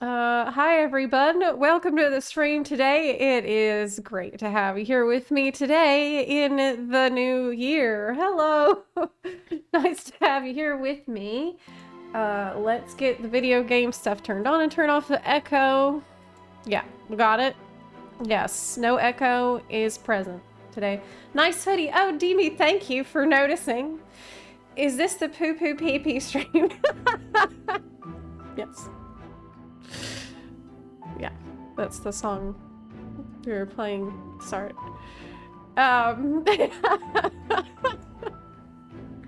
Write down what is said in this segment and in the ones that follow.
Hi everyone. Welcome to the stream today. It is great to have you here with me today in the new year. Hello. Nice to have you here with me. Let's get the video game stuff turned on and turn off the echo. Yeah, we got it. Yes, no echo is present today. Nice hoodie. Oh, Demi, thank you for noticing. Is this the poo poo pee pee stream? Yes. Yeah, that's the song we were playing start. Hi.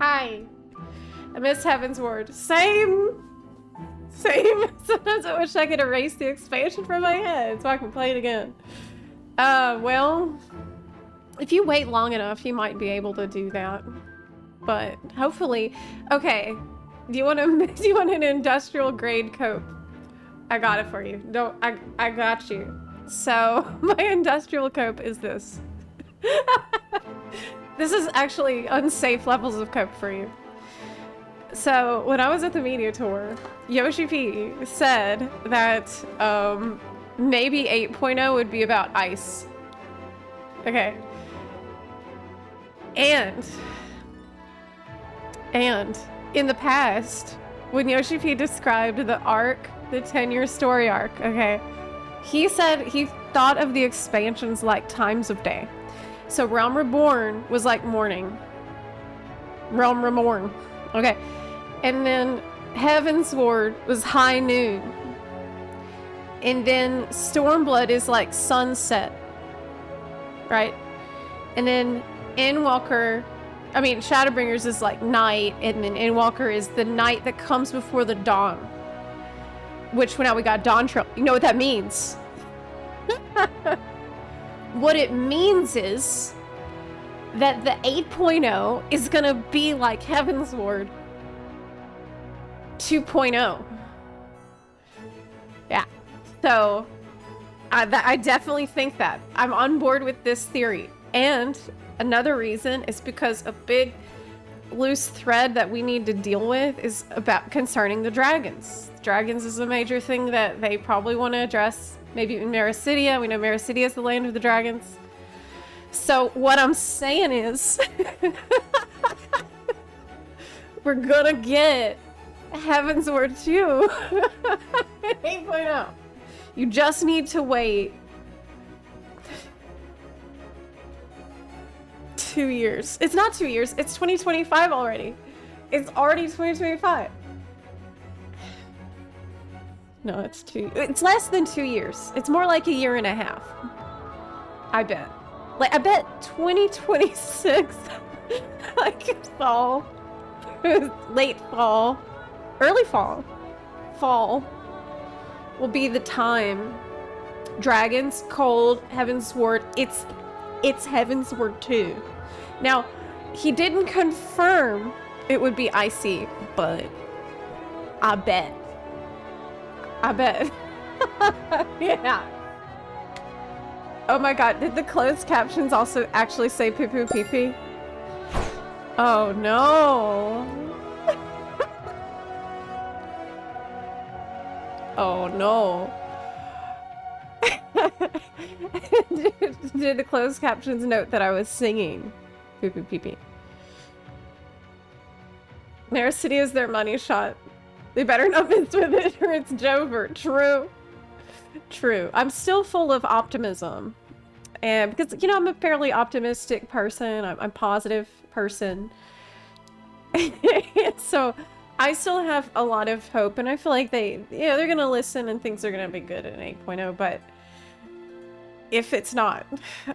I miss Heaven's Ward. Same. Sometimes I wish I could erase the expansion from my head so I can play it again. Well, if you wait long enough, you might be able to do that. But hopefully, okay. Do you want an industrial grade cope? I got it for you. No, I got you. So my industrial cope is this. This is actually unsafe levels of cope for you. So when I was at the media tour, Yoshi P said that maybe 8.0 would be about ice. Okay. And in the past, when Yoshi P described the arc, the 10-year story arc, okay, he said he thought of the expansions like times of day. So Realm Reborn was like morning. Realm Reborn. Okay. And then Heaven's Ward was high noon. And then Stormblood is like sunset. Right? And then Shadowbringers is like night, and then Endwalker is the night that comes before the dawn. Which now we got Dawntrail. You know what that means? What it means is that the 8.0 is gonna be like Heaven's Ward 2.0. Yeah. So I definitely think that. I'm on board with this theory. And another reason is because a big loose thread that we need to deal with is about concerning the dragons. Dragons is a major thing that they probably want to address. Maybe in Mericidia. We know Mericidia is the land of the dragons. So what I'm saying is we're gonna get Heaven's Ward 2 8.0. You just need to wait 2 years. It's not 2 years. It's 2025 already. It's already 2025. No, it's less than 2 years. It's more like a year and a half. I bet. Like, I bet 2026, like fall, late fall, early fall, will be the time. Dragons, cold, Heaven's Ward, it's Heaven's Ward 2. Now, he didn't confirm it would be icy, but I bet. Yeah. Oh my god, did the closed captions also actually say poo poo pee pee? Oh no. Oh no. Did the closed captions note that I was singing poo poo pee pee? Mericidia is their money shot. They better not mess with it or it's Jover. True. I'm still full of optimism. And because, you know, I'm a fairly optimistic person. I'm a positive person. So I still have a lot of hope. And I feel like they're going to listen and things are going to be good in 8.0. But if it's not,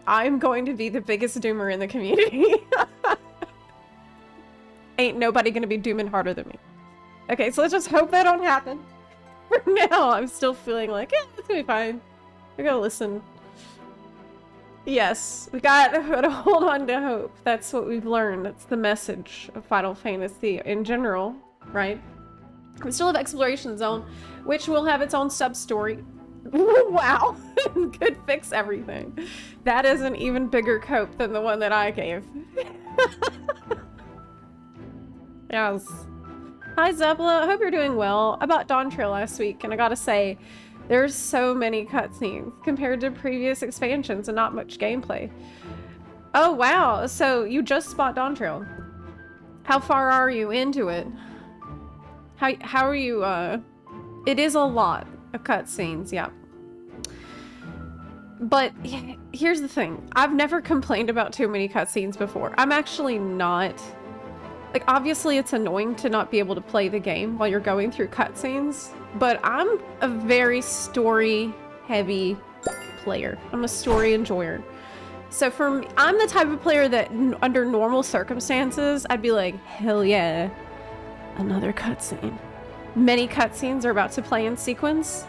I'm going to be the biggest doomer in the community. Ain't nobody going to be dooming harder than me. Okay, so let's just hope that don't happen. For now, I'm still feeling like, yeah, it's gonna be fine. We gotta listen. Yes, we gotta hold on to hope. That's what we've learned. That's the message of Final Fantasy in general, right? We still have Exploration Zone, which will have its own sub-story. Wow, could fix everything. That is an even bigger cope than the one that I gave. Yes. Hi Zepla, I hope you're doing well. I bought Dawntrail last week, and I gotta say, There's so many cutscenes compared to previous expansions and not much gameplay. Oh wow, so you just bought Dawntrail. How far are you into it? How are you, it is a lot of cutscenes, yeah. But here's the thing. I've never complained about too many cutscenes before. I'm actually not... Like, obviously it's annoying to not be able to play the game while you're going through cutscenes, but I'm a very story-heavy player. I'm a story enjoyer. So for me, I'm the type of player that under normal circumstances, I'd be like, hell yeah, another cutscene. Many cutscenes are about to play in sequence.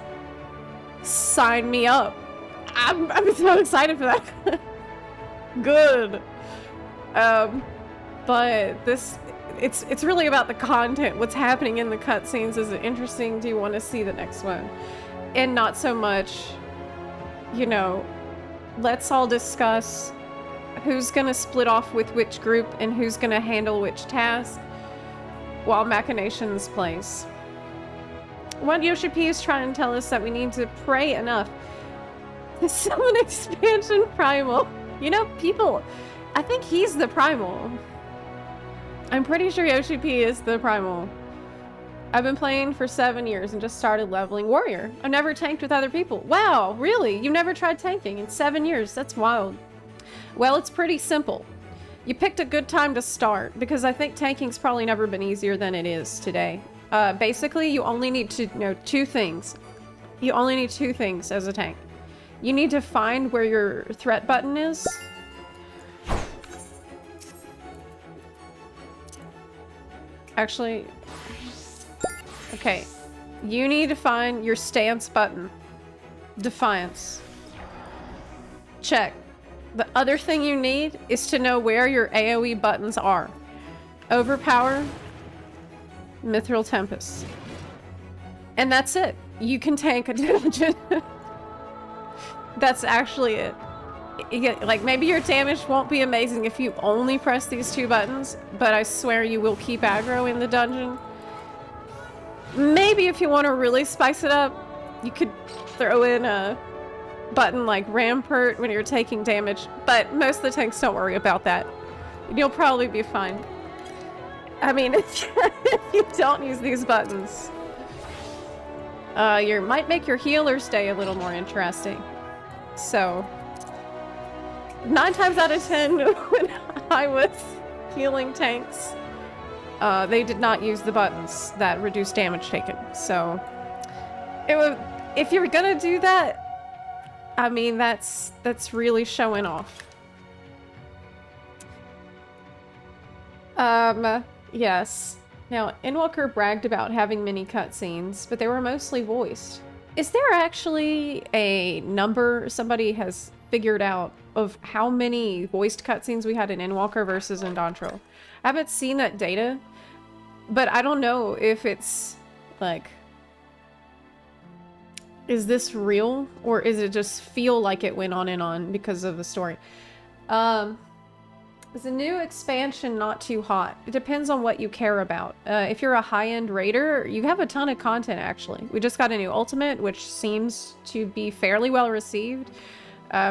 Sign me up. I'm so excited for that. Good. But this, it's really about the content. What's happening in the cutscenes. Is it interesting? Do you want to see the next one? And not so much, you know, let's all discuss who's gonna split off with which group and who's gonna handle which task while machinations plays. What Yoshi P is trying to tell us that we need to pray enough to summon expansion primal. You know, people, I think he's the primal. I'm pretty sure Yoshi P is the primal. I've been playing for 7 years and just started leveling warrior. I've never tanked with other people. Wow, really? You never tried tanking in 7 years? That's wild. Well, it's pretty simple. You picked a good time to start because I think tanking's probably never been easier than it is today. Basically, you only need to know 2 things. You only need 2 things as a tank. You need to find where your threat button is. Actually, okay. You need to find your stance button. Defiance. Check. The other thing you need is to know where your AoE buttons are. Overpower, Mithril Tempest. And that's it. You can tank a dungeon. That's actually it. Like, maybe your damage won't be amazing if you only press these 2 buttons, but I swear you will keep aggro in the dungeon. Maybe if you want to really spice it up, you could throw in a button like Rampart when you're taking damage, but most of the tanks don't worry about that. You'll probably be fine. I mean, if you don't use these buttons, you might make your healer's day a little more interesting. So, 9 times out of 10, when I was healing tanks, they did not use the buttons that reduce damage taken. So, if you're gonna do that, I mean, that's really showing off. Yes. Now, Endwalker bragged about having many cutscenes, but they were mostly voiced. Is there actually a number somebody has figured out of how many voiced cutscenes we had in Endwalker versus in Dawntrail? I haven't seen that data, but I don't know if it's, like... Is this real? Or is it just feel like it went on and on because of the story? Is a new expansion not too hot? It depends on what you care about. If you're a high-end raider, you have a ton of content, actually. We just got a new ultimate, which seems to be fairly well received.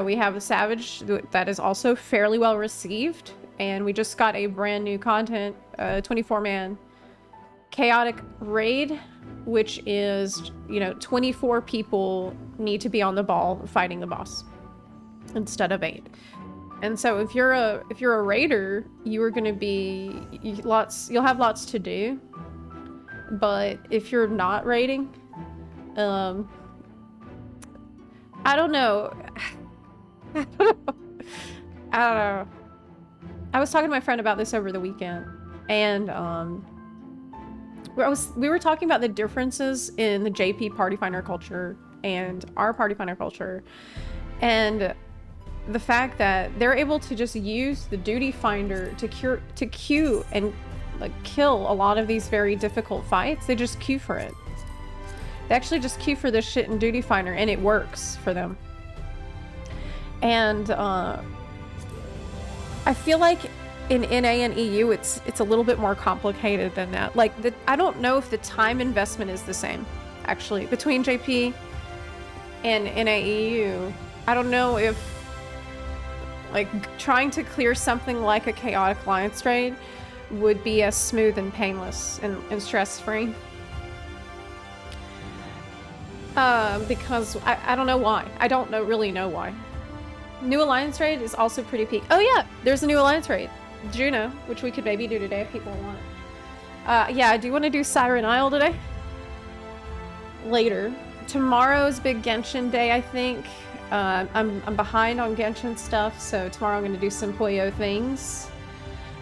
We have a Savage that is also fairly well received. And we just got a brand new content, 24-man chaotic raid, which is, you know, 24 people need to be on the ball fighting the boss instead of 8. And so if you're a raider, you are going to be you'll have lots to do. But if you're not raiding, I don't know. I don't know. I was talking to my friend about this over the weekend, and we were talking about the differences in the JP party finder culture and our party finder culture, and the fact that they're able to just use the duty finder to queue and like kill a lot of these very difficult fights. They just queue for it. They actually just queue for this shit in duty finder, and it works for them. And I feel like in NA and EU, it's a little bit more complicated than that. Like, I don't know if the time investment is the same, actually, between JP and in AEU. I don't know if like trying to clear something like a chaotic alliance raid would be as smooth and painless and stress-free. Because I don't know why. I don't really know why. New alliance raid is also pretty peak. Oh yeah, there's a new alliance raid, Juno, which we could maybe do today if people want it. Yeah, I do want to do Siren Isle today. Later. Tomorrow's big Genshin day, I think. I'm behind on Genshin stuff, so tomorrow I'm going to do some Puyo things.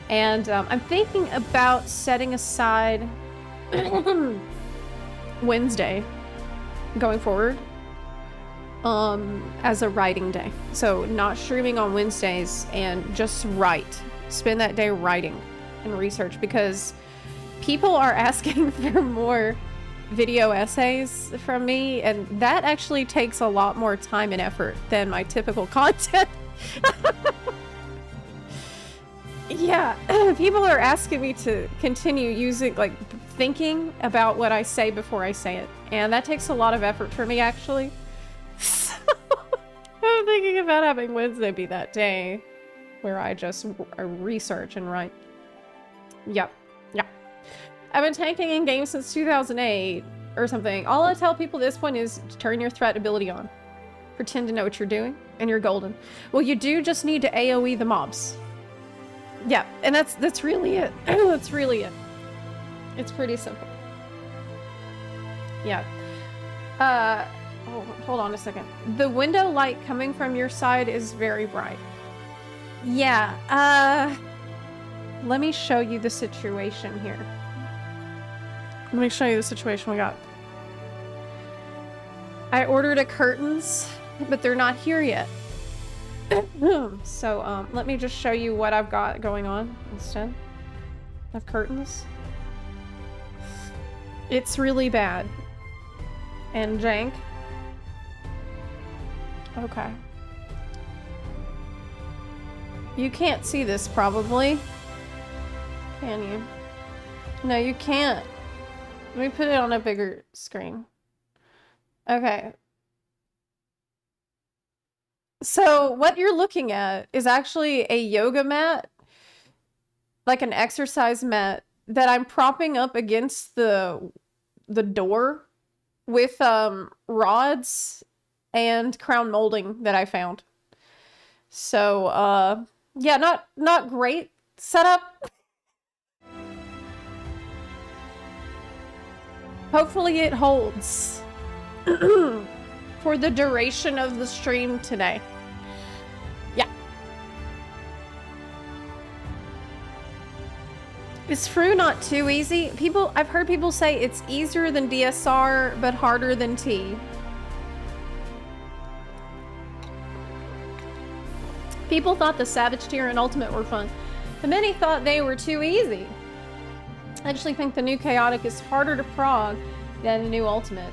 And I'm thinking about setting aside Wednesday going forward as a writing day. So not streaming on Wednesdays and just write. Spend that day writing and research, because people are asking for more video essays from me, and that actually takes a lot more time and effort than my typical content. Yeah, people are asking me to continue using, like, thinking about what I say before I say it, and that takes a lot of effort for me, actually. So, I'm thinking about having Wednesday be that day where I just research and write. Yep. Yeah. I've been tanking in games since 2008 or something. All I tell people at this point is turn your threat ability on. Pretend to know what you're doing, and you're golden. Well, you do just need to AoE the mobs. Yeah, and that's really it. That's really it. It's pretty simple. Yeah. Oh, hold on a second. The window light coming from your side is very bright. Yeah, let me show you the situation here. Let me show you the situation we got. I ordered a curtains, but they're not here yet. So, let me just show you what I've got going on instead of curtains. It's really bad. And jank. Okay. You can't see this, probably. Can you? No, you can't. Let me put it on a bigger screen. Okay. So what you're looking at is actually a yoga mat, like an exercise mat that I'm propping up against the door with rods and crown molding that I found. So yeah, not great setup. Hopefully it holds for the duration of the stream today. Yeah. Is Fru not too easy? I've heard people say it's easier than DSR, but harder than T. People thought the Savage Tier and Ultimate were fun, but many thought they were too easy. I actually think the new Chaotic is harder to prog than the new Ultimate.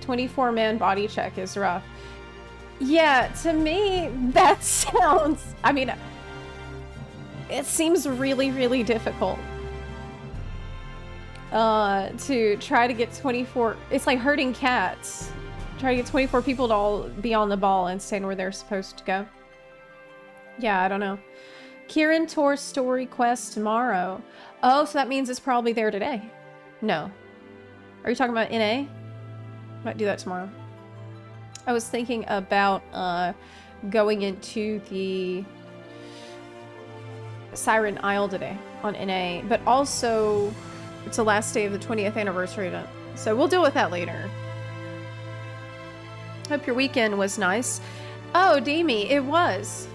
24-man body check is rough. Yeah, to me, that sounds... I mean, it seems really, really difficult. To try to get 24... It's like herding cats. Try to get 24 people to all be on the ball and stand where they're supposed to go. Yeah, I don't know. Kieran Tour story quest tomorrow. Oh, so that means it's probably there today. No. Are you talking about NA? Might do that tomorrow. I was thinking about going into the Siren Isle today on NA, but also it's the last day of the 20th anniversary event. So we'll deal with that later. Hope your weekend was nice. Oh, Demi, it was.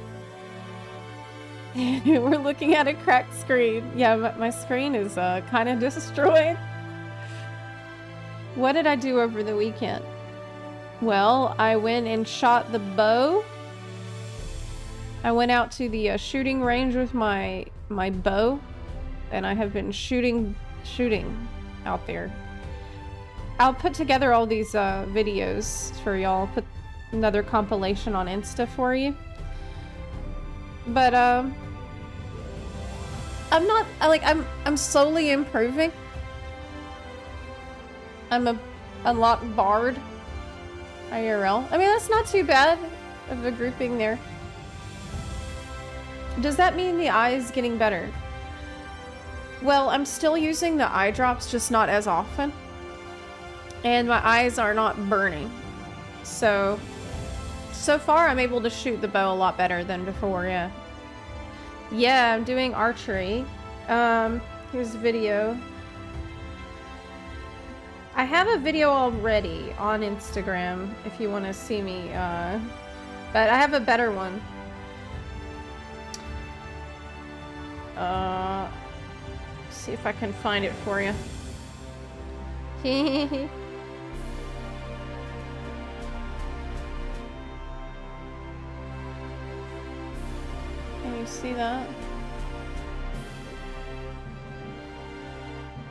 We're looking at a cracked screen. Yeah, my screen is kind of destroyed. What did I do over the weekend? Well, I went and shot the bow. I went out to the shooting range with my bow, and I have been shooting out there. I'll put together all these videos for y'all. Put another compilation on Insta for you. But I'm not I'm slowly improving. I'm a lot barred IRL. I mean, that's not too bad of a grouping there. Does that mean the eye is getting better? Well, I'm still using the eye drops, just not as often. And my eyes are not burning. So far I'm able to shoot the bow a lot better than before, yeah. Yeah, I'm doing archery. Here's a video. I have a video already on Instagram if you want to see me, but I have a better one. See if I can find it for you. Can you see that?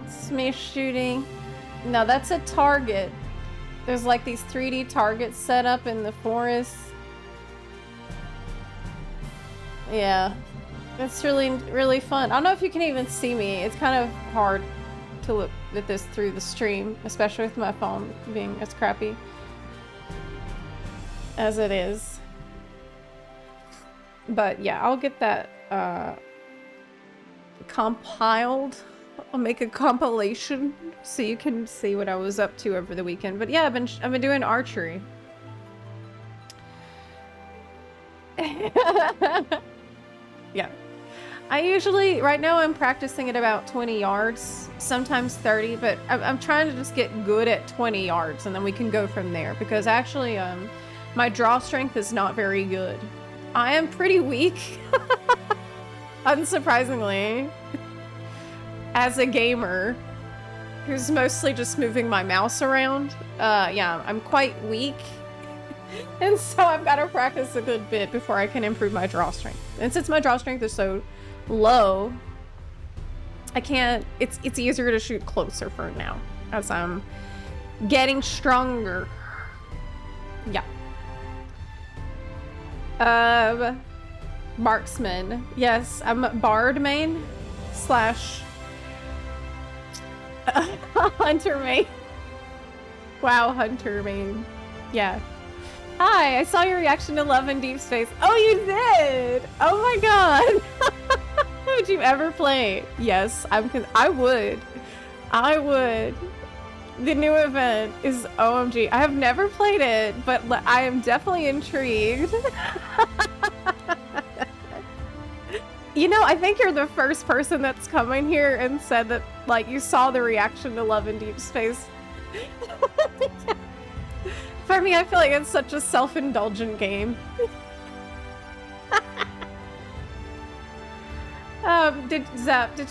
It's me shooting. No, that's a target. There's like these 3D targets set up in the forest. Yeah. It's really fun. I don't know if you can even see me. It's kind of hard to look at this through the stream, especially with my phone being as crappy as it is. But yeah, I'll get that compiled. I'll make a compilation so you can see what I was up to over the weekend. But yeah, I've been doing archery. Yeah. I usually, right now I'm practicing at about 20 yards, sometimes 30, but I'm trying to just get good at 20 yards and then we can go from there because actually my draw strength is not very good. I am pretty weak, unsurprisingly, as a gamer who's mostly just moving my mouse around. Yeah, I'm quite weak. And so I've got to practice a good bit before I can improve my draw strength. And since my draw strength is so low, I can't, it's easier to shoot closer for now as I'm getting stronger. Yeah. Marksman. Yes, I'm bard main slash hunter main. Wow, hunter main. Yeah. Hi, I saw your reaction to Love in Deep Space. Oh, you did! Oh my god! Would you ever play? Yes, I would. I would. The new event is OMG. I have never played it, but I am definitely intrigued. You know, I think you're the first person that's come in here and said that, like, you saw the reaction to Love in Deep Space. For me, I feel like it's such a self-indulgent game. Did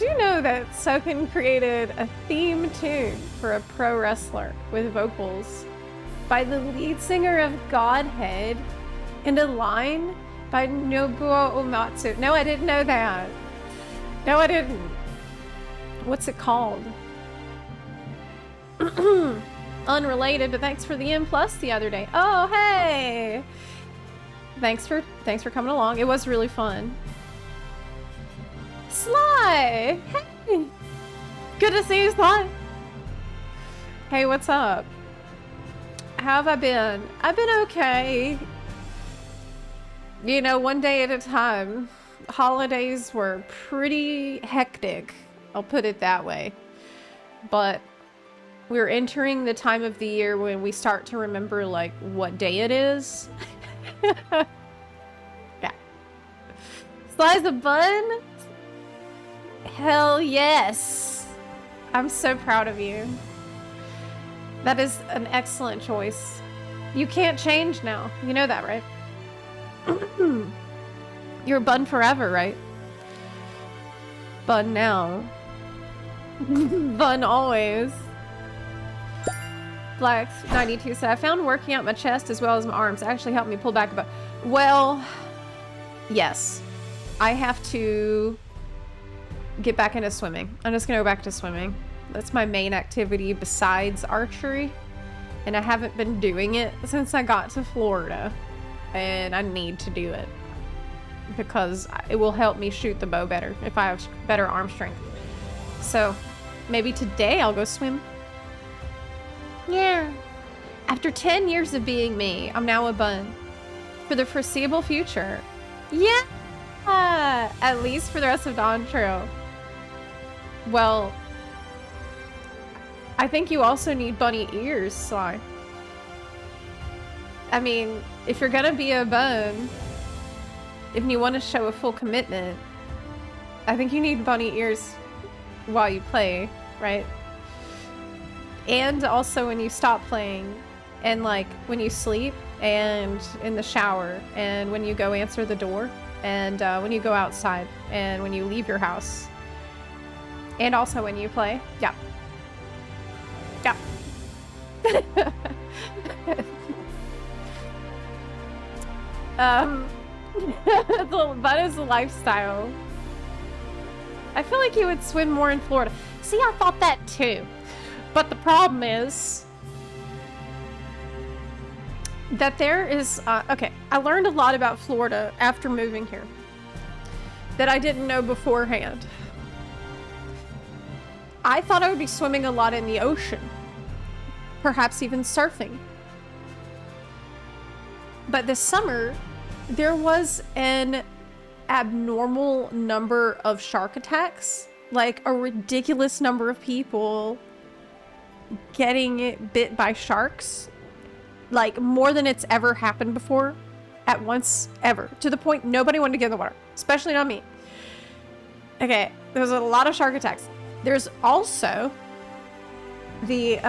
you know that Soken created a theme tune for a pro wrestler with vocals by the lead singer of Godhead and a line by Nobuo Uematsu? No, I didn't know that. No, I didn't. What's it called? Unrelated, but thanks for the M+ the other day. Oh, hey! Thanks for coming along. It was really fun. Sly! Hey! Good to see you, Sly! Hey, what's up? How have I been? I've been okay. You know, one day at a time. Holidays were pretty hectic. I'll put it that way. But we're entering the time of the year when we start to remember, like, what day it is. Yeah. Slice a bun? Hell yes. I'm so proud of you. That is an excellent choice. You can't change now. You know that, right? You're bun forever, right? Bun now. Bun always. Black 92 said, I found working out my chest as well as my arms actually helped me pull back a bit. Well, yes. I have to get back into swimming. I'm just gonna go back to swimming. That's my main activity besides archery. And I haven't been doing it since I got to Florida. And I need to do it. Because it will help me shoot the bow better if I have better arm strength. So, maybe today I'll go swim. Yeah. After 10 years of being me, I'm now a bun. For the foreseeable future. Yeah! At least for the rest of Dawntrail. Well, I think you also need bunny ears, Sly. I mean, if you're gonna be a bun, if you want to show a full commitment, I think you need bunny ears while you play, right? And also when you stop playing, and like when you sleep, and in the shower, and when you go answer the door, and when you go outside, and when you leave your house, and also when you play. Yeah. Yeah. That is a lifestyle. I feel like you would swim more in Florida. See, I thought that too. But the problem is that there is, okay, I learned a lot about Florida after moving here that I didn't know beforehand. I thought I would be swimming a lot in the ocean, perhaps even surfing. But this summer, there was an abnormal number of shark attacks, like a ridiculous number of people getting bit by sharks, like more than it's ever happened before at once, ever, to the point nobody wanted to get in the water, especially not me. Okay, there's a lot of shark attacks. There's also the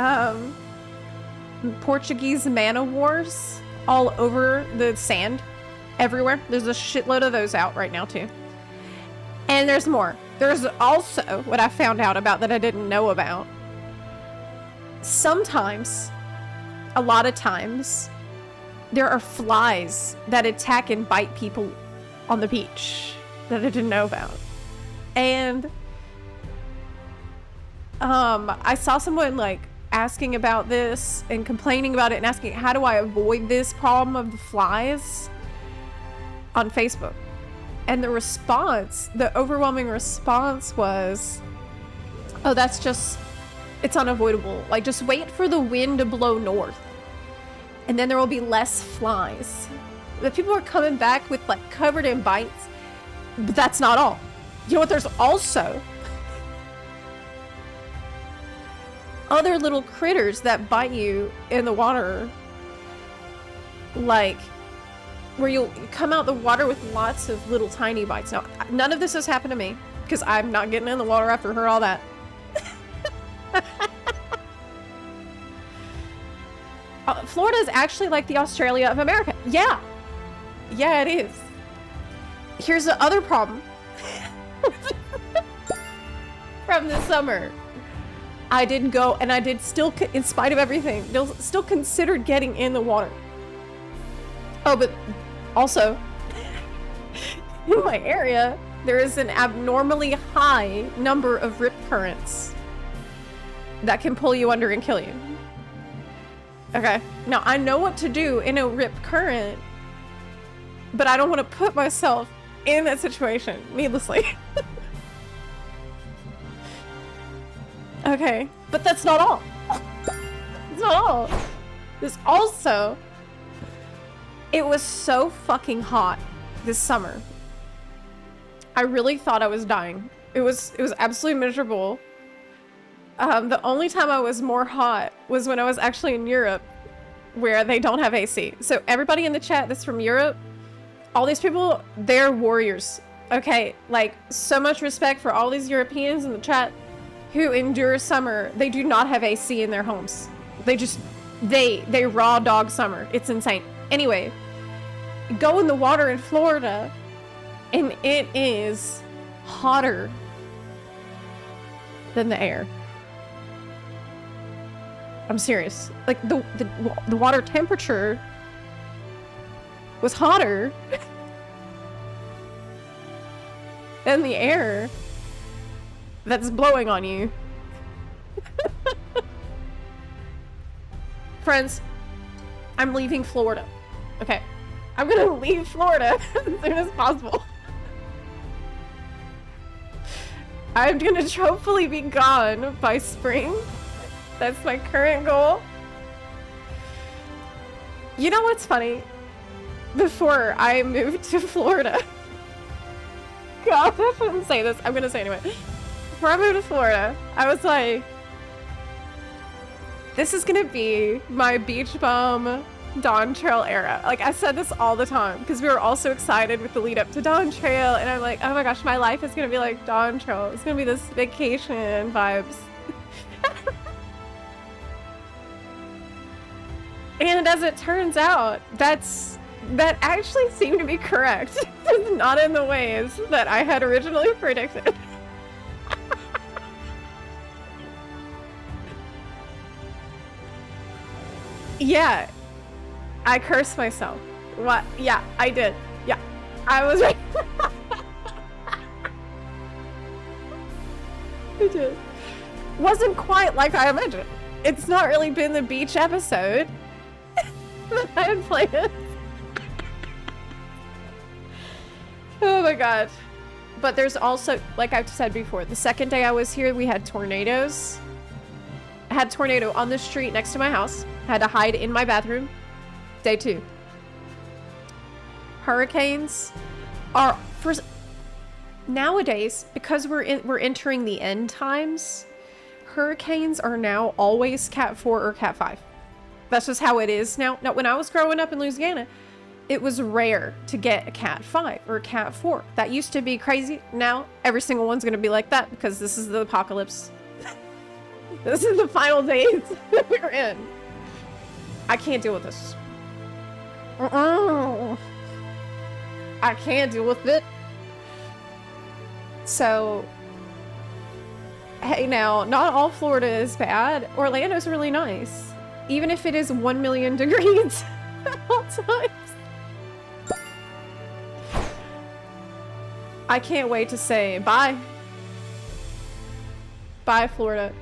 Portuguese man-o-wars all over the sand everywhere. There's a shitload of those out right now too. And there's more. There's also what I found out about that I didn't know about. Sometimes, a lot of times, there are flies that attack and bite people on the beach that I didn't know about. And I saw someone like asking about this and complaining about it and asking, how do I avoid this problem of the flies on Facebook? And the response, the overwhelming response was, oh, that's just, it's unavoidable. Like, just wait for the wind to blow north and then there will be less flies. The people are coming back with like covered in bites, but that's not all. You know what? There's also other little critters that bite you in the water, like where you'll come out the water with lots of little tiny bites. Now, none of this has happened to me because I'm not getting in the water after her all that. Florida is actually like the Australia of America. Yeah. Yeah, it is. Here's the other problem from the summer. I didn't go, and I did still, in spite of everything, still considered getting in the water. Oh, but also, in my area, there is an abnormally high number of rip currents that can pull you under and kill you. Okay, now I know what to do in a rip current, but I don't want to put myself in that situation needlessly. Okay, but that's not all. That's not all. There's also, it was so fucking hot this summer. I really thought I was dying. It was absolutely miserable. The only time I was more hot was when I was actually in Europe, where they don't have AC. So everybody in the chat that's from Europe, all these people, they're warriors. Okay, like, so much respect for all these Europeans in the chat who endure summer. They do not have AC in their homes. They raw dog summer. It's insane. Anyway, go in the water in Florida and it is hotter than the air. I'm serious. Like, the water temperature was hotter than the air that's blowing on you. Friends, I'm leaving Florida. Okay, I'm gonna leave Florida as soon as possible. I'm gonna hopefully be gone by spring. That's my current goal. You know what's funny? Before I moved to Florida, God, I shouldn't say this. I'm gonna say it anyway. Before I moved to Florida, I was like, this is gonna be my beach bum Dawntrail era. Like, I said this all the time because we were all so excited with the lead up to Dawntrail, and I'm like, oh my gosh, my life is gonna be like Dawntrail. It's gonna be this vacation vibes. And as it turns out, that actually seemed to be correct. It's not in the ways that I had originally predicted. Yeah, I cursed myself. What? Yeah, I did. Yeah, I was right. I did. Wasn't quite like I imagined. It's not really been the beach episode that I had planned. Oh my god. But there's also, like I've said before, the second day I was here, we had tornadoes. I had a tornado on the street next to my house. Had to hide in my bathroom. Day 2. Hurricanes are nowadays, because we're entering the end times, hurricanes are now always Cat 4 or Cat 5. That's just how it is now. Now, when I was growing up in Louisiana, it was rare to get a Cat 5 or a Cat 4. That used to be crazy. Now, every single one's going to be like that because this is the apocalypse. This is the final days that we're in. I can't deal with this. I can't deal with it. So, hey now, not all Florida is bad. Orlando's really nice. Even if it is 1 million degrees at all times. I can't wait to say bye. Bye, Florida.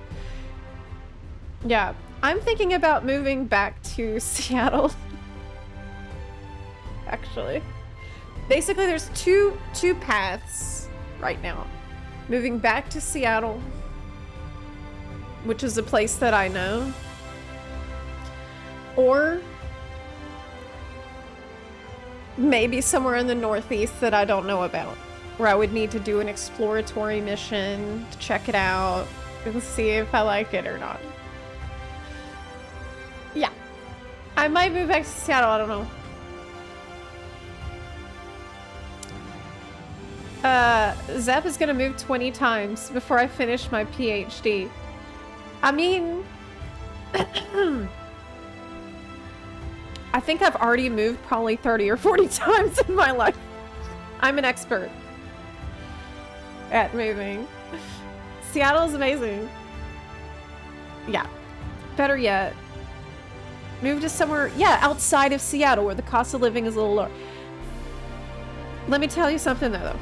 Yeah, I'm thinking about moving back to Seattle. Actually. Basically, there's two paths right now. Moving back to Seattle, which is a place that I know. Or maybe somewhere in the Northeast that I don't know about, where I would need to do an exploratory mission to check it out and see if I like it or not. Yeah. I might move back to Seattle, I don't know. Zep is gonna move 20 times before I finish my PhD. I mean, I think I've already moved probably 30 or 40 times in my life. I'm an expert at moving. Seattle is amazing. Yeah. Better yet, move to somewhere, yeah, outside of Seattle where the cost of living is a little lower. Let me tell you something though.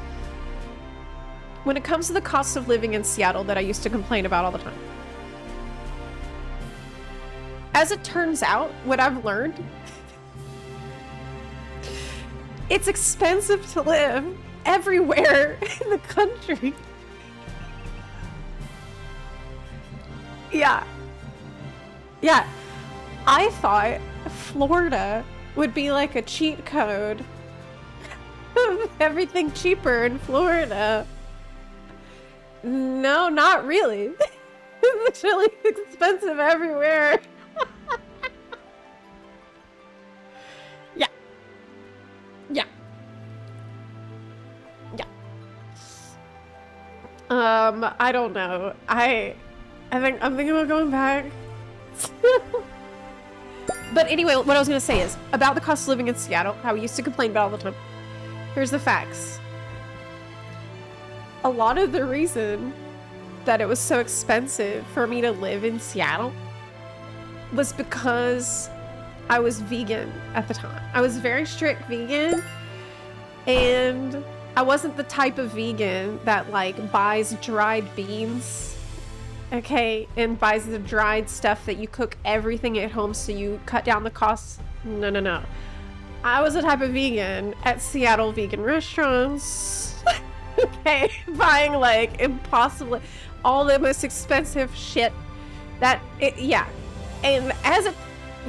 When it comes to the cost of living in Seattle that I used to complain about all the time. As it turns out, what I've learned, it's expensive to live everywhere in the country. Yeah. Yeah. I thought Florida would be like a cheat code. Everything cheaper in Florida. No, not really. It's really expensive everywhere. Yeah. Yeah. Yeah. I don't know. I'm thinking about going back. But anyway, what I was gonna say is about the cost of living in Seattle, how we used to complain about all the time. Here's the facts. A lot of the reason that it was so expensive for me to live in Seattle was because I was vegan at the time. I was very strict vegan, and I wasn't the type of vegan that like buys dried beans, okay, and buys the dried stuff that you cook everything at home so you cut down the costs. No, no, no. I was the type of vegan at Seattle vegan restaurants. Okay, buying like impossibly all the most expensive shit that yeah. And as it,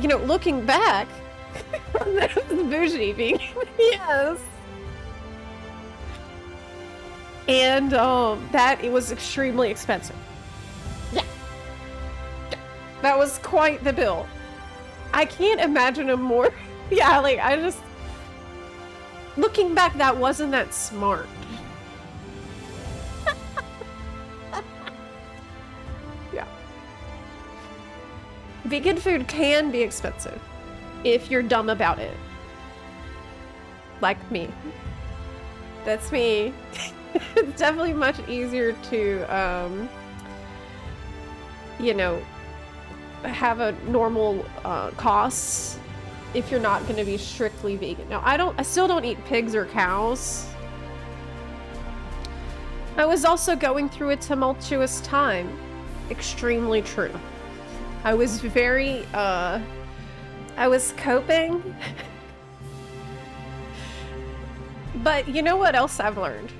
you know, looking back, That's bougie vegan. Yes. And that it was extremely expensive. Yeah. That was quite the bill. I can't imagine a more yeah, like I just looking back, that wasn't that smart. Yeah. Vegan food can be expensive if you're dumb about it. Like me. That's me. It's definitely much easier to, you know, have a normal costs if you're not going to be strictly vegan. Now, I still don't eat pigs or cows. I was also going through a tumultuous time. Extremely true. I was very, I was coping. But you know what else I've learned?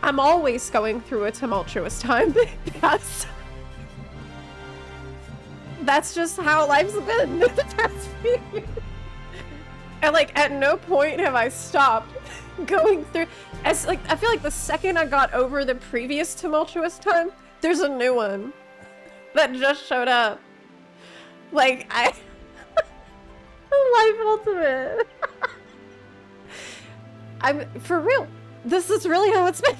I'm always going through a tumultuous time because that's just how life's been the past few years. And like at no point have I stopped going through as like I feel like the second I got over the previous tumultuous time, there's a new one that just showed up. Like I Life Ultimate. I'm for real. This is really how it's been.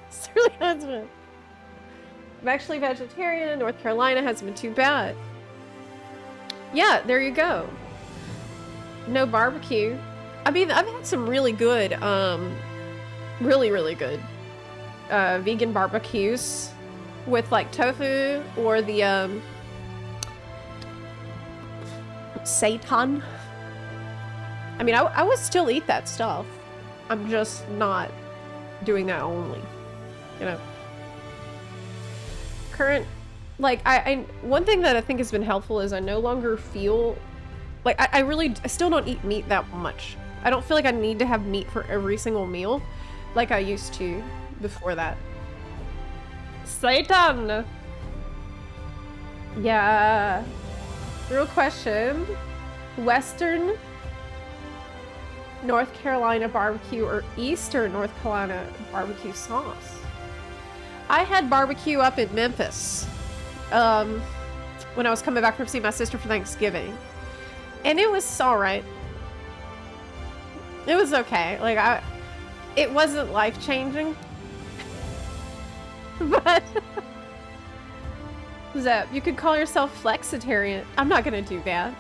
It's really how it's been. I'm actually vegetarian. North Carolina hasn't been too bad. Yeah, there you go. No barbecue. I mean, I've had some really good, really good, vegan barbecues with like tofu or the, seitan. I mean, I would still eat that stuff. I'm just not doing that only, you know. Current, like, one thing that I think has been helpful is I no longer feel, like, I still don't eat meat that much. I don't feel like I need to have meat for every single meal like I used to before that. Satan! Yeah. Real question. Western North Carolina barbecue or Eastern North Carolina barbecue sauce? I had barbecue up in Memphis when I was coming back from seeing my sister for Thanksgiving. And it was alright. It was okay. Like, it wasn't life-changing. But Zep, you could call yourself flexitarian. I'm not gonna do that.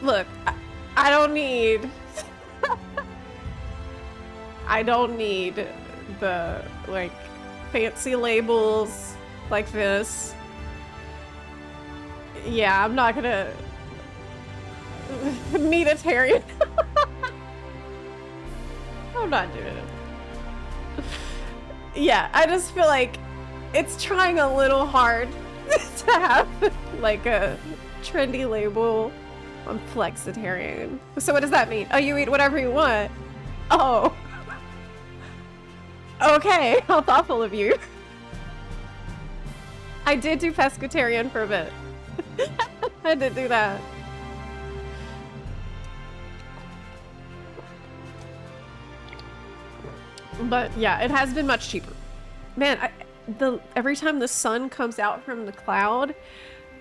Look, I don't need I don't need the like fancy labels like this. Yeah, I'm not gonna meatitarian. I'm not doing it. Yeah, I just feel like it's trying a little hard to have like a trendy label. I'm flexitarian. So what does that mean? Oh, you eat whatever you want. Oh. Okay, how thoughtful of you. I did do pescatarian for a bit. I did do that. But yeah, it has been much cheaper. Man, every time the sun comes out from the cloud,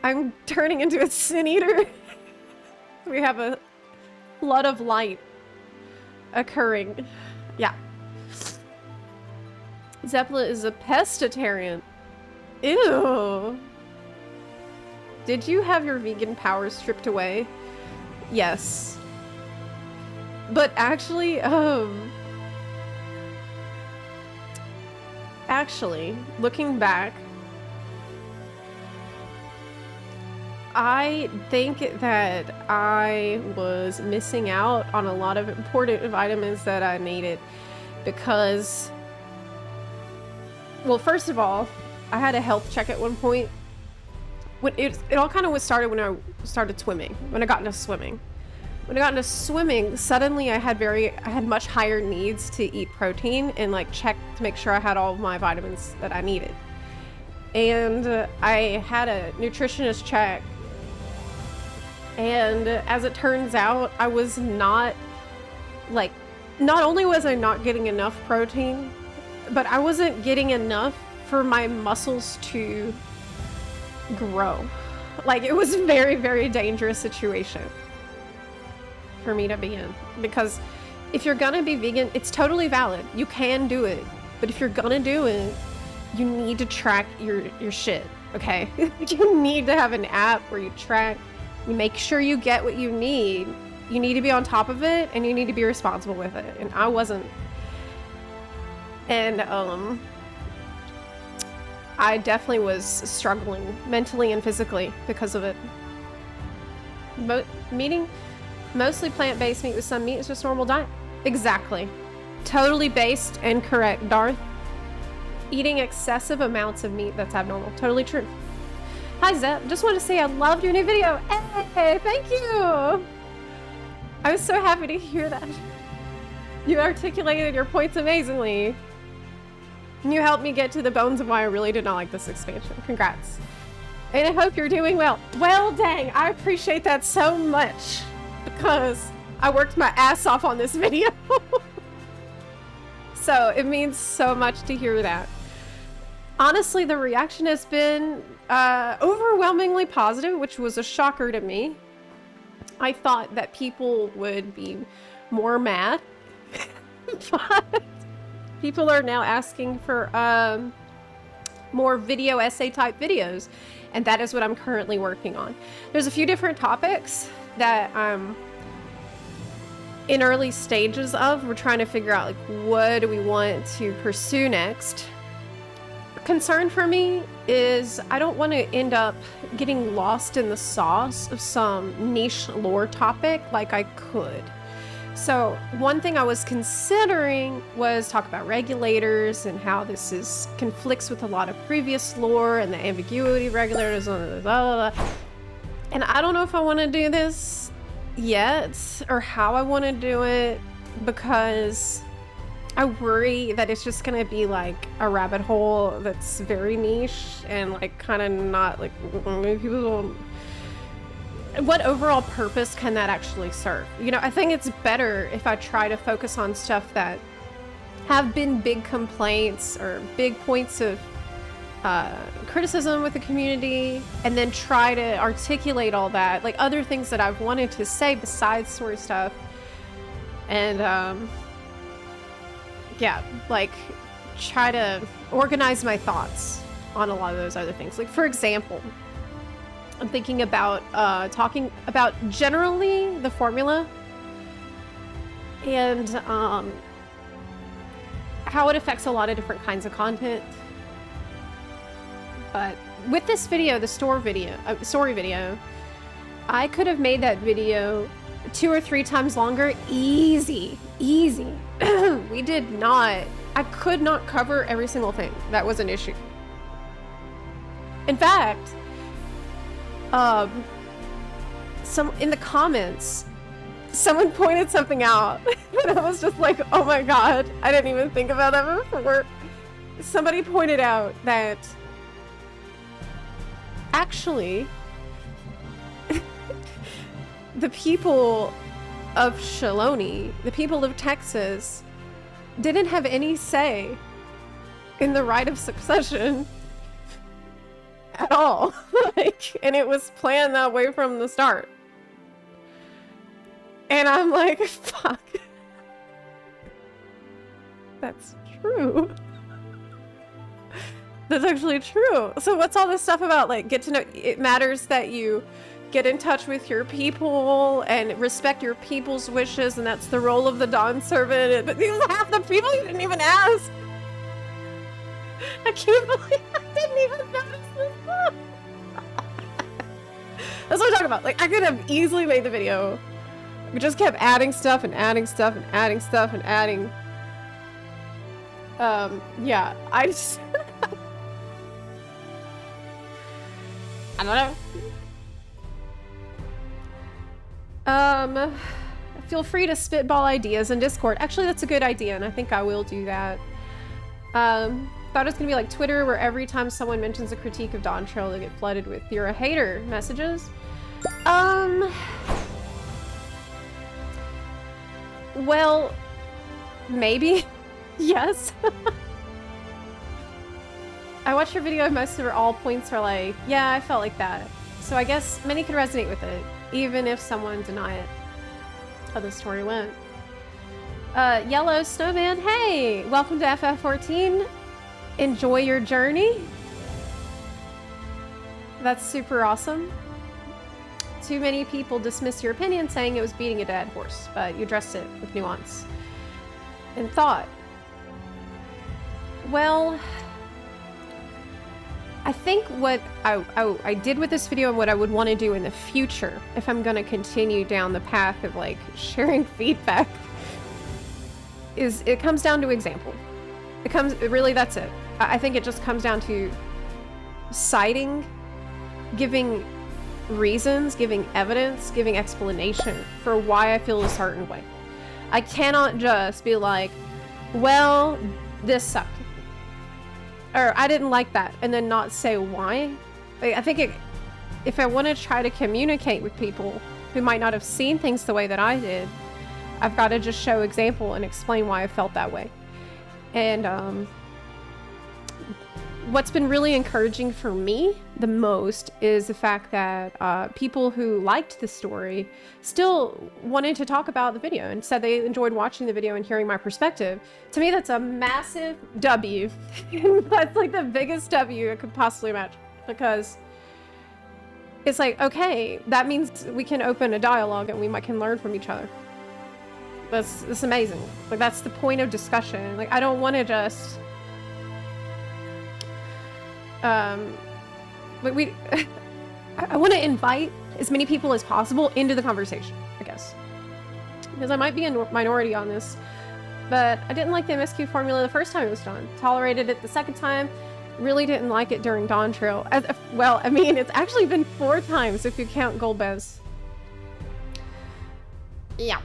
I'm turning into a sin eater. We have a flood of light occurring. Yeah. Zepla is a pescatarian. Ew. Did you have your vegan powers stripped away? Yes. But actually, looking back, I think that I was missing out on a lot of important vitamins that I needed because, well, first of all, I had a health check at one point. When it all kind of started when I started swimming, when I got into swimming. When I got into swimming, suddenly I had much higher needs to eat protein and like check to make sure I had all of my vitamins that I needed. And I had a nutritionist check And as it turns out, I was not, like, not only was I not getting enough protein, but I wasn't getting enough for my muscles to grow. Like, it was a very, very dangerous situation for me to be in. Because if you're gonna be vegan, it's totally valid. You can do it. But if you're gonna do it, you need to track your shit, okay? You need to have an app where you track, you make sure you get what you need. You need to be on top of it, and you need to be responsible with it. And I wasn't. And, I definitely was struggling mentally and physically because of it. Meaning, mostly plant-based meat with some meat is just normal diet. Exactly. Totally based and correct, Darth. Eating excessive amounts of meat, that's abnormal. Totally true. Hi, Zep. Just want to say I loved your new video. Hey, thank you. I was so happy to hear that. You articulated your points amazingly. You helped me get to the bones of why I really did not like this expansion. Congrats. And I hope you're doing well. Well, dang, I appreciate that so much because I worked my ass off on this video. So it means so much to hear that. Honestly, the reaction has been overwhelmingly positive, which was a shocker to me. I thought that people would be more mad, but people are now asking for more video essay type videos, and that is what I'm currently working on. There's a few different topics that I'm in early stages of. We're trying to figure out, like, what do we want to pursue next. Concern for me is I don't want to end up getting lost in the sauce of some niche lore topic like I could. So one thing I was considering was talk about regulators and how this conflicts with a lot of previous lore and the ambiguity of regulators and blah, blah, blah. And I don't know if I want to do this yet or how I want to do it, because I worry that it's just gonna be like a rabbit hole that's very niche and like kind of not like people don't. What overall purpose can that actually serve? You know, I think it's better if I try to focus on stuff that have been big complaints or big points of criticism with the community, and then try to articulate all that, like other things that I've wanted to say besides story stuff. And yeah, like try to organize my thoughts on a lot of those other things. Like, for example, I'm thinking about talking about generally the formula and how it affects a lot of different kinds of content. But with this video, the story video, I could have made that video 2 or 3 times longer. Easy. We did not. I could not cover every single thing. That was an issue. In fact, in the comments, someone pointed something out, and I was just like, oh my god, I didn't even think about that before. Somebody pointed out that actually the people of Shaloni, the people of Texas, didn't have any say in the right of succession at all. Like, and it was planned that way from the start. And I'm like, fuck. That's true. That's actually true. So what's all this stuff about, like, get to know, it matters that you get in touch with your people and respect your people's wishes, and that's the role of the Dawn servant. But these are half the people you didn't even ask. I can't believe I didn't even notice this. That's what I'm talking about. Like, I could have easily made the video. We just kept adding stuff and adding stuff and adding stuff and adding. Yeah, I just I don't know. Feel free to spitball ideas in Discord. Actually, that's a good idea, and I think I will do that. Thought it was gonna be like Twitter, where every time someone mentions a critique of Dawntrail, they get flooded with "you're a hater" messages. Well, maybe. Yes. I watched your video and most of all points are like, yeah, I felt like that. So I guess many can resonate with it, even if someone deny it. How the story went. Yellow Snowman, hey! Welcome to FF14. Enjoy your journey. That's super awesome. Too many people dismiss your opinion saying it was beating a dead horse, but you addressed it with nuance and thought. Well, I think what I did with this video and what I would want to do in the future, if I'm going to continue down the path of like sharing feedback, is it comes down to example. Really, that's it. I think it just comes down to citing, giving reasons, giving evidence, giving explanation for why I feel a certain way. I cannot just be like, well, this sucked. Or I didn't like that, and then not say why. I think if I want to try to communicate with people who might not have seen things the way that I did, I've got to just show example and explain why I felt that way. And what's been really encouraging for me the most is the fact that people who liked the story still wanted to talk about the video and said they enjoyed watching the video and hearing my perspective. To me, that's a massive W. That's like the biggest W I could possibly imagine, because it's like, okay, that means we can open a dialogue and we can learn from each other. That's amazing. Like, that's the point of discussion. Like, I don't want to just but I want to invite as many people as possible into the conversation, I guess. Because I might be a minority on this, but I didn't like the MSQ formula the first time it was done. Tolerated it the second time. Really didn't like it during Dawntrail. Well, I mean, it's actually been 4 times if you count Golbez. Yeah.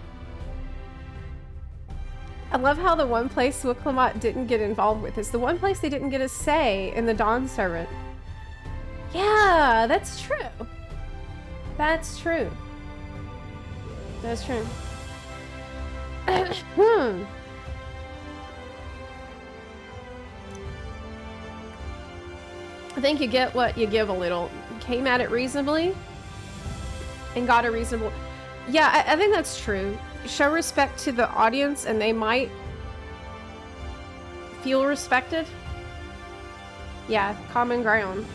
I love how the one place Wicklamat didn't get involved with is the one place they didn't get a say in the Dawn Servant. Yeah, that's true. That's true. That's true. I think you get what you give a little. Came at it reasonably and got a reasonable... Yeah, I think that's true. Show respect to the audience and they might feel respected. Yeah, common ground.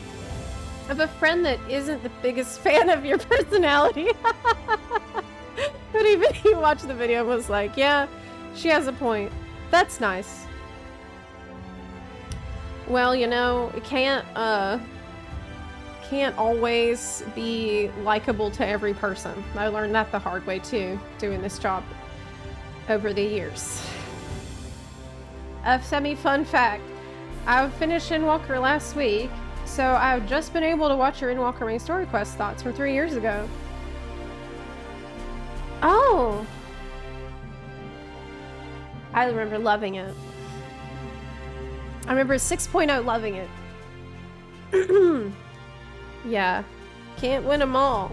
I have a friend that isn't the biggest fan of your personality. But even he watched the video and was like, yeah, she has a point. That's nice. Well, you know, it can't always be likable to every person. I learned that the hard way too, doing this job over the years. A semi-fun fact. I finished Endwalker last week, so I've just been able to watch your Endwalker main story quest thoughts from 3 years ago. Oh! I remember loving it. I remember 6.0 loving it. Yeah. Can't win them all.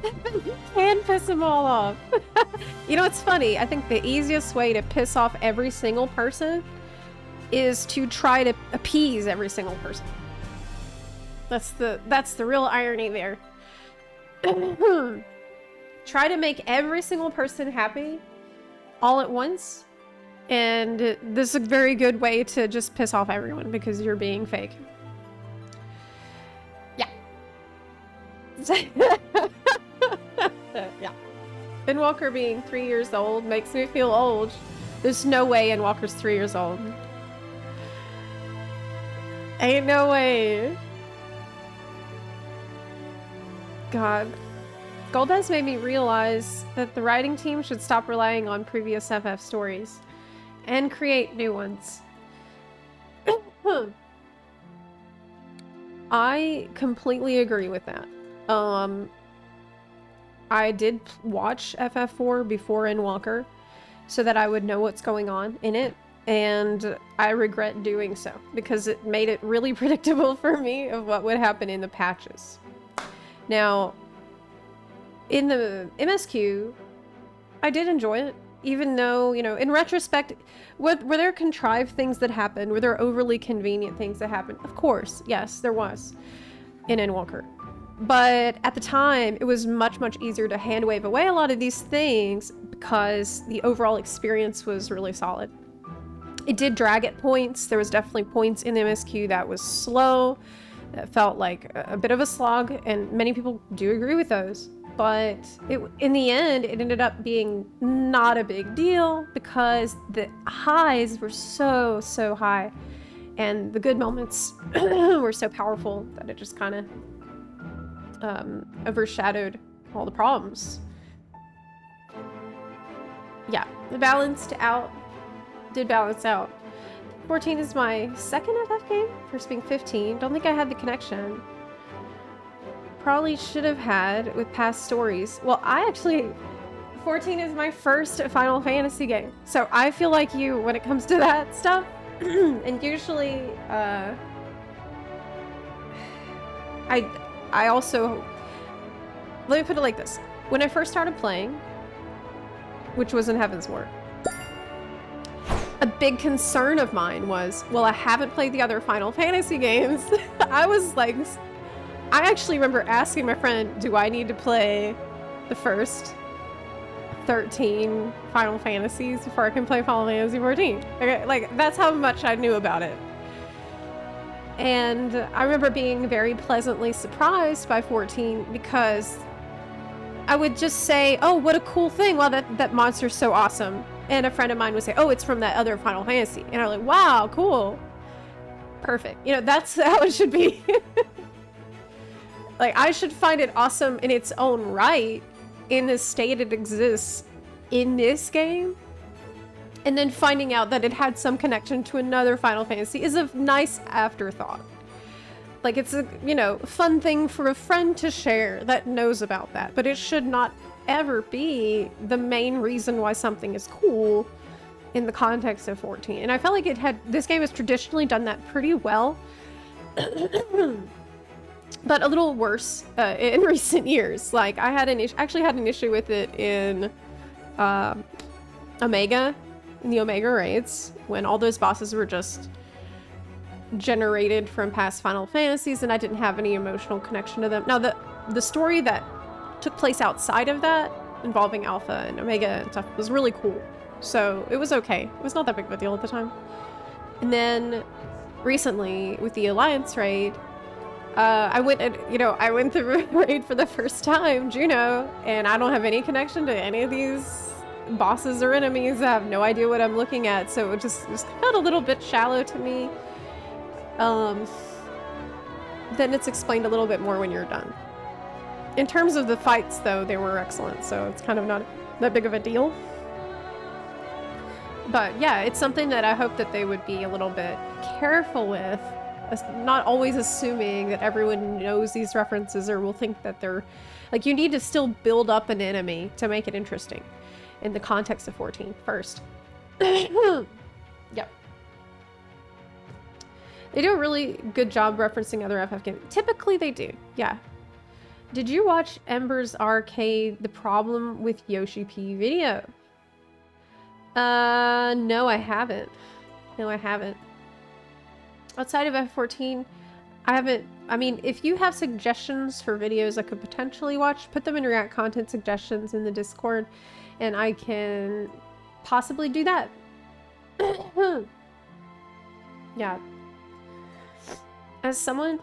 You can piss them all off. You know what's funny? I think the easiest way to piss off every single person is to try to appease every single person. That's the real irony there. Try to make every single person happy all at once, and this is a very good way to just piss off everyone because you're being fake. Yeah. Yeah. Endwalker being 3 years old makes me feel old. There's no way Endwalker's 3 years old. Ain't no way. God. Golbez made me realize that the writing team should stop relying on previous FF stories and create new ones. I completely agree with that. I did watch FF4 before Endwalker so that I would know what's going on in it, and I regret doing so because it made it really predictable for me of what would happen in the patches. Now, In the MSQ, I did enjoy it, even though, you know, in retrospect, were there contrived things that happened? Were there overly convenient things that happened? Of course, yes, there was in Endwalker. But at the time, it was much, much easier to hand wave away a lot of these things because the overall experience was really solid. It did drag at points. There was definitely points in the MSQ that was slow, that felt like a bit of a slog, and many people do agree with those. But in the end, it ended up being not a big deal because the highs were so, so high. And the good moments were so powerful that it just kind of overshadowed all the problems. Yeah, it balanced out. Did balance out. 14 is my second FF game, first being 15. Don't think I had the connection. Probably should have had with past stories. Well, 14 is my first Final Fantasy game. So I feel like you when it comes to that stuff. And usually, I also, let me put it like this. When I first started playing, which was in Heaven's Ward, a big concern of mine was, well, I haven't played the other Final Fantasy games. I actually remember asking my friend, do I need to play the first 13 Final Fantasies before I can play Final Fantasy 14? Okay, like, that's how much I knew about it. And I remember being very pleasantly surprised by 14 because I would just say, oh, what a cool thing. Wow, that monster's so awesome. And a friend of mine would say, oh, it's from that other Final Fantasy. And I'm like, wow, cool. Perfect. You know, that's how it should be. Like, I should find it awesome in its own right, in the state it exists in this game. And then finding out that it had some connection to another Final Fantasy is a nice afterthought. Like, it's a, you know, fun thing for a friend to share that knows about that. But it should not ever be the main reason why something is cool in the context of 14. And I felt like this game has traditionally done that pretty well. But a little worse in recent years. Like, I actually had an issue with it in Omega, in the Omega raids, when all those bosses were just generated from past Final Fantasies and I didn't have any emotional connection to them. Now, the story that took place outside of that, involving Alpha and Omega and stuff, was really cool. So it was okay. It was not that big of a deal at the time. And then recently, with the Alliance raid, I went through a raid for the first time, Juno, and I don't have any connection to any of these bosses or enemies. I have no idea what I'm looking at, so it just felt a little bit shallow to me. Then it's explained a little bit more when you're done. In terms of the fights, though, they were excellent, so it's kind of not that big of a deal. But yeah, it's something that I hope that they would be a little bit careful with. Not always assuming that everyone knows these references or will think that they're... Like, you need to still build up an enemy to make it interesting in the context of 14 first. Yep. They do a really good job referencing other FF games. Typically they do, yeah. Did you watch Ember's Arcade, The Problem with Yoshi P video? No, I haven't. No, I haven't. Outside of F14, I haven't... I mean, if you have suggestions for videos I could potentially watch, put them in React Content suggestions in the Discord, and I can possibly do that. Yeah. As someone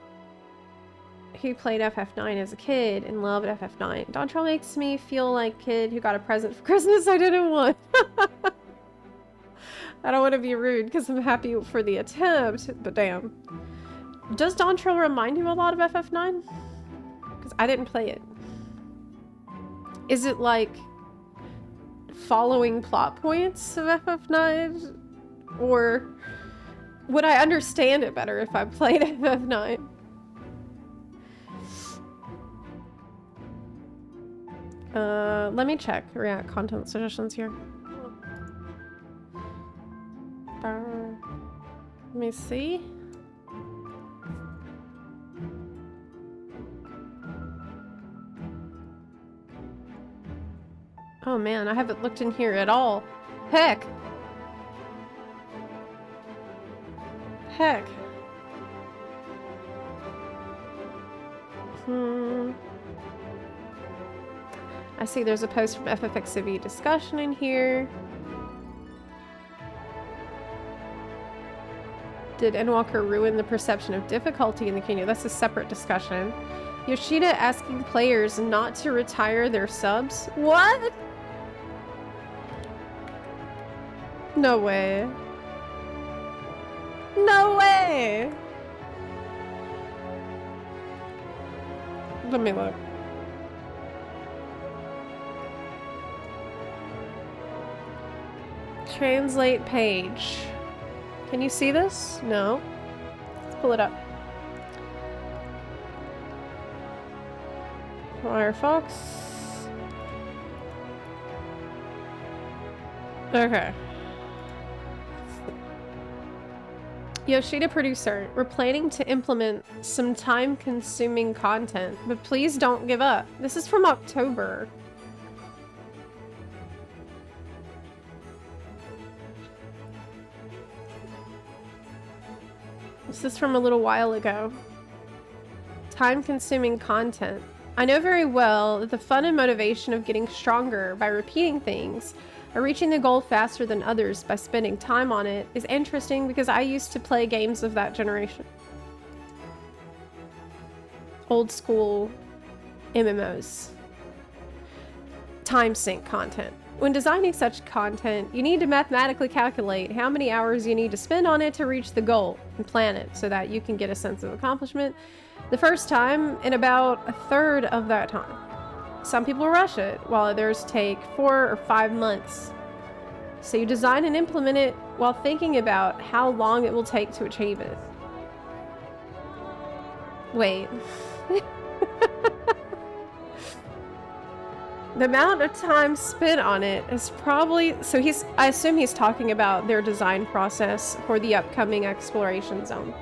who played FF9 as a kid and loved FF9, Dawntrail makes me feel like a kid who got a present for Christmas I didn't want. I don't want to be rude because I'm happy for the attempt, but damn. Does Dawntrail remind you a lot of FF9? Because I didn't play it. Is it like following plot points of FF9? Or would I understand it better if I played FF9? Let me check React content suggestions here. Let me see. Oh man, I haven't looked in here at all. Heck. Heck. I see there's a post from FFXV discussion in here. Did Endwalker ruin the perception of difficulty in the community? That's a separate discussion. Yoshida asking players not to retire their subs? What? No way. No way! Let me look. Translate page. Can you see this? No. Let's pull it up. Firefox. Okay. Yoshida producer, we're planning to implement some time-consuming content, but please don't give up. This is from October. This is from a little while ago. Time-consuming content. I know very well that the fun and motivation of getting stronger by repeating things or reaching the goal faster than others by spending time on it is interesting because I used to play games of that generation. Old school MMOs. Time sink content. When designing such content, you need to mathematically calculate how many hours you need to spend on it to reach the goal and plan it so that you can get a sense of accomplishment the first time in about a third of that time. Some people rush it, while others take 4 or 5 months. So you design and implement it while thinking about how long it will take to achieve it. Wait. The amount of time spent on it is probably... So I assume he's talking about their design process for the upcoming exploration zone.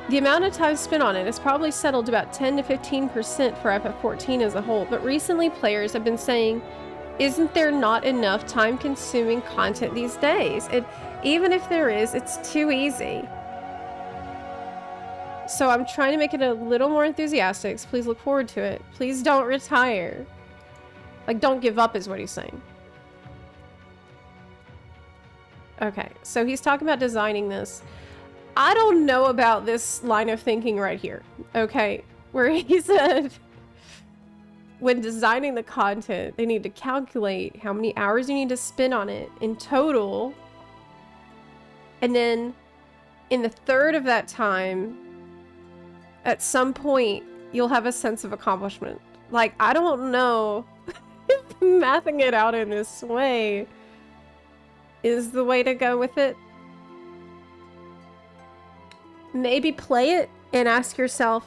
The amount of time spent on it is probably settled about 10 to 15% for FF14 as a whole, but recently players have been saying, isn't there not enough time-consuming content these days? Even if there is, it's too easy. So I'm trying to make it a little more enthusiastic, so please look forward to it. Please don't retire. Like, don't give up is what he's saying. Okay, so he's talking about designing this. I don't know about this line of thinking right here, okay? Where he said, when designing the content, they need to calculate how many hours you need to spend on it in total. And then in the third of that time, at some point, you'll have a sense of accomplishment. Like, I don't know if mathing it out in this way is the way to go with it. Maybe play it and ask yourself,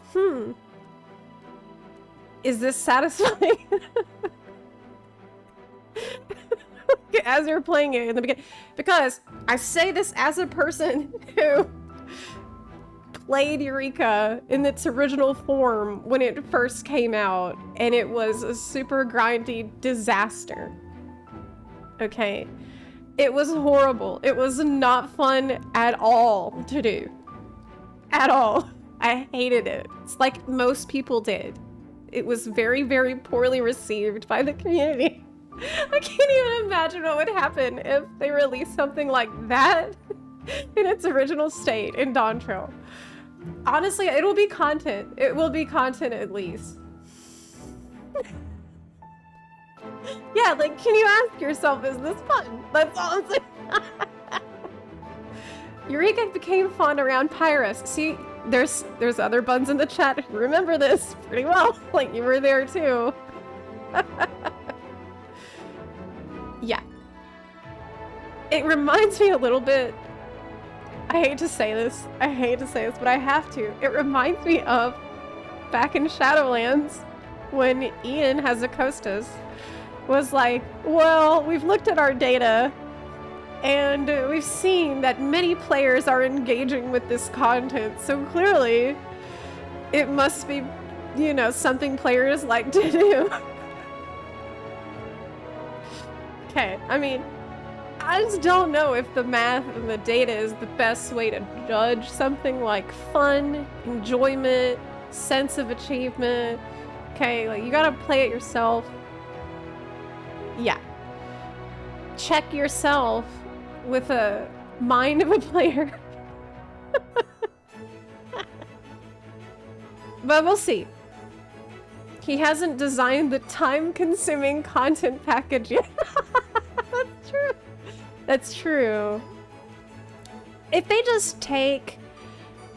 is this satisfying? As you're playing it in the beginning. Because I say this as a person who played Eureka in its original form when it first came out, and it was a super grindy disaster. Okay? It was horrible. It was not fun at all to do. At all. I hated it. It's like most people did. It was very, very poorly received by the community. I can't even imagine what would happen if they released something like that in its original state in Dawntrail. Honestly, it'll be content. It will be content at least. Yeah, like, can you ask yourself, is this fun? That's all I'm saying. Eureka became fun around Pyrus. See, there's other buns in the chat who remember this pretty well. Like, you were there too. Yeah. It reminds me a little bit... I hate to say this, but I have to. It reminds me of back in Shadowlands when Ian Hazakostas was like, well, we've looked at our data and we've seen that many players are engaging with this content, so clearly it must be, you know, something players like to do. Okay, I mean, I just don't know if the math and the data is the best way to judge something like fun, enjoyment, sense of achievement. Okay, like you gotta play it yourself. Yeah. Check yourself with a mind of a player. But we'll see. He hasn't designed the time-consuming content package yet. That's true. That's true. If they just take,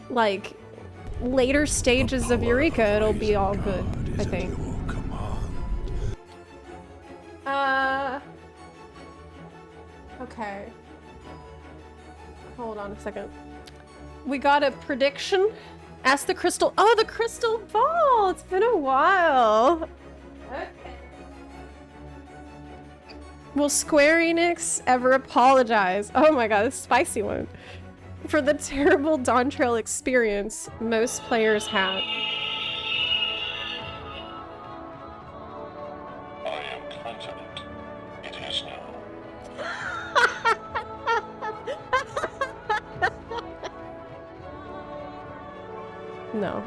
like, later stages of Eureka, it'll be all good, I think. Okay. Hold on a second. We got a prediction. Ask the crystal. Oh, the crystal ball! It's been a while. Okay. Will Square Enix ever apologize? Oh my god, this spicy one. For the terrible Dawntrail experience most players had. I am confident it is now. No.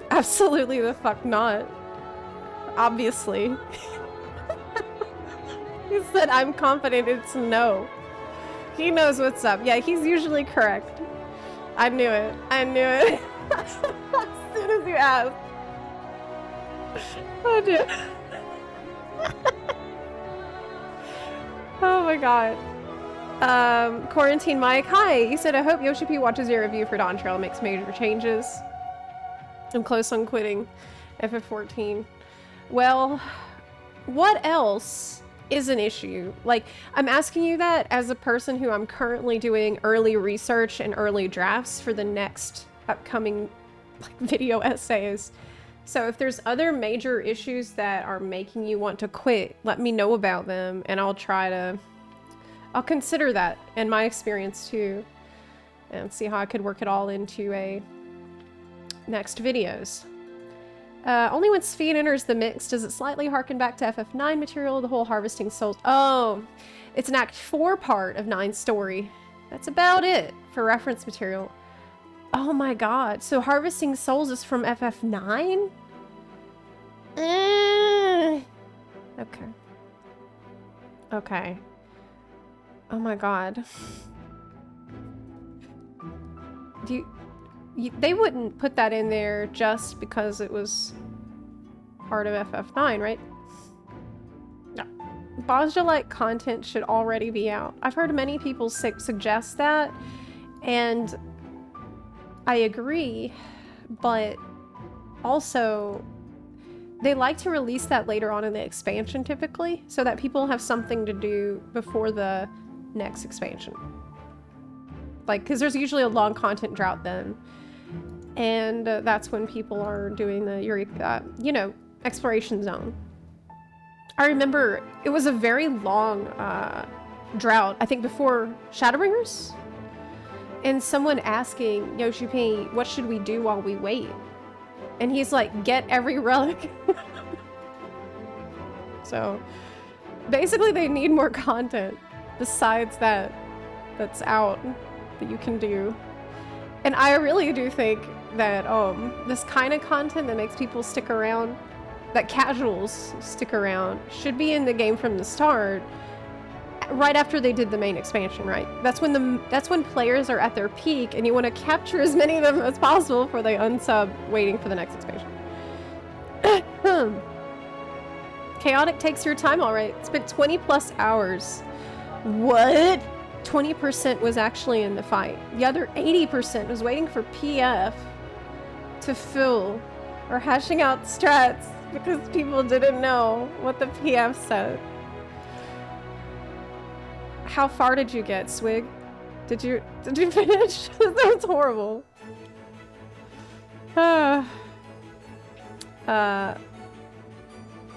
Absolutely the fuck not. Obviously. He said, I'm confident it's no. He knows what's up. Yeah, he's usually correct. I knew it. I knew it. As soon as you asked. Oh, dude. Oh my god. Quarantine Mike, hi. You said, I hope Yoshi P watches your review for Dawntrail and makes major changes. I'm close on quitting FF14. Well, what else is an issue? Like, I'm asking you that as a person who I'm currently doing early research and early drafts for the next upcoming video essays. So if there's other major issues that are making you want to quit, let me know about them and I'll consider that in my experience too and see how I could work it all into a next videos. Only when Sphene enters the mix does it slightly harken back to FF9 material, the whole harvesting souls. Oh, it's an Act 4 part of 9's story. That's about it for reference material. Oh my god, so harvesting souls is from FF9? Okay. Okay. Oh my god. They wouldn't put that in there just because it was part of FF9, right? No. Bozja-like content should already be out. I've heard many people suggest that, and I agree, but also they like to release that later on in the expansion typically, so that people have something to do before the next expansion. Like, because there's usually a long content drought then. And that's when people are doing the Eureka, you know, exploration zone. I remember it was a very long drought, I think before Shadowbringers. And someone asking Yoshi P, what should we do while we wait? And he's like, get every relic. So basically they need more content besides that that's out that you can do. And I really do think that this kind of content that makes people stick around, that casuals stick around, should be in the game from the start, right after they did the main expansion, right? That's when players are at their peak, and you want to capture as many of them as possible before they unsub, waiting for the next expansion. Chaotic takes your time, all right. It's been 20 plus hours. What? 20% was actually in the fight. The other 80% was waiting for PF to fill or hashing out strats because people didn't know what the PF said. How far did you get, Swig? Did you finish? That was horrible.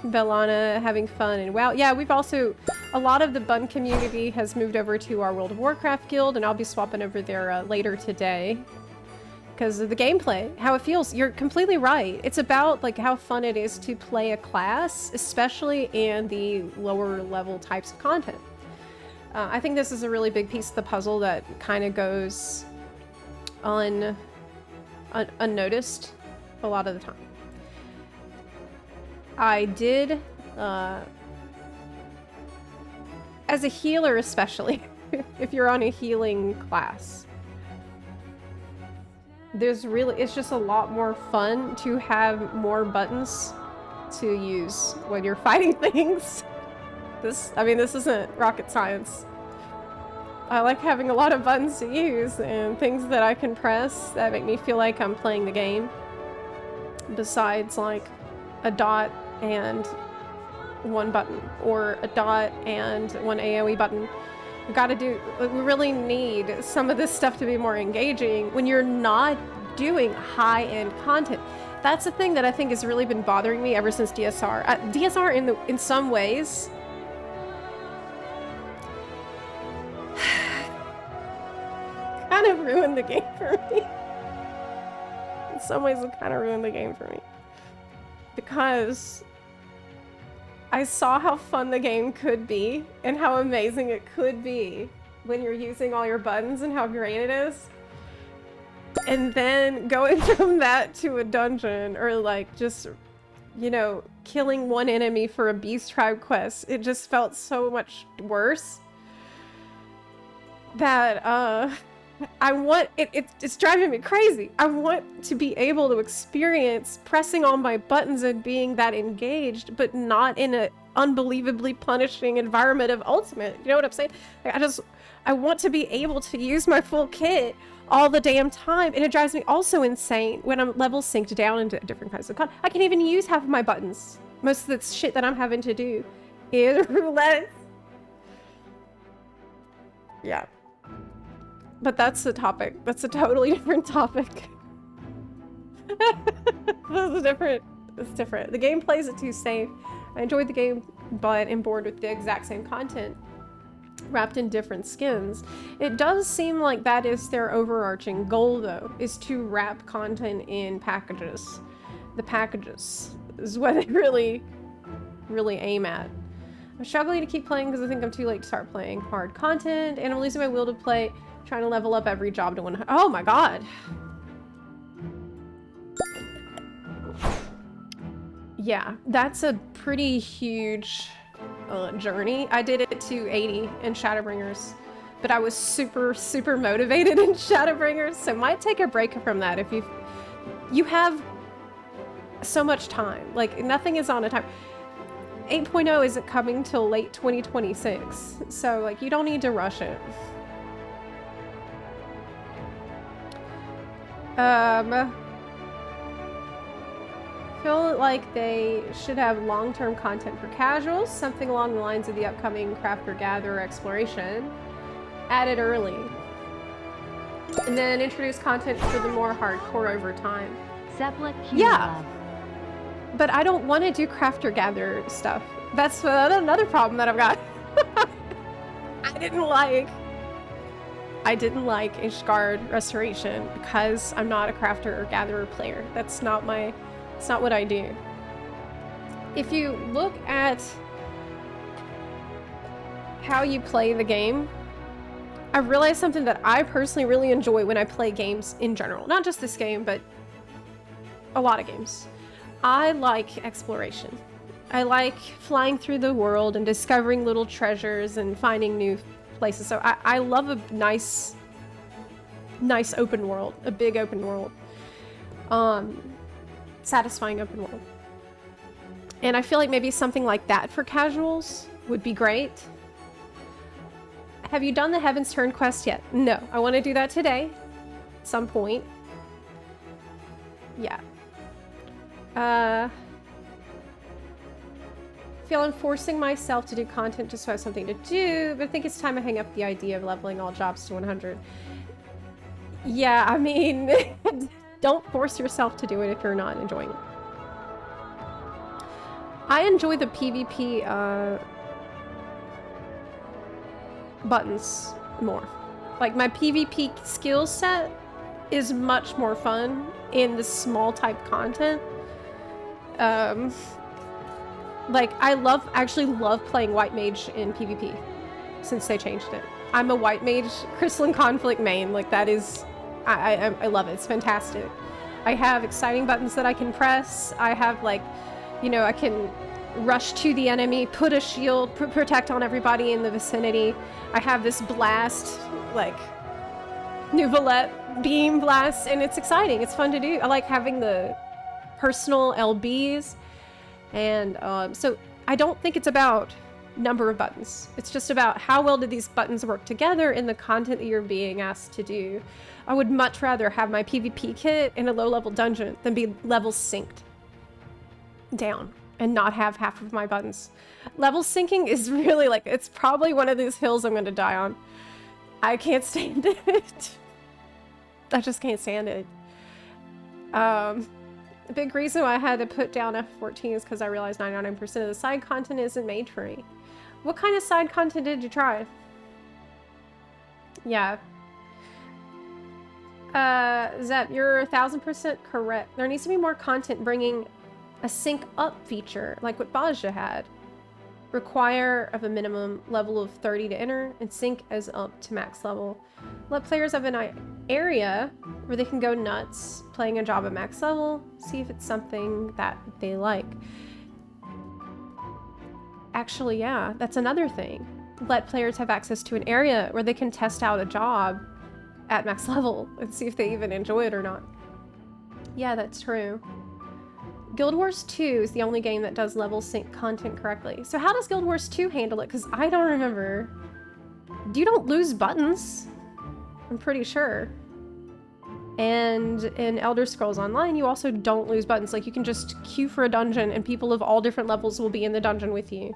Bellana having fun and wow. Yeah, we've also, a lot of the Bun community has moved over to our World of Warcraft guild, and I'll be swapping over there later today. because of the gameplay, how it feels. You're completely right. It's about like how fun it is to play a class, especially in the lower level types of content. I think this is a really big piece of the puzzle that kind of goes unnoticed a lot of the time. I did, as a healer especially, if you're on a healing class, it's just a lot more fun to have more buttons to use when you're fighting things. This isn't rocket science. I like having a lot of buttons to use and things that I can press that make me feel like I'm playing the game. Besides like a dot and one button, or a dot and one AoE button. We really need some of this stuff to be more engaging when you're not doing high-end content. That's the thing that I think has really been bothering me ever since DSR. DSR in some ways kind of ruined the game for me. In some ways it kind of ruined the game for me. Because I saw how fun the game could be and how amazing it could be when you're using all your buttons and how great it is. And then going from that to a dungeon or like just, you know, killing one enemy for a Beast Tribe quest, it just felt so much worse that it's driving me crazy. I want to be able to experience pressing all my buttons and being that engaged, but not in an unbelievably punishing environment of Ultimate. You know what I'm saying? Like, I want to be able to use my full kit all the damn time, and it drives me also insane when I'm level synced down into different kinds of content. I can't even use half of my buttons. Most of the shit that I'm having to do is roulette. Yeah. But that's the topic. That's a totally different topic. It's different. The game plays it too safe. I enjoyed the game, but am bored with the exact same content wrapped in different skins. It does seem like that is their overarching goal, though, is to wrap content in packages. The packages is what they really aim at. I'm struggling to keep playing because I think I'm too late to start playing hard content, and I'm losing my will to play, trying to level up every job to 100. Oh my god. Yeah, that's a pretty huge journey. I did it to 80 in Shadowbringers, but I was super motivated in Shadowbringers, so might take a break from that if you have so much time. Like, nothing is on a time. 8.0 isn't coming till late 2026, so like you don't need to rush it. Feel like they should have long-term content for casuals, something along the lines of the upcoming Crafter-Gatherer exploration. Added early. And then introduce content for the more hardcore over time. Zepla, yeah. But I don't want to do Crafter-Gatherer stuff. That's another problem that I've got. I didn't like Ishgard Restoration because I'm not a Crafter or Gatherer player. It's not what I do. If you look at how you play the game, I've realized something that I personally really enjoy when I play games in general. Not just this game, but a lot of games. I like exploration. I like flying through the world and discovering little treasures and finding new places. So I love a nice open world, a big open world. Satisfying open world. And I feel like maybe something like that for casuals would be great. Have you done the Heaven's Turn quest yet? No. I want to do that today. At some point. Yeah. Feel I'm forcing myself to do content just so I have something to do, but I think it's time I hang up the idea of leveling all jobs to 100. Yeah, I mean, don't force yourself to do it if you're not enjoying it. I enjoy the PvP buttons more. Like, my PvP skill set is much more fun in the small type content. Like, I actually love playing White Mage in PvP since they changed it. I'm a White Mage Crystalline Conflict main. Like, that is, I love it. It's fantastic. I have exciting buttons that I can press. I have, like, you know, I can rush to the enemy, put a shield, protect on everybody in the vicinity. I have this blast, like, Nouvelette beam blast, and it's exciting. It's fun to do. I like having the personal LBs, and so I don't think it's about number of buttons. It's just about how well do these buttons work together in the content that you're being asked to do. I would much rather have my PvP kit in a low-level dungeon than be level synced down and not have half of my buttons. Level syncing is really, like, it's probably one of these hills I'm going to die on. I can't stand it. I just can't stand it. A big reason why I had to put down F14 is because I realized 99% of the side content isn't made for me. What kind of side content did you try? Yeah. Zep, you're 1000% correct. There needs to be more content bringing a sync up feature, like what Baja had. Require of a minimum level of 30 to enter, and sync as up to max level. Let players have an area where they can go nuts playing a job at max level, see if it's something that they like. Actually, yeah, that's another thing. Let players have access to an area where they can test out a job at max level and see if they even enjoy it or not. Yeah, that's true. Guild Wars 2 is the only game that does level sync content correctly. So how does Guild Wars 2 handle it? Because I don't remember. You don't lose buttons, I'm pretty sure. And in Elder Scrolls Online, you also don't lose buttons. Like, you can just queue for a dungeon and people of all different levels will be in the dungeon with you.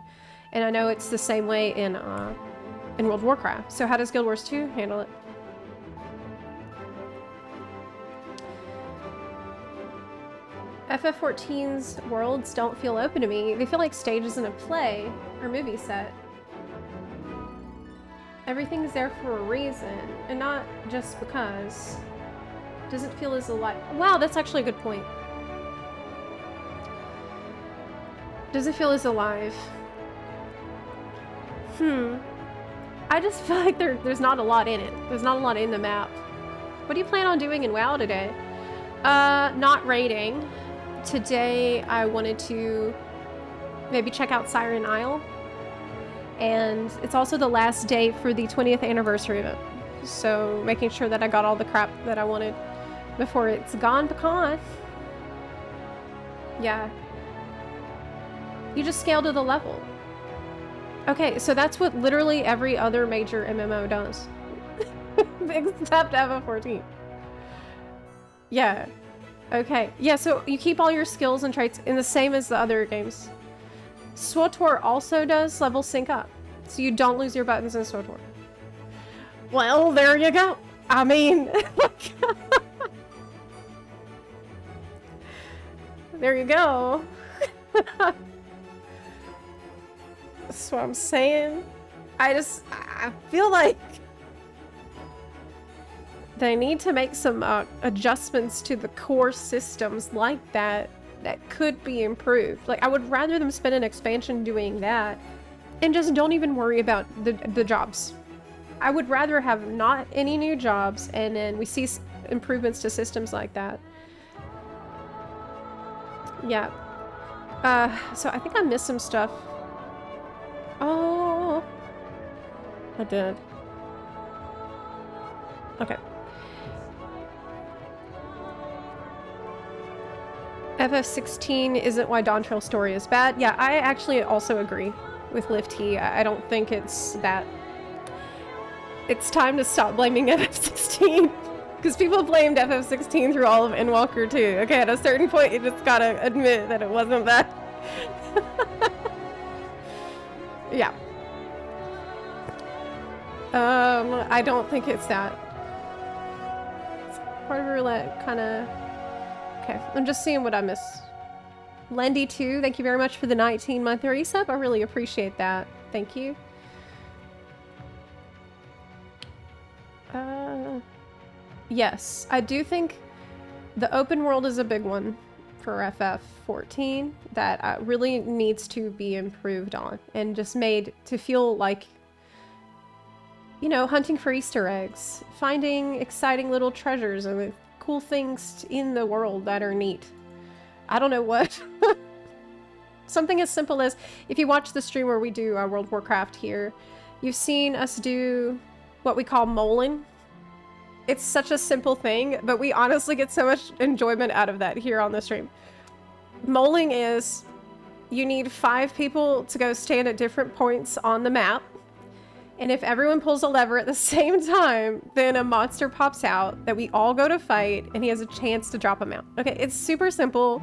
And I know it's the same way in World of Warcraft. So how does Guild Wars 2 handle it? FF14's worlds don't feel open to me. They feel like stages in a play or movie set. Everything's there for a reason, and not just because. Doesn't feel as alive. Wow, that's actually a good point. Does it feel as alive? I just feel like there's not a lot in it. There's not a lot in the map. What do you plan on doing in WoW today? Not raiding. Today I wanted to maybe check out Siren Isle, and it's also the last day for the 20th anniversary event, so making sure that I got all the crap that I wanted before it's gone pecan. Yeah, you just scale to the level. Okay, so that's what literally every other major MMO does except FF14. Yeah. Okay, yeah, so you keep all your skills and traits in the same as the other games. SWTOR also does level sync up, so you don't lose your buttons in SWTOR. Well, there you go. I mean, there you go. That's what I'm saying. I feel like they need to make some adjustments to the core systems like that could be improved. Like, I would rather them spend an expansion doing that and just don't even worry about the jobs. I would rather have not any new jobs and then we see improvements to systems like that. Yeah. So I think I missed some stuff. Oh, I did. Okay. FF16 isn't why Dawntrail story is bad. Yeah, I actually also agree with Liv T. I don't think it's that. It's time to stop blaming FF16. Because people blamed FF16 through all of Endwalker too. Okay, at a certain point you just gotta admit that it wasn't that. Yeah. I don't think it's that. Part of roulette, kinda. Okay, I'm just seeing what I missed. Lendy 2, thank you very much for the 19-month resub. I really appreciate that. Thank you. yes, I do think the open world is a big one for FF14 that really needs to be improved on and just made to feel like, you know, hunting for Easter eggs, finding exciting little treasures and cool things in the world that are neat. I don't know what. Something as simple as, if you watch the stream where we do World of Warcraft here, you've seen us do what we call moling. It's such a simple thing, but we honestly get so much enjoyment out of that here on the stream. Moling is, you need 5 people to go stand at different points on the map. And if everyone pulls a lever at the same time, then a monster pops out that we all go to fight, and he has a chance to drop him out. Okay, it's super simple.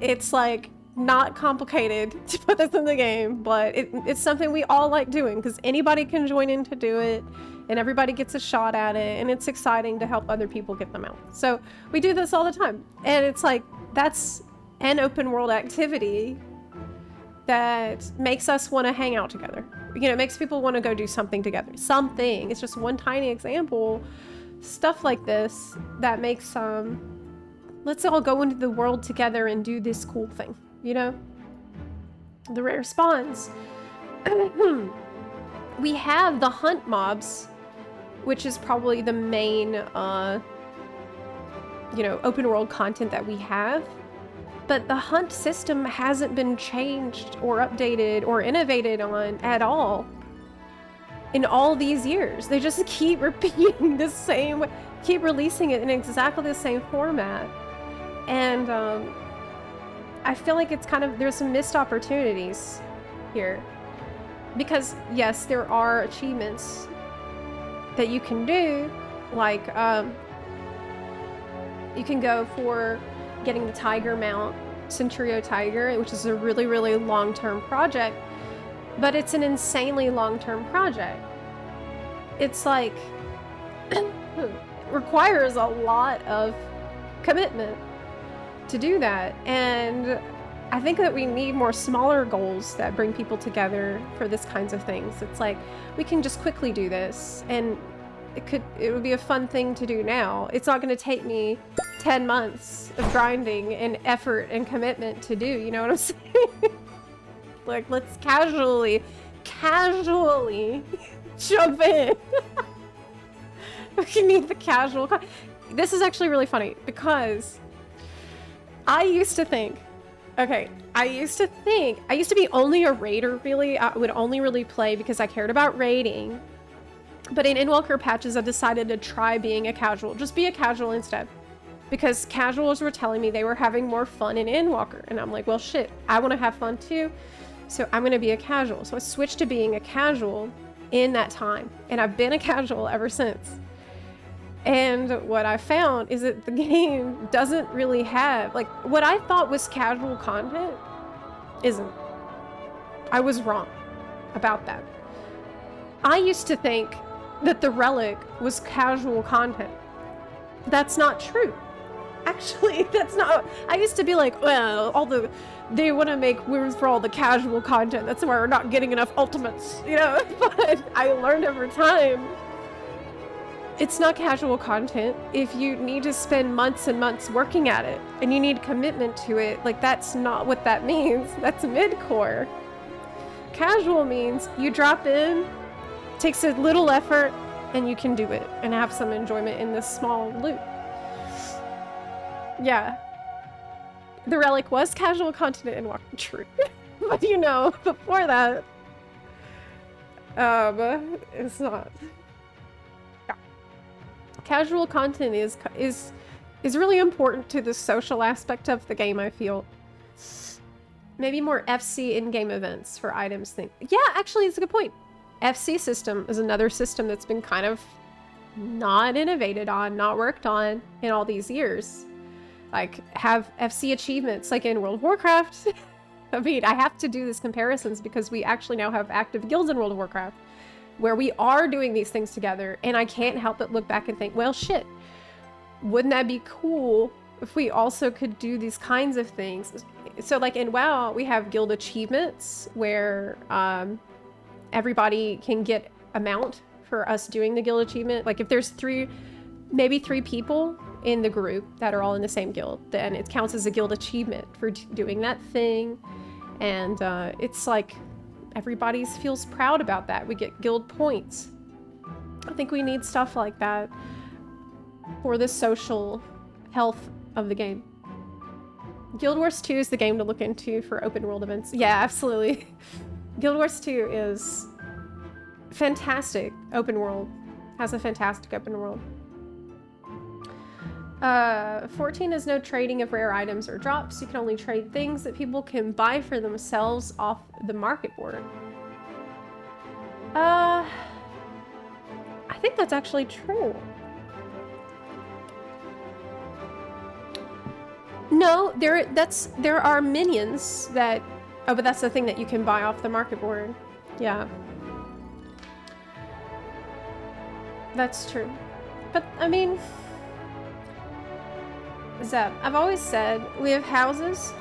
It's like not complicated to put this in the game, but it's something we all like doing because anybody can join in to do it, and everybody gets a shot at it, and it's exciting to help other people get them out. So we do this all the time, and it's like, that's an open world activity that makes us want to hang out together. You know, it makes people want to go do something together. Something. It's just one tiny example. Stuff like this that makes let's all go into the world together and do this cool thing, you know? The rare spawns. We have the hunt mobs, which is probably the main, you know, open world content that we have. But the hunt system hasn't been changed or updated or innovated on at all in all these years. They just keep repeating the same, keep releasing it in exactly the same format. And I feel like it's kind of, there's some missed opportunities here. Because yes, there are achievements that you can do, like you can go for getting the tiger mount, Centurio Tiger, which is a really, really long-term project, but it's an insanely long-term project. It's like, it requires a lot of commitment to do that, and I think that we need more smaller goals that bring people together for this kinds of things. It's like, we can just quickly do this, and it would be a fun thing to do now. It's not going to take me 10 months of grinding and effort and commitment to do, you know what I'm saying? Like, let's casually jump in. We need the casual. This is actually really funny because I used to think, I used to be only a raider, really. I would only really play because I cared about raiding. But in Endwalker patches, I decided to try being a casual. Just be a casual instead. Because casuals were telling me they were having more fun in Endwalker. And I'm like, well, shit, I want to have fun too. So I'm going to be a casual. So I switched to being a casual in that time. And I've been a casual ever since. And what I found is that the game doesn't really have, like, what I thought was casual content isn't. I was wrong about that. I used to think that the relic was casual content. That's not true. Actually, that's not. I used to be like, well, they want to make rooms for all the casual content. That's why we're not getting enough ultimates, you know? But I learned over time, it's not casual content. If you need to spend months and months working at it and you need commitment to it, like, that's not what that means. That's mid-core. Casual means you drop in, takes a little effort, and you can do it and have some enjoyment in this small loot. Yeah. The relic was casual content in Warcraft, true. But you know, before that, it's not. Yeah. Casual content is really important to the social aspect of the game, I feel. Maybe more FC in-game events for items thing. Yeah, actually, it's a good point. FC system is another system that's been kind of not innovated on, not worked on in all these years. Like, have FC achievements like in World of Warcraft. I mean, I have to do these comparisons because we actually now have active guilds in World of Warcraft where we are doing these things together, and I can't help but look back and think, well, shit, wouldn't that be cool if we also could do these kinds of things? So like in WoW, we have guild achievements where everybody can get a mount for us doing the guild achievement. Like if there's maybe three people in the group that are all in the same guild, then it counts as a guild achievement for doing that thing. And it's like everybody feels proud about that. We get guild points. I think we need stuff like that for the social health of the game. Guild Wars 2 is the game to look into for open world events. Yeah, absolutely. Guild Wars 2 is fantastic open world. Has a fantastic open world. 14 is no trading of rare items or drops. You can only trade things that people can buy for themselves off the market board. I think that's actually true. No, there are minions that... Oh, but that's the thing that you can buy off the market board. Yeah. That's true. But, I mean... Zep, I've always said, we have houses,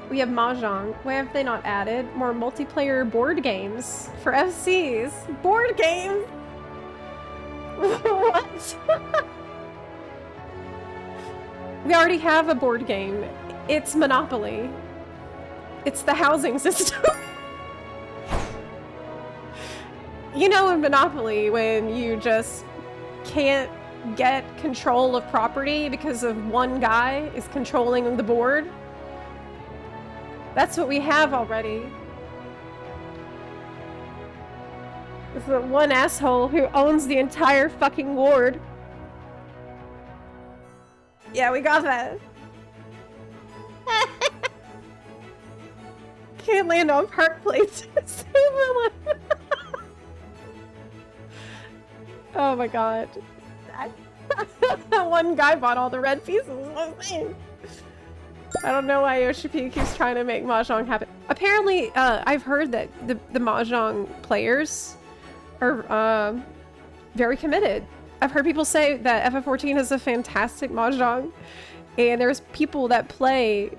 we have mahjong. Why have they not added more multiplayer board games for FCs? Board games? What? We already have a board game. It's Monopoly. It's the housing system. You know in Monopoly when you just can't get control of property because of one guy is controlling the board? That's what we have already. It's the one asshole who owns the entire fucking ward. Yeah, we got that. Can't land on Park Place. Oh my god. One guy bought all the red pieces. I don't know why Yoshi-P keeps trying to make mahjong happen. Apparently, I've heard that the mahjong players are very committed. I've heard people say that FF14 is a fantastic mahjong, and there's people that play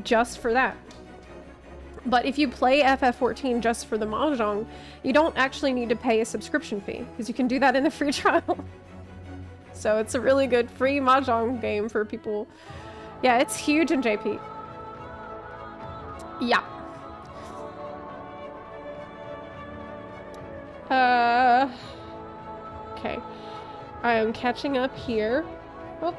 just for that. But if you play FF14 just for the mahjong, you don't actually need to pay a subscription fee, because you can do that in the free trial. So it's a really good free mahjong game for people. Yeah, it's huge in JP. Yeah. Okay. I am catching up here. Oh.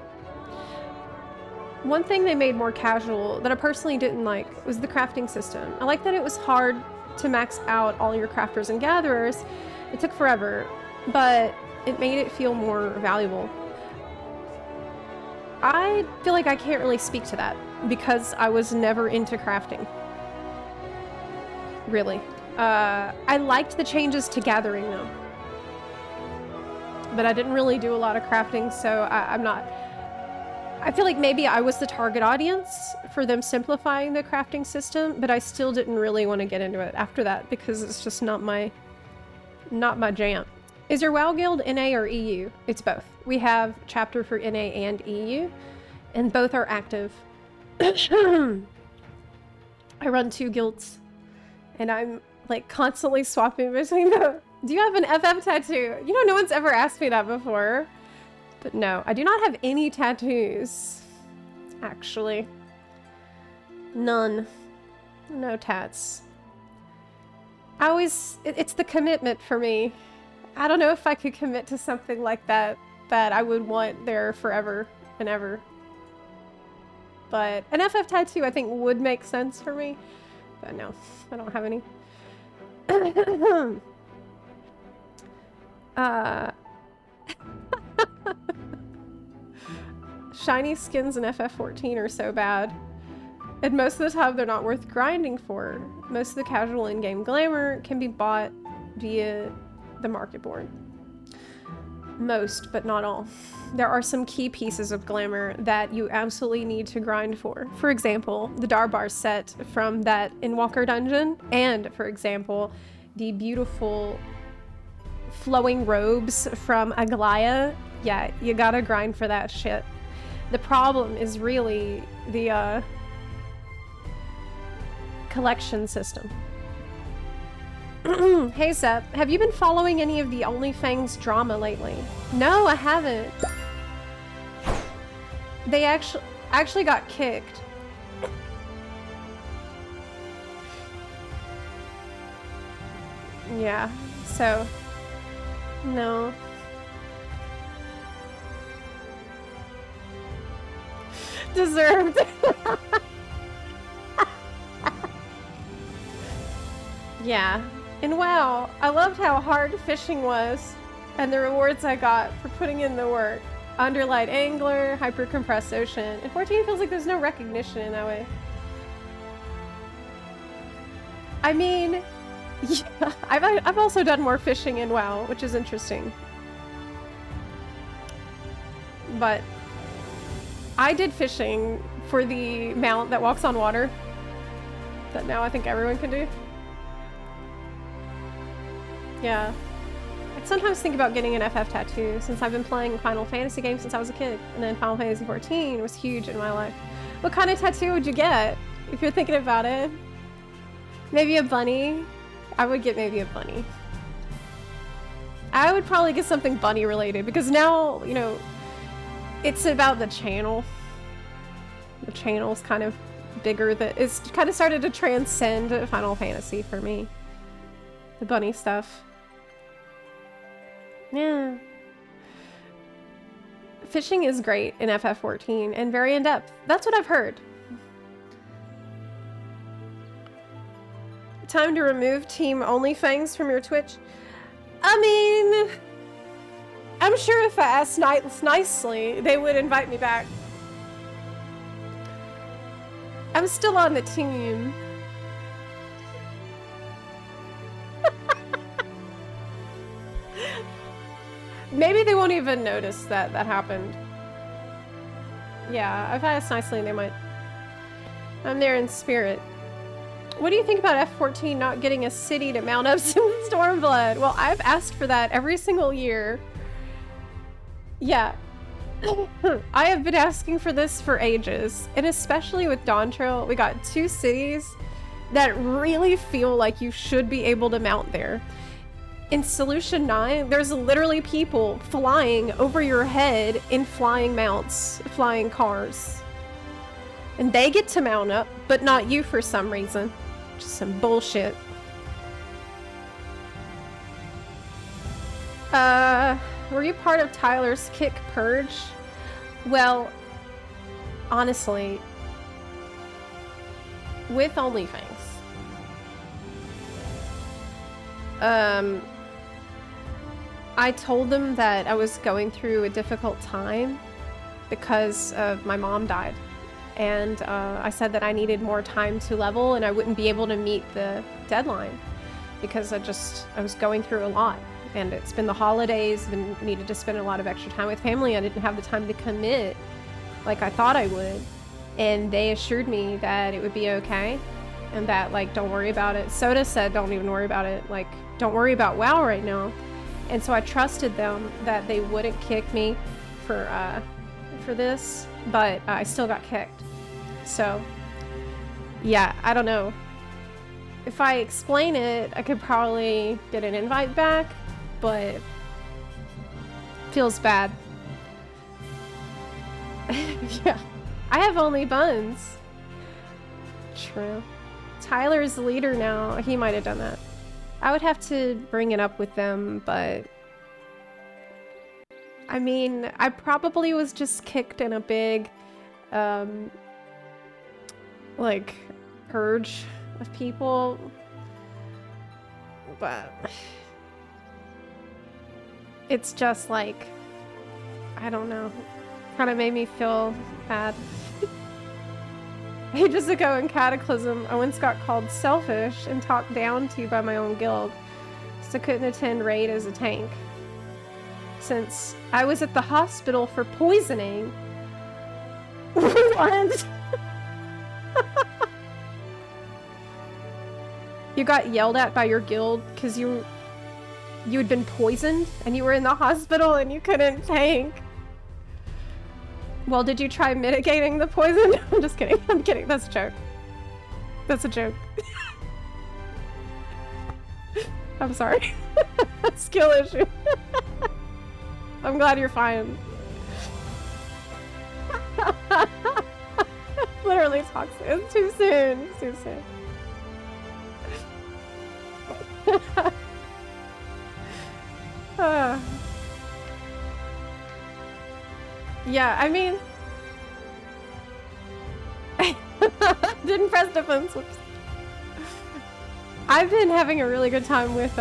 One thing they made more casual that I personally didn't like was the crafting system. I like that it was hard to max out all your crafters and gatherers. It took forever, but it made it feel more valuable. I feel like I can't really speak to that because I was never into crafting. Really. I liked the changes to gathering though. But I didn't really do a lot of crafting, so I'm not... I feel like maybe I was the target audience for them simplifying the crafting system, but I still didn't really want to get into it after that because it's just not my jam. Is your WoW guild NA or EU? It's both. We have chapter for NA and EU, and both are active. I run 2 guilds, and I'm like constantly swapping between them. Do you have an FF tattoo? You know, no one's ever asked me that before. But no, I do not have any tattoos, actually. None. No tats. It's the commitment for me. I don't know if I could commit to something like that I would want there forever and ever. But an FF tattoo I think would make sense for me. But no, I don't have any. Shiny skins in FF14 are so bad. And most of the time they're not worth grinding for. Most of the casual in-game glamour can be bought via the market board. Most, but not all. There are some key pieces of glamour that you absolutely need to grind for. For example, the Darbar set from that Inwalker dungeon, and for example, the beautiful flowing robes from Aglaya. Yeah, you gotta grind for that shit. The problem is really the collection system. Hey Zep, have you been following any of the OnlyFans drama lately? No, I haven't. They actually got kicked. Yeah, so no. Deserved. Yeah. And wow, I loved how hard fishing was and the rewards I got for putting in the work. Underlight angler, hyper compressed ocean. And 14 feels like there's no recognition in that way. I mean, yeah, I've also done more fishing in WoW, which is interesting. But I did fishing for the mount that walks on water that now I think everyone can do. Yeah. I sometimes think about getting an FF tattoo since I've been playing Final Fantasy games since I was a kid, and then Final Fantasy 14 was huge in my life. What kind of tattoo would you get if you're thinking about it? Maybe a bunny? I would get maybe a bunny. I would probably get something bunny related because now, you know, it's about the channel. The channel's kind of bigger. It's kind of started to transcend Final Fantasy for me. The bunny stuff. Yeah. Fishing is great in FF14 and very in-depth. That's what I've heard. Time to remove Team OnlyFans from your Twitch? I mean, I'm sure if I asked nicely, they would invite me back. I'm still on the team. Maybe they won't even notice that that happened. Yeah, if I asked nicely, they might. I'm there in spirit. What do you think about F14 not getting a city to mount up some Stormblood? Well, I've asked for that every single year. Yeah. I have been asking for this for ages, and especially with Dawntrail, we got 2 cities that really feel like you should be able to mount there. In Solution 9, there's literally people flying over your head in flying mounts, flying cars. And they get to mount up, but not you for some reason. Just some bullshit. Were you part of Tyler's Kick Purge? Well, honestly, with OnlyFans, I told them that I was going through a difficult time because of my mom died. And I said that I needed more time to level and I wouldn't be able to meet the deadline because I was going through a lot. And it's been the holidays and needed to spend a lot of extra time with family. I didn't have the time to commit like I thought I would. And they assured me that it would be okay and that, like, don't worry about it. Soda said, don't even worry about it. Like, don't worry about WoW right now. And so I trusted them that they wouldn't kick me for this, but I still got kicked. So, yeah, I don't know. If I explain it, I could probably get an invite back, but feels bad. Yeah, I have only buns. True. Tyler's the leader now. He might have done that. I would have to bring it up with them, but I mean, I probably was just kicked in a big, like, purge of people, but it's just like, I don't know, kind of made me feel bad. Ages ago in Cataclysm, I once got called selfish and talked down to by my own guild, so I couldn't attend raid as a tank. Since I was at the hospital for poisoning. What? You got yelled at by your guild because you had been poisoned and you were in the hospital and you couldn't tank. Well, did you try mitigating the poison? I'm just kidding. I'm kidding. That's a joke. That's a joke. I'm sorry. Skill issue. I'm glad you're fine. Literally toxic. It's too soon. It's too soon. Yeah, I mean... Didn't press defense. Whoops. I've been having a really good time with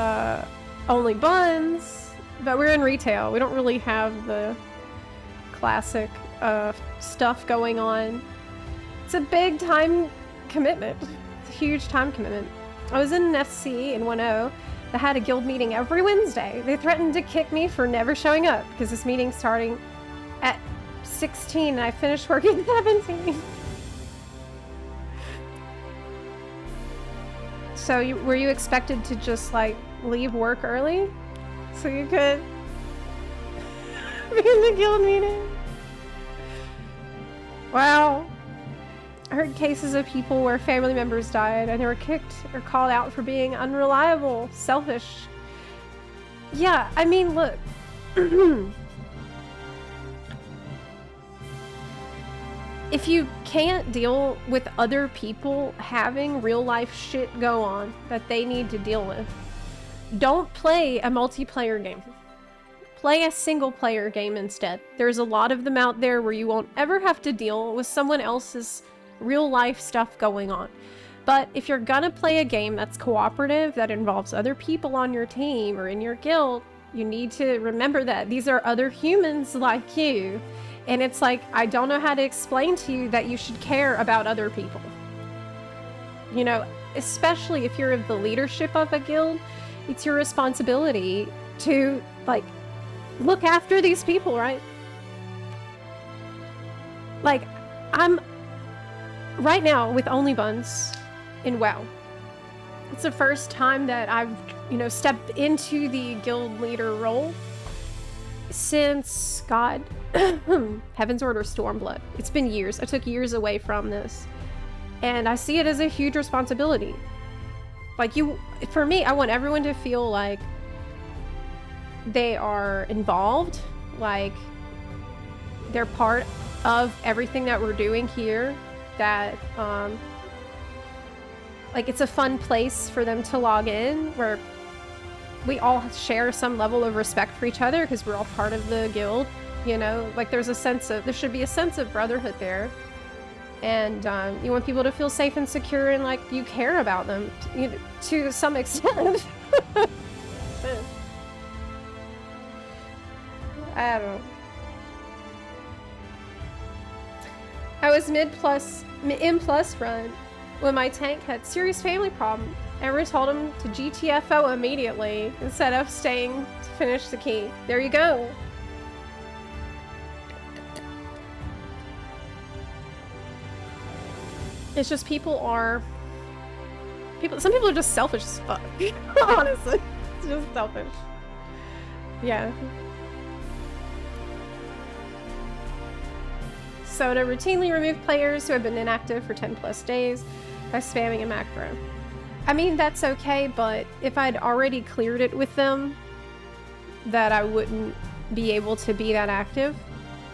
only buns, but we're in retail. We don't really have the classic stuff going on. It's a big time commitment. It's a huge time commitment. I was in an FC in 1.0 that had a guild meeting every Wednesday. They threatened to kick me for never showing up because this meeting's starting at 16 and I finished working at 17. So were you expected to just like leave work early so you could be in the guild meeting? Wow. I heard cases of people where family members died and they were kicked or called out for being unreliable, selfish. Yeah, I mean, look. If you can't deal with other people having real life shit go on that they need to deal with, don't play a multiplayer game. Play a single player game instead. There's a lot of them out there where you won't ever have to deal with someone else's real life stuff going on. But if you're gonna play a game that's cooperative, that involves other people on your team or in your guild, you need to remember that these are other humans like you. And it's like, I don't know how to explain to you that you should care about other people. You know, especially if you're of the leadership of a guild, it's your responsibility to, like, look after these people, right? Like, I'm right now with Only Buns in WoW. It's the first time that I've, you know, stepped into the guild leader role since, God, Heaven's Order Stormblood. It's been years. I took years away from this. And I see it as a huge responsibility. Like, for me, I want everyone to feel like they are involved, like they're part of everything that we're doing here, that, like, it's a fun place for them to log in, where we all share some level of respect for each other because we're all part of the guild, you know? Like, there should be a sense of brotherhood there. And you want people to feel safe and secure and like you care about them, you know, to some extent. I don't know. I was in plus run when my tank had serious family problem. Everyone told him to GTFO immediately instead of staying to finish the key. There you go. It's just some people are just selfish as fuck. Honestly, it's just selfish. Yeah. So to routinely remove players who have been inactive for 10 plus days by spamming a macro. I mean, that's okay, but if I'd already cleared it with them, that I wouldn't be able to be that active,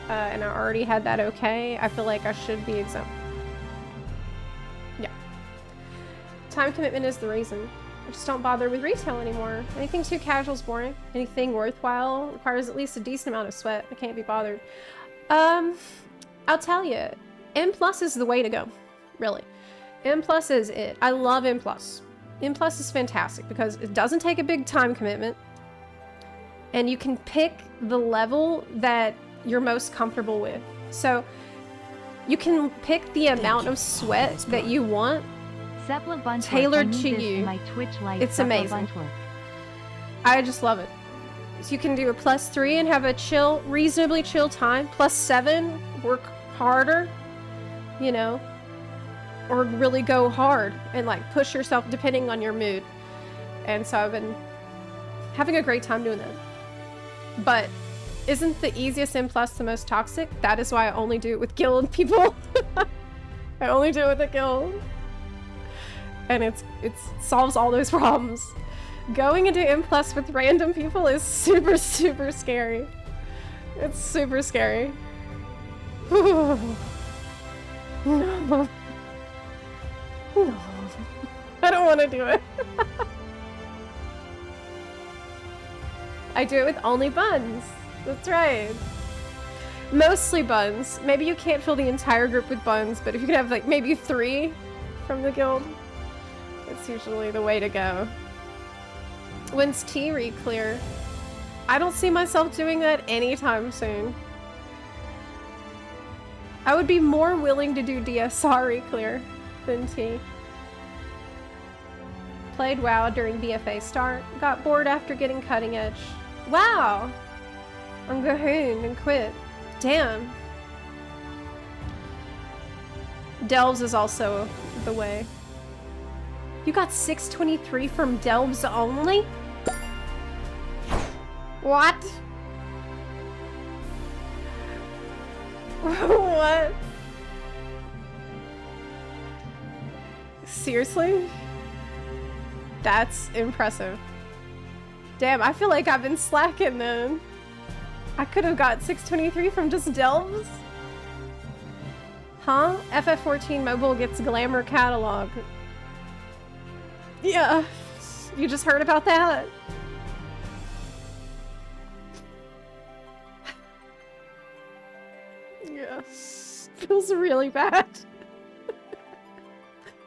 and I already had that okay, I feel like I should be exempt. Yeah. Time commitment is the reason. I just don't bother with retail anymore. Anything too casual is boring. Anything worthwhile requires at least a decent amount of sweat. I can't be bothered. I'll tell you, M+ is the way to go, really. M+ is it. I love M+. M+ is fantastic because it doesn't take a big time commitment, and you can pick the level that you're most comfortable with. So you can pick the amount of sweat that you want, Zepla tailored to you. It's amazing. I just love it. So you can do a +3 and have a reasonably chill time. +7, work harder, you know, or really go hard and like push yourself depending on your mood. And so I've been having a great time doing that. But isn't the easiest M+ the most toxic? That is why I only do it with guild people. I only do it with a guild. And it solves all those problems. Going into M+ with random people is super, super scary. It's super scary. No. No. I don't want to do it. I do it with only buns. That's right. Mostly buns. Maybe you can't fill the entire group with buns, but if you could have like maybe 3 from the guild, that's usually the way to go. When's T re-clear? I don't see myself doing that anytime soon. I would be more willing to do DSR re-clear than T. Played WoW during BFA start. Got bored after getting cutting edge. Wow! I'm Gahoon and quit. Damn. Delves is also the way. You got 623 from Delves only? What? What? Seriously? That's impressive. Damn, I feel like I've been slacking then. I could have got 623 from just Delves? Huh? FF14 mobile gets glamour catalog. Yeah. You just heard about that? Yeah. Feels really bad.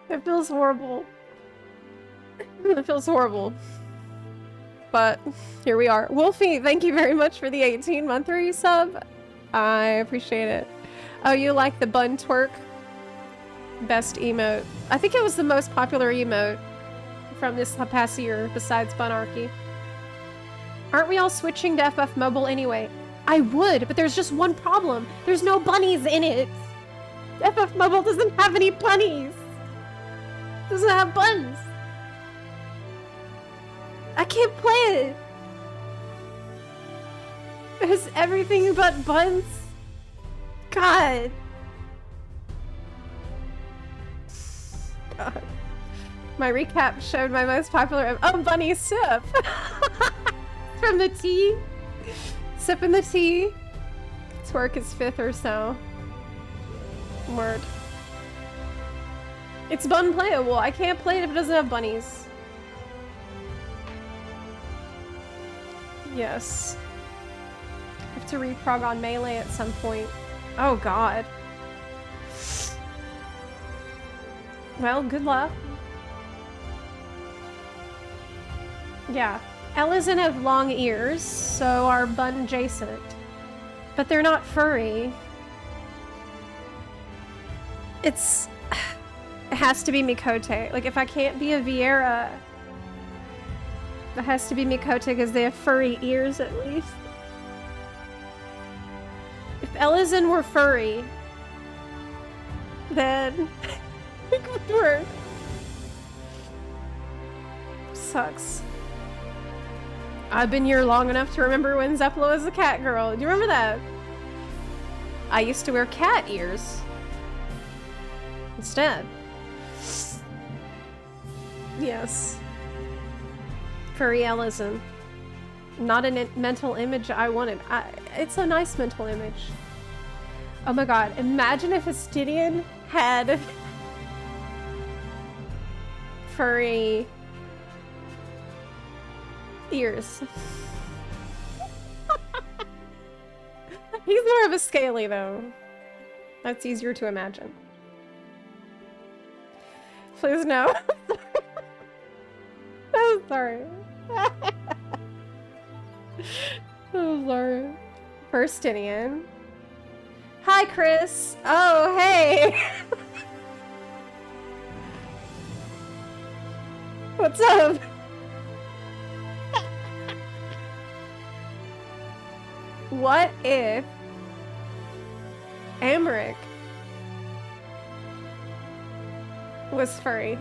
It feels horrible. It feels horrible. But here we are. Wolfie, thank you very much for the 18-month resub. I appreciate it. Oh, you like the bun twerk? Best emote. I think it was the most popular emote from this past year, besides Bunarchy. Aren't we all switching to FF Mobile anyway? I would, but there's just one problem. There's no bunnies in it. FF Mobile doesn't have any bunnies. Doesn't have buns. I can't play it. It's everything but buns. God. God. My recap showed my most popular. Oh, bunny sip. From the tea. Sipping the tea. Twerk is 5th or so. Word. It's bun playable. I can't play it if it doesn't have bunnies. Yes. I have to reprog on Melee at some point. Oh god. Well, good luck. Yeah. Ellison have long ears, so are bun adjacent. But they're not furry. It has to be Mikote. Like, if I can't be a Vieira, it has to be Mikote because they have furry ears at least. If Ellison were furry, then it would work. Sucks. I've been here long enough to remember when Zepla was a cat girl. Do you remember that? I used to wear cat ears instead. Yes. Furry Ellison. Not a mental image I wanted. It's a nice mental image. Oh my god, imagine if Astidian had furry ears. He's more of a scaly though. That's easier to imagine. Please no. I'm sorry. I'm sorry. Firstinian. Hi, Chris. Oh, hey. What's up? What if Amric was furry?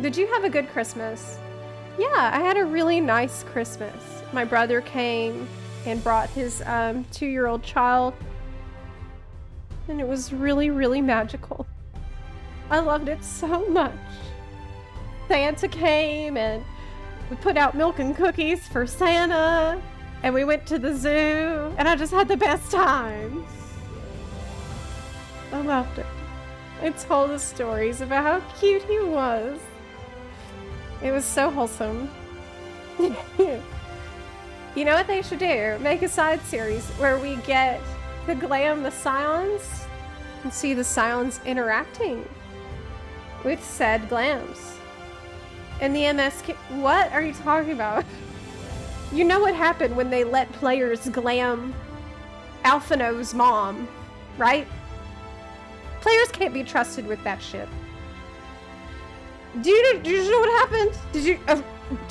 Did you have a good Christmas? Yeah, I had a really nice Christmas. My brother came and brought his 2-year-old child, and it was really, really magical. I loved it so much. Santa came and we put out milk and cookies for Santa and we went to the zoo and I just had the best time. I loved it. I told the stories about how cute he was. It was so wholesome. You know what they should do? Make a side series where we get to glam the Scions and see the Scions interacting with said glams. And the MSK... What are you talking about? You know what happened when they let players glam Alphino's mom, right? Players can't be trusted with that shit. Do you know what happened?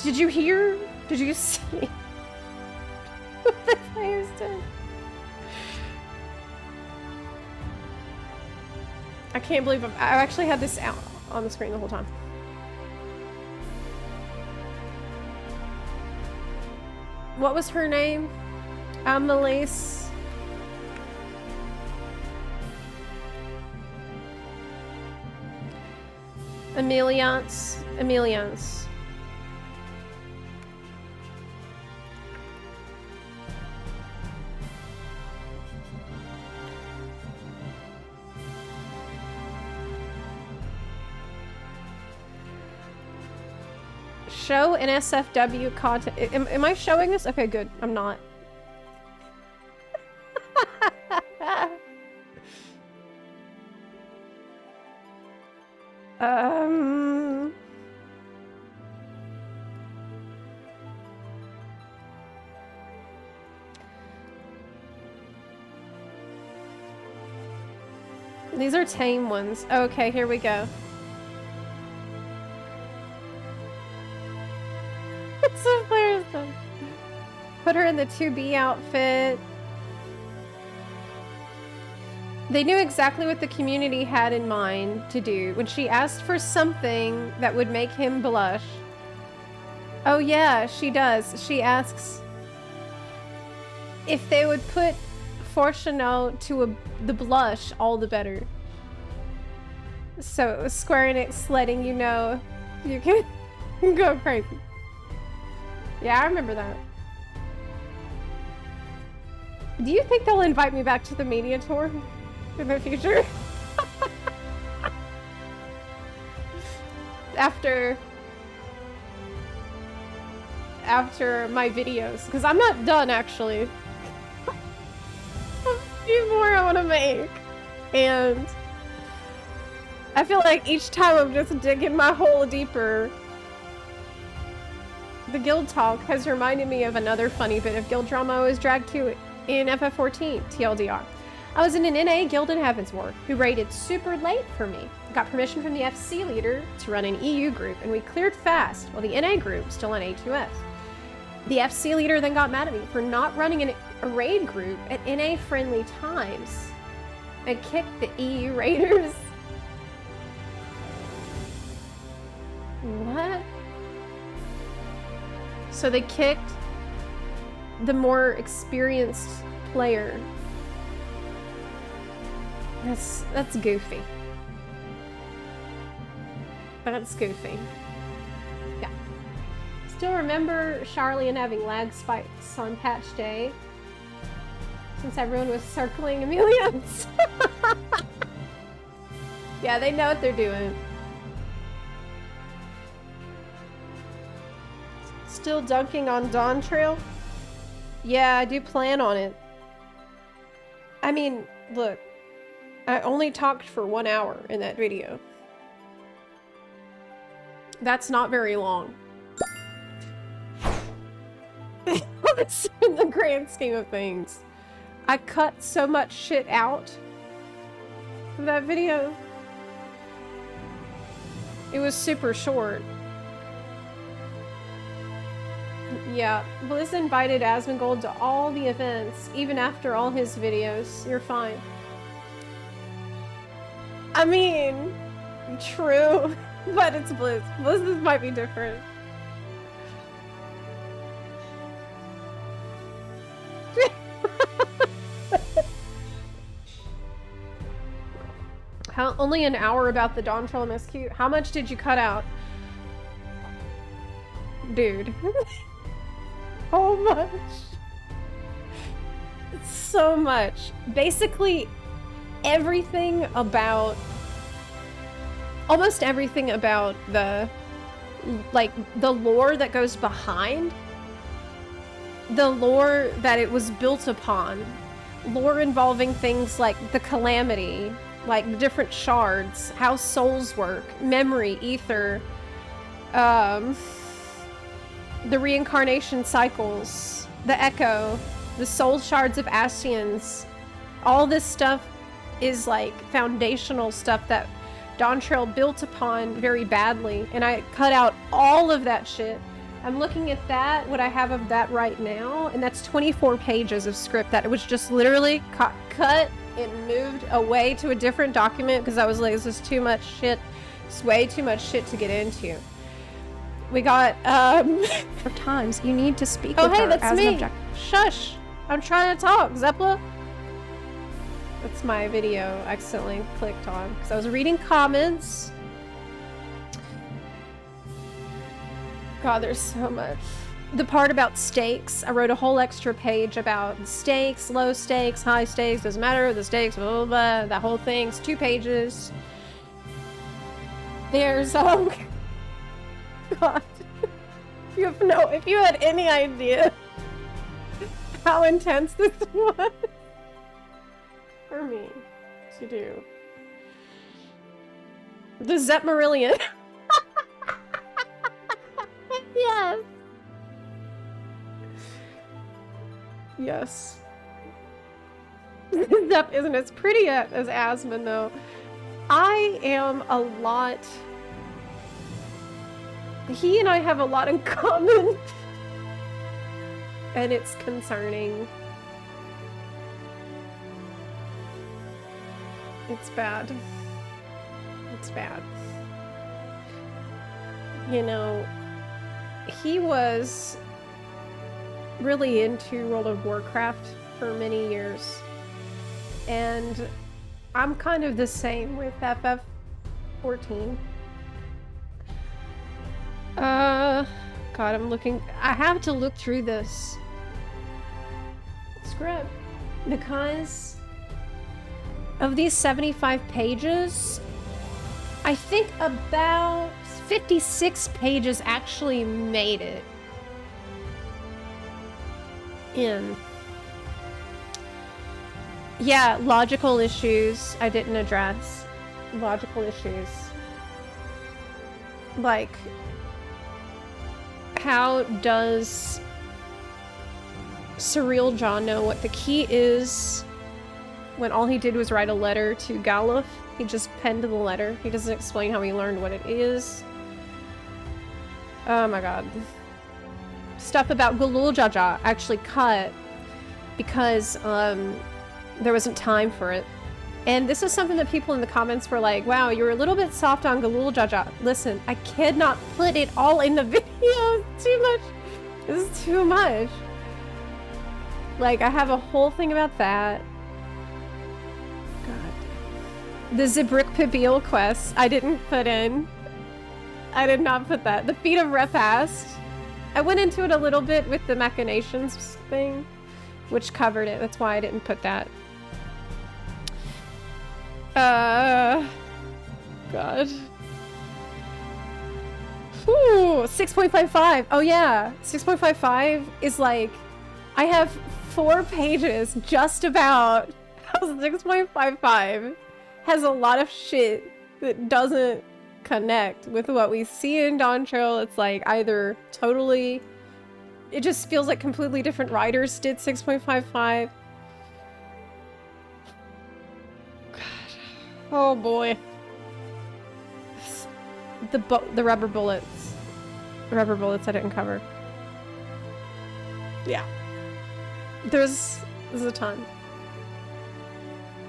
Did you hear? Did you see what the players did? I can't believe I actually had this out on the screen the whole time. What was her name? Amelise. Emiliance. Show NSFW content. Am I showing this? Okay, good. I'm not. These are tame ones. Okay, here we go. Some players done. Put her in the 2B outfit. They knew exactly what the community had in mind to do when she asked for something that would make him blush. Oh yeah, she does. She asks if they would put Fortuno to the blush, all the better. So it was Square Enix letting you know you can go crazy. Yeah, I remember that. Do you think they'll invite me back to the media tour in the future? After my videos, because I'm not done actually. A few more I want to make, and I feel like each time I'm just digging my hole deeper. The guild talk has reminded me of another funny bit of guild drama I was dragged to in FF14, TLDR. I was in an NA guild in Heavensward who raided super late for me. Got permission from the FC leader to run an EU group, and we cleared fast while the NA group was still on A2S. The FC leader then got mad at me for not running a raid group at NA-friendly times and kicked the EU raiders. What? So they kicked the experienced player. That's goofy. That's goofy. Yeah. Still remember Charlie and having lag spikes on patch day, since everyone was circling Emilians. Yeah, they know what they're doing. Still dunking on Dawntrail? Yeah, I do plan on it. I mean, look, I only talked for 1 hour in that video. That's not very long. In the grand scheme of things. I cut so much shit out of that video. It was super short. Yeah, Blizz invited Asmongold to all the events, even after all his videos. You're fine. I mean, true, but it's Blizz. Blizz might be different. Only an hour about the Dawntrail MSQ. How much did you cut out? dude. So much. So much. Basically, everything about... almost everything about the... like, the lore that goes behind. The lore that it was built upon. Lore involving things like the Calamity, like the different shards, how souls work, memory, ether, the reincarnation cycles, the echo, the soul shards of Ascians. All this stuff is like foundational stuff that Dawntrail built upon very badly, and I cut out all of that shit. I'm looking at that, what I have of that right now, and that's 24 pages of script that was just literally cut and moved away to a different document because I was like, this is too much shit. It's way too much shit to get into. We got, for times, you need to speak with her that's as me. an object. Shush! I'm trying to talk, Zepla! That's my video I accidentally clicked on because I was reading comments. God, there's so much. The part about stakes, I wrote a whole extra page about stakes, low stakes, high stakes, doesn't matter, the stakes, blah, blah, blah, that whole thing. It's 2 pages. There's, God. If you had any idea how intense this was for me to do. The Zepmarillion. Yes. Yes. Zep isn't as pretty as Asmon, though. I am a lot... He and I have a lot in common. And it's concerning. It's bad. It's bad. You know, he was really into World of Warcraft for many years. And I'm kind of the same with FF14. God, I'm looking... I have to look through this script because of these 75 pages, I think about 56 pages actually made it in. Yeah, logical issues I didn't address. Logical issues. Like, how does Surreal John know what the key is when all he did was write a letter to Galuf? He just penned the letter. He doesn't explain how he learned what it is. Oh my god. Stuff about Galul Jaja actually cut because there wasn't time for it. And this is something that people in the comments were like, wow, you're a little bit soft on Galul Jaja. Listen, I cannot put it all in the video. It's too much. This is too much. Like, I have a whole thing about that. God. The Zibrik Pibiel quest, I didn't put in. I did not put that. The Feet of Repast. I went into it a little bit with the Machinations thing, which covered it. That's why I didn't put that. God. Whew, 6.55. Oh yeah, 6.55 is like, I have 4 pages just about how 6.55 has a lot of shit that doesn't connect with what we see in Dawntrail. It's like either totally, it just feels like completely different writers did 6.55. Oh boy. The rubber bullets. The rubber bullets I didn't cover. Yeah. There's a ton.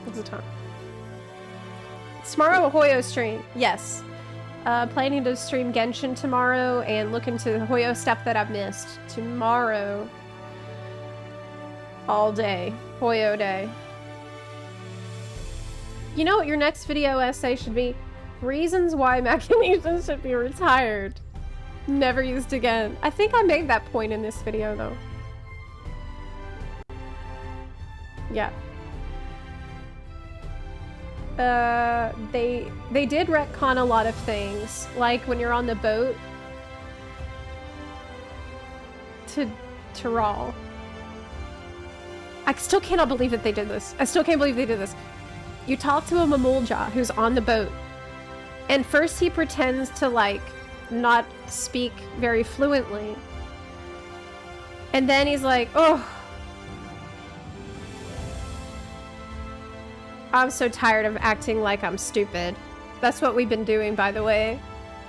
There's a ton. Tomorrow a Hoyo stream. Yes. Planning to stream Genshin tomorrow and look into the Hoyo stuff that I've missed. Tomorrow. All day. Hoyo day. You know what your next video essay should be? Reasons why Machinations should be retired. Never used again. I think I made that point in this video though. Yeah. They did retcon a lot of things, like when you're on the boat to Tyrol. I still cannot believe that they did this. I still can't believe they did this. You talk to a Mamulja who's on the boat, and first he pretends to like not speak very fluently, and then he's like, oh, I'm so tired of acting like I'm stupid. That's what we've been doing, by the way,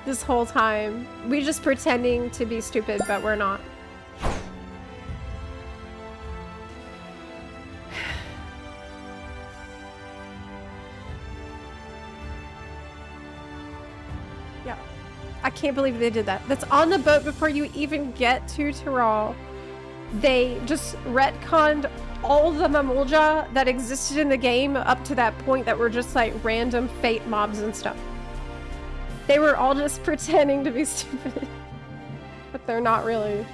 this whole time. We're just pretending to be stupid, but we're not. Yeah. I can't believe they did that. That's on the boat before you even get to Tyrol. They just retconned all the Mamulja that existed in the game up to that point that were just like random fate mobs and stuff. They were all just pretending to be stupid. But they're not really.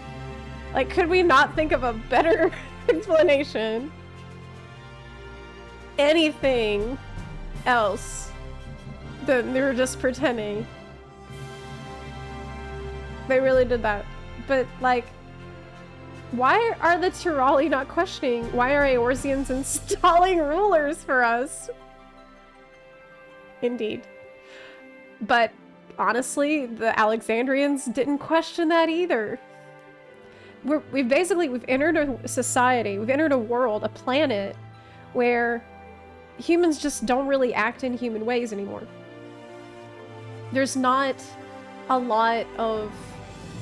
Like, could we not think of a better explanation? Anything else than they were just pretending. They really did that. But like, why are the Tyrali not questioning? Why are Eorzeans installing rulers for us? Indeed. But honestly, the Alexandrians didn't question that either. We've entered a society, we've entered a world, a planet, where humans just don't really act in human ways anymore. There's not a lot of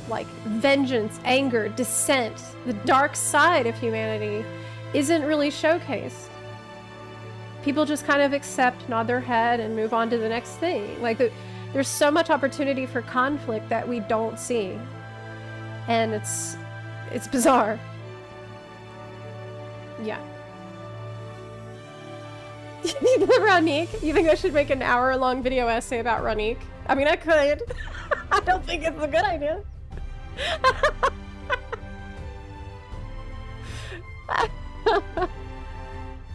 like vengeance, anger, dissent. The dark side of humanity isn't really showcased. People just kind of accept, nod their head, and move on to the next thing. Like, there's so much opportunity for conflict that we don't see. And it's bizarre. Yeah. Ranique? You think I should make an hour-long video essay about Ranique? I mean, I could. I don't think it's a good idea.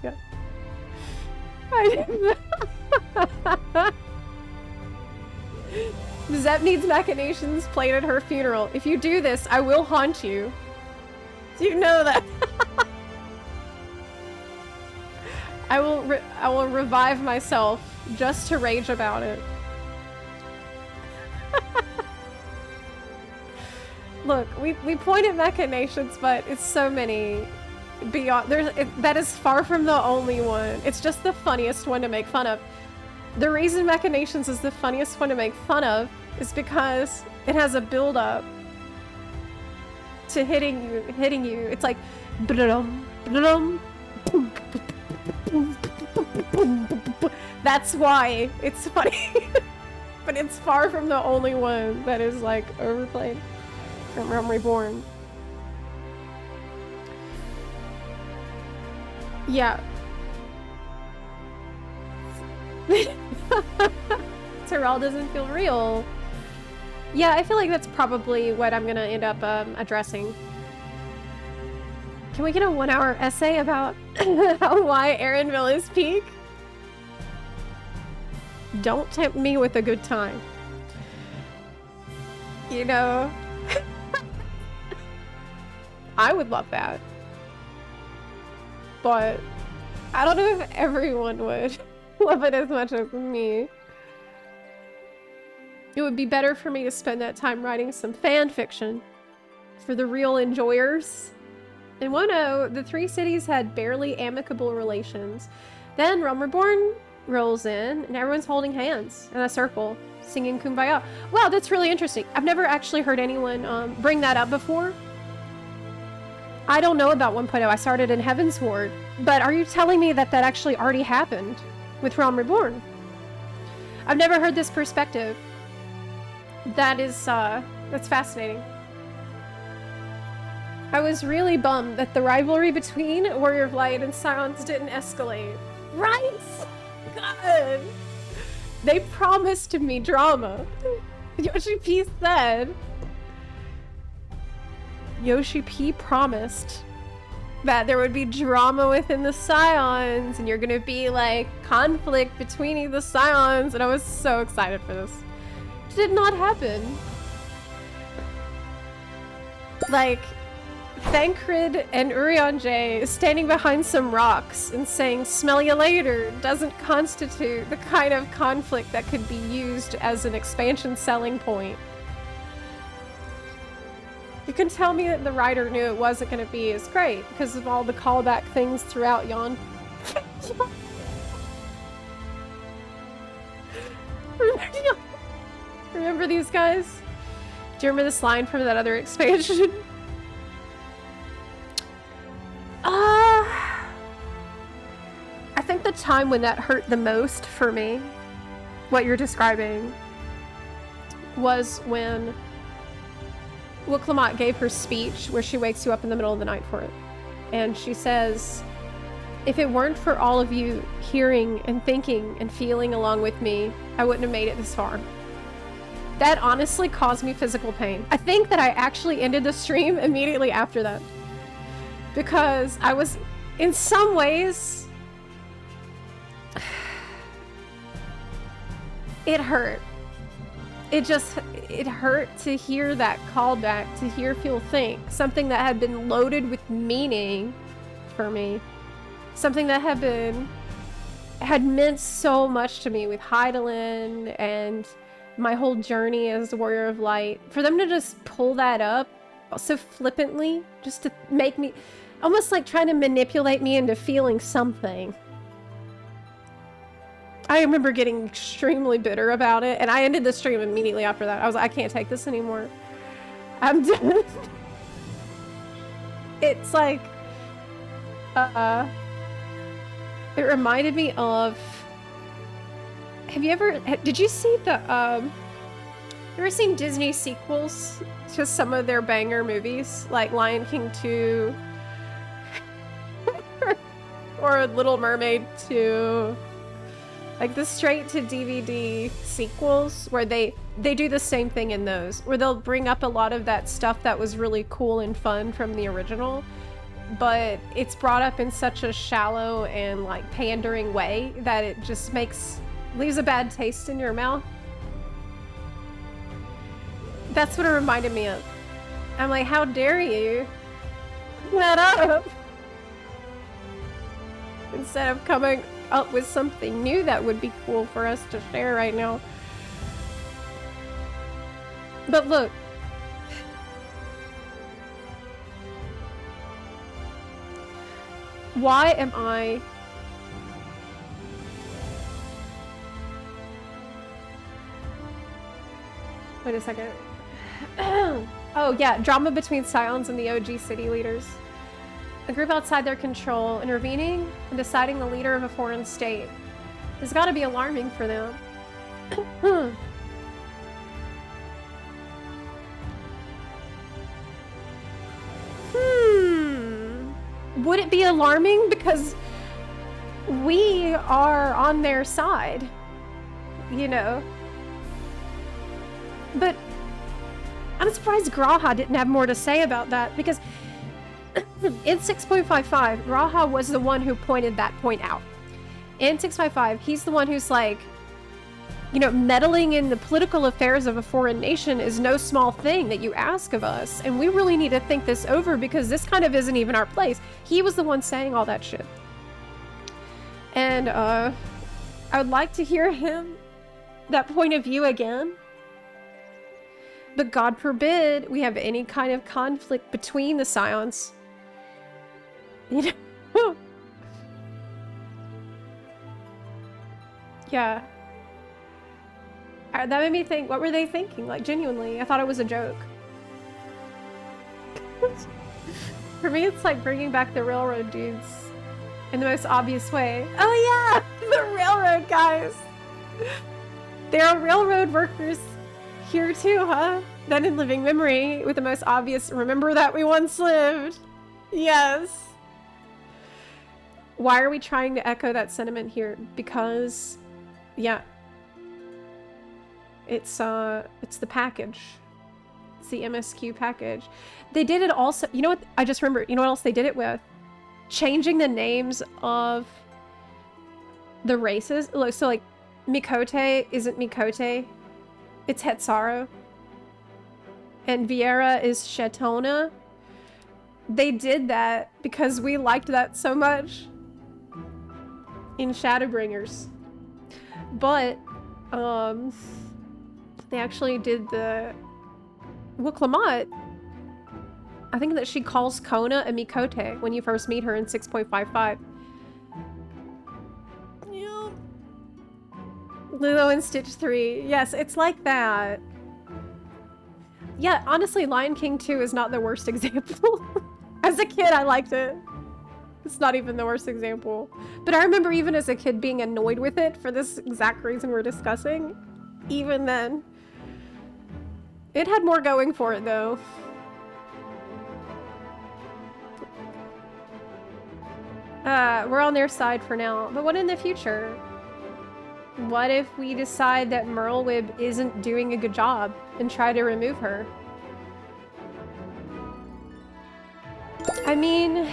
Yeah. Zep needs machinations played at her funeral. If you do this, I will haunt you. Do you know that? I will revive myself just to rage about it. Look, we point at machinations, but it's so many beyond. That is far from the only one. It's just the funniest one to make fun of. The reason machinations is the funniest one to make fun of is because it has a build-up to hitting you. It's like that's why it's funny. But it's far from the only one that is like overplayed from Realm Reborn. Yeah. Tyrell doesn't feel real. Yeah, I feel like that's probably what I'm gonna end up addressing. Can we get a 1-hour essay about why Erenville is peak? Don't tempt me with a good time. You know? I would love that. But I don't know if everyone would love it as much as me. It would be better for me to spend that time writing some fan fiction for the real enjoyers. In 1.0, the three cities had barely amicable relations. Then Realm Reborn rolls in and everyone's holding hands in a circle, singing Kumbaya. Wow, that's really interesting. I've never actually heard anyone bring that up before. I don't know about 1.0. I started in Heaven's Ward, but are you telling me that that actually already happened with Realm Reborn? I've never heard this perspective. That is, that's fascinating. I was really bummed that the rivalry between Warrior of Light and Scions didn't escalate. Right? God! They promised me drama. Yoshi P said, Yoshi P promised that there would be drama within the Scions, and you're gonna be like conflict between the Scions, and I was so excited for this. It did not happen. Like, Thancred and Urianger standing behind some rocks and saying "smell you later" doesn't constitute the kind of conflict that could be used as an expansion selling point. You can tell me that the writer knew it wasn't going to be as great because of all the callback things throughout Yawn. Remember these guys? Do you remember this line from that other expansion? I think the time when that hurt the most for me, what you're describing, was when Wuklamot gave her speech where she wakes you up in the middle of the night for it. And she says, if it weren't for all of you hearing and thinking and feeling along with me, I wouldn't have made it this far. That honestly caused me physical pain. I think that I actually ended the stream immediately after that. Because I was, in some ways, it hurt. It hurt to hear that callback, to hear, feel, think. Something that had been loaded with meaning for me. Something that had meant so much to me with Hydaelyn and my whole journey as the Warrior of Light. For them to just pull that up so flippantly, just to make me, almost like trying to manipulate me into feeling something. I remember getting extremely bitter about it, and I ended the stream immediately after that. I was like, I can't take this anymore. I'm done. It's like, it reminded me of, did you see the, you ever seen Disney sequels to some of their banger movies, like Lion King 2, or Little Mermaid 2? Like the straight to DVD sequels where they do the same thing in those, where they'll bring up a lot of that stuff that was really cool and fun from the original, but it's brought up in such a shallow and like pandering way that it just leaves a bad taste in your mouth. That's what it reminded me of. I'm like, how dare you bring that up instead of coming up with something new that would be cool for us to share right now. But look, why am I wait a second. Oh yeah, drama between Scions and the OG city leaders. A group outside their control, intervening and deciding the leader of a foreign state. It's got to be alarming for them. Would it be alarming because we are on their side, you know? But I'm surprised Graha didn't have more to say about that, because in 6.55, Graha was the one who pointed that point out. In 6.55, he's the one who's like, you know, meddling in the political affairs of a foreign nation is no small thing that you ask of us, and we really need to think this over because this kind of isn't even our place. He was the one saying all that shit. And I would like to hear that point of view again. But God forbid we have any kind of conflict between the Scions. You know? Yeah. That made me think, what were they thinking? Like, genuinely, I thought it was a joke. For me, it's like bringing back the railroad dudes in the most obvious way. Oh yeah, the railroad guys. There are railroad workers here too, huh? Then in living memory, with the most obvious, remember that we once lived. Yes. Why are we trying to echo that sentiment here? Because, yeah. It's the package. It's the MSQ package. They did it also, you know what, I just remember, you know what else they did it with? Changing the names of the races. Look, so like, Mikote isn't Mikote, it's Hetsaru. And Viera is Shetona. They did that because we liked that so much in Shadowbringers. But, they actually did the... Well, Clamont, I think that she calls Kona a Mikote when you first meet her in 6.55. Yeah. Lilo in Stitch 3. Yes, it's like that. Yeah, honestly, Lion King 2 is not the worst example. As a kid, I liked it. It's not even the worst example. But I remember even as a kid being annoyed with it for this exact reason we're discussing. Even then. It had more going for it, though. We're on their side for now. But what in the future? What if we decide that Merlwyb isn't doing a good job and try to remove her? I mean...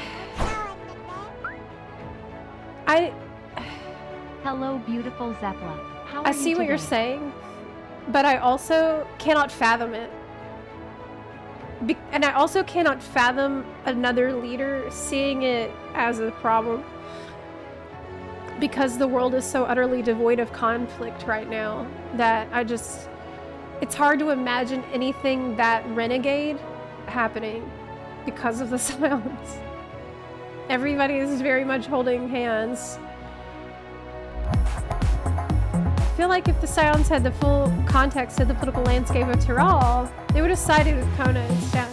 Hello, beautiful Zepla. How are I see you what you're today? saying, but I also cannot fathom it. And I also cannot fathom another leader seeing it as a problem. Because the world is so utterly devoid of conflict right now that it's hard to imagine anything that renegade happening because of the Scions. Everybody is very much holding hands. I feel like if the Scions had the full context of the political landscape of Tyrol, they would have sided with Kona instead.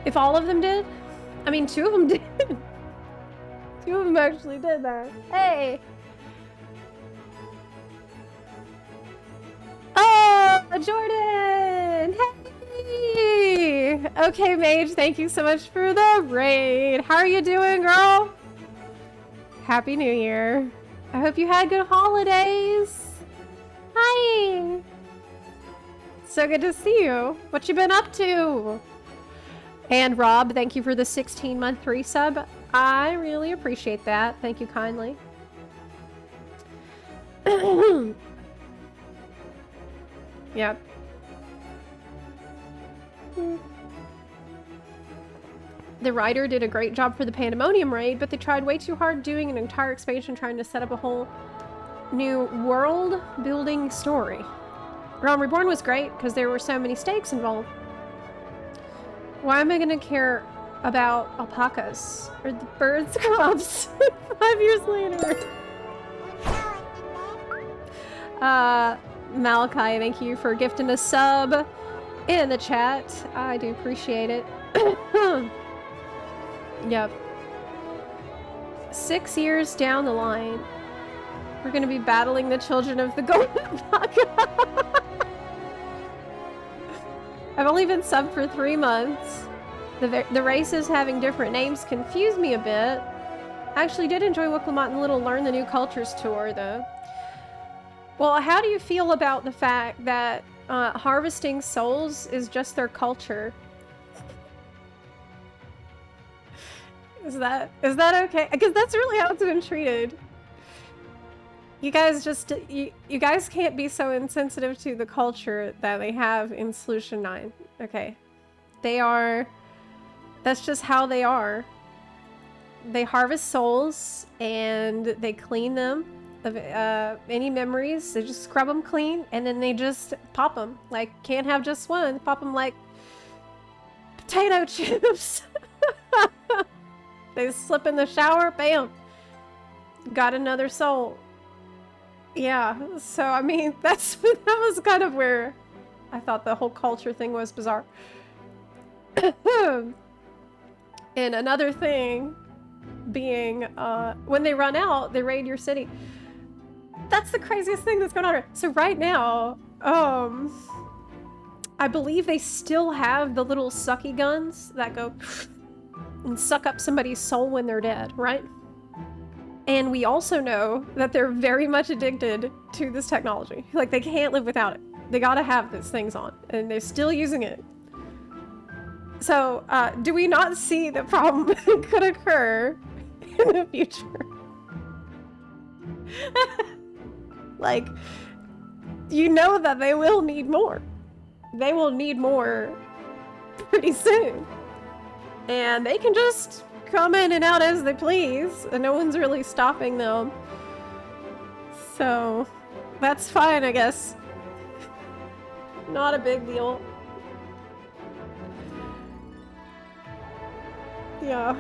If all of them did? I mean, 2 of them did. 2 of them actually did that. Hey! Oh, Jordan! Hey! Okay, Mage, thank you so much for the raid. How are you doing, girl? Happy New Year. I hope you had good holidays. Hi! So good to see you. What you been up to? And Rob, thank you for the 16-month resub. I really appreciate that. Thank you kindly. Yep. The writer did a great job for the Pandemonium raid, but they tried way too hard doing an entire expansion trying to set up a whole new world-building story. Realm Reborn was great because there were so many stakes involved. Why am I gonna care about alpacas or the bird scrubs 5 years later? Malachi, thank you for gifting a sub in the chat. I do appreciate it. Yep. 6 years down the line, we're gonna be battling the children of the golden alpaca. I've only been subbed for 3 months. The races having different names confused me a bit. I actually did enjoy Wicklmont and Little Learn the New Cultures tour, though. Well, how do you feel about the fact that harvesting souls is just their culture? Is that okay? Because that's really how it's been treated. You guys just, you guys can't be so insensitive to the culture that they have in Solution 9. Okay. They are, that's just how they are. They harvest souls and they clean them of any memories. They just scrub them clean and then they just pop them. Like, can't have just one. Pop them like potato chips. They slip in the shower, bam. Got another soul. Yeah, so I mean, that was kind of where I thought the whole culture thing was bizarre. And another thing being, when they run out, they raid your city. That's the craziest thing that's going on. So right now, I believe they still have the little sucky guns that go and suck up somebody's soul when they're dead, right? And we also know that they're very much addicted to this technology. Like, they can't live without it. They gotta have these things on, and they're still using it. So, do we not see the problem could occur in the future? Like, you know that they will need more. They will need more pretty soon. And they can just come in and out as they please, and no one's really stopping them. So, that's fine, I guess. Not a big deal. Yeah.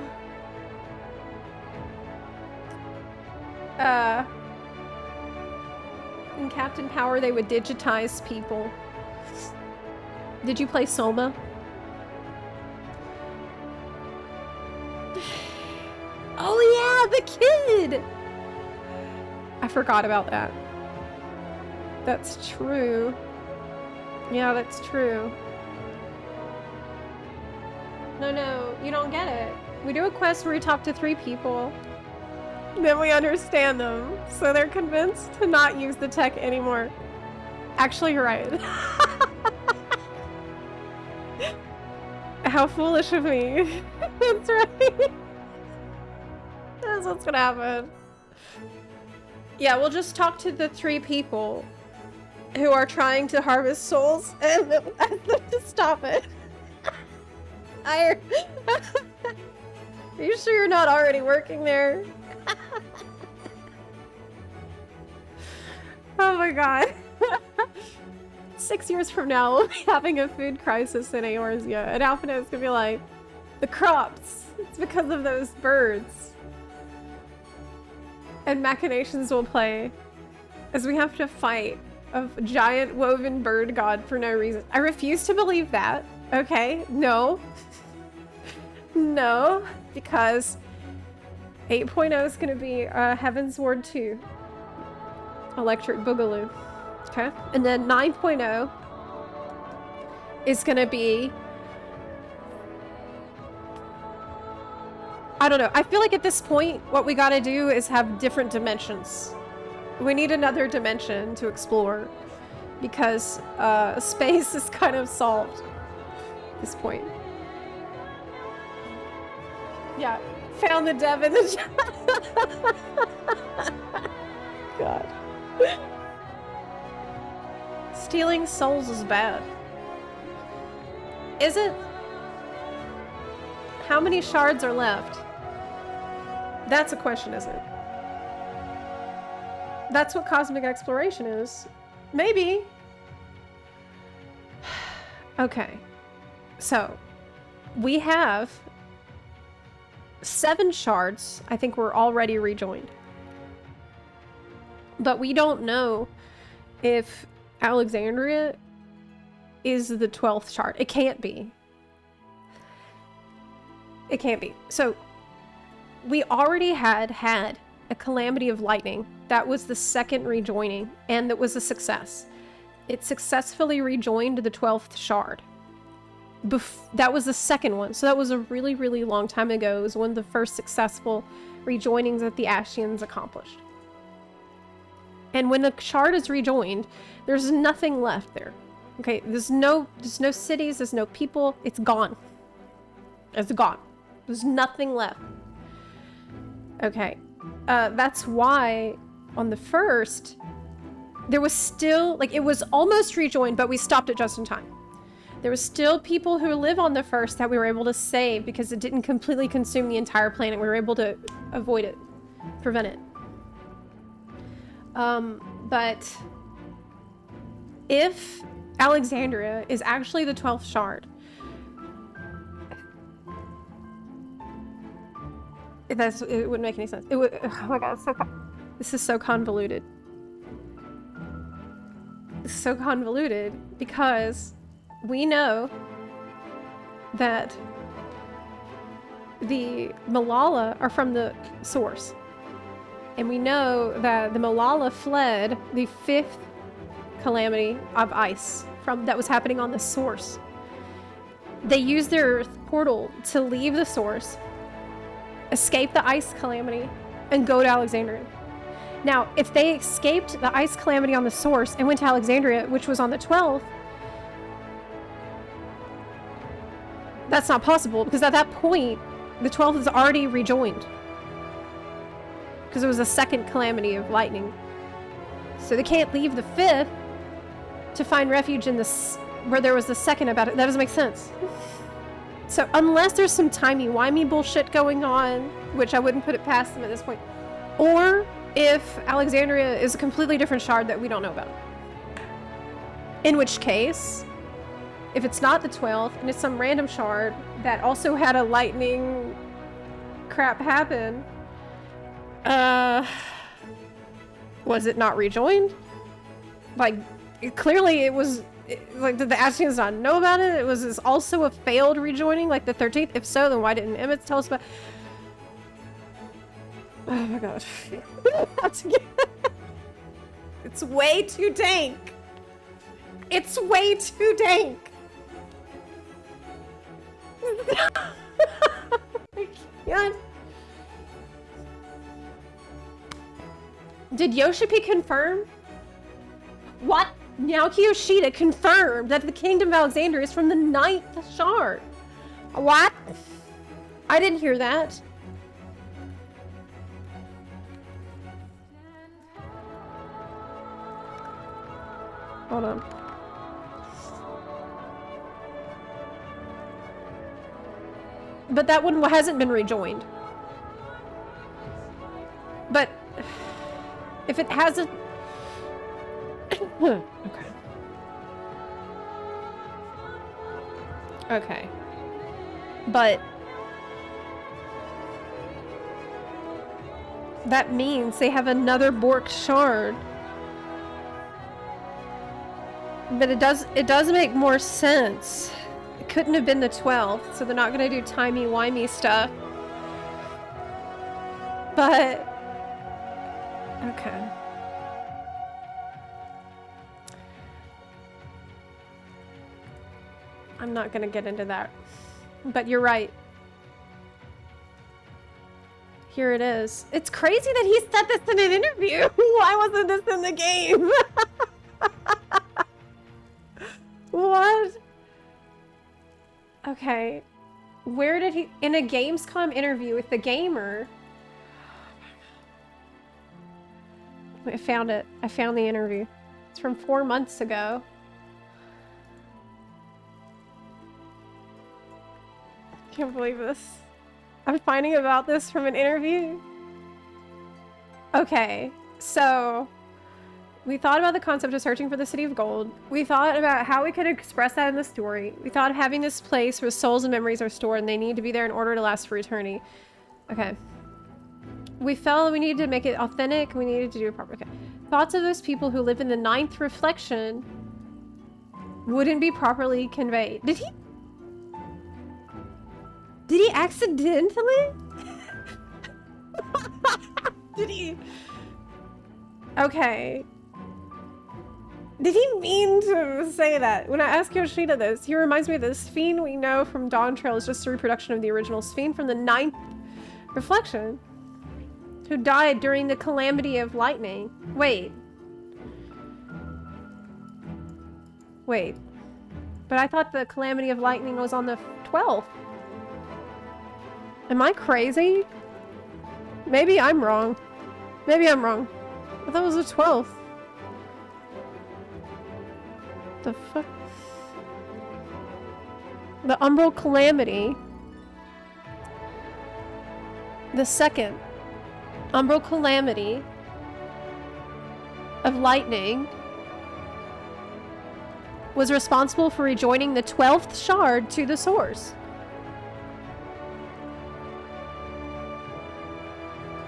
In Captain Power, they would digitize people. Did you play Soma? Oh yeah, the kid! I forgot about that. That's true. Yeah, that's true. No, you don't get it. We do a quest where we talk to 3 people. Then we understand them. So they're convinced to not use the tech anymore. Actually, you're right. How foolish of me. That's right. That's what's gonna happen. Yeah, we'll just talk to the 3 people who are trying to harvest souls and ask them to stop it. Are you sure you're not already working there? Oh my god. 6 years from now, we'll be having a food crisis in Eorzea, and Alphanet's gonna be like, the crops, it's because of those birds. And machinations will play as we have to fight a giant woven bird god for no reason. I refuse to believe that. Okay, no. No, because 8.0 is going to be Heaven's Ward 2. Electric Boogaloo. Okay? And then 9.0 is going to be... I don't know. I feel like at this point, what we got to do is have different dimensions. We need another dimension to explore because space is kind of solved at this point. Yeah, found the dev in the chat. God. Stealing souls is bad. Is it? How many shards are left? That's a question, isn't it? That's what cosmic exploration is. Maybe. Okay. So, we have 7 shards, I think we're already rejoined. But we don't know if Alexandria is the 12th shard. It can't be. It can't be. So, we already had a Calamity of Lightning. That was the 2nd rejoining, and that was a success. It successfully rejoined the 12th shard. That was the 2nd one, so that was a really, really long time ago. It was one of the first successful rejoinings that the Ashians accomplished. And when the shard is rejoined, there's nothing left there. Okay, there's no cities, there's no people. It's gone. It's gone. There's nothing left. Okay, that's why on the 1st, there was still, like, it was almost rejoined, but we stopped it just in time. There was still people who live on the 1st that we were able to save because it didn't completely consume the entire planet. We were able to avoid it, prevent it. But if Alexandria is actually the 12th shard, it wouldn't make any sense. It would. Oh my god, this is so convoluted. It's so convoluted because we know that the Malala are from the source. And we know that the Malala fled the 5th calamity of ice that was happening on the source. They used their portal to leave the source, escape the ice calamity, and go to Alexandria. Now, if they escaped the ice calamity on the source and went to Alexandria, which was on the 12th, that's not possible, because at that point, the 12th is already rejoined. Because it was the second calamity of lightning. So they can't leave the 5th to find refuge in this, where there was the second about it. That doesn't make sense. So unless there's some timey-wimey bullshit going on, which I wouldn't put it past them at this point, or if Alexandria is a completely different shard that we don't know about. In which case, if it's not the 12th, and it's some random shard that also had a lightning crap happen, was it not rejoined? Like, clearly it was, like, did the Aztecs not know about it? Was this also a failed rejoining, like the 13th? If so, then why didn't Emmett tell us about? Oh my god. It's way too dank. It's way too dank. I can't. Did Yoshipi confirm? What? Naoki Yoshida confirmed that the Kingdom of Alexandria is from the 9th shard. What? I didn't hear that. Hold on. But that one hasn't been rejoined. But if it hasn't... Okay. Okay. But that means they have another Bork shard. But it does make more sense. It couldn't have been the 12th, so they're not gonna do timey-wimey stuff. But okay. I'm not gonna get into that. But you're right. Here it is. It's crazy that he said this in an interview. Why wasn't this in the game? What? Okay. Where did he... In a Gamescom interview with the gamer... I found it. I found the interview. It's from 4 months ago. Can't believe this. I'm finding about this from an interview. Okay, so we thought about the concept of searching for the City of Gold. We thought about how we could express that in the story. We thought of having this place where souls and memories are stored and they need to be there in order to last for eternity. Okay. We felt we needed to make it authentic. We needed to do it properly. Okay. Thoughts of those people who live in the 9th reflection wouldn't be properly conveyed. Did he accidentally? Did he? Okay. Did he mean to say that? When I ask Yoshida this, he reminds me of the Sphene we know from Dawntrail is just a reproduction of the original Sphene from the 9th reflection, who died during the calamity of lightning. Wait. But I thought the calamity of lightning was on the 12th. Am I crazy? Maybe I'm wrong. I thought it was the 12th. The fuck? The Umbral Calamity. The second Umbral Calamity of lightning was responsible for rejoining the 12th shard to the source.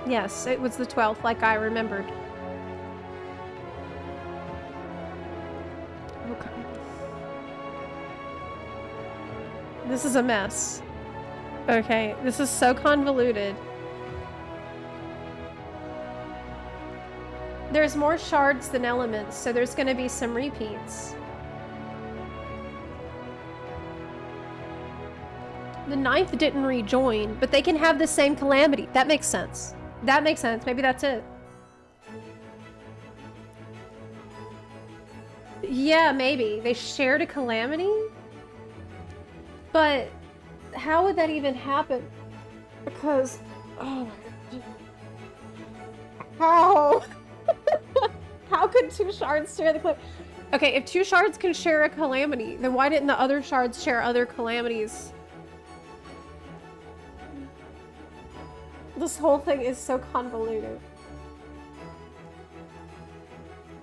Yes, it was the 12th, like I remembered. Okay. This is a mess. Okay, this is so convoluted. There's more shards than elements, so there's gonna be some repeats. The 9th didn't rejoin, but they can have the same calamity. That makes sense. Maybe that's it. Yeah, maybe. They shared a calamity? But how would that even happen? Because, oh my god. How? How could two shards share the calamity? Okay, if two shards can share a calamity, then why didn't the other shards share other calamities? This whole thing is so convoluted.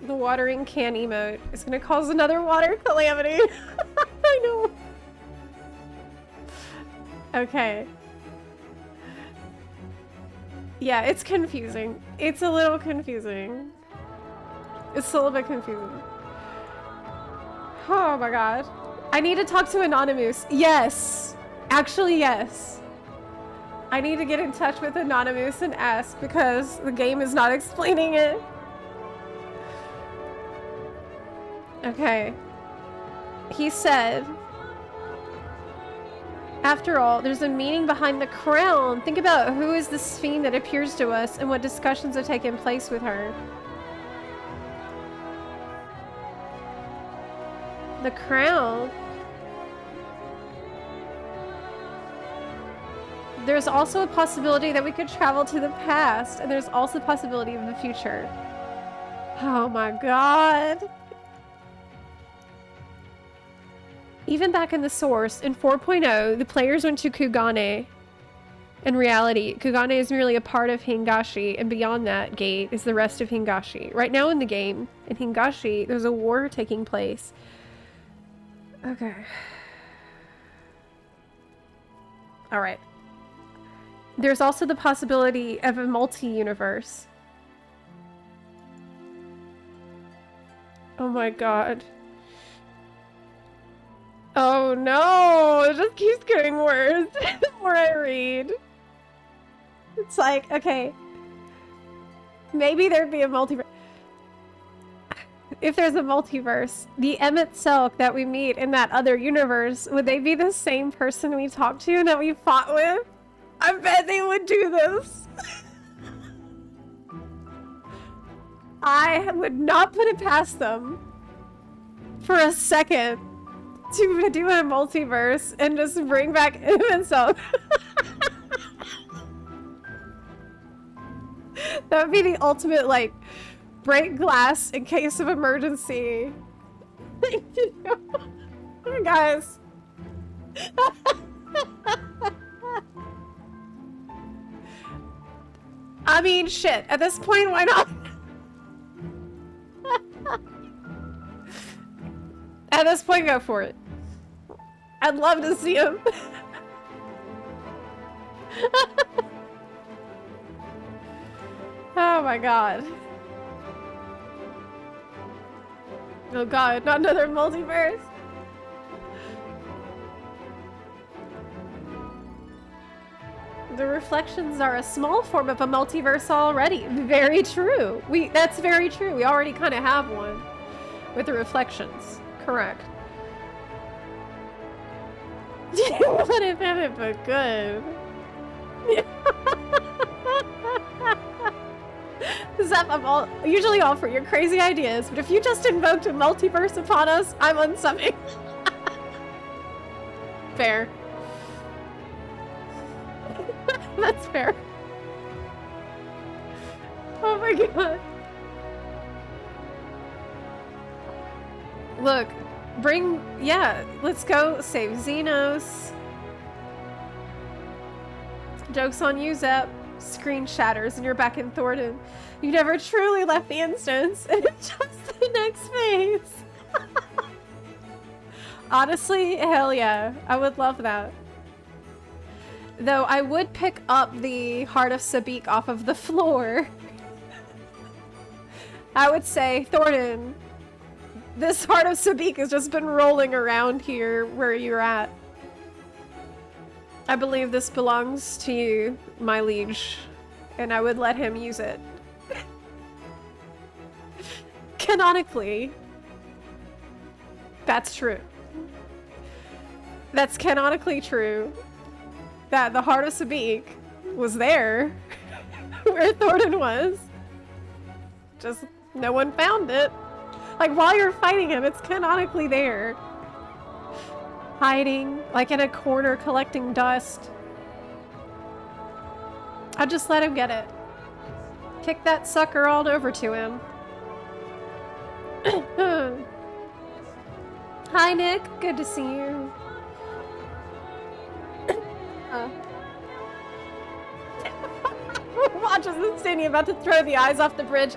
The watering can emote is gonna cause another water calamity. I know. Okay. Yeah, it's confusing. It's a little confusing. It's a little bit confusing. Oh my god. I need to talk to Anonymous. Yes. Actually, yes. I need to get in touch with Anonymous and ask because the game is not explaining it. Okay. He said, after all, there's a meaning behind the crown. Think about who is this fiend that appears to us and what discussions have taken place with her. The crown? There's also a possibility that we could travel to the past, and there's also a possibility of the future. Oh my god. Even back in the source, in 4.0, the players went to Kugane. In reality, Kugane is merely a part of Hingashi, and beyond that gate is the rest of Hingashi. Right now in the game, in Hingashi, there's a war taking place. Okay. Alright. There's also the possibility of a multi-universe. Oh my god. Oh no! It just keeps getting worse the more I read. It's like, okay. Maybe there'd be a multiverse. If there's a multiverse, the Emmett Selk that we meet in that other universe, would they be the same person we talked to and that we fought with? I bet they would do this. I would not put it past them for a second to do a multiverse and just bring back Emmett Selk. That would be the ultimate, like, break glass in case of emergency. You know? Guys. I mean, shit. At this point, why not? At this point, go for it. I'd love to see him. Oh my god. Oh god, not another multiverse. The reflections are a small form of a multiverse already. Very true. That's very true. We already kind of have one with the reflections. Correct. What if it but good? Zep, I'm usually all for your crazy ideas, but if you just invoked a multiverse upon us, I'm unsubbing. Fair. That's fair. Oh my god. Look, let's go save Xenos. Joke's on you, Zep. Screen shatters and you're back in Thornton. You never truly left the instance, and it's just the next phase. Honestly, hell yeah. I would love that. Though I would pick up the Heart of Sabik off of the floor. I would say, Thornton, this Heart of Sabik has just been rolling around here where you're at. I believe this belongs to you, my liege, and I would let him use it. Canonically, that's true. That's canonically true. That the Heart of Sabik was there, where Thornton was. Just no one found it. Like, while you're fighting him, it's canonically there. Hiding, like in a corner collecting dust. I just let him get it. Kick that sucker all over to him. Hi, Nick. Good to see you. Watch us and Stanny about to throw the eyes off the bridge.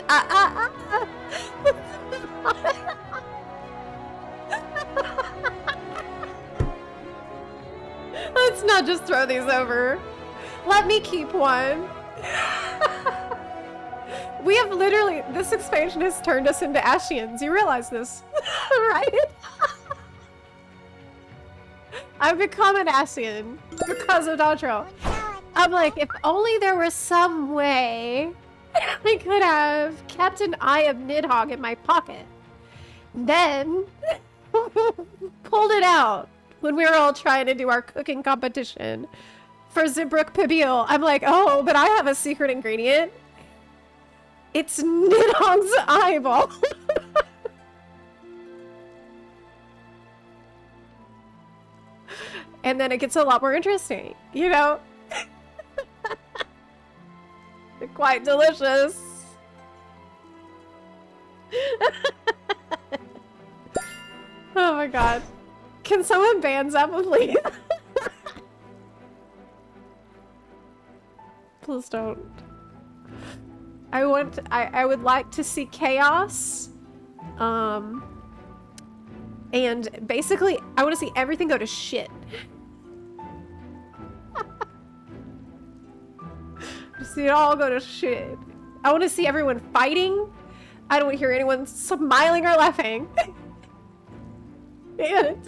Let's not just throw these over. Let me keep one. We have literally, this expansion has turned us into Ashians. You realize this, right? I've become an Ashian because of Dawntrail. I'm like, if only there was some way I could have kept an Eye of Nidhogg in my pocket. Then pulled it out when we were all trying to do our cooking competition for Zibrook Pibiel. I'm like, oh, but I have a secret ingredient. It's Nidhogg's eyeball. And then it gets a lot more interesting, you know? They're quite delicious. Oh my god. Can someone ban Zepla, please? Please don't. I would like to see chaos. And basically, I want to see everything go to shit. See it all go to shit. I want to see everyone fighting. I don't want to hear anyone smiling or laughing. And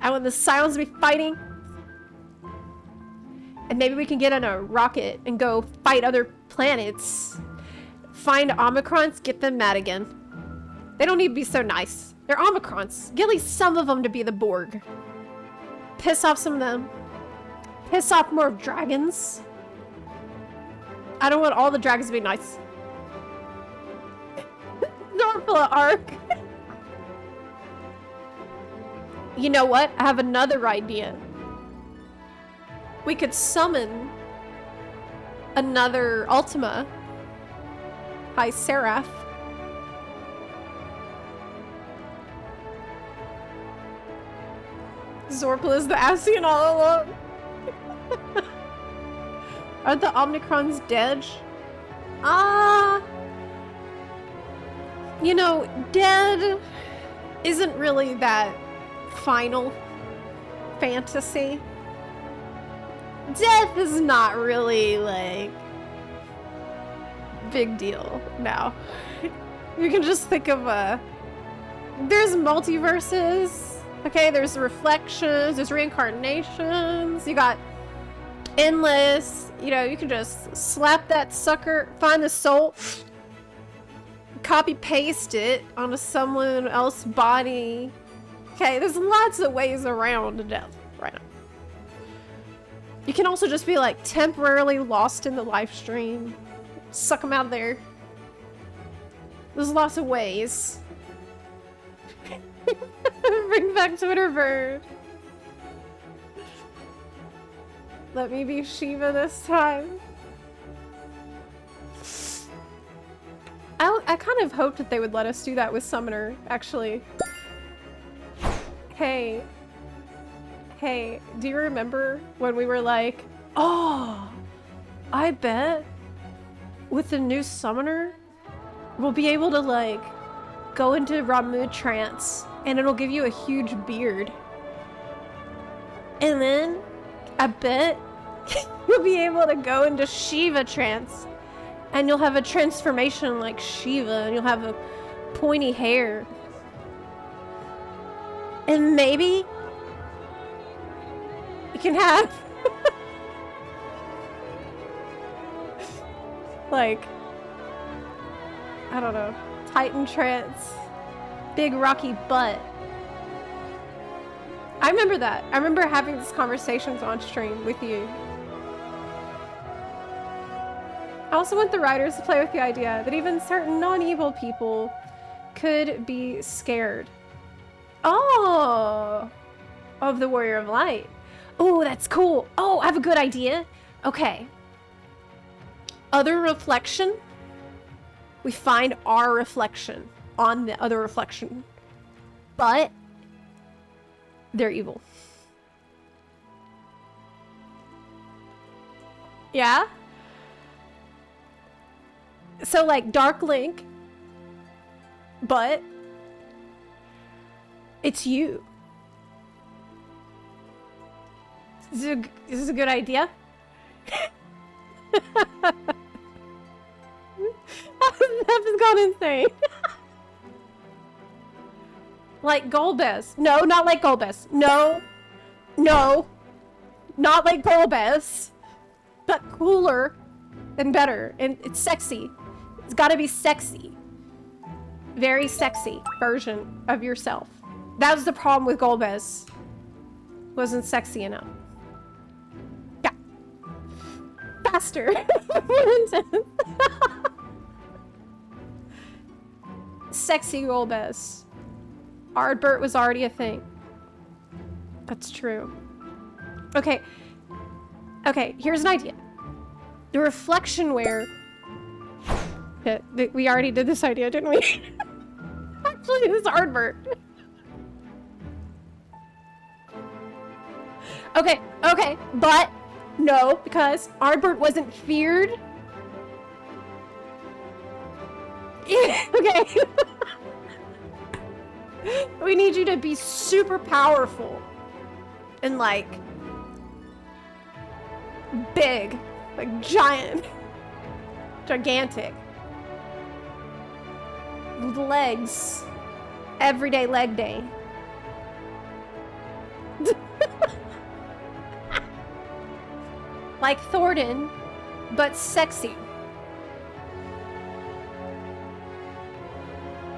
I want the Silence to be fighting. And maybe we can get on a rocket and go fight other planets. Find Omicrons, get them mad again. They don't need to be so nice. They're Omicrons. Get at least some of them to be the Borg. Piss off some of them. Piss off more dragons. I don't want all the dragons to be nice. Zepla arc. You know what? I have another idea. We could summon another Ultima. Hi, Seraph. Zorpla is the Ascian all along. Are the Omnicrons dead? You know, dead isn't really that final fantasy. Death is not really, like, big deal now. You can just think of there's multiverses. Okay, there's reflections, there's reincarnations, you got endless, you know, you can just slap that sucker, find the soul, copy paste it onto someone else's body. Okay, there's lots of ways around death right now. You can also just be like temporarily lost in the live stream, suck them out of there. There's lots of ways. Bring back Twitter bird. Let me be Shiva this time. I kind of hoped that they would let us do that with Summoner, actually. Hey, do you remember when we were like, oh, I bet with the new Summoner, we'll be able to like go into Ramu trance and it'll give you a huge beard. And then I bet you'll be able to go into Shiva trance and you'll have a transformation like Shiva and you'll have a pointy hair. And maybe you can have like, I don't know, Titan trance, big rocky butt. I remember that. I remember having these conversations on stream with you. I also want the writers to play with the idea that even certain non-evil people could be scared. Oh, of the Warrior of Light. Oh, that's cool. Oh, I have a good idea. Okay. Other reflection. We find our reflection on the other reflection. But they're evil. Yeah? So like Dark Link, but it's you. Is this a good idea? That has gone insane. Like Golbez. No, not like Golbez. No. No. Not like Golbez. But cooler and better. And it's sexy. It's gotta be sexy. Very sexy version of yourself. That was the problem with Golbez. Wasn't sexy enough. Yeah. Faster. More intense. Sexy Golbez. Ardbert was already a thing. That's true. Okay. Okay, here's an idea. The reflection wear. We already did this idea, didn't we? Actually, this is Ardbert. Okay, okay, but no, because Ardbert wasn't feared. Okay. We need you to be super powerful and like big, like giant, gigantic. Legs. Everyday leg day. Like Thornton, but sexy.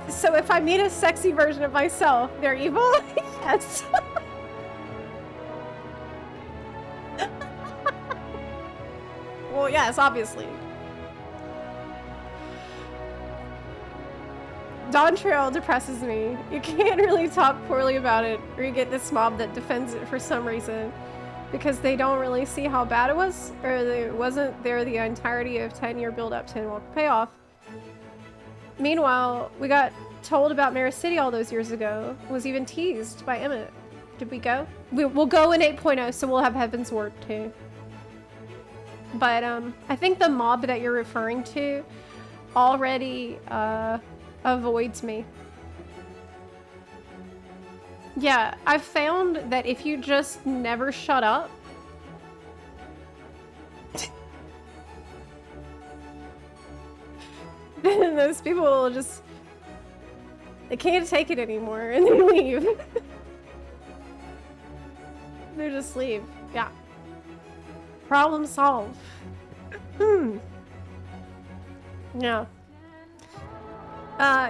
So if I meet a sexy version of myself, they're evil? Yes. Well, yes, obviously. Dawntrail depresses me. You can't really talk poorly about it, or you get this mob that defends it for some reason. Because they don't really see how bad it was, or it wasn't there the entirety of 10-year build-up to Walker payoff. Meanwhile, we got told about Mara City all those years ago. Was even teased by Emmett. Did we go? We'll go in 8.0, so we'll have Heaven's Ward too. But I think the mob that you're referring to already avoids me. Yeah, I've found that if you just never shut up, then those people will just, they can't take it anymore and they leave. They just leave. Yeah. Problem solved. Yeah.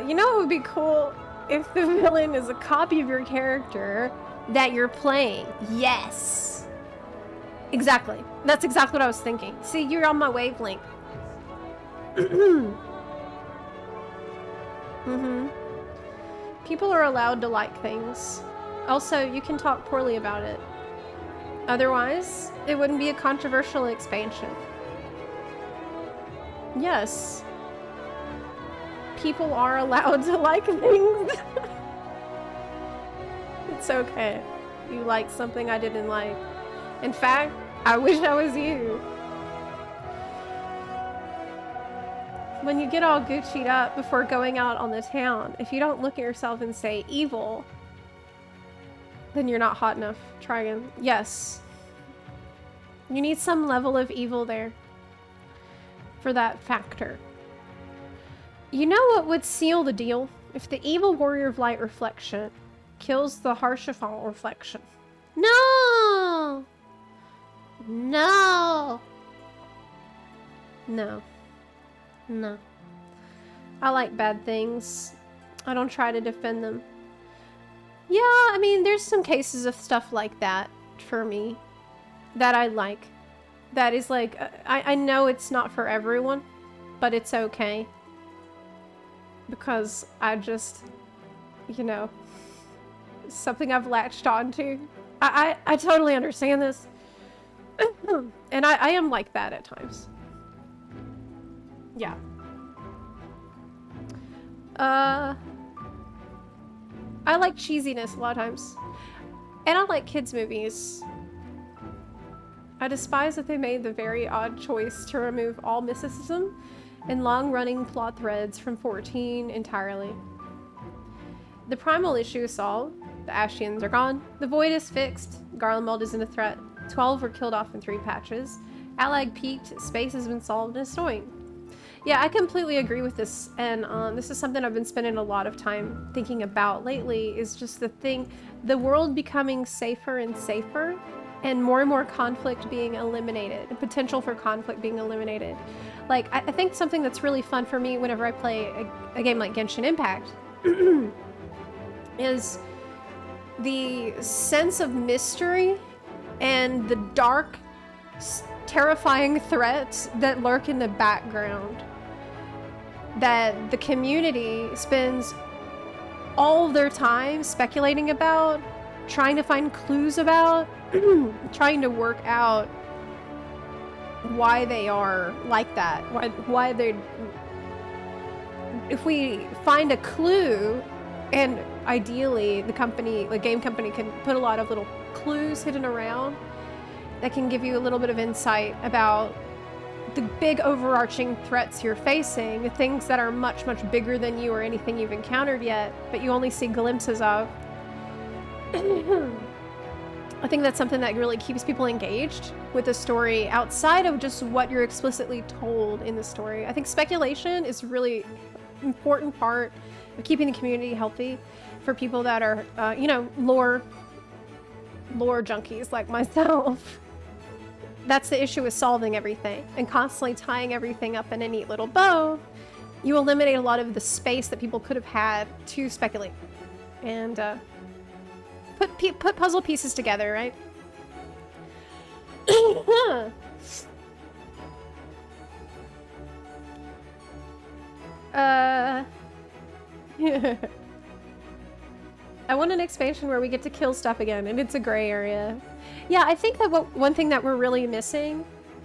You know what would be cool? If the villain is a copy of your character that you're playing. Yes. Exactly. That's exactly what I was thinking. See, you're on my wavelength. People are allowed to like things. Also, you can talk poorly about it. Otherwise, it wouldn't be a controversial expansion. Yes. People are allowed to like things. It's okay. You like something I didn't like. In fact, I wish I was you. When you get all Gucci'd up before going out on the town, if you don't look at yourself and say evil, then you're not hot enough. Try again. Yes. You need some level of evil there for that factor. You know what would seal the deal? If the evil Warrior of Light reflection kills the Harshafal reflection. No! No! No. No. I like bad things. I don't try to defend them. Yeah, I mean, there's some cases of stuff like that for me that I like. that is like, I know it's not for everyone, but it's okay. Because I just, you know, something I've latched onto. I totally understand this. And I am like that at times. Yeah. I like cheesiness a lot of times. And I like kids' movies. I despise that they made the very odd choice to remove all mysticism and long-running plot threads from 14 entirely. The primal issue is solved. The Ashians are gone. The Void is fixed. Garlemald isn't a threat. 12 were killed off in 3 patches. Allag peaked. Space has been solved and it's snowing. Yeah, I completely agree with this, and this is something I've been spending a lot of time thinking about lately, is just the world becoming safer and safer, and more conflict being eliminated, the potential for conflict being eliminated. Like, I think something that's really fun for me whenever I play a game like Genshin Impact is the sense of mystery and the dark, terrifying threats that lurk in the background that the community spends all their time speculating about, trying to find clues about, trying to work out why they are like that, why they. If we find a clue, and ideally the game company can put a lot of little clues hidden around that can give you a little bit of insight about the big overarching threats you're facing, the things that are much bigger than you or anything you've encountered yet, but you only see glimpses of. I think that's something that really keeps people engaged with the story outside of just what you're explicitly told in the story. I think speculation is really important part of keeping the community healthy for people that are, lore junkies like myself. That's the issue with solving everything and constantly tying everything up in a neat little bow. You eliminate a lot of the space that people could have had to speculate and put puzzle pieces together, right? I want an expansion where we get to kill stuff again, and it's a gray area. Yeah, I think that one thing that we're really missing,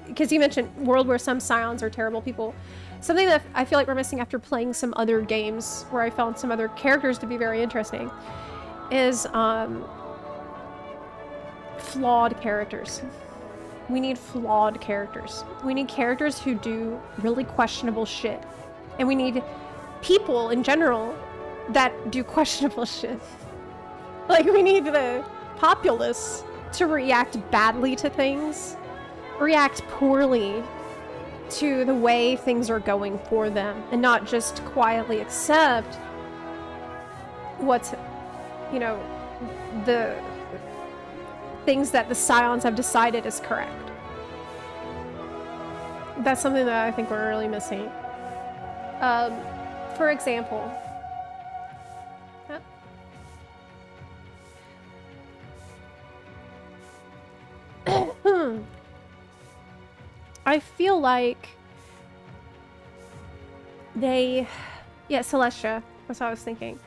because you mentioned world where some scions are terrible people, something that I feel like we're missing after playing some other games where I found some other characters to be very interesting, is flawed characters. We need flawed characters. We need characters who do really questionable shit. And we need people in general that do questionable shit. Like, we need the populace to react badly to things, react poorly to the way things are going for them, and not just quietly accept what's, the things that the scions have decided is correct. That's something that I think we're really missing. For example, I feel like Celestia, that's what I was thinking.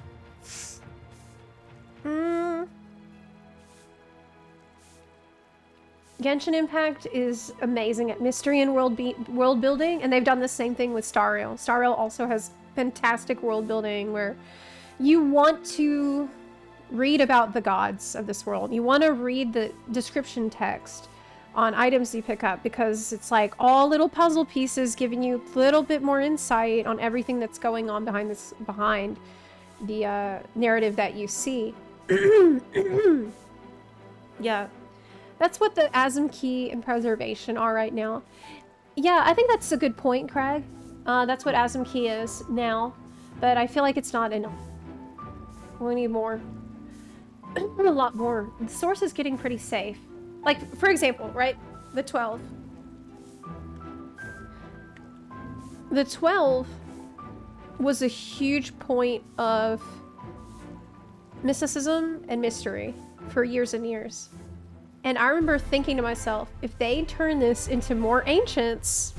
Genshin Impact is amazing at mystery and world building, and they've done the same thing with Dawntrail. Dawntrail also has fantastic world building where you want to read about the gods of this world. You want to read the description text on items you pick up, because it's like all little puzzle pieces giving you a little bit more insight on everything that's going on behind the narrative that you see. Yeah. That's what the Asm Key and Preservation are right now. Yeah, I think that's a good point, Craig. That's what Asm Key is now, but I feel like it's not enough. We need more. A lot more. The source is getting pretty safe. Like, for example, right? The 12. The 12 was a huge point of mysticism and mystery for years and years. And I remember thinking to myself, if they turn this into more ancients,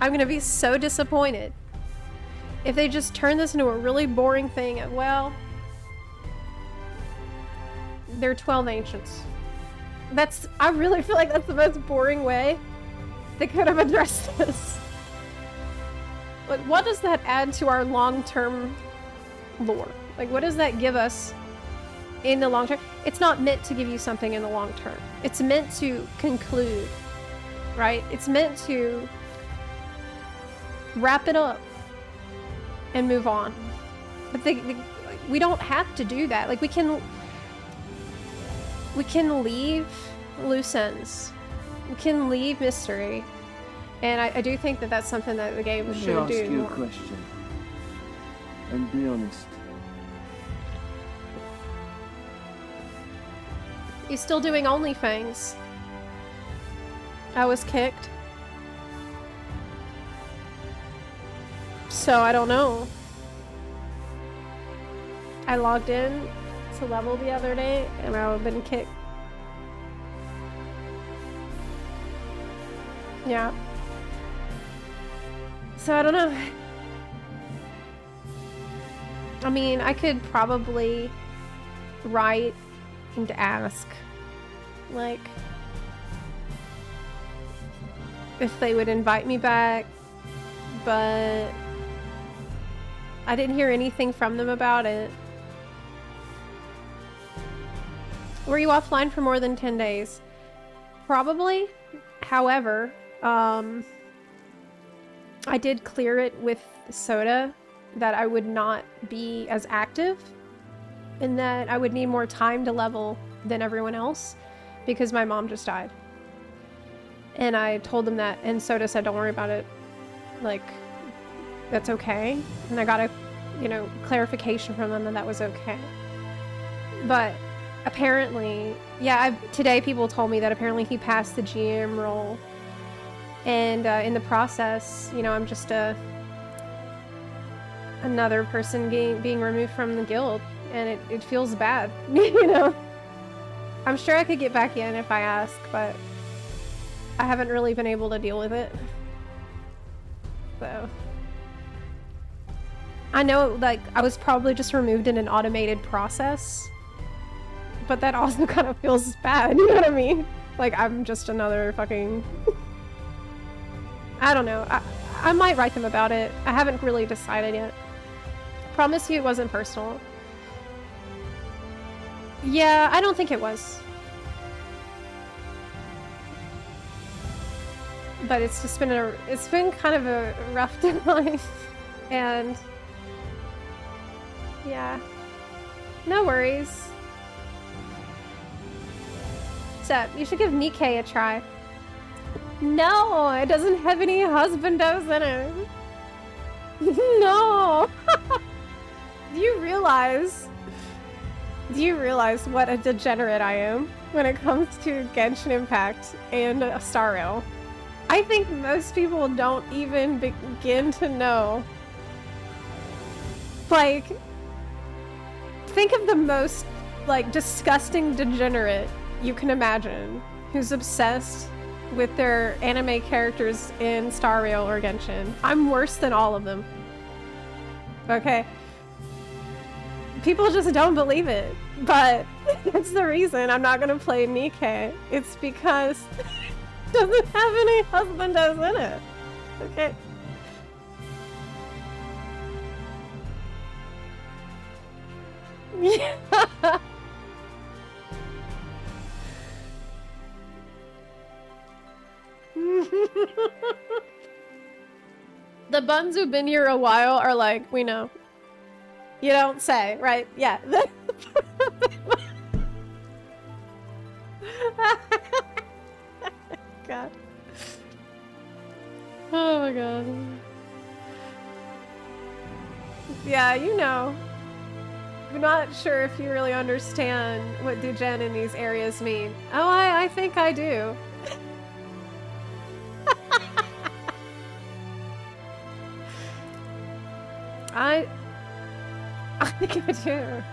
I'm gonna be so disappointed. If they just turn this into a really boring thing, well, they're 12 ancients. I really feel like that's the most boring way they could have addressed this. Like, what does that add to our long-term lore? Like, what does that give us in the long term? It's not meant to give you something in the long term. It's meant to conclude, right? It's meant to wrap it up and move on. But we don't have to do that. Like, we can leave loose ends. We can leave mystery. And I do think that that's something that the game should do more. Let me ask you a question. And be honest. You still doing OnlyFans? I was kicked. So I don't know. I logged in to level the other day and I've been kicked. Yeah. So I don't know. I mean, I could probably write and ask, like, if they would invite me back, but I didn't hear anything from them about it. Were you offline for more than 10 days? Probably. However, I did clear it with Soda that I would not be as active and that I would need more time to level than everyone else because my mom just died. And I told them that, and Soda said, don't worry about it. Like, that's okay. And I got a, clarification from them that was okay. But apparently, yeah, today people told me that apparently he passed the GM role. And in the process, I'm just another person being removed from the guild. And it feels bad, I'm sure I could get back in if I ask, but I haven't really been able to deal with it. So I know, like, I was probably just removed in an automated process, but that also kind of feels bad, you know what I mean? Like, I'm just another fucking... I don't know. I might write them about it. I haven't really decided yet. Promise you it wasn't personal. Yeah, I don't think it was. But it's just been it's been kind of a rough time. And yeah. No worries. Seth, you should give Nikkei a try. No, it doesn't have any husbandos in it. No. Do you realize what a degenerate I am when it comes to Genshin Impact and Star Rail? I think most people don't even begin to know. Like, think of the most, like, disgusting degenerate you can imagine who's obsessed with their anime characters in Star Rail or Genshin. I'm worse than all of them. Okay? People just don't believe it, but that's the reason I'm not gonna play Nikkei. It's because it doesn't have any husbandos in it. Okay? Yeah. The buns who've been here a while are like, we know. You don't say, right? Yeah. God. Oh my god. Yeah, you know. I'm not sure if you really understand what degen in these areas mean. Oh, I think I do. I think I do.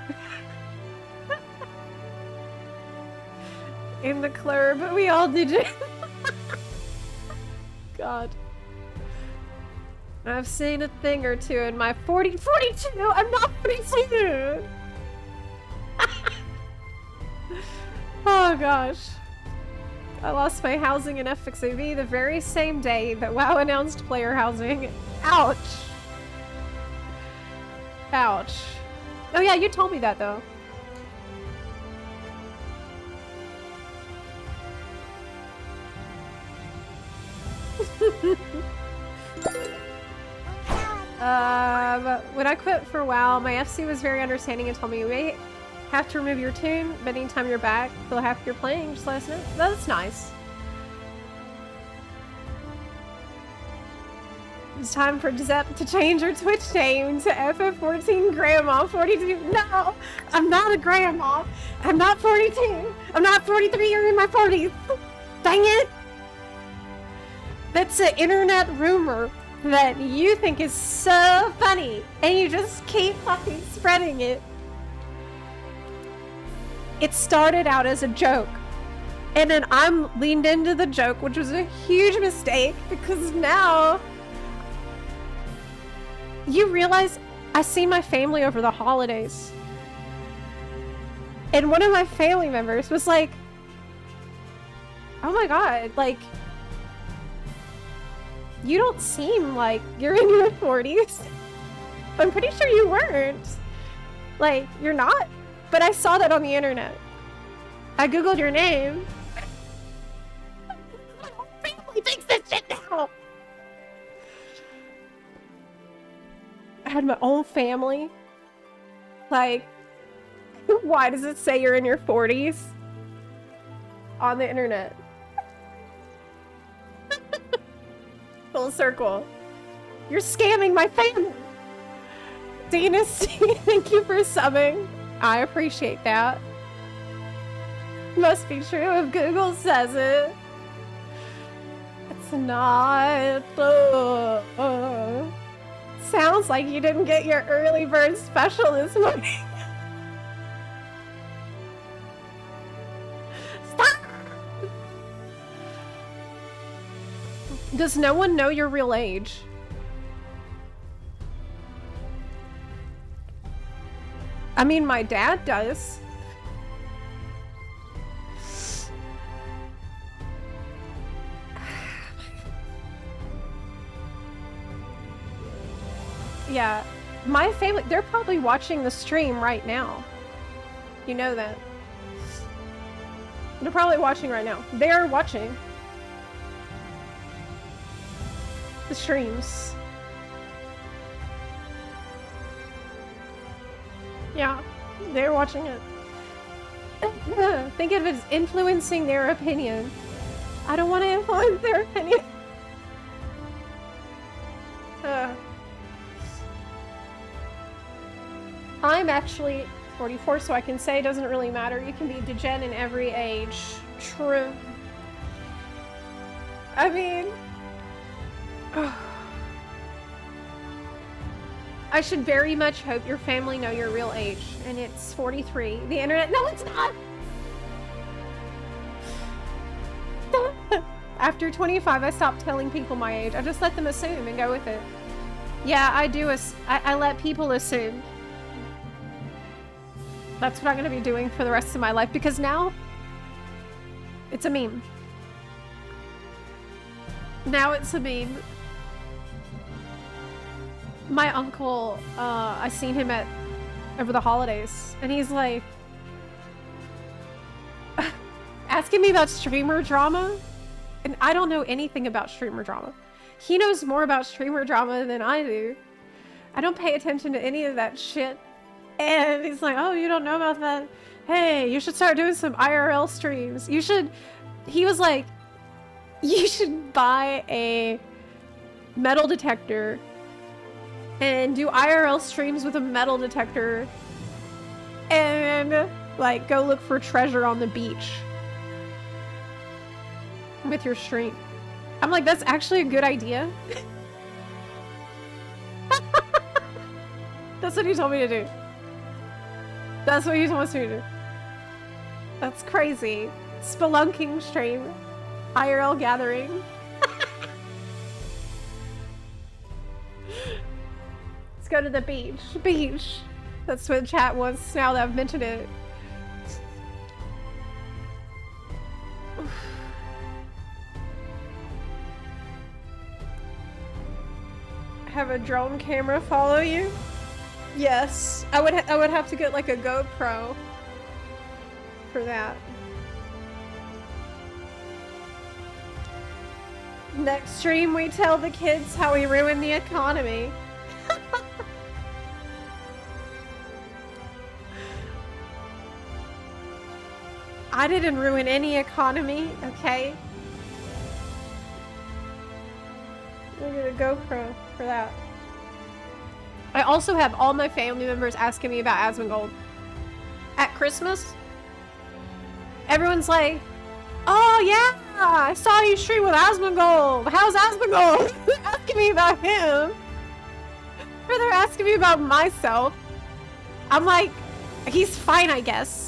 in the club. We all did it. God. I've seen a thing or two in my 42. I'm not 42. Oh gosh. I lost my housing in FXAV the very same day that WoW announced player housing. Ouch. Ouch. Oh yeah, you told me that though. When I quit for WoW, my FC was very understanding and told me, wait, have to remove your tune, but anytime you're back, feel happy you're playing, just let us know. That's nice. It's time for Zep to change her Twitch name to FF14 Grandma 42. No, I'm not a grandma. I'm not 42. I'm not 43 or in my 40s. Dang it. That's an internet rumor that you think is so funny, and you just keep fucking spreading it. It started out as a joke, and then I'm leaned into the joke, which was a huge mistake, because now you realize I see my family over the holidays, and one of my family members was like, oh my god, like, you don't seem like you're in your 40s. I'm pretty sure you weren't. Like, you're not? But I saw that on the internet. I googled your name. My whole family thinks this shit now. I had my own family. Like, why does it say you're in your 40s? On the internet. Full circle. You're scamming my family. Dynasty, thank you for subbing. I appreciate that. Must be true if Google says it. It's not. Sounds like you didn't get your early bird special this morning. Stop! Does no one know your real age? I mean, my dad does. Yeah, my family, they're probably watching the stream right now. You know that. They're probably watching right now. They're watching the streams. Yeah, they're watching it. Think of it as influencing their opinion. I don't want to influence their opinion. I'm actually 44, so I can say it doesn't really matter. You can be degen in every age. True. I mean... I should very much hope your family know your real age, and it's 43. The internet- No, it's not! After 25, I stopped telling people my age. I just let them assume and go with it. Yeah, I do. I let people assume. That's what I'm gonna be doing for the rest of my life, because now it's a meme. Now it's a meme. My uncle, I seen him over the holidays, and he's like asking me about streamer drama, and I don't know anything about streamer drama. He knows more about streamer drama than I do. I don't pay attention to any of that shit. And he's like, oh, you don't know about that? Hey, you should start doing some IRL streams. You should, he was like, you should buy a metal detector and do IRL streams with a metal detector and like go look for treasure on the beach with your stream. I'm like, that's actually a good idea. That's what he told me to do. That's what he wants me to do. That's crazy. Spelunking stream. IRL gathering. Let's go to the beach. Beach. That's what chat wants now that I've mentioned it. Have a drone camera follow you? Yes. I would have to get like a GoPro for that. Next stream we tell the kids how we ruined the economy. I didn't ruin any economy, okay? We'll get a GoPro for that. I also have all my family members asking me about Asmongold. At Christmas, everyone's like, oh yeah, I saw you stream with Asmongold. How's Asmongold? They're asking me about him. Or they're asking me about myself. I'm like, he's fine, I guess.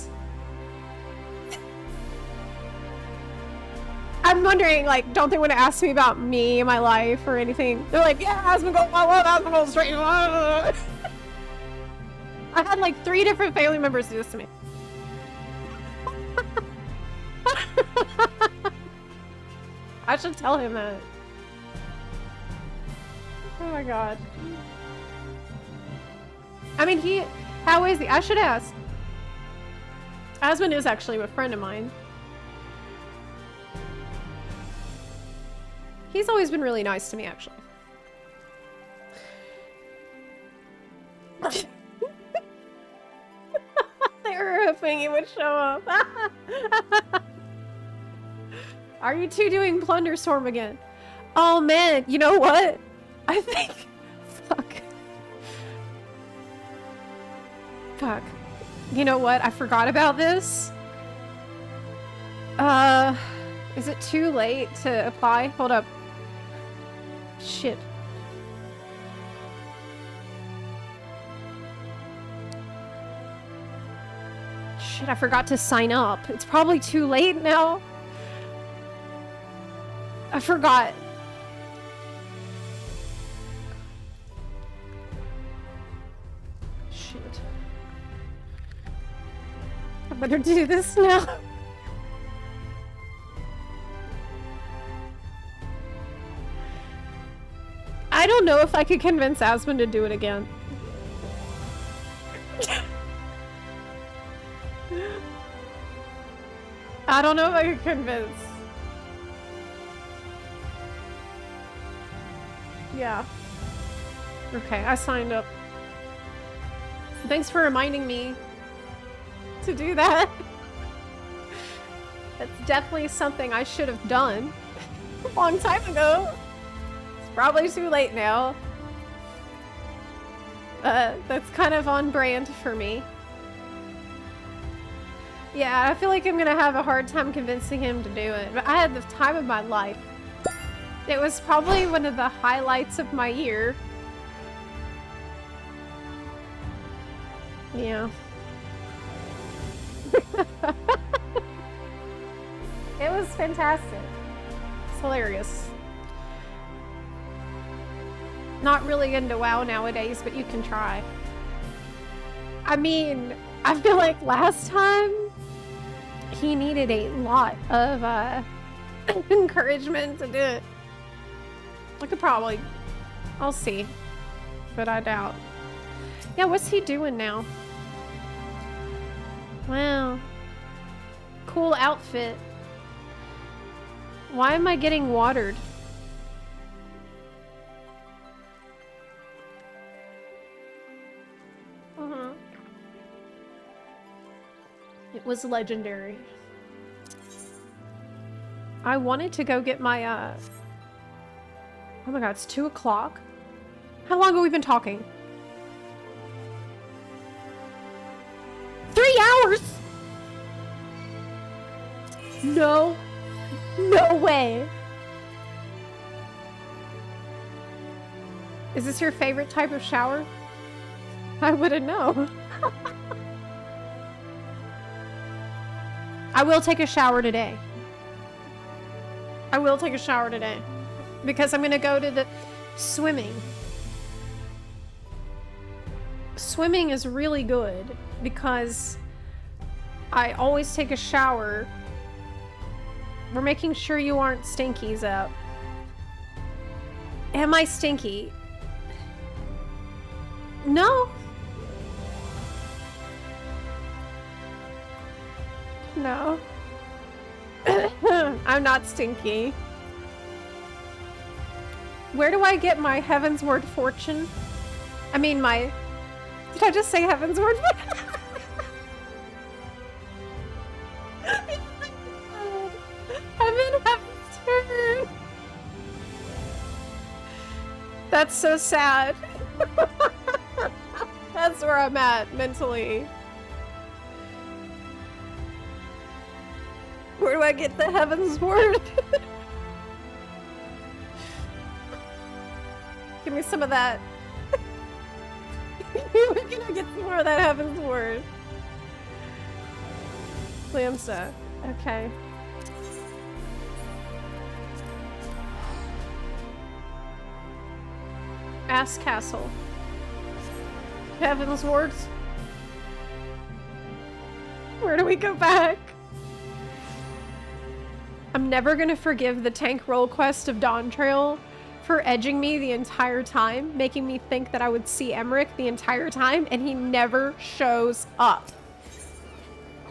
I'm wondering, like, don't they want to ask me about me and my life or anything? They're like, yeah, Asmongold, I love Asmongold stream. I had like 3 different family members do this to me. I should tell him that. Oh my god. I mean, how is he? I should ask. Asmon is actually a friend of mine. He's always been really nice to me, actually. They were hoping he would show up. Are you two doing Plunderstorm again? Oh man, you know what? I think... Fuck. You know what? I forgot about this. Is it too late to apply? Hold up. Shit. Shit, I forgot to sign up. It's probably too late now. I forgot. Shit. I better do this now. I don't know if I could convince Asmon to do it again. I don't know if I could convince. Yeah. Okay, I signed up. Thanks for reminding me to do that. That's definitely something I should have done a long time ago. Probably too late now. That's kind of on brand for me. Yeah, I feel like I'm gonna have a hard time convincing him to do it, but I had the time of my life. It was probably one of the highlights of my year. Yeah. It was fantastic. It's hilarious. Not really into WoW nowadays, but you can try. I mean, I feel like last time he needed a lot of encouragement to do it. I could probably... I'll see. But I doubt. Yeah, what's he doing now? Wow. Cool outfit. Why am I getting watered? It was legendary. I wanted to go get my, oh my god, it's 2 o'clock? How long have we been talking? 3 hours? No. No way. Is this your favorite type of shower? I wouldn't know. I will take a shower today. I will take a shower today. Because I'm gonna go to the swimming. Swimming is really good because I always take a shower. We're making sure you aren't stinkies up. Am I stinky? No. No. I'm not stinky. Where do I get my Heaven's Word fortune? I mean my... Did I just say Heaven's Word? Heaven's turn. That's so sad. That's where I'm at mentally. Where do I get the Heaven's Word? Give me some of that. We're gonna get some more of that Heaven's Word. Lamsa. Okay. Ass Castle. Heaven's Words. Where do we go back? I'm never gonna forgive the tank roll quest of Dawntrail for edging me the entire time, making me think that I would see Emmerich the entire time, and he never shows up.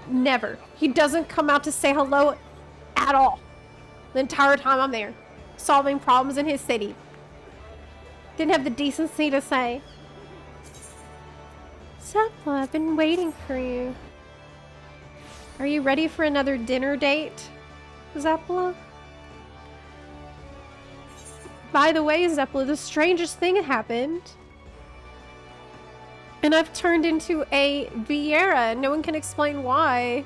Never. He doesn't come out to say hello at all. The entire time I'm there, solving problems in his city. Didn't have the decency to say, Zepla, I've been waiting for you. Are you ready for another dinner date, Zepla? By the way, Zepla, the strangest thing happened. And I've turned into a Vieira. No one can explain why.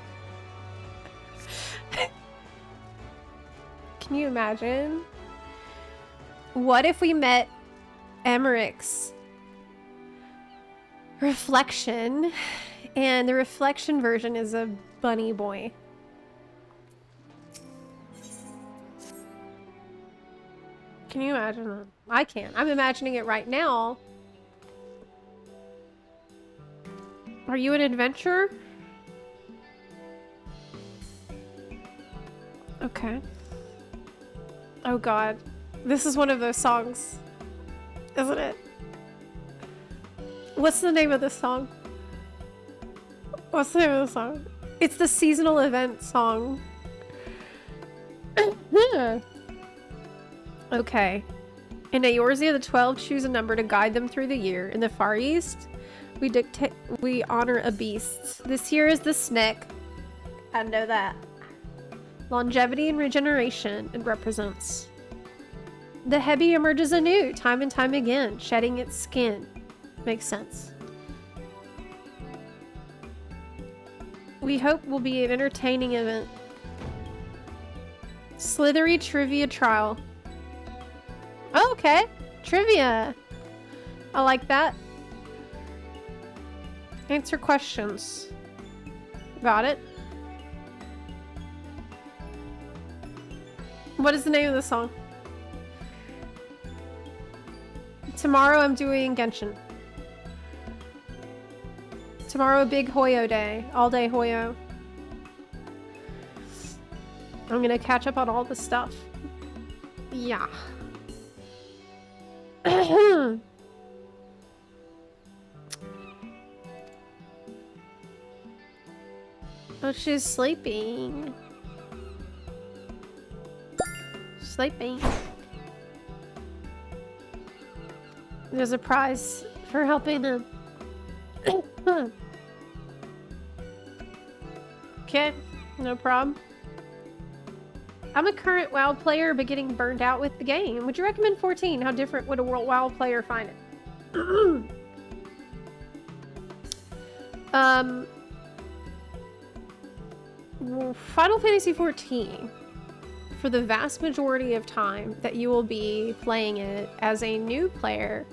Can you imagine? What if we met Emmerich's reflection, and the reflection version is a bunny boy? Can you imagine that? I can't. I'm imagining it right now. Are you an adventurer? Okay. Oh god. This is one of those songs, isn't it? What's the name of this song? What's the name of the song? It's the seasonal event song. Okay. In Eorzea the 12, choose a number to guide them through the year. In the Far East, we honor a beast. This year is the Snick. I know that. Longevity and regeneration it represents. The Hebi emerges anew, time and time again, shedding its skin. Makes sense. We hope will be an entertaining event. Slithery trivia trial. Oh, okay. Trivia. I like that. Answer questions. Got it. What is the name of the song? Tomorrow I'm doing Genshin. Tomorrow, big Hoyo day. All day Hoyo. I'm gonna catch up on all the stuff. Yeah. Oh, she's sleeping. Sleeping. There's a prize for helping him. Okay, no problem. I'm a current WoW player, but getting burned out with the game. Would you recommend 14? How different would a WoW player find it? Final Fantasy 14, for the vast majority of time that you will be playing it as a new player,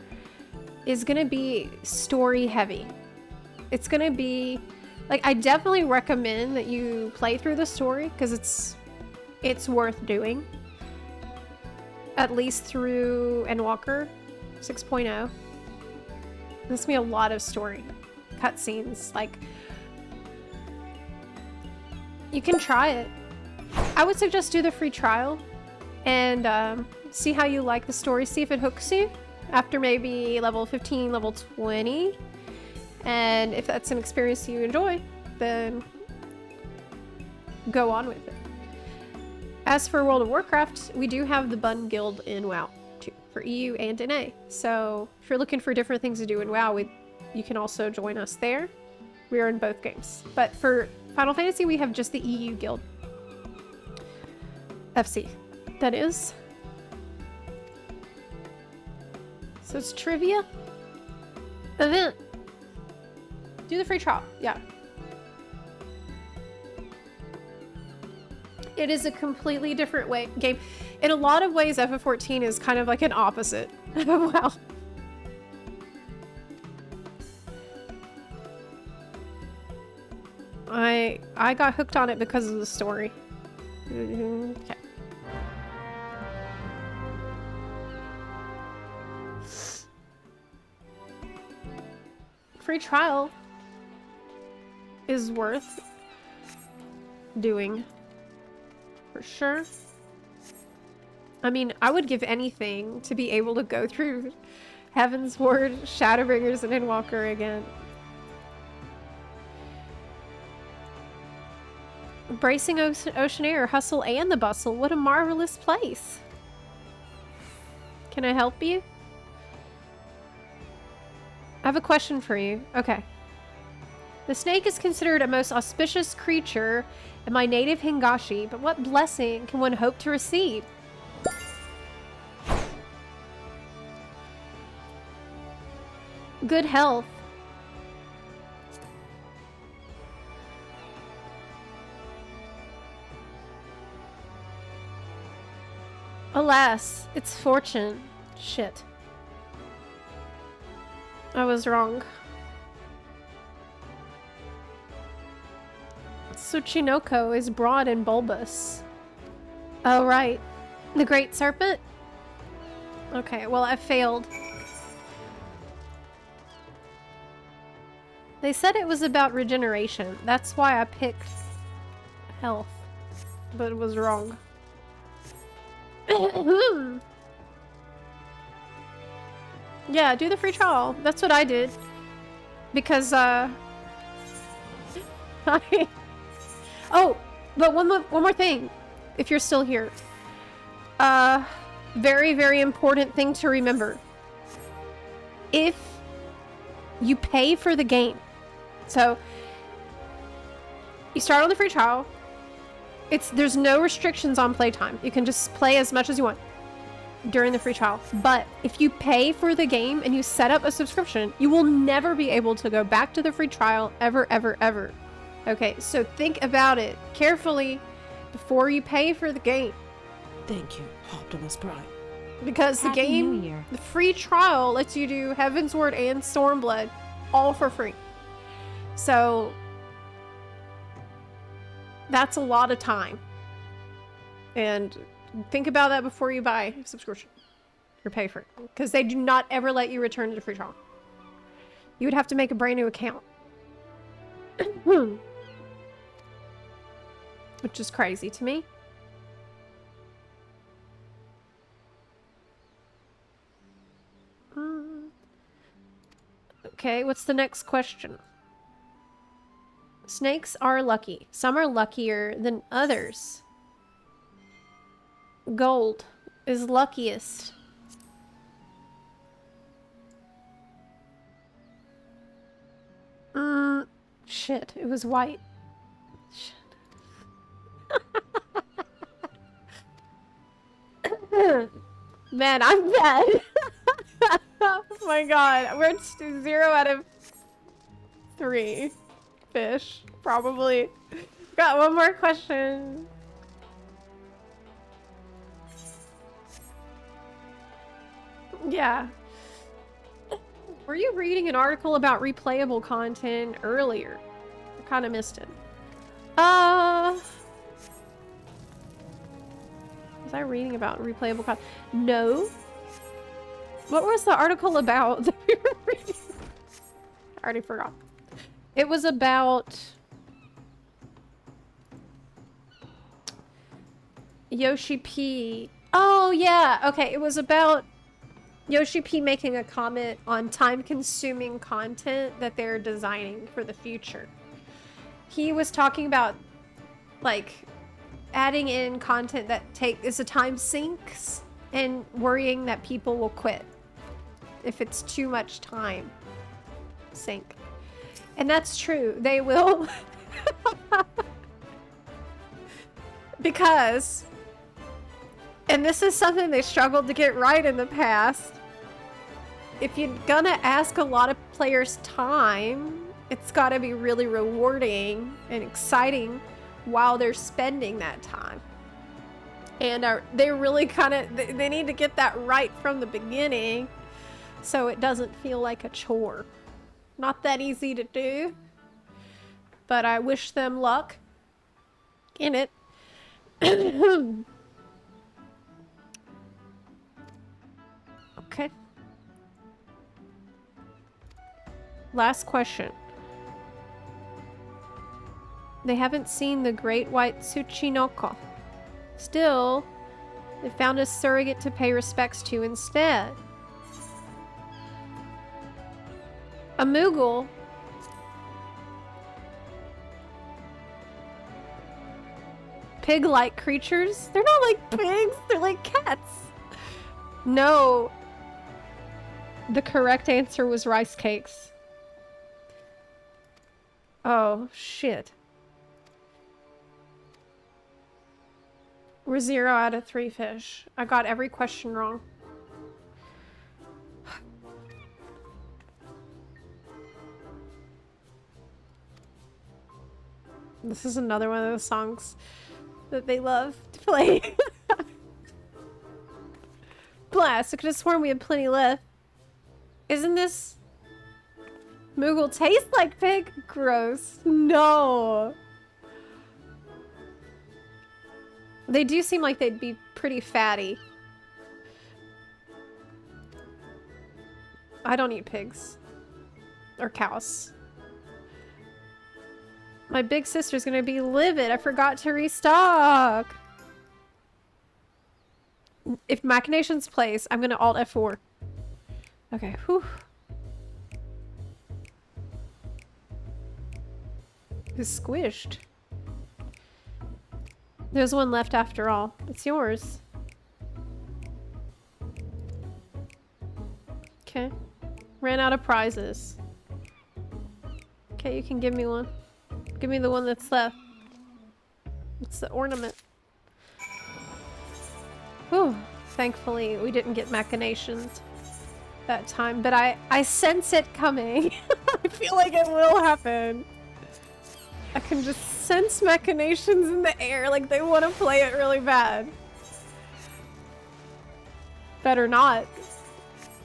is going to be story heavy. It's going to be Like, I definitely recommend that you play through the story because it's worth doing. At least through Endwalker 6.0. There's gonna be a lot of story cutscenes. Like, you can try it. I would suggest do the free trial and see how you like the story. See if it hooks you after maybe level 15, level 20. And if that's an experience you enjoy, then go on with it. As for World of Warcraft, we do have the Bun Guild in WoW too, for EU and NA. So if you're looking for different things to do in WoW, you can also join us there. We are in both games. But for Final Fantasy, we have just the EU Guild. FC, that is. So it's trivia. Event. Do the free trial, yeah. It is a completely different game. In a lot of ways, FF14 is kind of like an opposite. Wow. I got hooked on it because of the story. Okay. Free trial is worth doing for sure. I mean, I would give anything to be able to go through Heaven's Ward, Shadowbringers, and Endwalker again. Bracing ocean air, hustle and the bustle. What a marvelous place. Can I help you? I have a question for you. Okay. The snake is considered a most auspicious creature in my native Hingashi, but what blessing can one hope to receive? Good health. Alas, it's fortune. Shit. I was wrong. Tsuchinoko is broad and bulbous. Oh, right. The Great Serpent? Okay, well, I failed. They said it was about regeneration. That's why I picked health. But it was wrong. Yeah, do the free trial. That's what I did. Because, Oh, but one more thing. If you're still here. Very, very important thing to remember. If you pay for the game. So, you start on the free trial. There's no restrictions on playtime. You can just play as much as you want during the free trial. But if you pay for the game and you set up a subscription, you will never be able to go back to the free trial ever, ever, ever. Okay, so think about it carefully before you pay for the game. Thank you, Optimus Prime. Because the Happy game, New Year. the free trial lets you do Heaven's Ward and Stormblood all for free. So that's a lot of time. And think about that before you buy a subscription or pay for it. Because they do not ever let you return to the free trial. You would have to make a brand new account. Which is crazy to me. Okay, what's the next question? Snakes are lucky. Some are luckier than others. Gold is luckiest. Shit, it was white. Shit. Man, I'm dead. Oh my god, we're at 0 out of 3 fish, probably. Got one more question. Yeah. Were you reading an article about replayable content earlier? Kind of missed it. Was I reading about replayable content? No. What was the article about that we were reading? I already forgot. It was about Yoshi P. Oh, yeah. Okay, it was about Yoshi P making a comment on time-consuming content that they're designing for the future. He was talking about, like, adding in content that is a time sinks and worrying that people will quit if it's too much time sink. And that's true. They will. Because, and this is something they struggled to get right in the past, if you're gonna ask a lot of players' time, it's gotta be really rewarding and exciting while they're spending that time. And they really kind of, they need to get that right from the beginning so it doesn't feel like a chore. Not that easy to do, but I wish them luck in it. Okay. Last question. They haven't seen the great white Tsuchinoko. Still, they found a surrogate to pay respects to instead. A Moogle. Pig-like creatures? They're not like pigs, they're like cats. No. The correct answer was rice cakes. Oh, shit. We're 0 out of 3 fish. I got every question wrong. This is another one of the songs that they love to play. Blast, I could have sworn we had plenty left. Isn't this Moogle taste like pig? Gross. No. They do seem like they'd be pretty fatty. I don't eat pigs. Or cows. My big sister's gonna be livid. I forgot to restock. If Machinations plays, I'm gonna Alt F4. Okay, whew. It's squished. There's one left after all. It's yours. Okay. Ran out of prizes. Okay, you can give me one. Give me the one that's left. It's the ornament. Whew. Thankfully, we didn't get Machinations that time, but I sense it coming. I feel like it will happen. I can just sense Machinations in the air, like they want to play it really bad. Better not.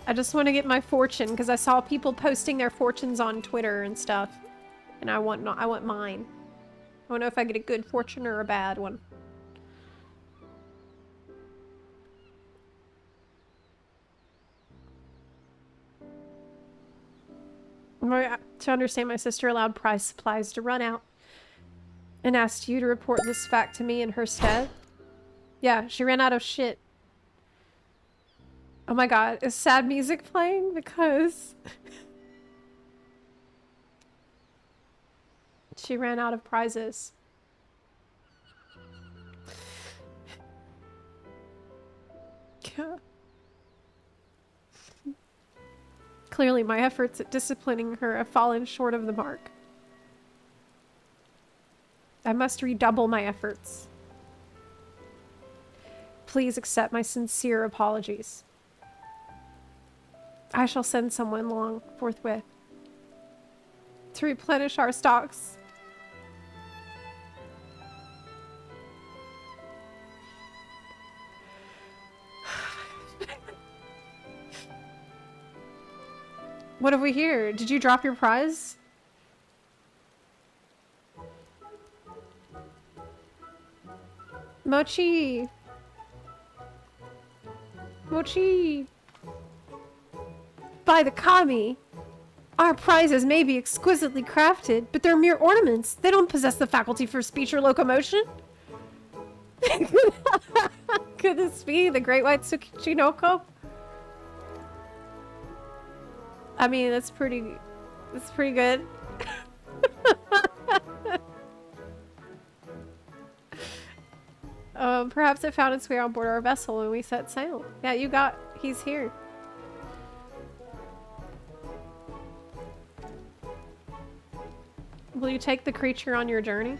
I just want to get my fortune, because I saw people posting their fortunes on Twitter and stuff. And I want mine. I don't know if I get a good fortune or a bad one. To understand, my sister allowed prize supplies to run out and asked you to report this fact to me in her stead. Yeah, she ran out of shit. Oh my god, is sad music playing? Because she ran out of prizes. Clearly, my efforts at disciplining her have fallen short of the mark. I must redouble my efforts. Please accept my sincere apologies. I shall send someone along forthwith to replenish our stocks. What have we here? Did you drop your prize? Mochi! Mochi! By the kami! Our prizes may be exquisitely crafted, but they're mere ornaments. They don't possess the faculty for speech or locomotion. Could this be the Great White Tsuchinoko? I mean, that's pretty good. Perhaps it found its way on board our vessel when we set sail. Yeah, he's here. Will you take the creature on your journey?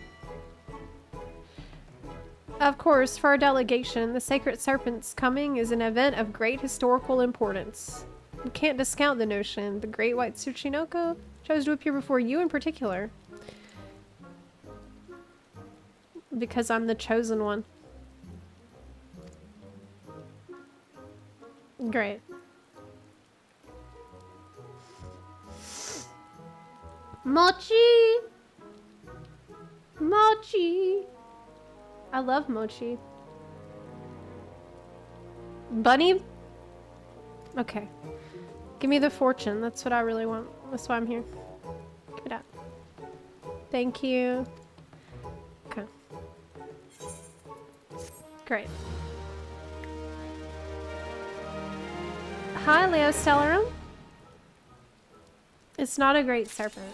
Of course, for our delegation, the Sacred Serpent's coming is an event of great historical importance. We can't discount the notion the Great White Tsuchinoko chose to appear before you in particular. Because I'm the chosen one. Great. Mochi! Mochi! I love mochi. Bunny? Okay. Give me the fortune. That's what I really want. That's why I'm here. Give it up. Thank you. Okay. Great. Hi, Leo Stellarum. It's not a great serpent.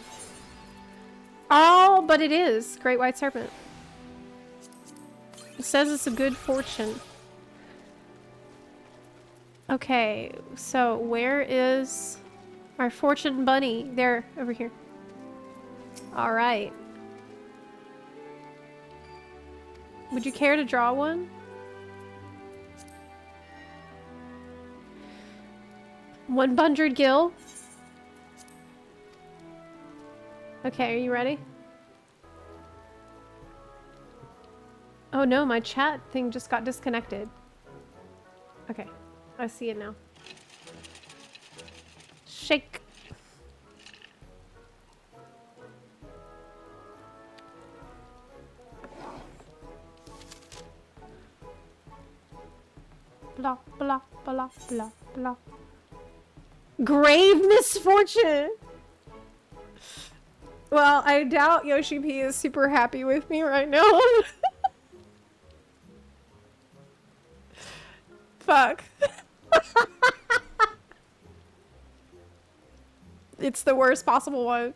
Oh, but it is. Great white serpent. It says it's a good fortune. Okay, so where is our fortune bunny? There, over here. All right. Would you care to draw one? One bundred gill. Okay, are you ready? Oh no, my chat thing just got disconnected. Okay, I see it now. Shake. Blah, blah, blah, blah, blah. Grave misfortune! Well, I doubt Yoshi P is super happy with me right now. Fuck. It's the worst possible one.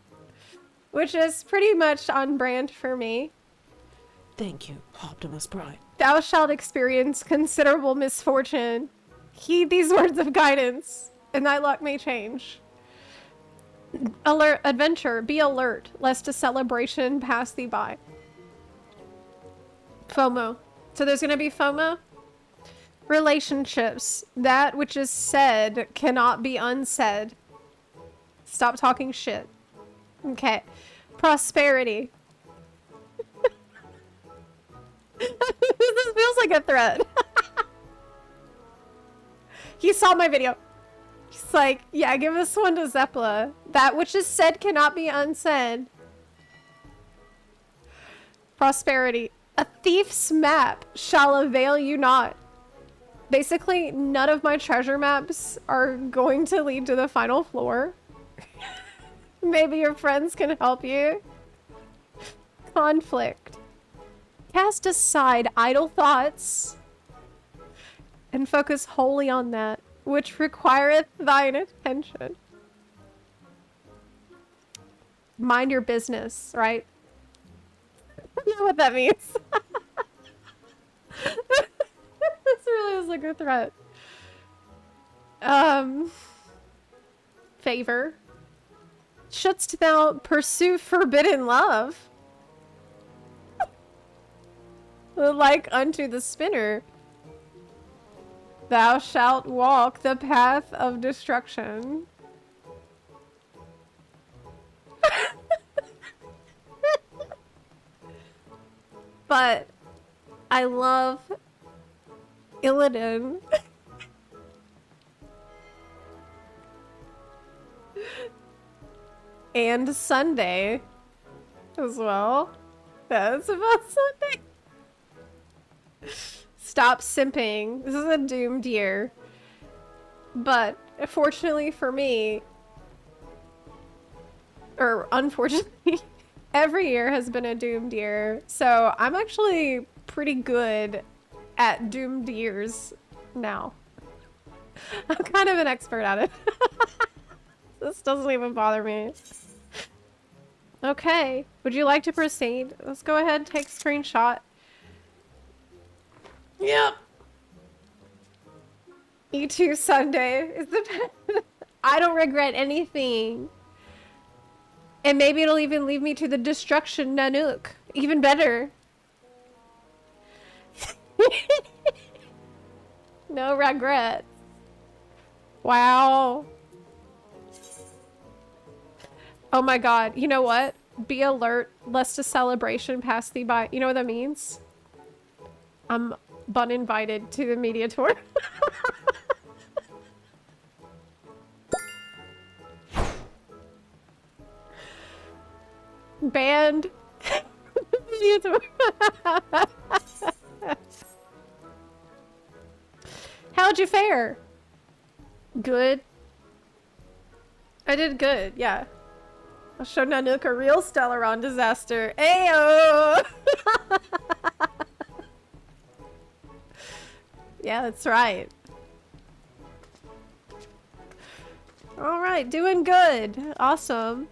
Which is pretty much on brand for me. Thank you, Optimus Prime. Thou shalt experience considerable misfortune. Heed these words of guidance, and thy luck may change. Alert, adventure, be alert, lest a celebration pass thee by. FOMO. So there's gonna be FOMO? Relationships. That which is said cannot be unsaid. Stop talking shit. Okay. Prosperity. This feels like a threat. He saw my video. He's like, yeah, give this one to Zepla. That which is said cannot be unsaid. Prosperity. A thief's map shall avail you not. Basically, none of my treasure maps are going to lead to the final floor. Maybe your friends can help you. Conflict. Cast aside idle thoughts and focus wholly on that which requireth thine attention. Mind your business, right? I don't know what that means. This really is like a threat. Favor. Shouldst thou pursue forbidden love? Like unto the spinner, thou shalt walk the path of destruction. But I love Illidan. And Sunday as well. That's about Sunday. Stop simping. This is a doomed year. But fortunately for me, or unfortunately, every year has been a doomed year. So I'm actually pretty good at doomed years now. I'm kind of an expert at it. This doesn't even bother me. Okay, would you like to proceed? Let's go ahead and take a screenshot. Yep. E2 Sunday is the best. I don't regret anything. And maybe it'll even lead me to the destruction Nanook. Even better. No regrets. Wow. Oh my god. You know what? Be alert lest a celebration pass thee by. You know what that means? I'm uninvited to the media tour. Banned. Media tour. How'd you fare? Good. I did good, yeah. I'll show Nanook a real Stellaron disaster. Ayo! Yeah, that's right. Alright, doing good. Awesome.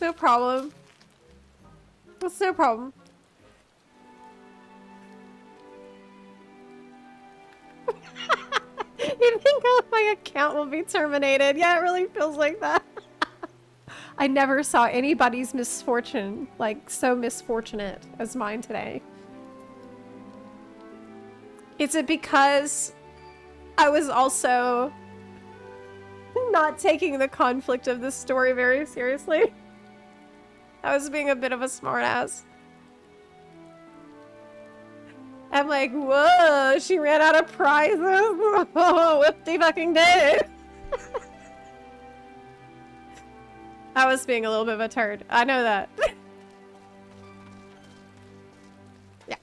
No problem. That's no problem. You think my account will be terminated? Yeah, it really feels like that. I never saw anybody's misfortune like so misfortunate as mine today. Is it because I was also not taking the conflict of this story very seriously? I was being a bit of a smartass. I'm like, whoa, she ran out of prizes. Oh, whoopty fucking day. I was being a little bit of a turd. I know that. Yeah.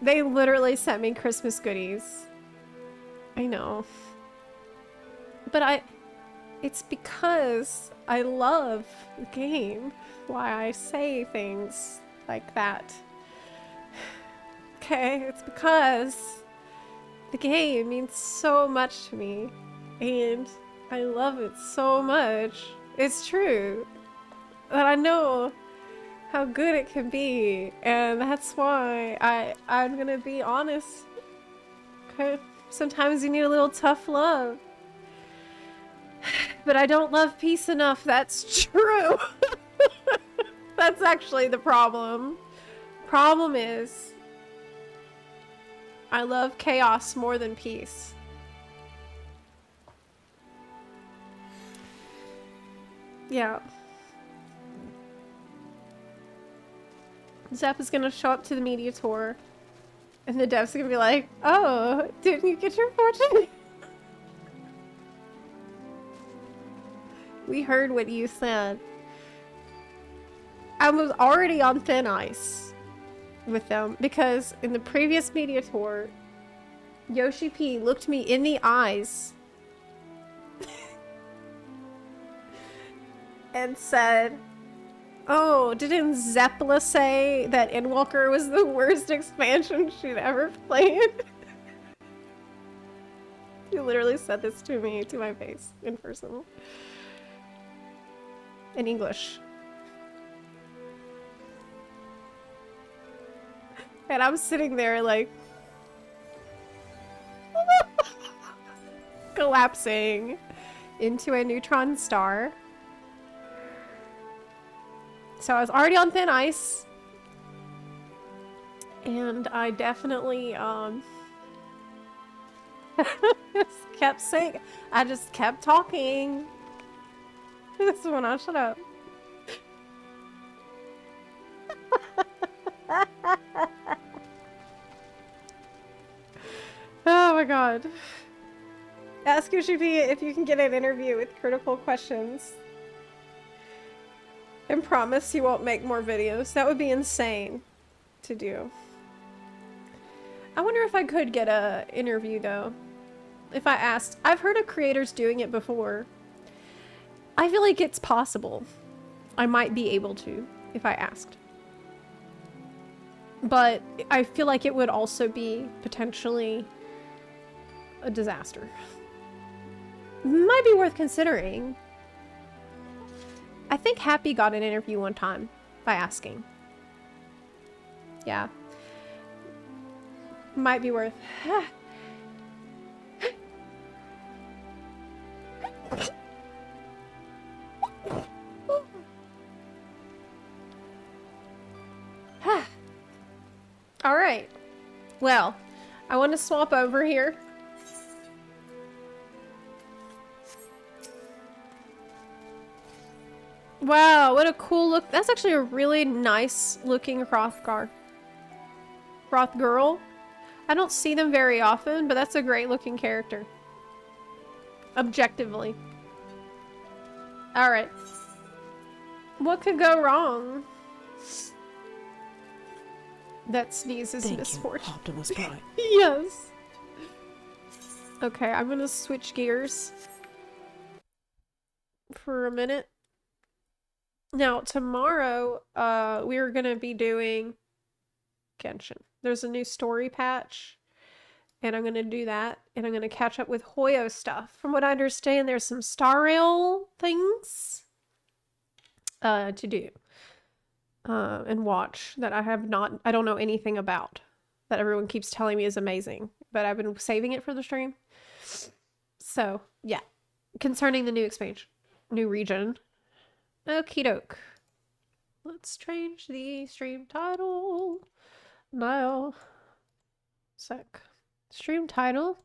They literally sent me Christmas goodies. I know. But it's because I love the game. Why I say things like that. Okay, it's because the game means so much to me, and I love it so much. It's true that I know how good it can be, and that's why I'm gonna be honest. Okay, sometimes you need a little tough love, but I don't love peace enough. That's true. That's actually the problem. Problem is, I love chaos more than peace. Yeah. Zep is gonna show up to the media tour, and the dev's gonna be like, oh, didn't you get your fortune? We heard what you said. I was already on thin ice with them because in the previous media tour, Yoshi P looked me in the eyes and said, oh, didn't Zepla say that Endwalker was the worst expansion she'd ever played? He literally said this to me, to my face, in person. In English. And I'm sitting there like collapsing into a neutron star. So I was already on thin ice. And I definitely just kept saying, I just kept talking. This is when I shut up. Oh my god. Ask Yoshi P if you can get an interview with critical questions. and promise he won't make more videos. That would be insane to do. I wonder if I could get a interview though. If I asked. I've heard of creators doing it before. I feel like it's possible. I might be able to if I asked. But I feel like it would also be potentially a disaster. Might be worth considering. I think Happy got an interview one time by asking. Yeah. Might be worth. All right. Well, I want to swap over here. Wow, what a cool look. That's actually a really nice looking Hrothgar. Hrothgirl. I don't see them very often, but that's a great looking character. Objectively. Alright. What could go wrong? That sneeze is misfortune. Thank you, Optimus Prime. Yes. Okay, I'm gonna switch gears for a minute. Now, tomorrow, we're gonna be doing Genshin. There's a new story patch, and I'm gonna do that, and I'm gonna catch up with Hoyo stuff. From what I understand, there's some Star Rail things to do and watch that I don't know anything about, that everyone keeps telling me is amazing, but I've been saving it for the stream. So, yeah. Concerning the new expansion, new region. Okie doke. Let's change the stream title now. Sec. Stream title?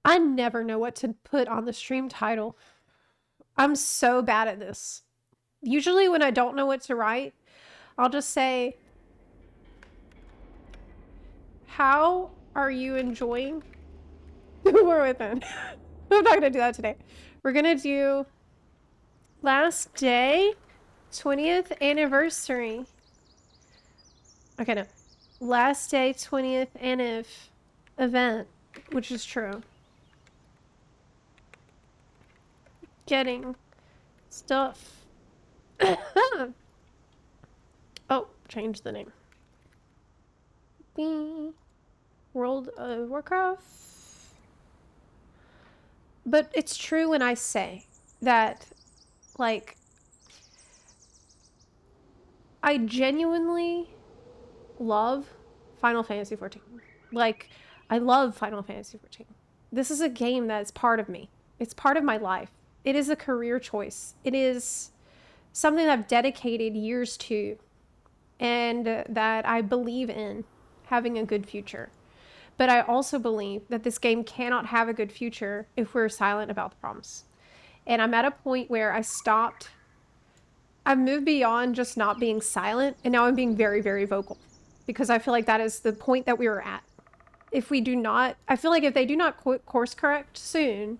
I never know what to put on the stream title. I'm so bad at this. Usually when I don't know what to write, I'll just say, how are you enjoying War Within? I'm not gonna do that today. We're gonna do last day, 20th anniversary. Okay, no. Last day, 20th anniv event, which is true. Getting stuff. Oh, change the name. World of Warcraft. But it's true when I say that, like, I genuinely love Final Fantasy XIV. Like, I love Final Fantasy XIV. This is a game that's part of me. It's part of my life. It is a career choice. It is something that I've dedicated years to, and that I believe in having a good future. But I also believe that this game cannot have a good future if we're silent about the problems. And I'm at a point where I've moved beyond just not being silent, and now I'm being very, very vocal. Because I feel like that is the point that we were at. If we do not, I feel like if they do not course correct soon,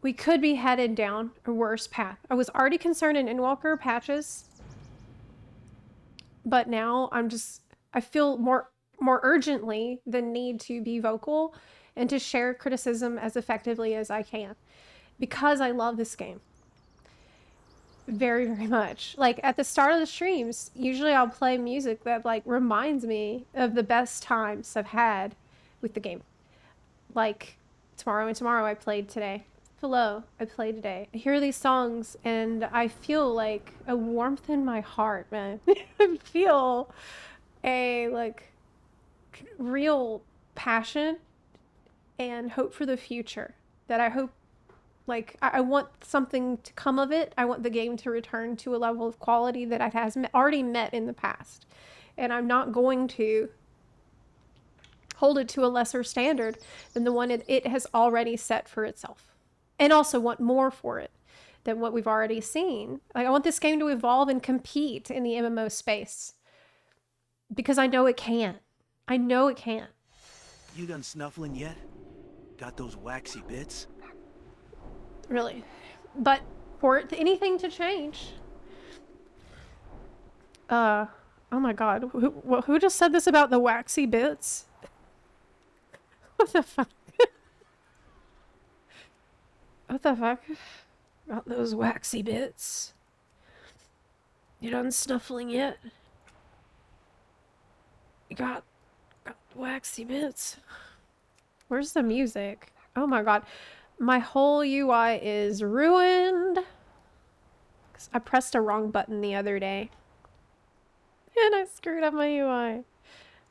we could be headed down a worse path. I was already concerned in Endwalker patches, but now I feel more urgently the need to be vocal and to share criticism as effectively as I can, because I love this game very, very much. Like, at the start of the streams, usually I'll play music that, like, reminds me of the best times I've had with the game. Like, Tomorrow and Tomorrow I played today. Hello, I played today. I hear these songs and I feel like a warmth in my heart, man. I feel a, like, real passion and hope for the future, that I hope, like, I want something to come of it. I want the game to return to a level of quality that it has already met in the past. And I'm not going to hold it to a lesser standard than the one it has already set for itself. And also want more for it than what we've already seen. Like, I want this game to evolve and compete in the MMO space. Because I know it can. I know it can. You done snuffling yet? Got those waxy bits? Really. But for anything to change, Oh my god. Who just said this about the waxy bits? What the fuck? What the fuck? About those waxy bits. You done snuffling yet? You got waxy bits. Where's the music? Oh my god. My whole UI is ruined. 'Cause I pressed a wrong button the other day. And I screwed up my UI.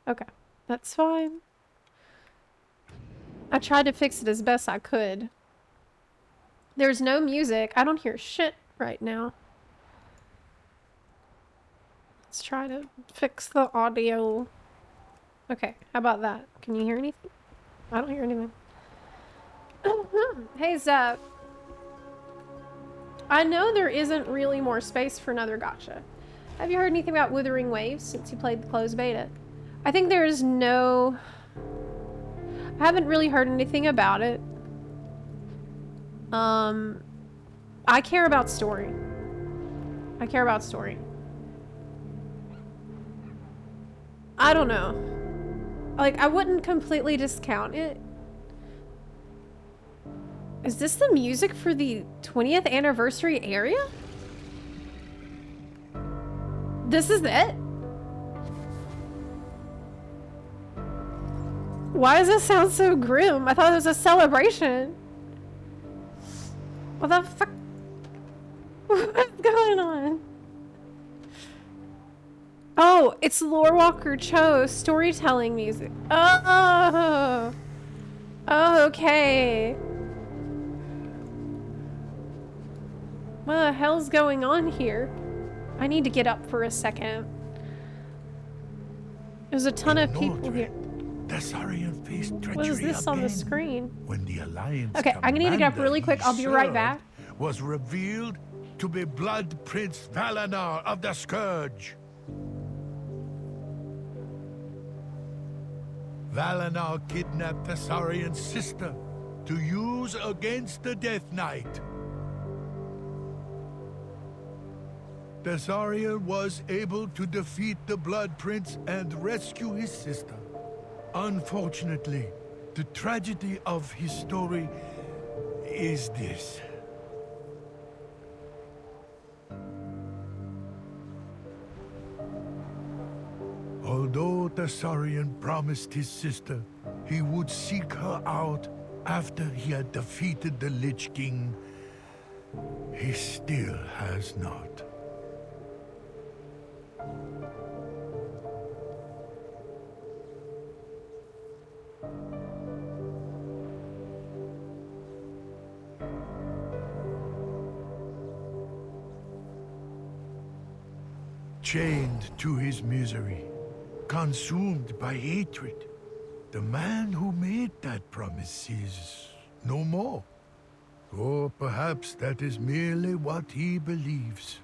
Okay, that's fine. I tried to fix it as best I could. There's no music. I don't hear shit right now. Let's try to fix the audio. Okay, how about that? Can you hear anything? I don't hear anything. Hey, Zep. I know there isn't really more space for another gacha. Have you heard anything about Withering Waves since you played the closed beta? I think there is no... I haven't really heard anything about it. I care about story. I care about story. I don't know. Like, I wouldn't completely discount it. Is this the music for the 20th anniversary area? This is it? Why does this sound so grim? I thought it was a celebration. What the fuck? What's going on? Oh, it's Lore Walker Cho's storytelling music. Oh. Oh, okay. What the hell's going on here? I need to get up for a second. There's a ton of people here. The Siren faced treachery What is this on the again screen? when the Alliance Okay, I'm gonna need to get up commander really quick. he I'll be right served back. Was revealed to be Blood Prince Valanar of the Scourge. Valanar kidnapped the Saurian's sister to use against the Death Knight. The Saurian was able to defeat the Blood Prince and rescue his sister. Unfortunately, the tragedy of his story is this. Although the Saurian promised his sister he would seek her out after he had defeated the Lich King, he still has not. Chained to his misery, consumed by hatred, the man who made that promise is no more. Or perhaps that is merely what he believes.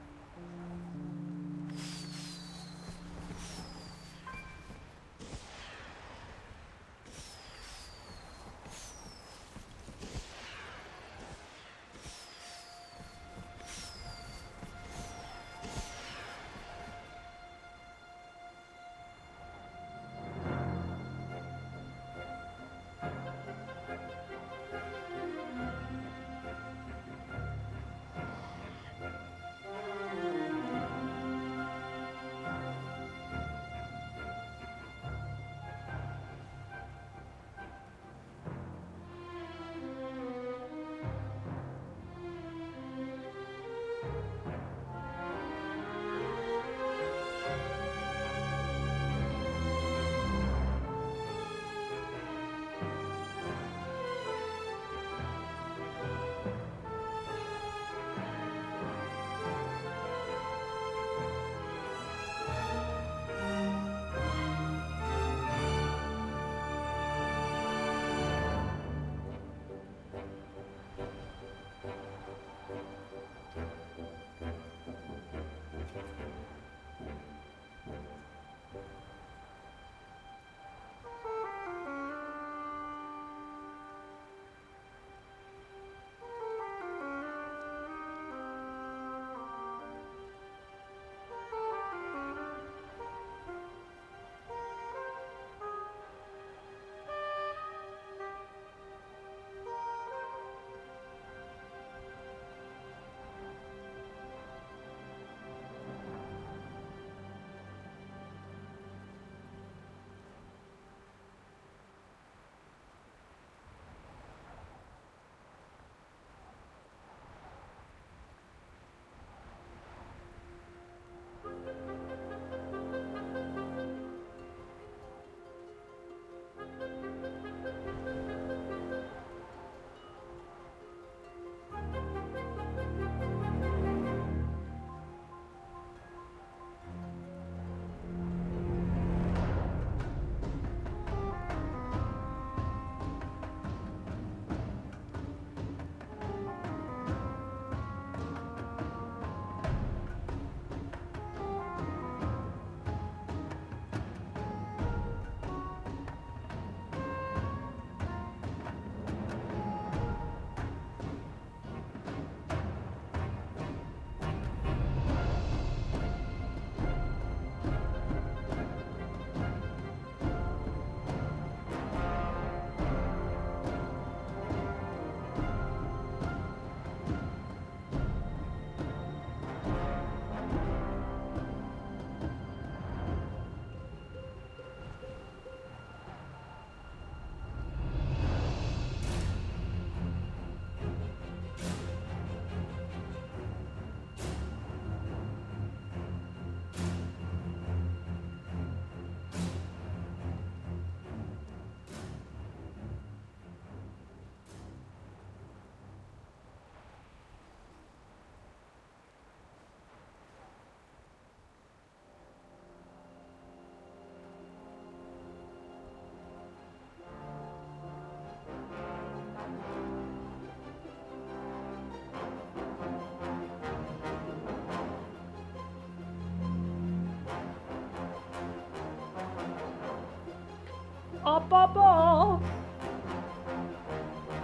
Ba, ba, ba.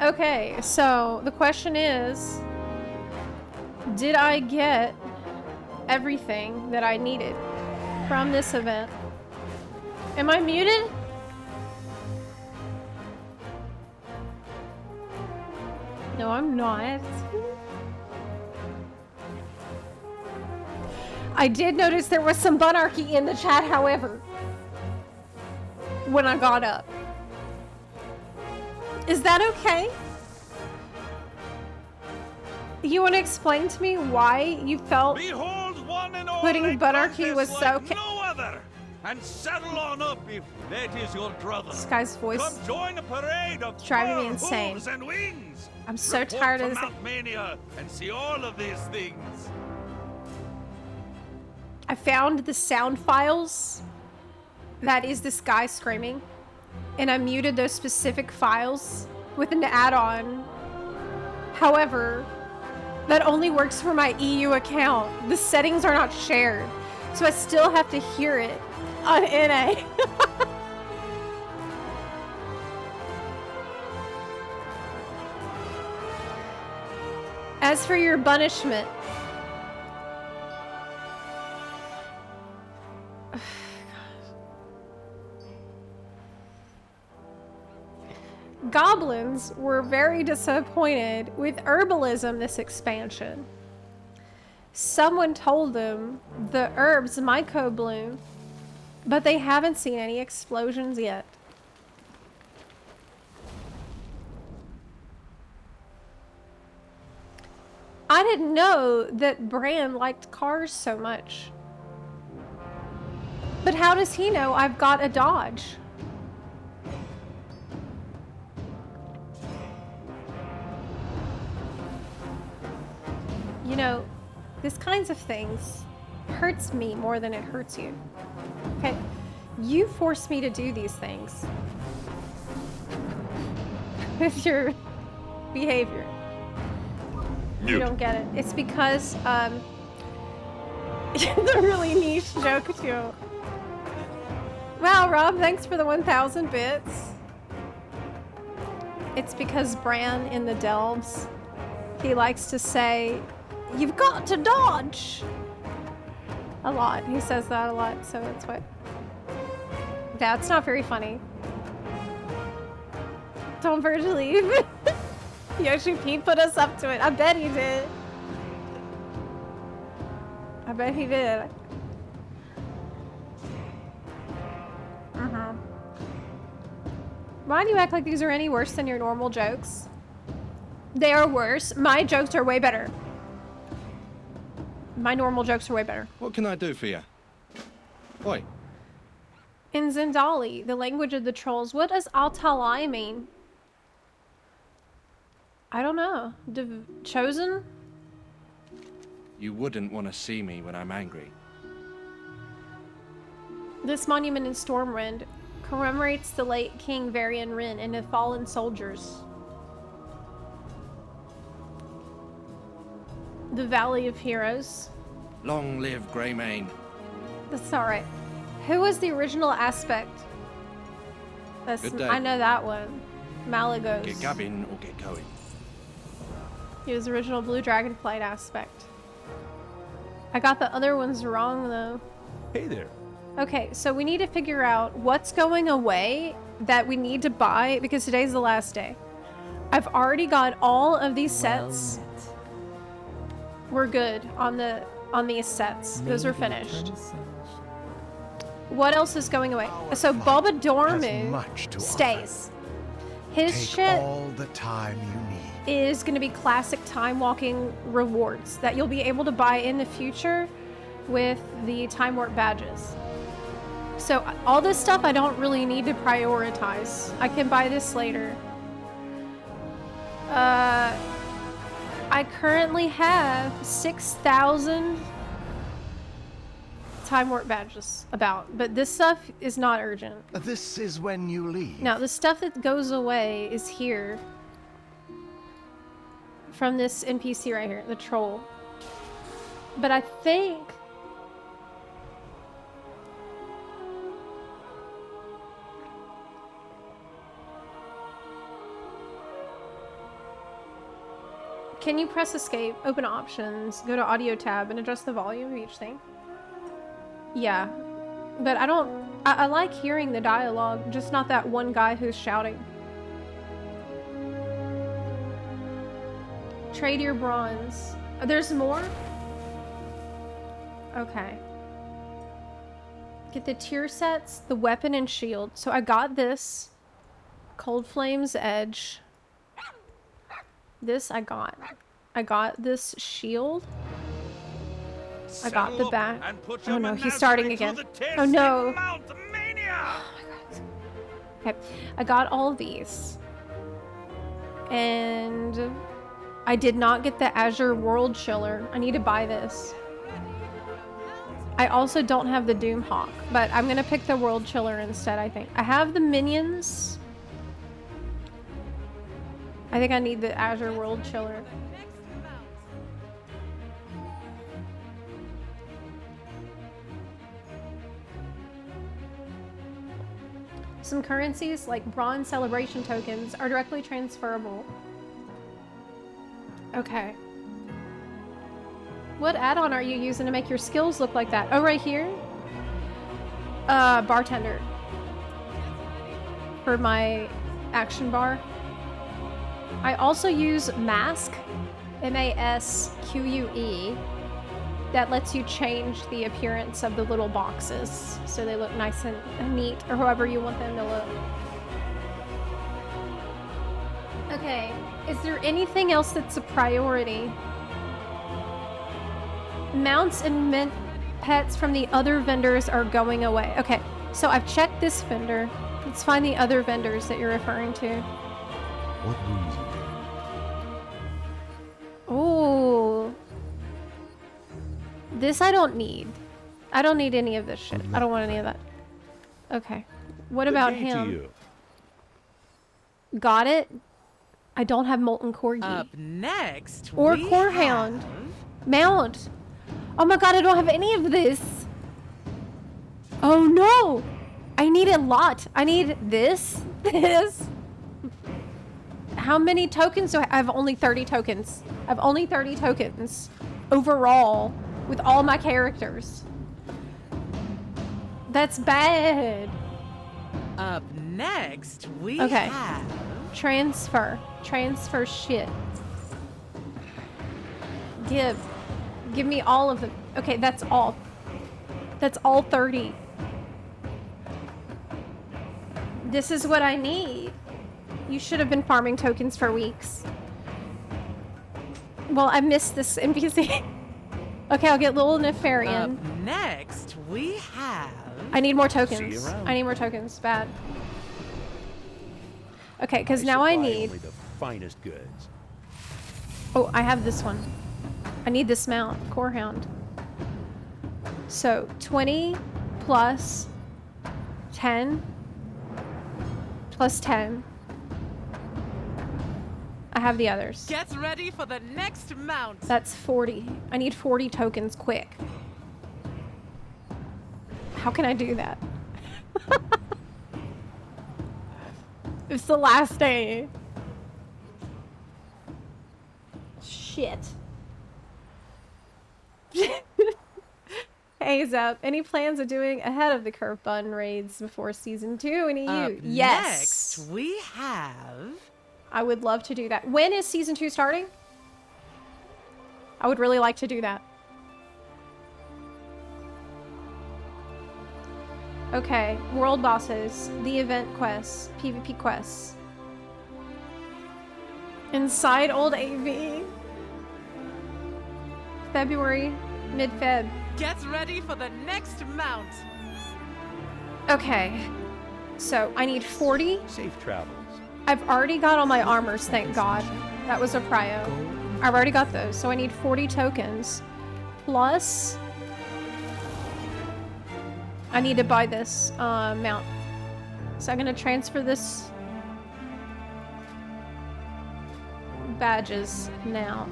Okay, so the question is, did I get everything that I needed from this event? Am I muted? No, I'm not. I did notice there was some bunarchy in the chat, however, when I got up. Is that okay? You want to explain to me why you felt Behold one and all putting a bunarchy was contest so like no other, and saddle on up if that is your brother. This guy's voice Come join a parade of driving me fur, insane. hooves, and wings. I'm so Report tired to of this. Mount Mania and see all of these things. I found the sound files. That is this guy screaming. And I muted those specific files with an add-on. However, that only works for my EU account. The settings are not shared. So I still have to hear it on NA. As for your punishment, goblins were very disappointed with herbalism this expansion. Someone told them the herbs myco bloom, but they haven't seen any explosions yet. I didn't know that Bran liked cars so much. But how does he know I've got a Dodge? You know, this kinds of things hurts me more than it hurts you. Okay? You force me to do these things with your behavior. You don't get it. It's because, it's a really niche joke too. Wow, Rob, thanks for the 1,000 bits. It's because Bran in the Delves, he likes to say, "You've got to dodge." A lot. He says that a lot, so that's what. That's not very funny. Don't Verge leave. Yoshi Pete put us up to it. I bet he did. I bet he did. Why do you act like these are any worse than your normal jokes? They are worse. My jokes are way better. My normal jokes are way better. What can I do for you? Oi. In Zendali, the language of the trolls, what does Altalai mean? I don't know. Chosen? You wouldn't want to see me when I'm angry. This monument in Stormwind commemorates the late King Varian Wrynn and the fallen soldiers. The Valley of Heroes. Long live Greymane. That's alright. Who was the original aspect? That's, Good day. I know that one. Malagos. Get gabbing or get going. He was the original Blue Dragonflight aspect. I got the other ones wrong though. Hey there. Okay, so we need to figure out what's going away that we need to buy because today's the last day. I've already got all of these sets. We're good on these sets. Those are finished. What else is going away? So Boba Dormu stays. His Take shit all the time you need. is going to be classic time walking rewards that you'll be able to buy in the future with the time warp badges. So all this stuff I don't really need to prioritize. I can buy this later. I currently have 6,000 time warp badges about, but this stuff is not urgent. This is when you leave. Now, the stuff that goes away is here. From this NPC right here, the troll. But I think... Can you press escape, open options, go to audio tab, and adjust the volume of each thing? Yeah. But I like hearing the dialogue, just not that one guy who's shouting. Trade your bronze. Oh, there's more? Okay. Get the tier sets, the weapon and shield. So I got this. Cold Flame's Edge. This I got. I got this shield. I got the back. Oh no, he's starting again. Oh no. Okay, I got all of these. And I did not get the Azure World Chiller. I need to buy this. I also don't have the Doom Hawk, but I'm gonna pick the World Chiller instead, I think. I have the minions. I think I need the Azure World Chiller. Some currencies, like bronze celebration tokens, are directly transferable. Okay. What add-on are you using to make your skills look like that? Oh, right here? Bartender. For my action bar. I also use Mask, M-A-S-Q-U-E, that lets you change the appearance of the little boxes so they look nice and neat, or however you want them to look. Okay, is there anything else that's a priority? Mounts and mint pets from the other vendors are going away. Okay, so I've checked this vendor. Let's find the other vendors that you're referring to. What reason? Oh. This I don't need. I don't need any of this shit. I don't want any of that. Okay. What about him? Got it? I don't have Molten Corgi. Up next, or Core Hound. Mount. Oh my god, I don't have any of this. Oh no. I need a lot. I need this. This. How many tokens do I have? Only 30 tokens. I have only 30 tokens overall with all my characters. That's bad. Up next, we have... Transfer shit. Give me all of them. Okay, that's all. That's all 30. This is what I need. You should have been farming tokens for weeks. Well, I missed this NPC. Okay, I'll get Little Nefarian. Up next, we have... I need more tokens. I need more tokens. Bad. Okay, because now I need... Only the finest goods. Oh, I have this one. I need this mount. Core Hound. So, 20 plus 10 plus 10. I have the others. Get ready for the next mount. That's 40. I need 40 tokens quick. How can I do that? It's the last day. Shit. Hey Zep, any plans of doing ahead of the curve bun raids before season 2 in EU? Yes. Next, we have... I would love to do that. When is season 2 starting? I would really like to do that. Okay, world bosses, the event quests, PvP quests. Inside Old AV. February, mid-Feb. Get ready for the next mount. Okay, so I need 40. Safe travels. I've already got all my armors, thank God. That was a prio. I've already got those, so I need 40 tokens. Plus... I need to buy this mount. So I'm gonna transfer this badges now.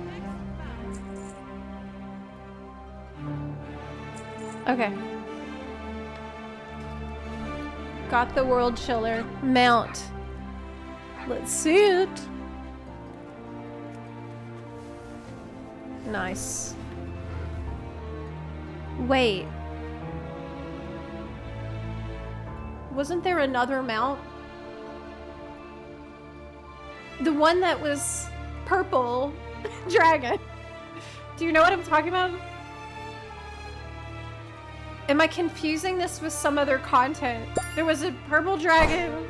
Okay. Got the World Chiller. Mount. Let's see it. Nice. Wait. Wasn't there another mount? The one that was purple dragon. Do you know what I'm talking about? Am I confusing this with some other content? There was a purple dragon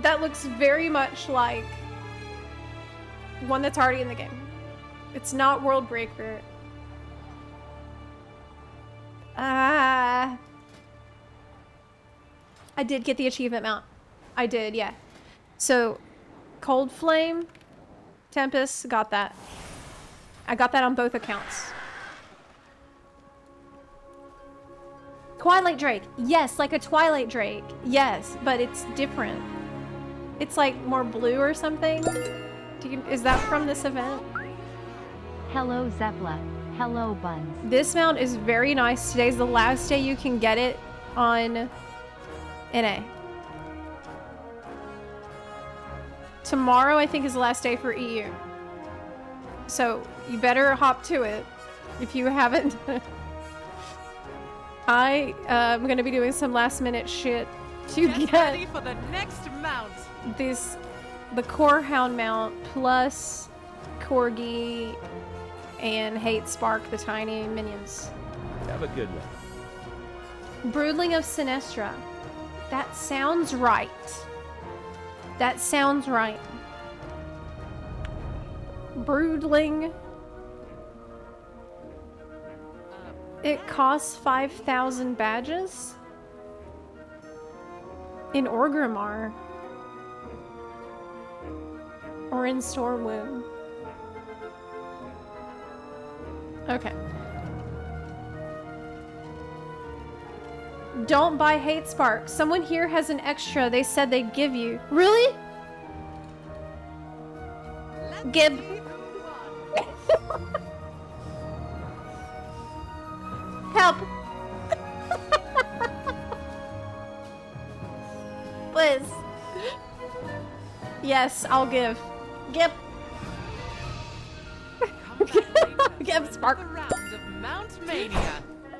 that looks very much like one that's already in the game. It's not World Breaker. I did get the achievement mount. I did, yeah. So, Cold Flame, Tempest, got that. I got that on both accounts. Twilight Drake. Yes, like a Twilight Drake. Yes, but it's different. It's like more blue or something. Is that from this event? Hello Zepla. Hello Buns. This mount is very nice. Today's the last day you can get it on NA. Tomorrow, I think, is the last day for EU. So, you better hop to it if you haven't. I am going to be doing some last minute shit to Get ready for the next mount. the Core Hound mount plus Corgi and Hate Spark, the tiny minions. Have a good one. Broodling of Sinestra. That sounds right. That sounds right. Broodling. It costs 5,000 badges? In Orgrimmar. Or in Stormwind. Okay. Don't buy Hate Spark. Someone here has an extra they said they'd give you. Really? Gib. Help. Please. Yes, I'll give. Gib. Gib Spark. Another round of Mount Mania.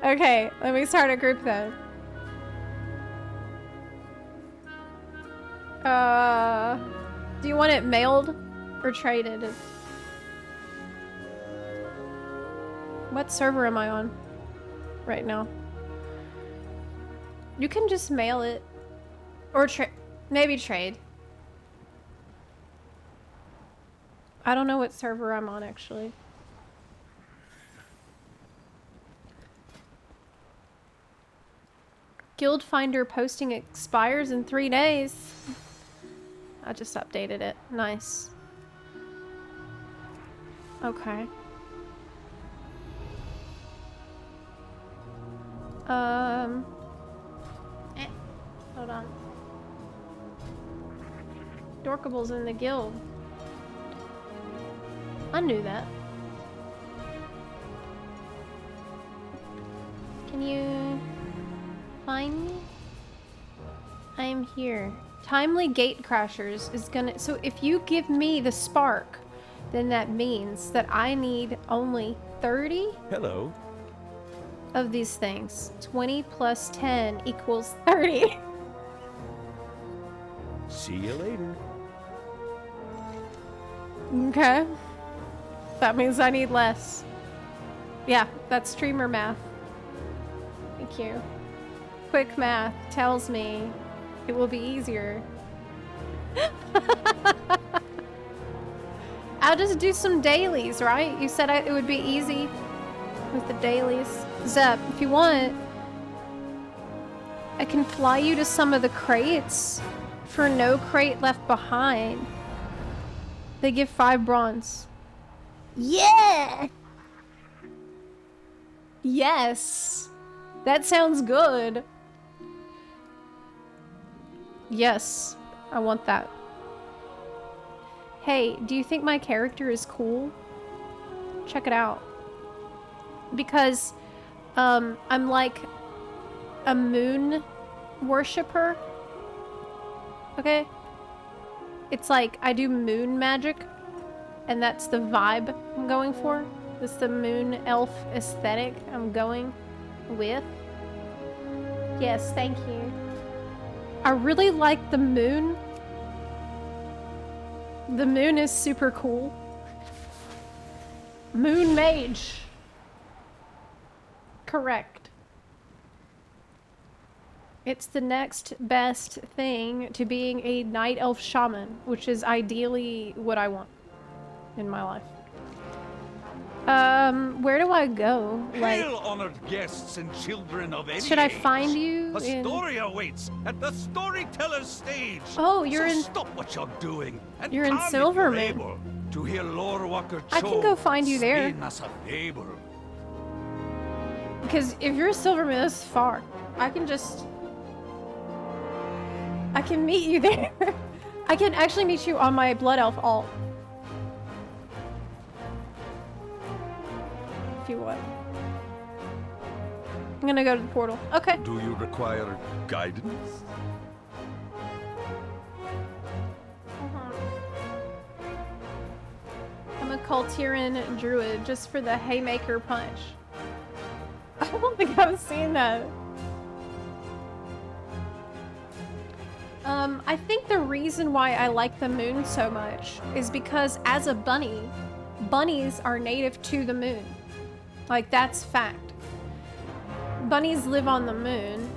Okay, let me start a group then. Do you want it mailed or traded? What server am I on right now? You can just mail it or maybe trade. I don't know what server I'm on actually. Guild Finder posting expires in 3 days. I just updated it. Nice. Okay. Hold on. Dorkable's in the guild. I knew that. Can you find me? I am here. Timely Gate Crashers is gonna... So if you give me the spark, then that means that I need only 30 Hello. of these things. 20 plus 10 equals 30. See you later. Okay. That means I need less. Yeah, that's streamer math. Thank you. Quick math tells me it will be easier. I'll just do some dailies, right? You said it would be easy with the dailies. Zep, if you want, I can fly you to some of the crates for no crate left behind. They give 5 bronze. Yeah! Yes! That sounds good. Yes, I want that. Hey, do you think my character is cool? Check it out. Because, I'm like a moon worshiper. Okay? It's like I do moon magic. and that's the vibe I'm going for. This is the moon elf aesthetic I'm going with. Yes, thank you. I really like the moon. The moon is super cool. Moon mage. Correct. It's the next best thing to being a night elf shaman, which is ideally what I want in my life. Where do I go? Like, Hail, honored guests and children of any should I age. find you A in... story awaits at the storyteller's stage. Oh, you're so in... stop what you're doing and You're in come if you're Silverman. able to hear Lore Walker I can go find you there. spin us a fable. Because if you're Silverman, that's far. I can just... I can meet you there. I can actually meet you on my Blood Elf alt. If you want. I'm gonna go to the portal. Okay. Do you require guidance? I'm a Kultiran druid just for the haymaker punch. I don't think I've seen that. I think the reason why I like the moon so much is because as a bunny, bunnies are native to the moon. Like, that's fact. Bunnies live on the moon,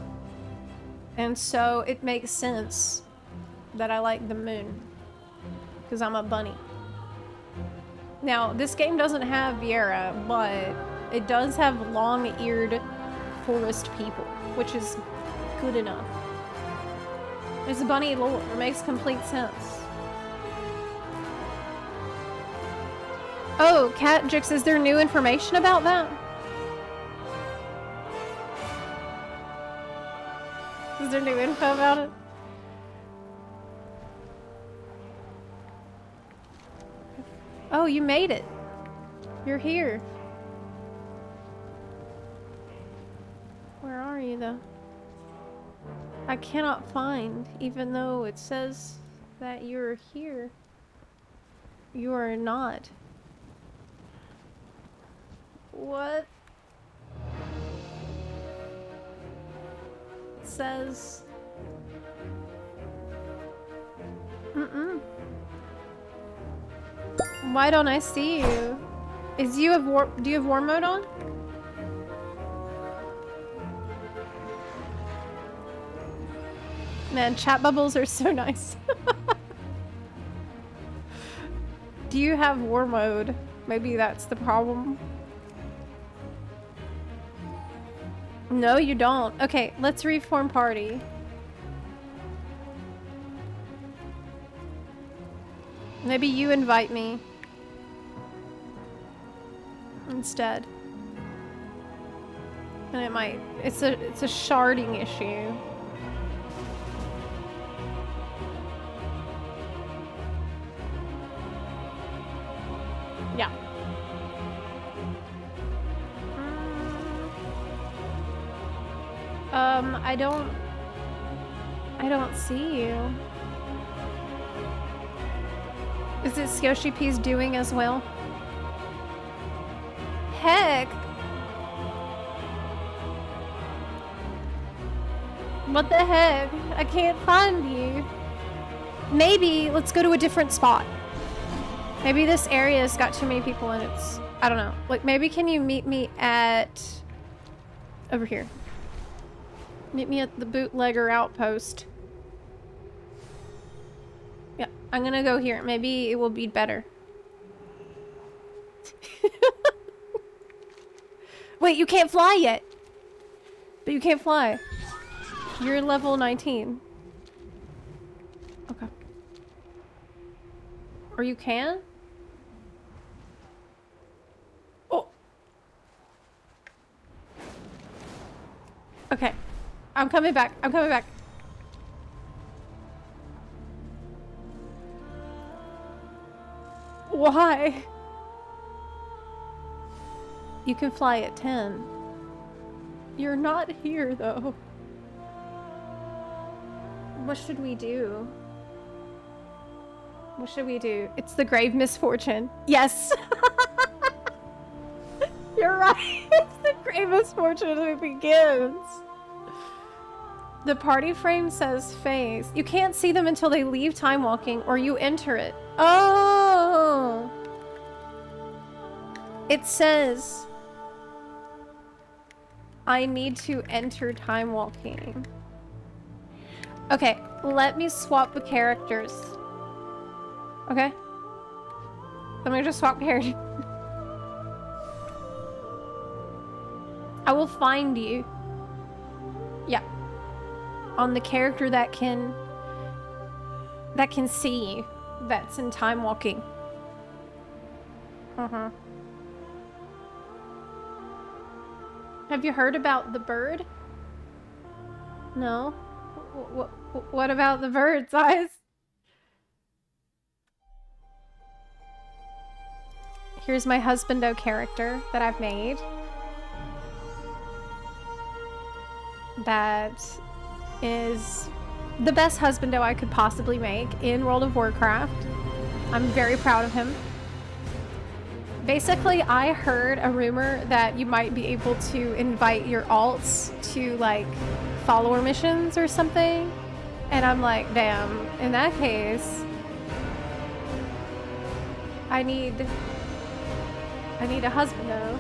and so it makes sense that I like the moon, because I'm a bunny. Now, this game doesn't have Viera, but it does have long-eared forest people, which is good enough. There's a bunny lore. It makes complete sense. Oh, Catjix, is there new information about that? Is there new info about it? Oh, you made it. You're here. Where are you, though? I cannot find, even though it says that you're here. You are not. What? It says... Why don't I see you? Do you have war mode on? Man, chat bubbles are so nice. Do you have war mode? Maybe that's the problem. No, you don't. Okay, let's reform party. Maybe you invite me instead. And it might... It's a sharding issue. Yeah. I don't see you. Is it Syoshi P's doing as well? Heck! What the heck? I can't find you. Maybe let's go to a different spot. Maybe this area's got too many people and it's... I don't know. Like, maybe can you meet me at... over here. Meet me at the bootlegger outpost. Yeah, I'm gonna go here. Maybe it will be better. Wait, you can't fly yet. But you can't fly. You're level 19. Okay. Or you can? Oh. Okay. I'm coming back. I'm coming back. Why? You can fly at 10. You're not here, though. What should we do? What should we do? It's the grave misfortune. Yes. You're right. It's the grave misfortune that begins. The party frame says phase. You can't see them until they leave time walking or you enter it. Oh. It says I need to enter time walking. Okay, let me swap the characters. Okay? Let me just swap characters. I will find you. Yeah. On the character that can see you. That's in time walking. Uh-huh. Have you heard about the bird? No? What about the bird's eyes? Here's my husbando character that I've made. That is the best husbando I could possibly make in World of Warcraft. I'm very proud of him. Basically, I heard a rumor that you might be able to invite your alts to, like, follower missions or something. And I'm like, damn, in that case, I need a husbando.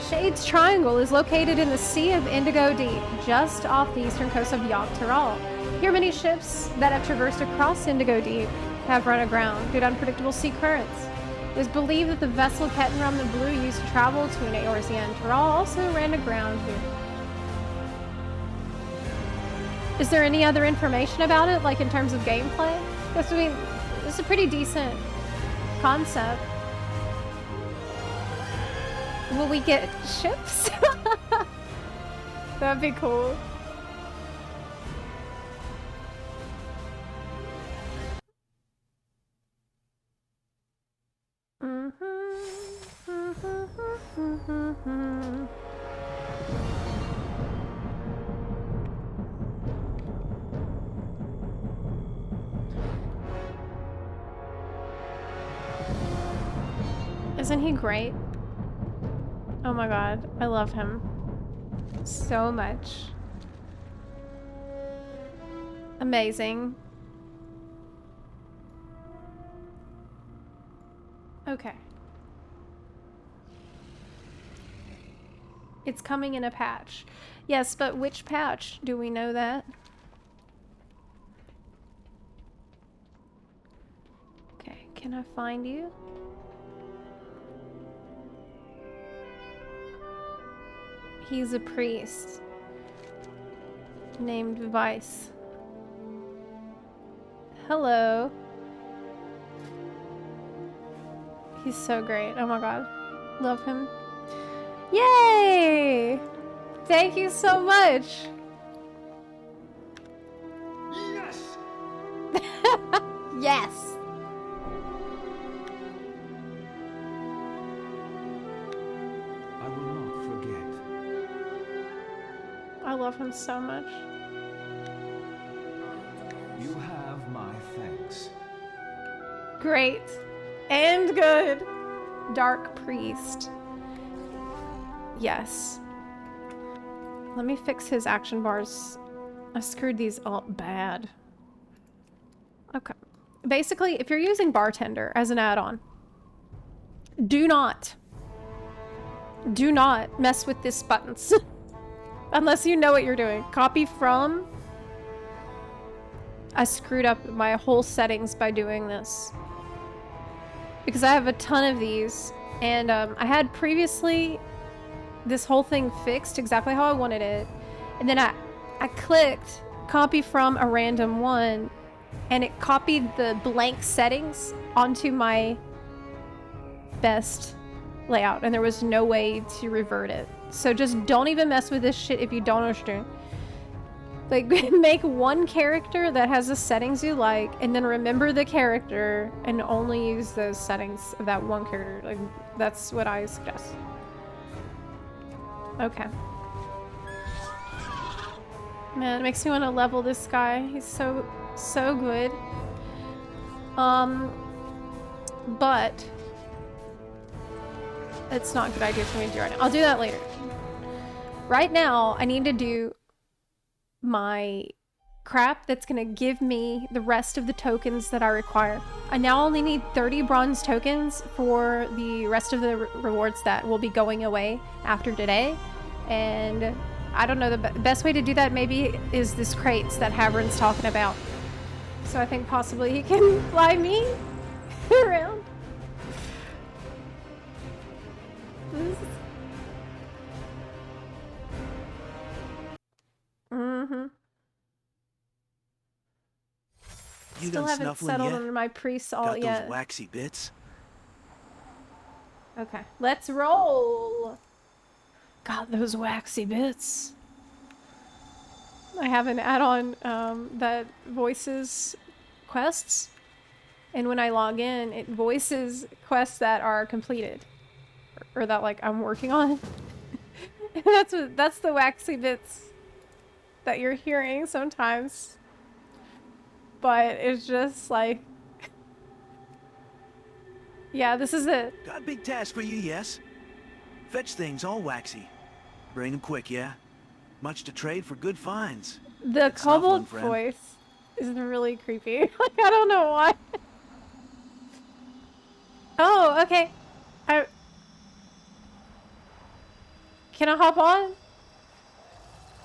Shade's Triangle is located in the Sea of Indigo Deep, just off the eastern coast of Dawntrail. Here many ships that have traversed across Indigo Deep have run aground due to unpredictable sea currents. It is believed that the vessel Ketenrum the Blue used to travel between Eorzea and Taral also ran aground here. Is there any other information about it, like in terms of gameplay? Because, I mean, it's a pretty decent concept. Will we get ships? That'd be cool. Isn't he great? Oh my god, I love him so much. Amazing. Okay. It's coming in a patch. Yes, but which patch? Do we know that? Okay, can I find you? He's a priest named Vice. Hello. He's so great. Oh my god. Love him. Yay! Thank you so much. Yes! Yes. I will not forget. I love him so much. You have my thanks. Great. And good. Dark Priest. Yes. Let me fix his action bars. I screwed these up bad. Okay. Basically, if you're using Bartender as an add-on, do not mess with these buttons. Unless you know what you're doing. Copy from. I screwed up my whole settings by doing this. Because I have a ton of these. And I had previously this whole thing fixed exactly how I wanted it. And then I clicked copy from a random one. And it copied the blank settings onto my best layout. And there was no way to revert it. So just don't even mess with this shit if you don't understand. Like, make one character that has the settings you like, and then remember the character, and only use those settings of that one character. Like, that's what I suggest. Okay. Man, it makes me want to level this guy. He's so good. But it's not a good idea for me to do right now. I'll do that later. Right now, I need to do my crap that's gonna give me the rest of the tokens that I require. I now only need 30 bronze tokens for the rest of the rewards that will be going away after today. And I don't know, the best way to do that maybe is this crates that Haverin's talking about. So I think possibly he can fly me around. Mm-hmm. You Still done haven't snuffling settled yet? on my pre-salt Got yet. those waxy bits? Okay, let's roll. Got those waxy bits. I have an add-on that voices quests, and when I log in, it voices quests that are completed, or that like I'm working on. That's the waxy bits that you're hearing sometimes. But it's just like, yeah, this is it. Got a big task for you, yes? Fetch things all waxy. Bring them quick, yeah? Much to trade for good finds. The It's snuffling, kobold friend. voice is really creepy. Like, I don't know why. Oh, okay. Can I hop on?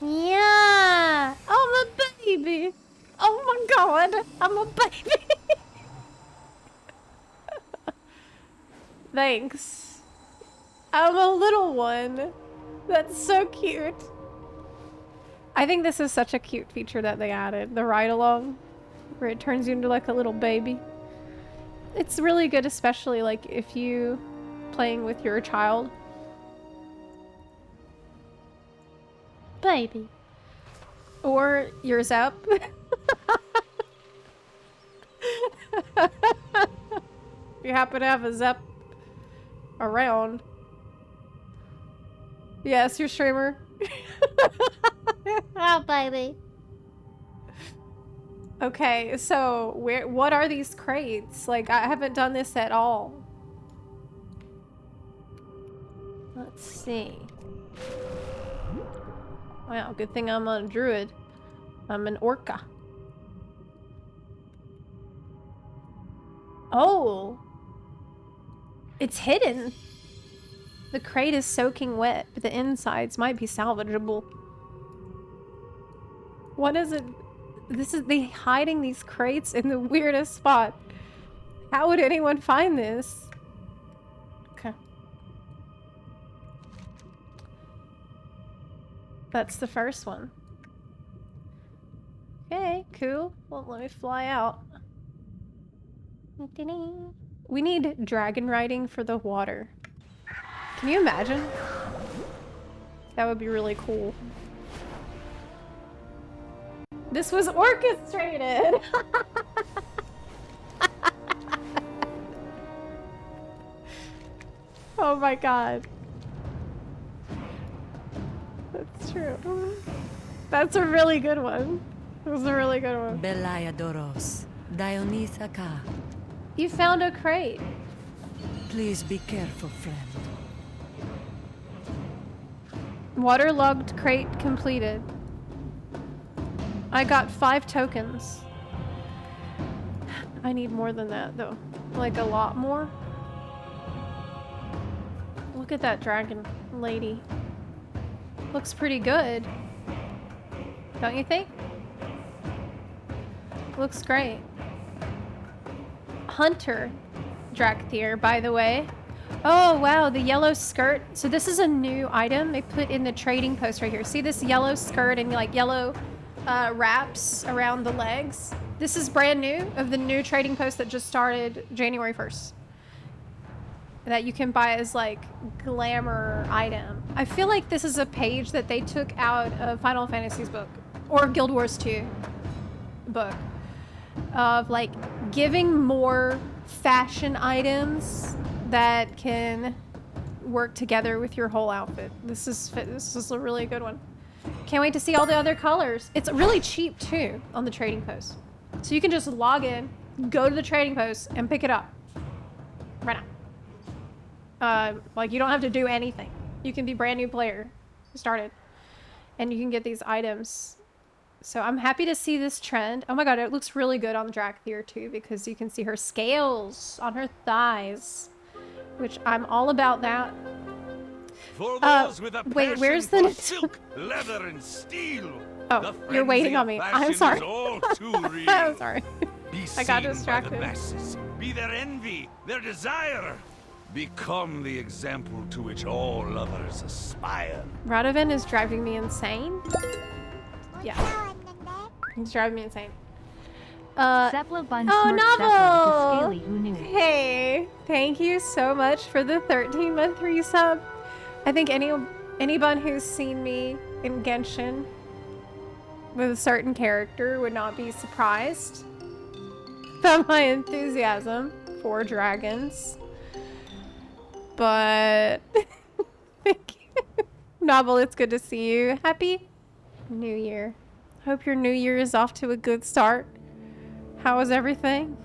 Yeah. I'm a baby. Oh my god. I'm a baby. Thanks. I'm a little one. That's so cute. I think this is such a cute feature that they added. The ride-along, where it turns you into like a little baby. It's really good, especially like if you playing with your child. Baby. Or your Zep. You happen to have a Zep around. Yes, your streamer. Oh, baby. Okay, so what are these crates? Like, I haven't done this at all. Let's see. Wow, good thing I'm a druid. I'm an orca. Oh! It's hidden! The crate is soaking wet, but the insides might be salvageable. What is it? They hiding these crates in the weirdest spot. How would anyone find this? Okay. That's the first one. Okay, cool. Well, let me fly out. We need dragon riding for the water. Can you imagine? That would be really cool. This was orchestrated! Oh my god. That's true. That's a really good one. It was a really good one. Belayadoros, Dionysaka. You found a crate. Please be careful, friend. Waterlogged crate completed. I got 5 tokens. I need more than that though. Like a lot more. Look at that dragon lady. Looks pretty good. Don't you think? Looks great. Hunter Drakthir, by the way. Oh wow, the yellow skirt. So this is a new item they put in the trading post right here. See this yellow skirt and like yellow wraps around the legs? This is brand new of the new trading post that just started January 1st. That you can buy as like glamour item. I feel like this is a page that they took out of Final Fantasy's book or Guild Wars 2 book of like giving more fashion items that can work together with your whole outfit. This is a really good one. Can't wait to see all the other colors. It's really cheap too on the trading post. So you can just log in, Go to the trading post and pick it up. Right now. Like, you don't have to do anything. You can be brand new player. Started. And you can get these items. So I'm happy to see this trend. Oh my god, it looks really good on Drakthir too, because you can see her scales on her thighs. Which I'm all about that. For those with a wait, where's passion the for silk, leather, and steel. Oh, you're waiting on me. I'm sorry. All too real. I'm sorry. Be I got seen distracted. by the masses. Be their envy, their desire. Become the example to which all others aspire. Radovan is driving me insane. Yeah. He's driving me insane. Zepla Bun Oh, Smirk Zepla Novel! to Scaly, who knew? Hey, thank you so much for the 13-month resub. I think anyone who's seen me in Genshin with a certain character would not be surprised by my enthusiasm for dragons. But thank you. Novel, it's good to see you. Happy New Year. Hope your new year is off to a good start. How is everything?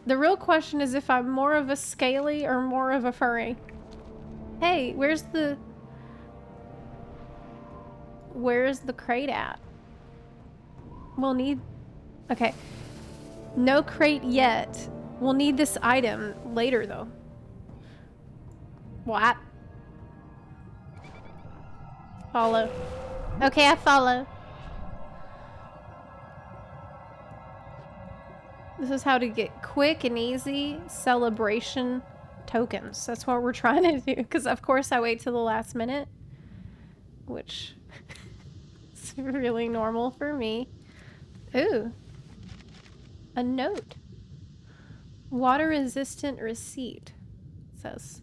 The real question is if I'm more of a scaly or more of a furry. Hey, where's the crate at? We'll need... Okay. No crate yet. We'll need this item later, though. What? Follow. Okay, I follow. This is how to get quick and easy celebration tokens. That's what we're trying to do. Because, of course, I wait till the last minute. Which is really normal for me. Ooh. A note. Water-resistant receipt. It says.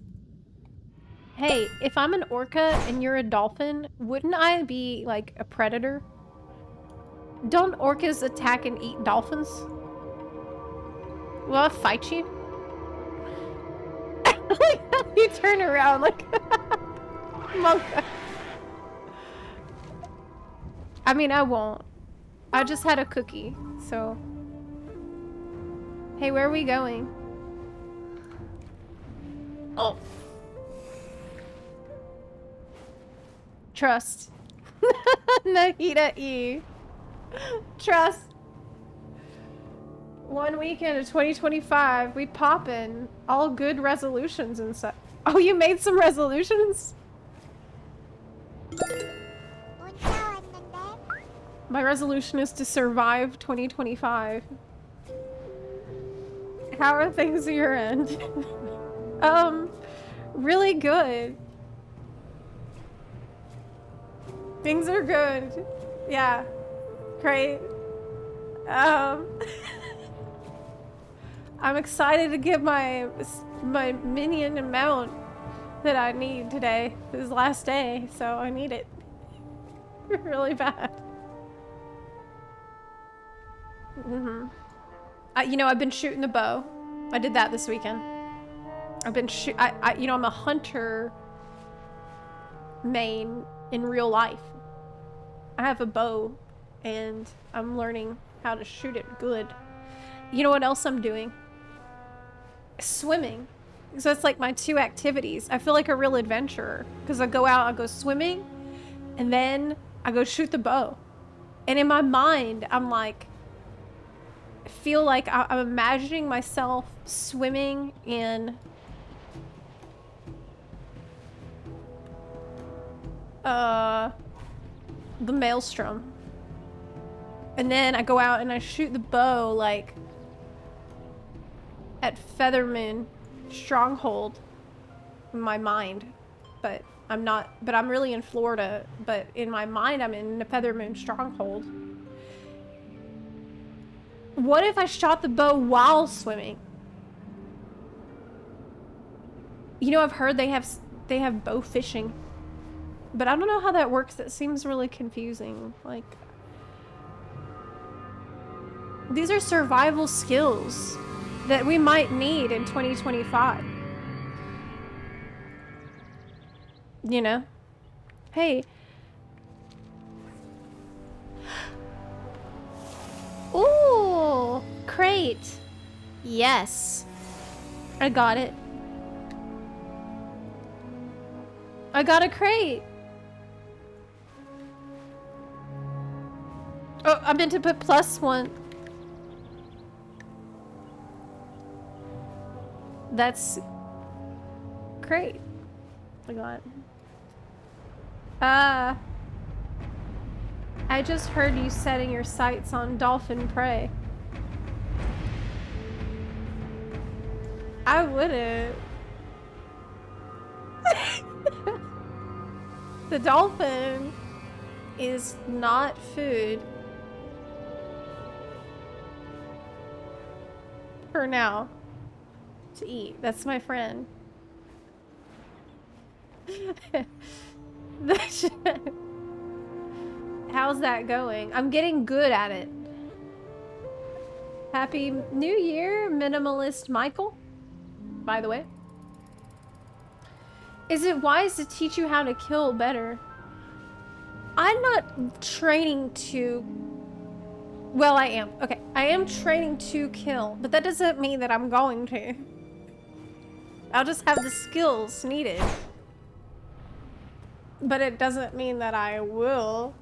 Hey, if I'm an orca and you're a dolphin, wouldn't I be, like, a predator? Don't orcas attack and eat dolphins? Will I fight you? Like how you turn around like Monka. I mean, I won't. I just had a cookie, so. Hey, where are we going? Oh. Trust. Nahida E. Trust. One weekend of 2025, we poppin' all good resolutions and stuff. Oh, you made some resolutions? My resolution is to survive 2025. How are things at your end? Really good. Things are good. Yeah. Great. I'm excited to get my minion amount that I need today. This is last day, so I need it really bad. You know, I've been shooting the bow. I did that this weekend. I've been you know, I'm a hunter main in real life. I have a bow, and I'm learning how to shoot it good. You know what else I'm doing? Swimming. So it's like my two activities. I feel like a real adventurer because I go out, I go swimming, and then I go shoot the bow. And in my mind, I'm like, I feel like I'm imagining myself swimming in the maelstrom. And then I go out and I shoot the bow like at Feathermoon Stronghold in my mind. But I'm not, but I'm really in Florida, but in my mind I'm in the Feathermoon Stronghold. What if I shot the bow while swimming? You know, I've heard they have bow fishing. But I don't know how that works. That seems really confusing. Like, these are survival skills that we might need in 2025. You know? Hey. crate. Yes. I got it. I got a crate. Oh, I meant to put +1. That's great. I got. I just heard you setting your sights on dolphin prey. I wouldn't. The dolphin is not food. For now. To eat. That's my friend. How's that going? I'm getting good at it. Happy New Year, Minimalist Michael, by the way. Is it wise to teach you how to kill better? I'm not training to... Well, I am. Okay, I am training to kill, but that doesn't mean that I'm going to. I'll just have the skills needed. But it doesn't mean that I will.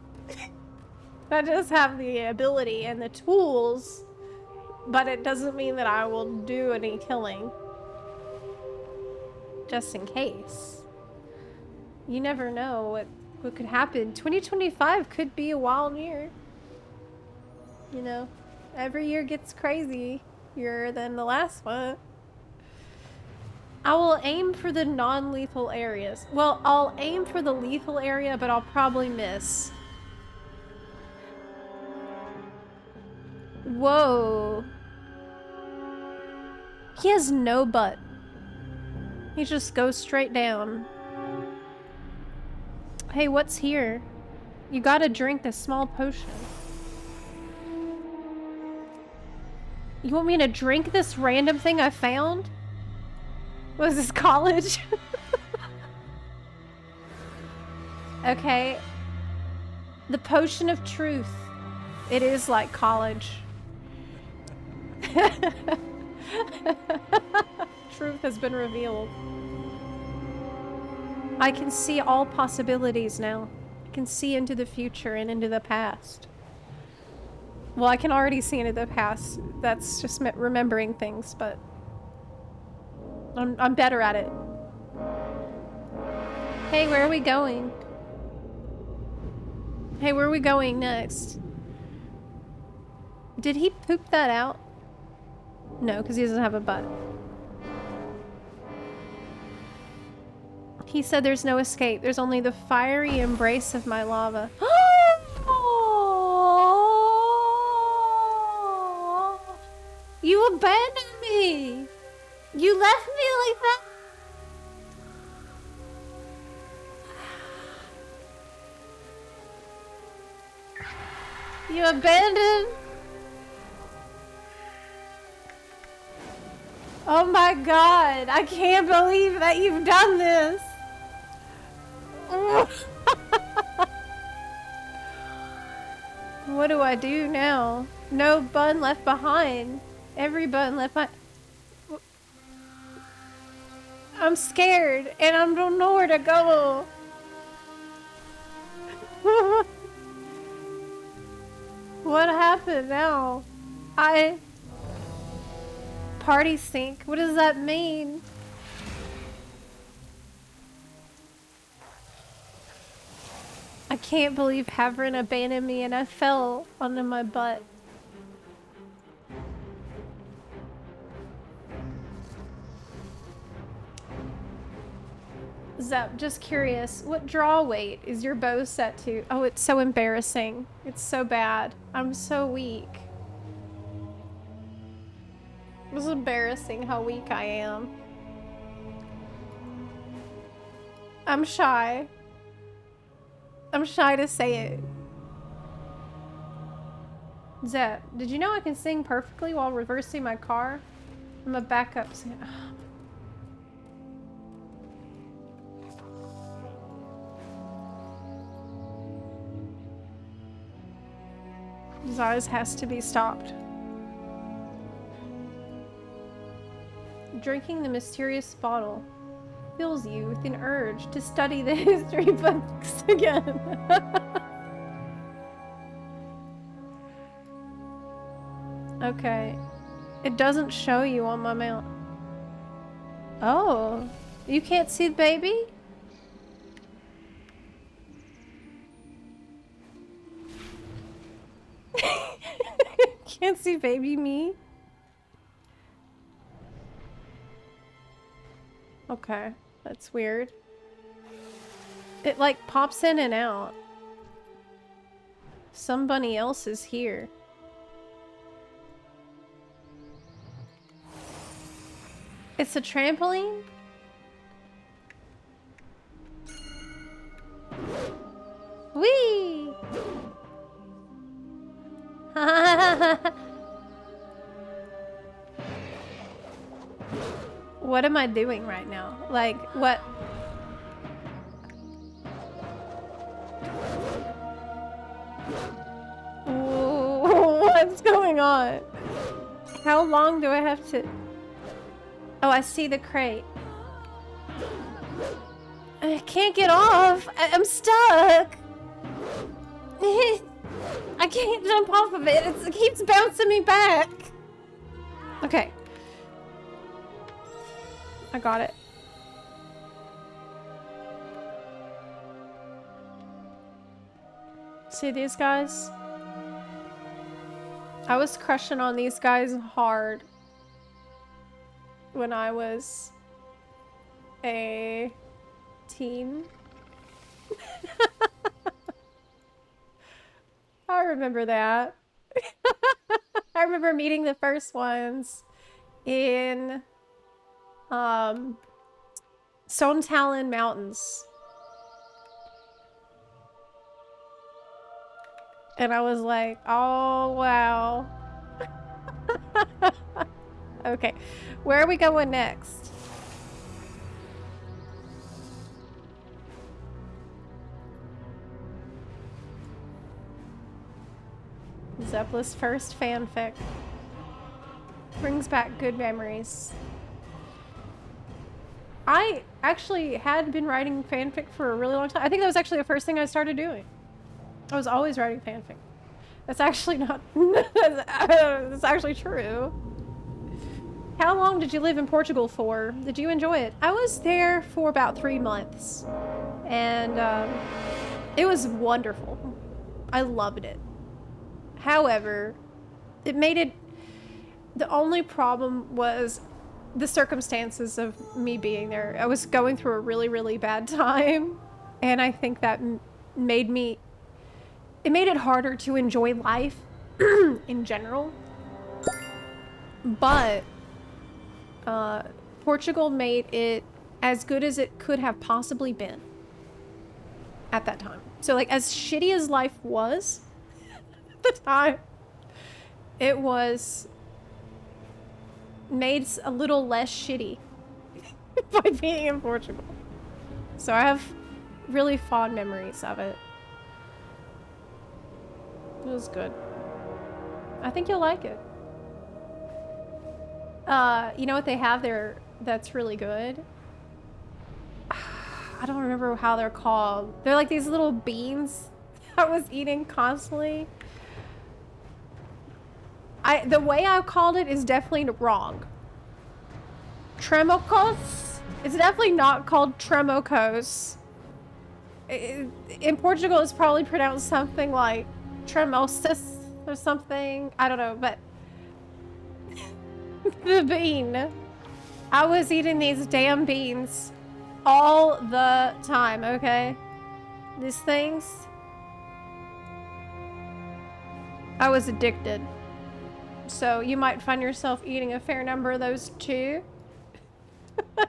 I just have the ability and the tools, but it doesn't mean that I will do any killing. Just in case. You never know what could happen. 2025 could be a wild year. You know, every year gets crazier than the last one. I will aim for the non-lethal areas. Well, I'll aim for the lethal area, but I'll probably miss. Whoa. He has no butt. He just goes straight down. Hey, what's here? You gotta drink this small potion. You want me to drink this random thing I found? Was this college? Okay. The potion of truth. It is like college. Truth has been revealed. I can see all possibilities now. I can see into the future and into the past. Well, I can already see into the past. That's just remembering things, but I'm better at it. Hey, where are we going? Hey, where are we going next? Did he poop that out? No, because he doesn't have a butt. He said there's no escape. There's only the fiery embrace of my lava. You abandoned me! You left me like that? You abandoned? Oh my god, I can't believe that you've done this. What do I do now? No bun left behind. Every bun left behind. I'm scared and I don't know where to go. What happened now? Party sync? What does that mean? I can't believe Havrin abandoned me and I fell onto my butt. Zep, just curious, what draw weight is your bow set to? Oh, it's so embarrassing. It's so bad. I'm so weak. It's embarrassing how weak I am. I'm shy. I'm shy to say it. Zep, did you know I can sing perfectly while reversing my car? I'm a backup singer. Zaz has to be stopped. Drinking the mysterious bottle fills you with an urge to study the history books again. Okay. It doesn't show you on my mount. Oh. You can't see the baby? Can't see baby me? Okay. That's weird. It like pops in and out. Somebody else is here. It's a trampoline? Whee! What am I doing right now? Like, what? Ooh, what's going on? How long do I have to... Oh, I see the crate. I can't get off. I'm stuck. I can't jump off of it. It keeps bouncing me back. Okay. I got it. See these guys? I was crushing on these guys hard when I was a teen. I remember that. I remember meeting the first ones in Stone Talon Mountains. And I was like, oh wow. Okay, where are we going next? Zepla's first fanfic. Brings back good memories. I actually had been writing fanfic for a really long time. I think that was actually the first thing I started doing. I was always writing fanfic. That's actually not... that's actually true. How long did you live in Portugal for? Did you enjoy it? I was there for about 3 months. And it was wonderful. I loved it. However, it made it... The only problem was the circumstances of me being there. I was going through a really, really bad time. And I think that made me... It made it harder to enjoy life in general. But Portugal made it as good as it could have possibly been at that time. So like as shitty as life was at the time, it was made a little less shitty by being in Portugal. So I have really fond memories of it. It was good. I think you'll like it. You know what they have there that's really good? I don't remember how they're called. They're like these little beans I was eating constantly. The way I called it is definitely wrong. Tremocos? It's definitely not called tremocos. In Portugal, it's probably pronounced something like tremosis or something. I don't know, but the bean. I was eating these damn beans all the time, okay? These things. I was addicted. So you might find yourself eating a fair number of those too. I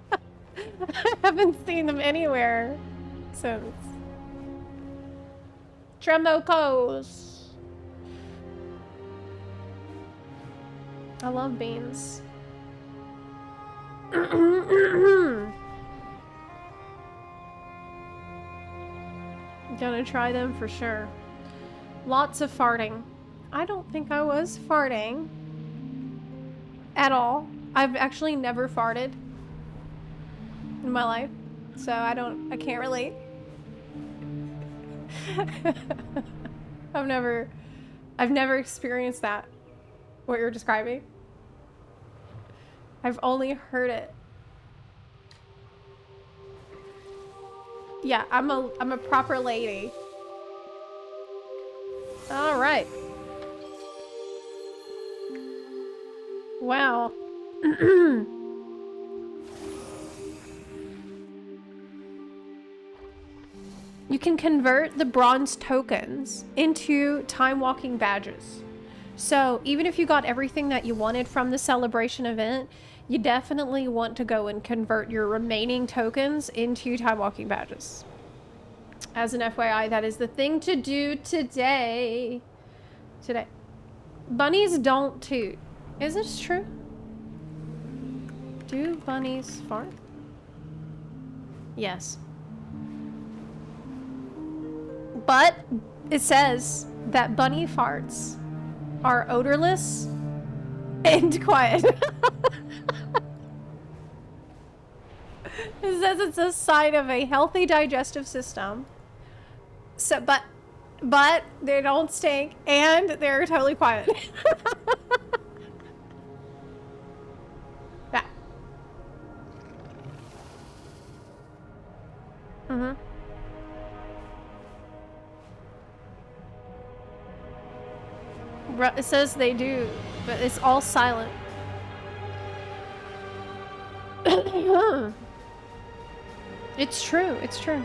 haven't seen them anywhere since. Tremocos. I love beans. Gonna try them for sure. Lots of farting. I don't think I was farting at all. I've actually never farted in my life, so I can't relate. I've never experienced that, what you're describing. I've only heard it. Yeah, I'm a proper lady. All right. Wow. You can convert the bronze tokens into time walking badges. So even if you got everything that you wanted from the celebration event, you definitely want to go and convert your remaining tokens into time walking badges. As an FYI, that is the thing to do today. Bunnies don't toot. Is this true? Do bunnies fart? Yes. But it says that bunny farts are odorless and quiet. It says it's a sign of a healthy digestive system. So, but they don't stink and they're totally quiet. Yeah. Mm-hmm. It says they do, but it's all silent. It's true, it's true.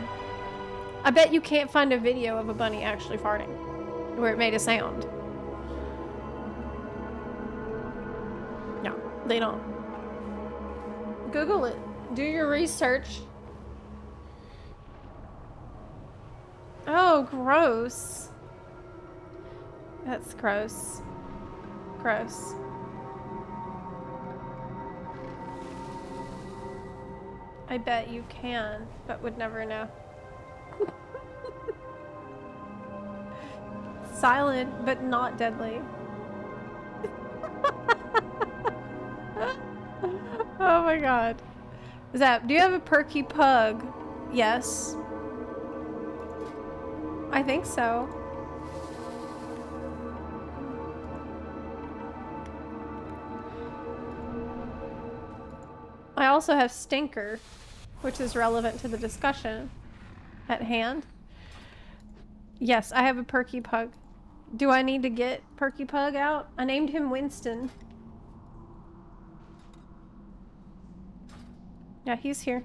I bet you can't find a video of a bunny actually farting where it made a sound. No, they don't. Google it. Do your research. Oh, gross. That's gross. Gross. I bet you can, but would never know. Silent, but not deadly. Oh my god. Zap, do you have a perky pug? Yes. I think so. I also have Stinker, which is relevant to the discussion at hand. Yes, I have a perky pug. Do I need to get Perky Pug out? I named him Winston. Yeah, he's here.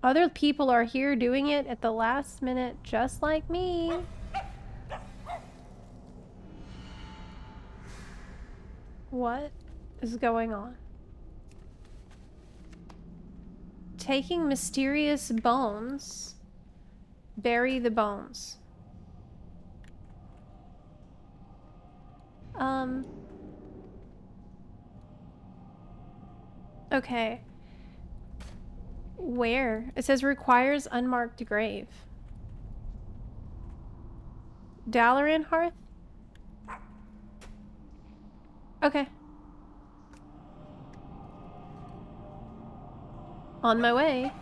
Other people are here doing it at the last minute, just like me. What is going on? Taking mysterious bones. Bury the bones. Okay. Where? It says requires unmarked grave. Dalaran Hearth? Okay. On my way.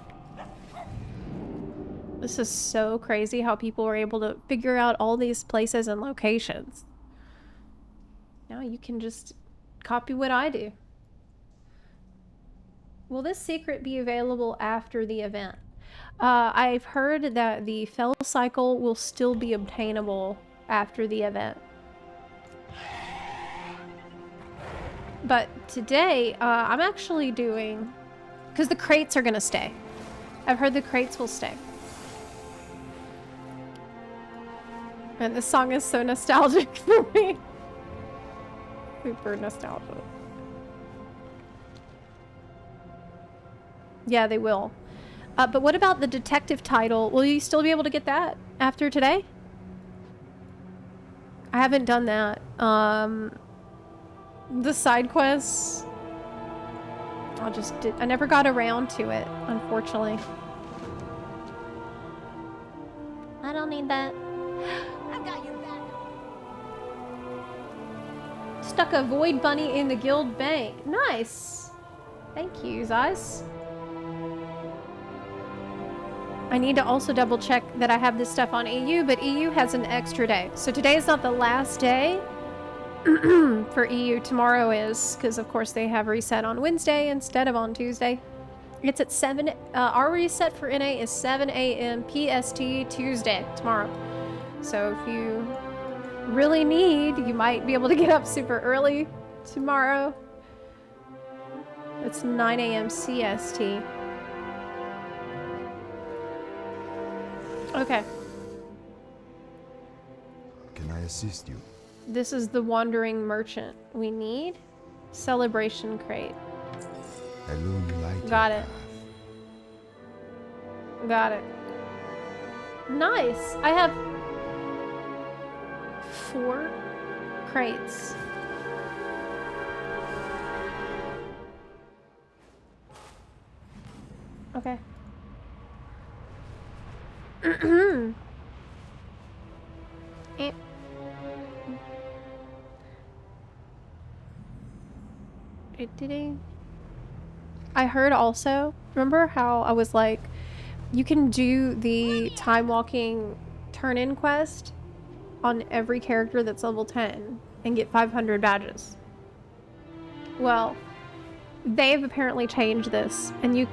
This is so crazy how people were able to figure out all these places and locations. Now you can just copy what I do. Will this secret be available after the event? I've heard that the Fell Cycle will still be obtainable after the event. But today, I'm actually doing... Because the crates are going to stay. I've heard the crates will stay. And this song is so nostalgic for me. Super nostalgic. Yeah, they will. But what about the detective title? Will you still be able to get that after today? I haven't done that. The side quests... I never got around to it, unfortunately. don't need that. I got your back. Stuck a void bunny in the guild bank. Nice. Thank you, Zeiss. I need to also double check that I have this stuff on EU, but EU has an extra day. So today is not the last day for EU. Tomorrow is, because of course they have reset on Wednesday instead of on Tuesday. It's at 7, our reset for NA is 7 a.m. PST Tuesday, tomorrow. So if you really need, you might be able to get up super early tomorrow. It's 9 a.m. CST. Okay. Can I assist you? This is the Wandering Merchant. We need Celebration Crate. Illuminate. Got it. Got it. Nice. I have 4 crates. Okay. Eh. Did I heard also, remember how I was like, you can do the time walking turn-in quest on every character that's level 10 and get 500 badges. Well, they've apparently changed this, and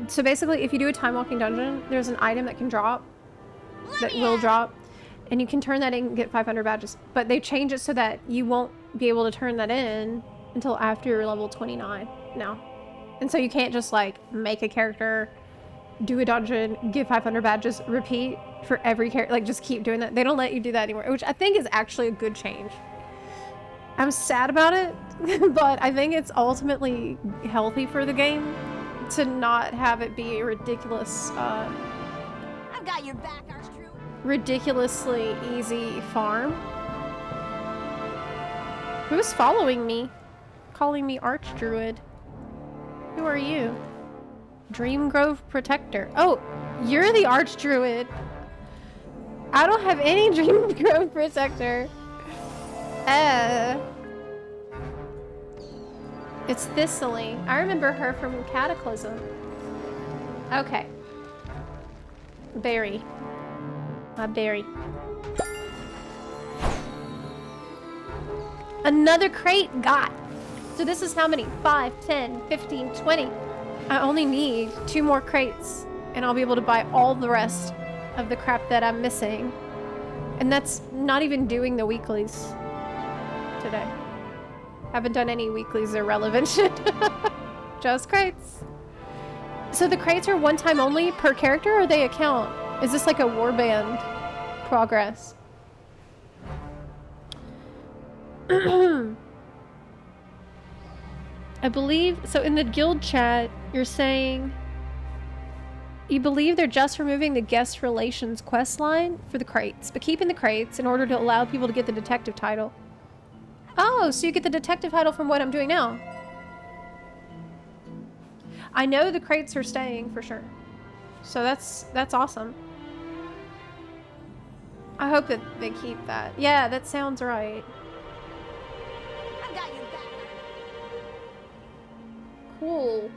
so basically if you do a time walking dungeon, there's an item that can drop, that will drop, and you can turn that in and get 500 badges. But they changed it so that you won't be able to turn that in until after you're level 29 now. And so you can't just like make a character, do a dungeon, get 500 badges, repeat for every character, like just keep doing that. They don't let you do that anymore, which I think is actually a good change. I'm sad about it, but I think it's ultimately healthy for the game to not have it be a ridiculous, I've got your back, Archtrue. ridiculously easy farm. Who's following me? Calling me Archdruid. Who are you? Dreamgrove Protector. Oh, you're the Archdruid. I don't have any Dreamgrove Protector. It's Thistly. I remember her from Cataclysm. Okay. Berry. A berry. Another crate got. So this is how many? 5, 10, 15, 20. I only need 2 more crates and I'll be able to buy all the rest of the crap that I'm missing. And that's not even doing the weeklies today. Haven't done any weeklies or relevant shit. Just crates. So the crates are one time only per character, or they account? Is this like a warband progress? I believe, so in the guild chat, you're saying you believe they're just removing the guest relations quest line for the crates, but keeping the crates in order to allow people to get the detective title. Oh, so you get the detective title from what I'm doing now. I know the crates are staying for sure. So that's awesome. I hope that they keep that. Yeah, that sounds right. I've got your back. Cool.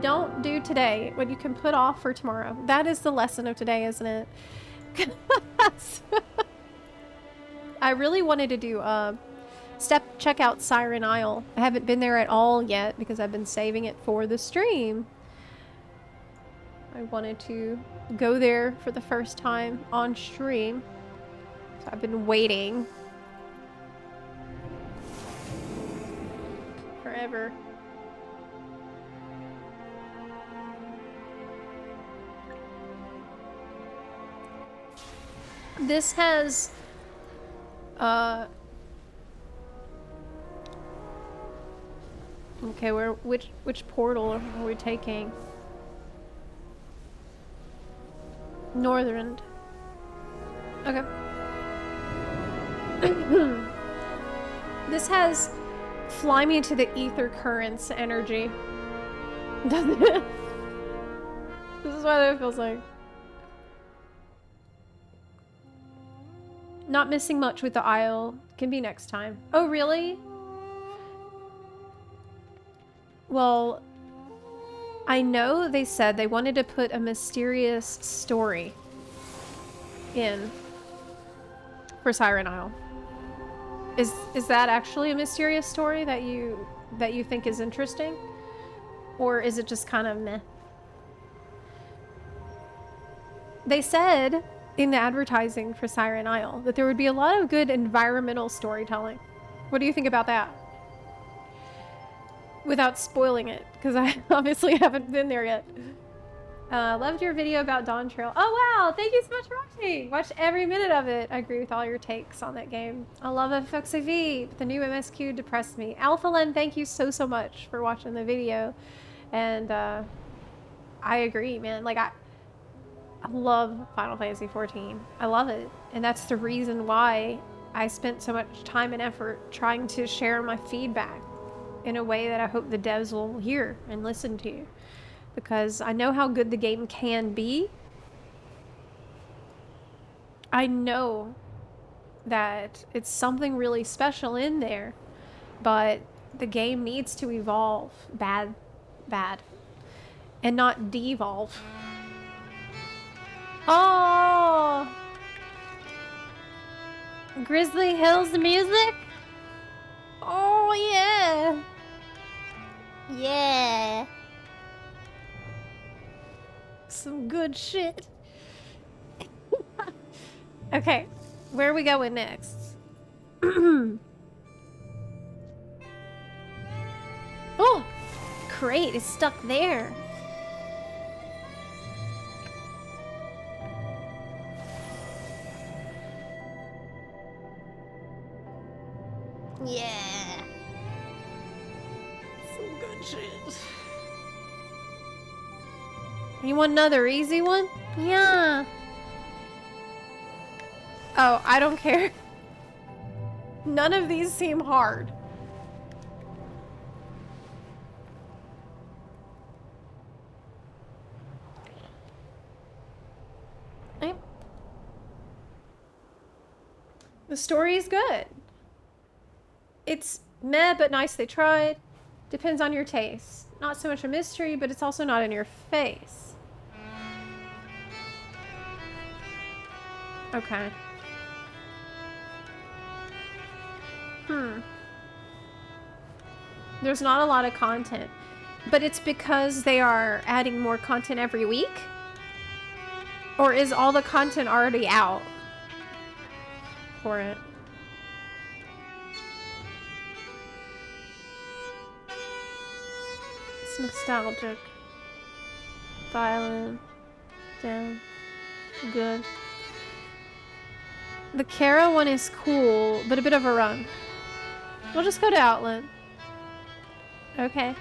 Don't do today what you can put off for tomorrow. That is the lesson of today, isn't it? I really wanted to do check out Siren Isle. I haven't been there at all yet because I've been saving it for the stream. I wanted to go there for the first time on stream. So I've been waiting forever. This has okay, which portal are we taking? Northern. Okay. This has fly me to the ether currents energy. Doesn't it? is what it feels like. Not missing much with the Isle. Can be next time. Oh, really? Well, I know they said they wanted to put a mysterious story in for Siren Isle. Is that actually a mysterious story that you think is interesting? Or is it just kind of meh? They said in the advertising for Siren Isle that there would be a lot of good environmental storytelling. What do you think about that? Without spoiling it, because I obviously haven't been there yet. Loved your video about Dawntrail. Oh wow, thank you so much for watching. Watched every minute of it. I agree with all your takes on that game. I love FXIV, but the new MSQ depressed me. Alphalen, thank you so much for watching the video. And I agree, man. Like I love Final Fantasy XIV. I love it. And that's the reason why I spent so much time and effort trying to share my feedback in a way that I hope the devs will hear and listen to. Because I know how good the game can be. I know that it's something really special in there, but the game needs to evolve bad, and not devolve. Oh, Grizzly Hills music? Oh yeah. Yeah. Some good shit. Okay, where are we going next? Oh, crate is stuck there. Yeah. Some good shit. You want another easy one? Yeah. Oh, I don't care. None of these seem hard. The story is good. It's meh, but nice they tried. Depends on your taste. Not so much a mystery, but it's also not in your face. Okay. There's not a lot of content, but it's because they are adding more content every week? Or is all the content already out for it? It's nostalgic. Violent. Down. Good. The Kara one is cool, but a bit of a run. We'll just go to Outland. Okay.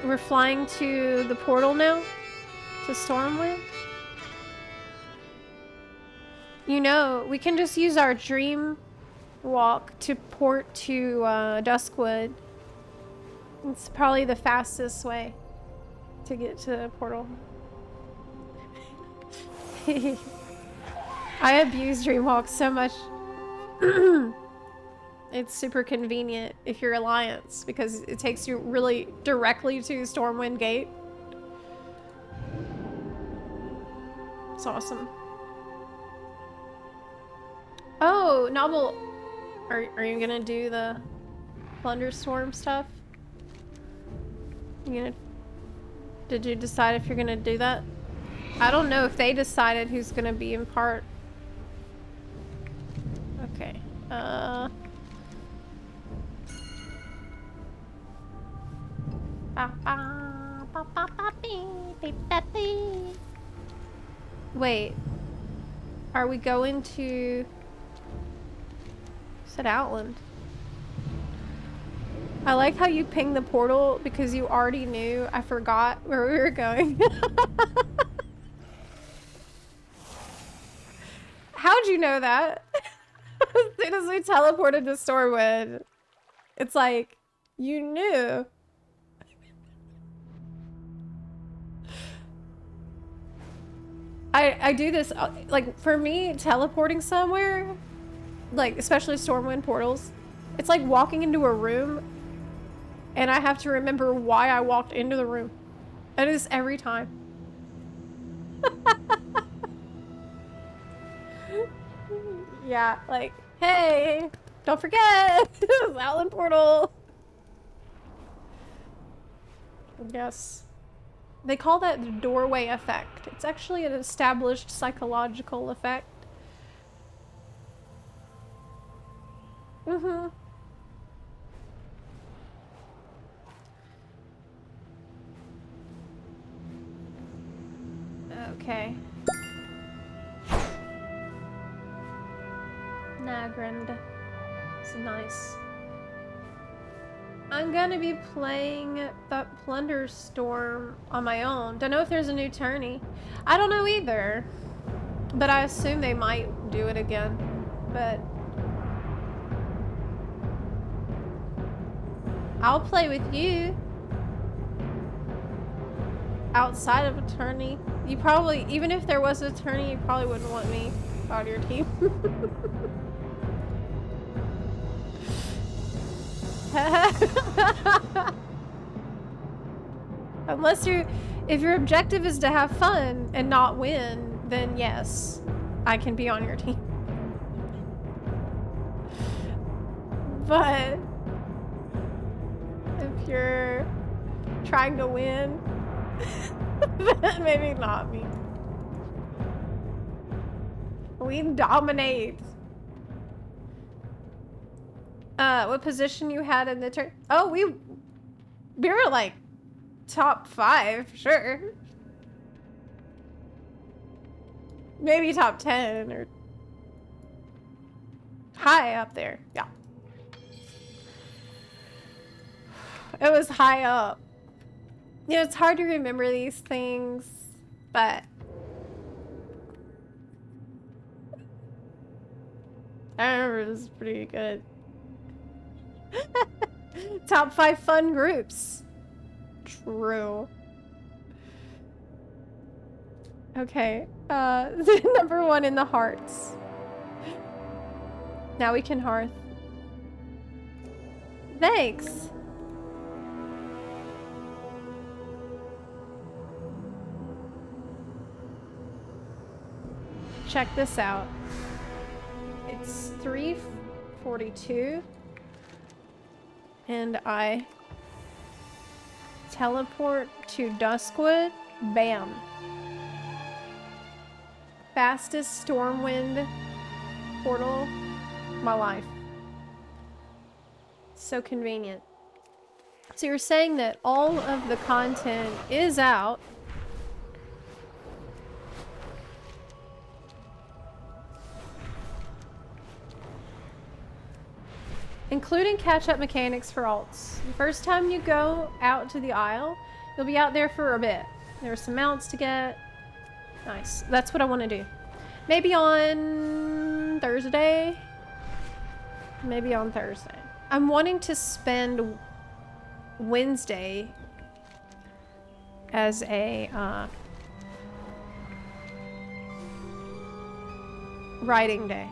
We're flying to the portal now? To Stormwind? You know, we can just use our dream walk to port to Duskwood. It's probably the fastest way to get to the portal. I abuse Dreamwalk so much. It's super convenient if you're Alliance because it takes you really directly to Stormwind Gate. It's awesome. Oh, Novel, are you gonna do the Plunderstorm stuff? Did you decide if you're gonna do that? I don't know if they decided who's gonna be in part. Okay. Wait. Are we going to... said Outland. I like how you pinged the portal because you already knew I forgot where we were going. How'd you know that? As soon as we teleported to Stormwind, it's like You knew. I do this, like, for me, teleporting somewhere, like, especially Stormwind portals, it's like walking into a room, and I have to remember why I walked into the room. It is every time. Yeah, like, hey, don't forget, Outland portal. Yes. They call that the doorway effect. It's actually an established psychological effect. Mm-hmm. Okay. Nagrand. It's nice. I'm gonna be playing that Plunder Storm on my own. Don't know if there's a new tourney. I don't know either. But I assume they might do it again. But I'll play with you. Outside of a tourney. You probably, even if there was a tourney, you probably wouldn't want me on your team. Unless if your objective is to have fun and not win, then yes, I can be on your team. But if you're trying to win, then maybe not me. We dominate. What position you had in the turn? Oh, we were like top 5, sure. Maybe top 10 or high up there. Yeah. It was high up. You know, it's hard to remember these things, but I remember it was pretty good. Top 5 fun groups. True. Okay. Number 1 in the hearts. Now we can hearth. Thanks. Check this out. It's 3:42. And I teleport to Duskwood. Bam. Fastest Stormwind portal of my life. So convenient. So you're saying that all of the content is out. Including catch-up mechanics for alts. The first time you go out to the Isle, you'll be out there for a bit. There are some mounts to get. Nice. That's what I want to do. Maybe on Thursday. Maybe on Thursday. I'm wanting to spend Wednesday as a writing day.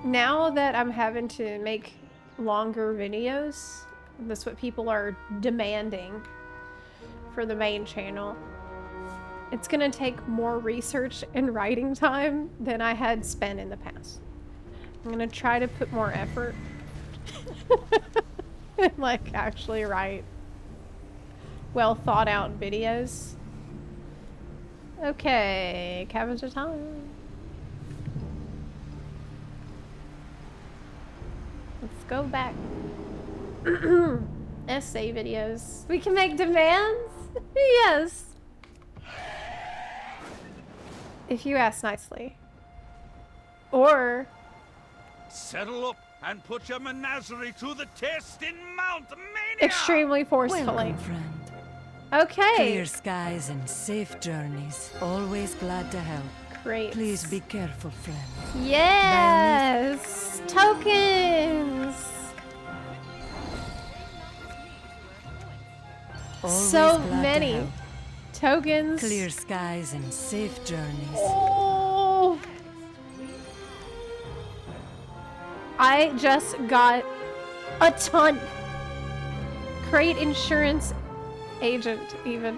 Now that I'm having to make longer videos, that's what people are demanding for the main channel. It's gonna take more research and writing time than I had spent in the past. I'm gonna try to put more effort and like actually write well thought out videos. Okay, cabins of time. Let's go back. Essay videos. We can make demands? Yes. If you ask nicely. Or settle up and put your menagerie to the test in Mount Mania! Extremely forcefully. Welcome, friend. Okay. Clear skies and safe journeys. Always glad to help. Great. Please be careful, friend. Yes! Tokens! Always So glad to many help. tokens. Clear skies and safe journeys. Oh! I just got a ton. Create insurance agent, even.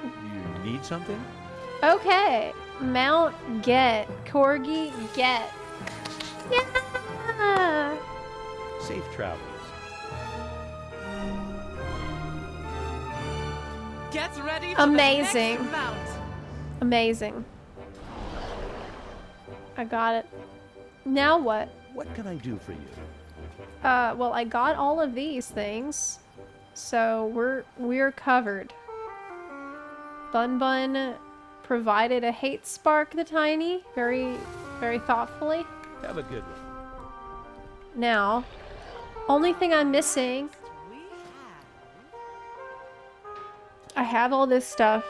You need something? Okay. Mount get. Corgi get. Yeah! Safe travels. Get ready for Amazing. the next mount. Amazing. I got it. Now what? What can I do for you? Well, I got all of these things, so we're covered. Bun Bun provided a hate spark the tiny, very thoughtfully. Have a good one. Now, only thing I'm missing. I have all this stuff,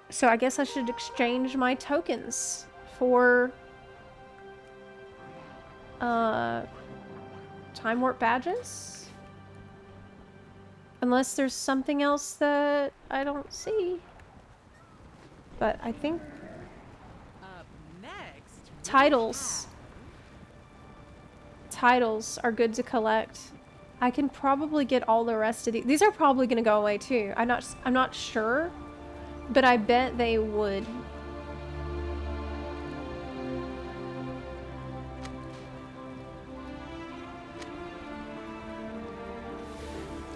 so I guess I should exchange my tokens for time warp badges, unless there's something else that I don't see. But I think titles are good to collect. I can probably get all the rest of these. These are probably gonna go away too. I'm not sure, but I bet they would.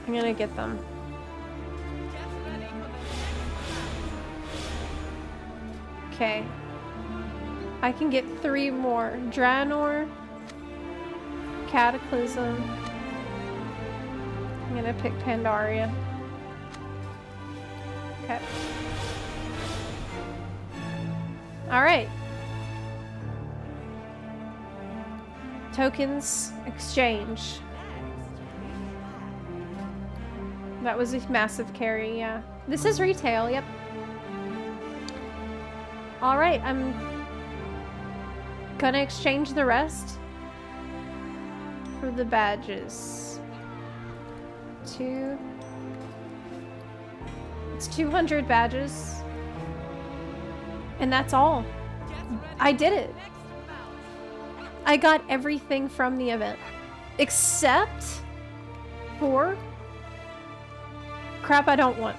I'm gonna get them. Okay. I can get 3 more. Draenor, Cataclysm. I'm gonna pick Pandaria. Okay. Alright. Tokens exchange. That was a massive carry, yeah. This is retail, yep. Alright, I'm gonna exchange the rest for the badges. It's 200 badges. And that's all. I did it. I got everything from the event. Except for crap I don't want.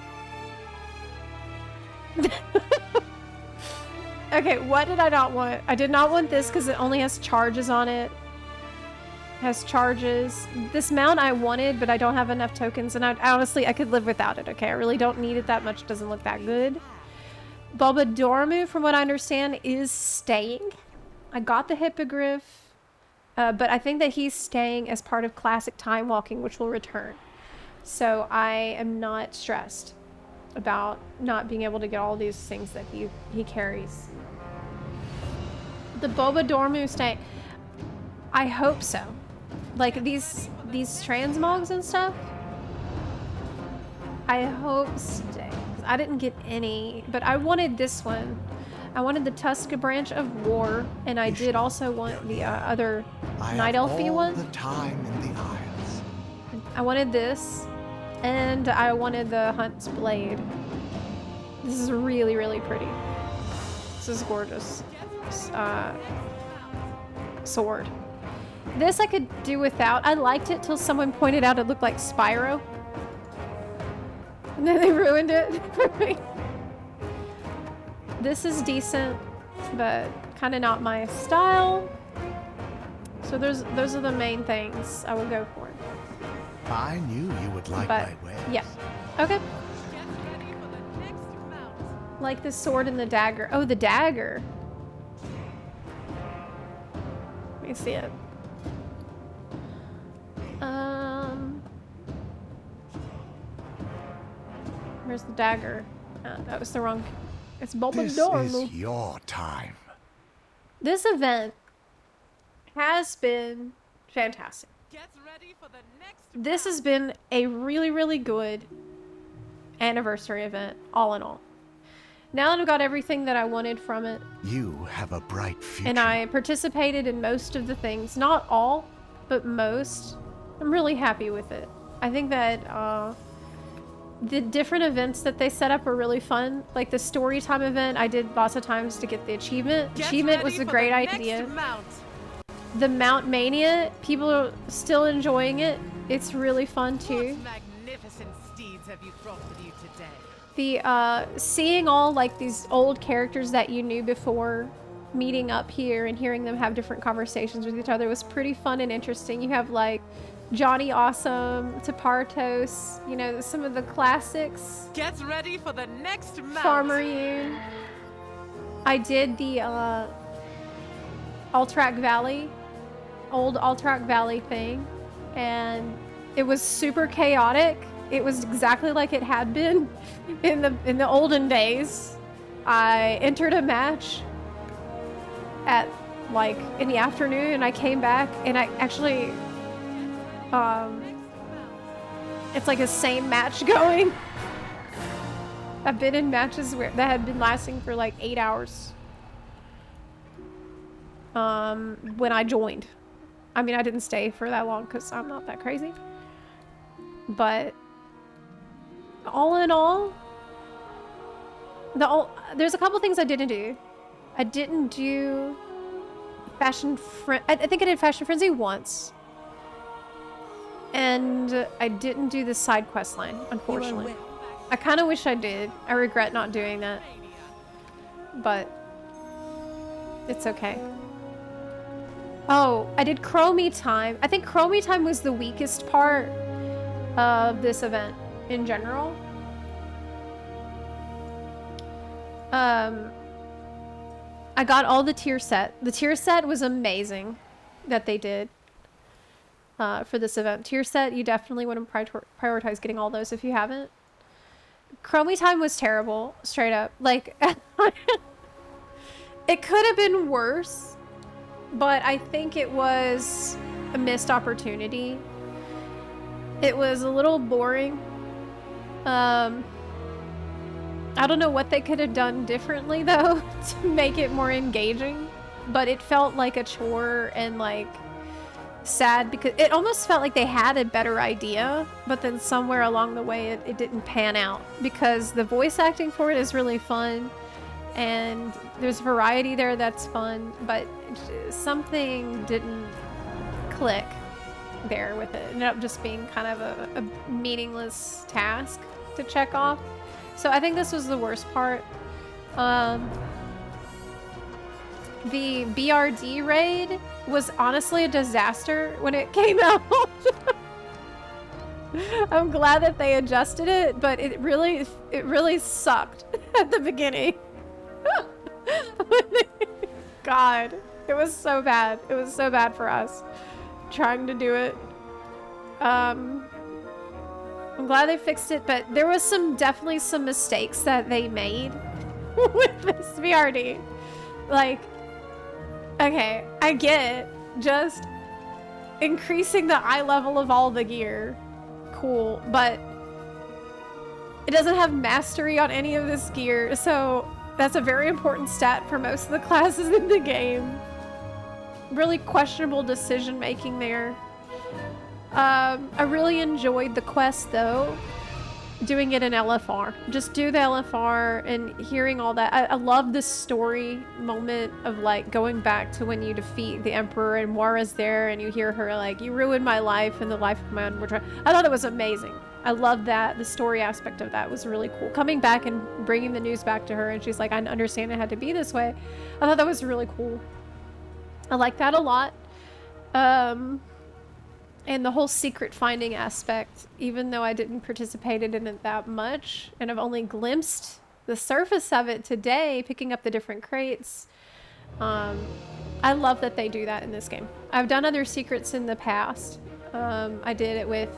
Okay, what did I not want? I did not want this because it only has charges on it. Has charges. This mount I wanted, but I don't have enough tokens, and honestly, I could live without it, okay? I really don't need it that much. It doesn't look that good. Bulbadormu, from what I understand, is staying. I got the Hippogriff, but I think that he's staying as part of Classic Time Walking, which will return. So I am not stressed about not being able to get all these things that he carries. The Bulbadormu staying. I hope so. Like these transmogs and stuff. I hope stay. I didn't get any, but I wanted this one. I wanted the Tuska branch of war, and I did also want the other Night Elfy one. The time in the Isles. I wanted this, and I wanted the Hunt's Blade. This is really, really pretty. This is gorgeous. Sword. This I could do without. I liked it till someone pointed out it looked like Spyro. And then they ruined it for me. This is decent, but kind of not my style. So those are the main things I would go for. I knew you would like But, my wares. yeah. Okay. Like the sword and the dagger. Oh, the dagger. Let me see it. Where's the dagger? That was the wrong. It's This Bulbadormu. is your time. This event has been fantastic. This has been a really, really good anniversary event, all in all. Now that I've got everything that I wanted from it, You have a bright future. and I participated in most of the things, not all, but most, I'm really happy with it. I think that the different events that they set up were really fun. Like the story time event, I did lots of times to get the achievement. Achievement was a great idea. The Mount Mania, people are still enjoying it. It's really fun too. Magnificent steeds have you brought with you today? The seeing all like these old characters that you knew before meeting up here and hearing them have different conversations with each other was pretty fun and interesting. You have like Johnny Awesome, Tapartos, you know, some of the classics. Get ready for the next mount. Farmer Yoon. I did the Alterac Valley, old Alterac Valley thing, and it was super chaotic. It was exactly like it had been in the olden days. I entered a match at like in the afternoon, and I came back and I actually it's like a same match going. I've been in matches that had been lasting for like 8 hours when I joined. I mean, I didn't stay for that long because I'm not that crazy, but all in all, there's a couple things I didn't do. I didn't do I think I did Fashion Frenzy once. And I didn't do the side quest line, unfortunately. I kind of wish I did. I regret not doing that. But it's okay. Oh, I did Chromie Time. I think Chromie Time was the weakest part of this event in general. I got all the tier set. The tier set was amazing that they did for this event. Tier set, you definitely want to prioritize getting all those if you haven't. Chromie Time was terrible, straight up. Like, it could have been worse, but I think it was a missed opportunity. It was a little boring. I don't know what they could have done differently though to make it more engaging, but it felt like a chore and like sad because it almost felt like they had a better idea, but then somewhere along the way it didn't pan out because the voice acting for it is really fun and there's variety there that's fun, but something didn't click there with it. It ended up just being kind of a meaningless task to check off. So I think this was the worst part. The BRD raid was honestly a disaster when it came out. I'm glad that they adjusted it, but it really sucked at the beginning. God, it was so bad. It was so bad for us trying to do it. I'm glad they fixed it, but there was definitely some mistakes that they made with this VRD. Like, okay, I get just increasing the eye level of all the gear. Cool, but it doesn't have mastery on any of this gear, so that's a very important stat for most of the classes in the game. Really questionable decision making there. I really enjoyed the quest though, doing it in LFR. Just do the LFR and hearing all that. I love this story moment of like going back to when you defeat the Emperor and Moira's there and you hear her like, you ruined my life and the life of my unborn. I thought it was amazing. I love that. The story aspect of that was really cool. Coming back and bringing the news back to her and she's like, I understand it had to be this way. I thought that was really cool. I like that a lot. And the whole secret finding aspect, even though I didn't participate in it that much, and I've only glimpsed the surface of it today, picking up the different crates, I love that they do that in this game. I've done other secrets in the past. I did it with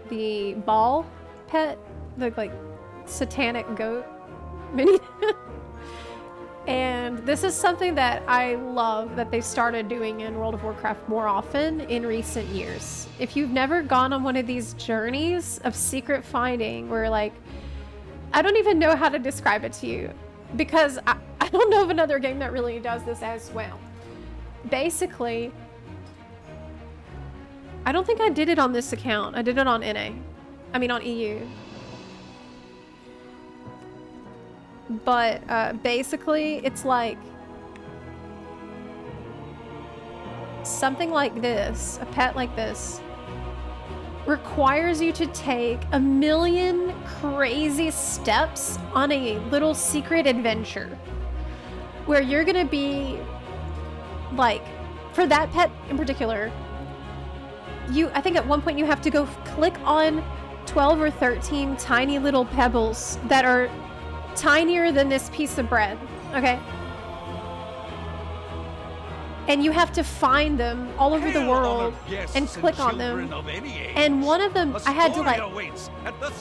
the ball pet, the like satanic goat mini. And this is something that I love that they started doing in World of Warcraft more often in recent years. If you've never gone on one of these journeys of secret finding where like, I don't even know how to describe it to you because I don't know of another game that really does this as well. Basically, I don't think I did it on this account. I did it on NA. I mean on EU. but basically it's like something like this, a pet like this, requires you to take a million crazy steps on a little secret adventure where you're gonna be like, for that pet in particular, I think at one point you have to go click on 12 or 13 tiny little pebbles that are tinier than this piece of bread, okay? And you have to find them all over the world and click on them. And one of them, I had to like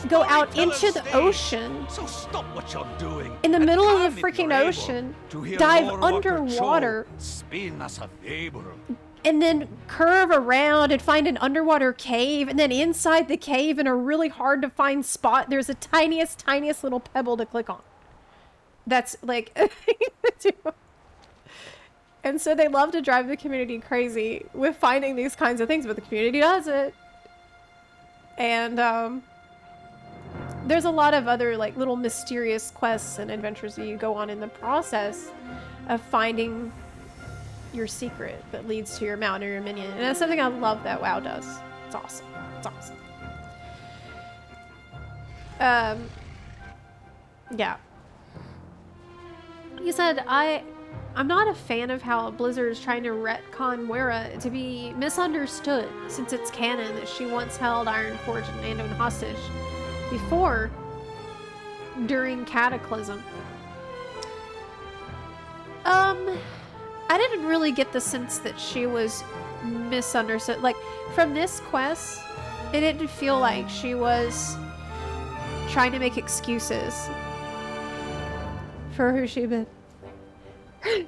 go out into the ocean. So stop what you're doing. In the middle of the freaking ocean, dive underwater, spin us a favor. and then curve around and find an underwater cave. And then inside the cave, in a really hard to find spot, there's a tiniest little pebble to click on. That's like... And so they love to drive the community crazy with finding these kinds of things, but the community does it. And there's a lot of other like little mysterious quests and adventures that you go on in the process of finding your secret that leads to your mount or your minion. And that's something I love that WoW does. It's awesome. It's awesome. Yeah. You said, I'm not a fan of how Blizzard is trying to retcon Moira to be misunderstood, since it's canon that she once held Ironforge and Anduin hostage before, during Cataclysm. I didn't really get the sense that she was misunderstood. Like, from this quest, it didn't feel like she was trying to make excuses for who she'd been. It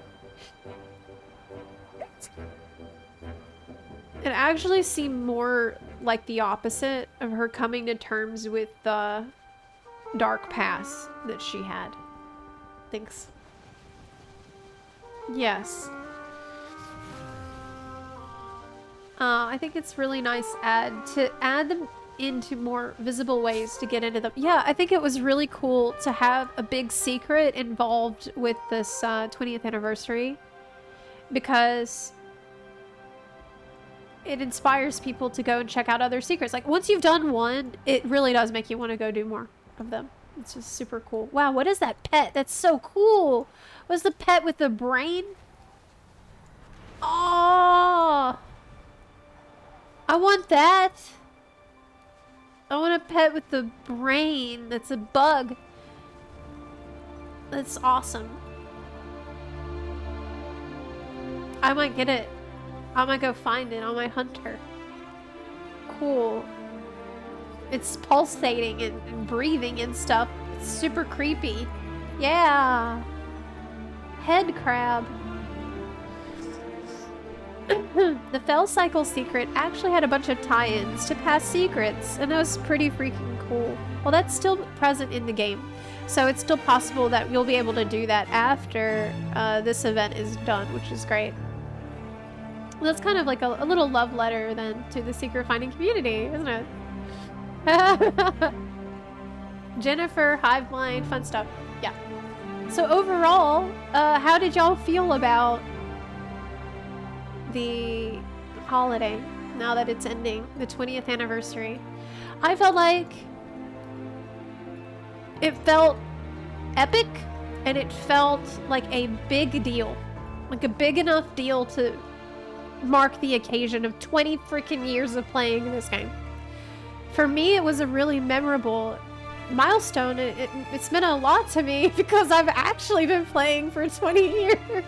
actually seemed more like the opposite of her coming to terms with the dark past that she had. Thanks. Yes. I think it's really nice to add them into more visible ways to get into them. Yeah, I think it was really cool to have a big secret involved with this 20th anniversary, because it inspires people to go and check out other secrets. Like, once you've done one, it really does make you want to go do more of them. It's just super cool. Wow, what is that pet? That's so cool. What's the pet with the brain? Oh, I want that. I want a pet with the brain that's a bug. That's awesome. I might get it. I might go find it. I might hunt her. Cool. It's pulsating and breathing and stuff. It's super creepy. Yeah. Head crab. The Fell Cycle secret actually had a bunch of tie-ins to past secrets, and that was pretty freaking cool. Well, that's still present in the game, so it's still possible that you'll be able to do that after this event is done, which is great. Well, that's kind of like a little love letter then to the secret finding community, isn't it? Jennifer, Hiveblind, fun stuff. Yeah. So overall, how did y'all feel about the holiday now that it's ending, the 20th anniversary? I felt like it felt epic, and it felt like a big deal, like a big enough deal to mark the occasion of 20 freaking years of playing this game. For me, it was a really memorable milestone. It's meant a lot to me because I've actually been playing for 20 years.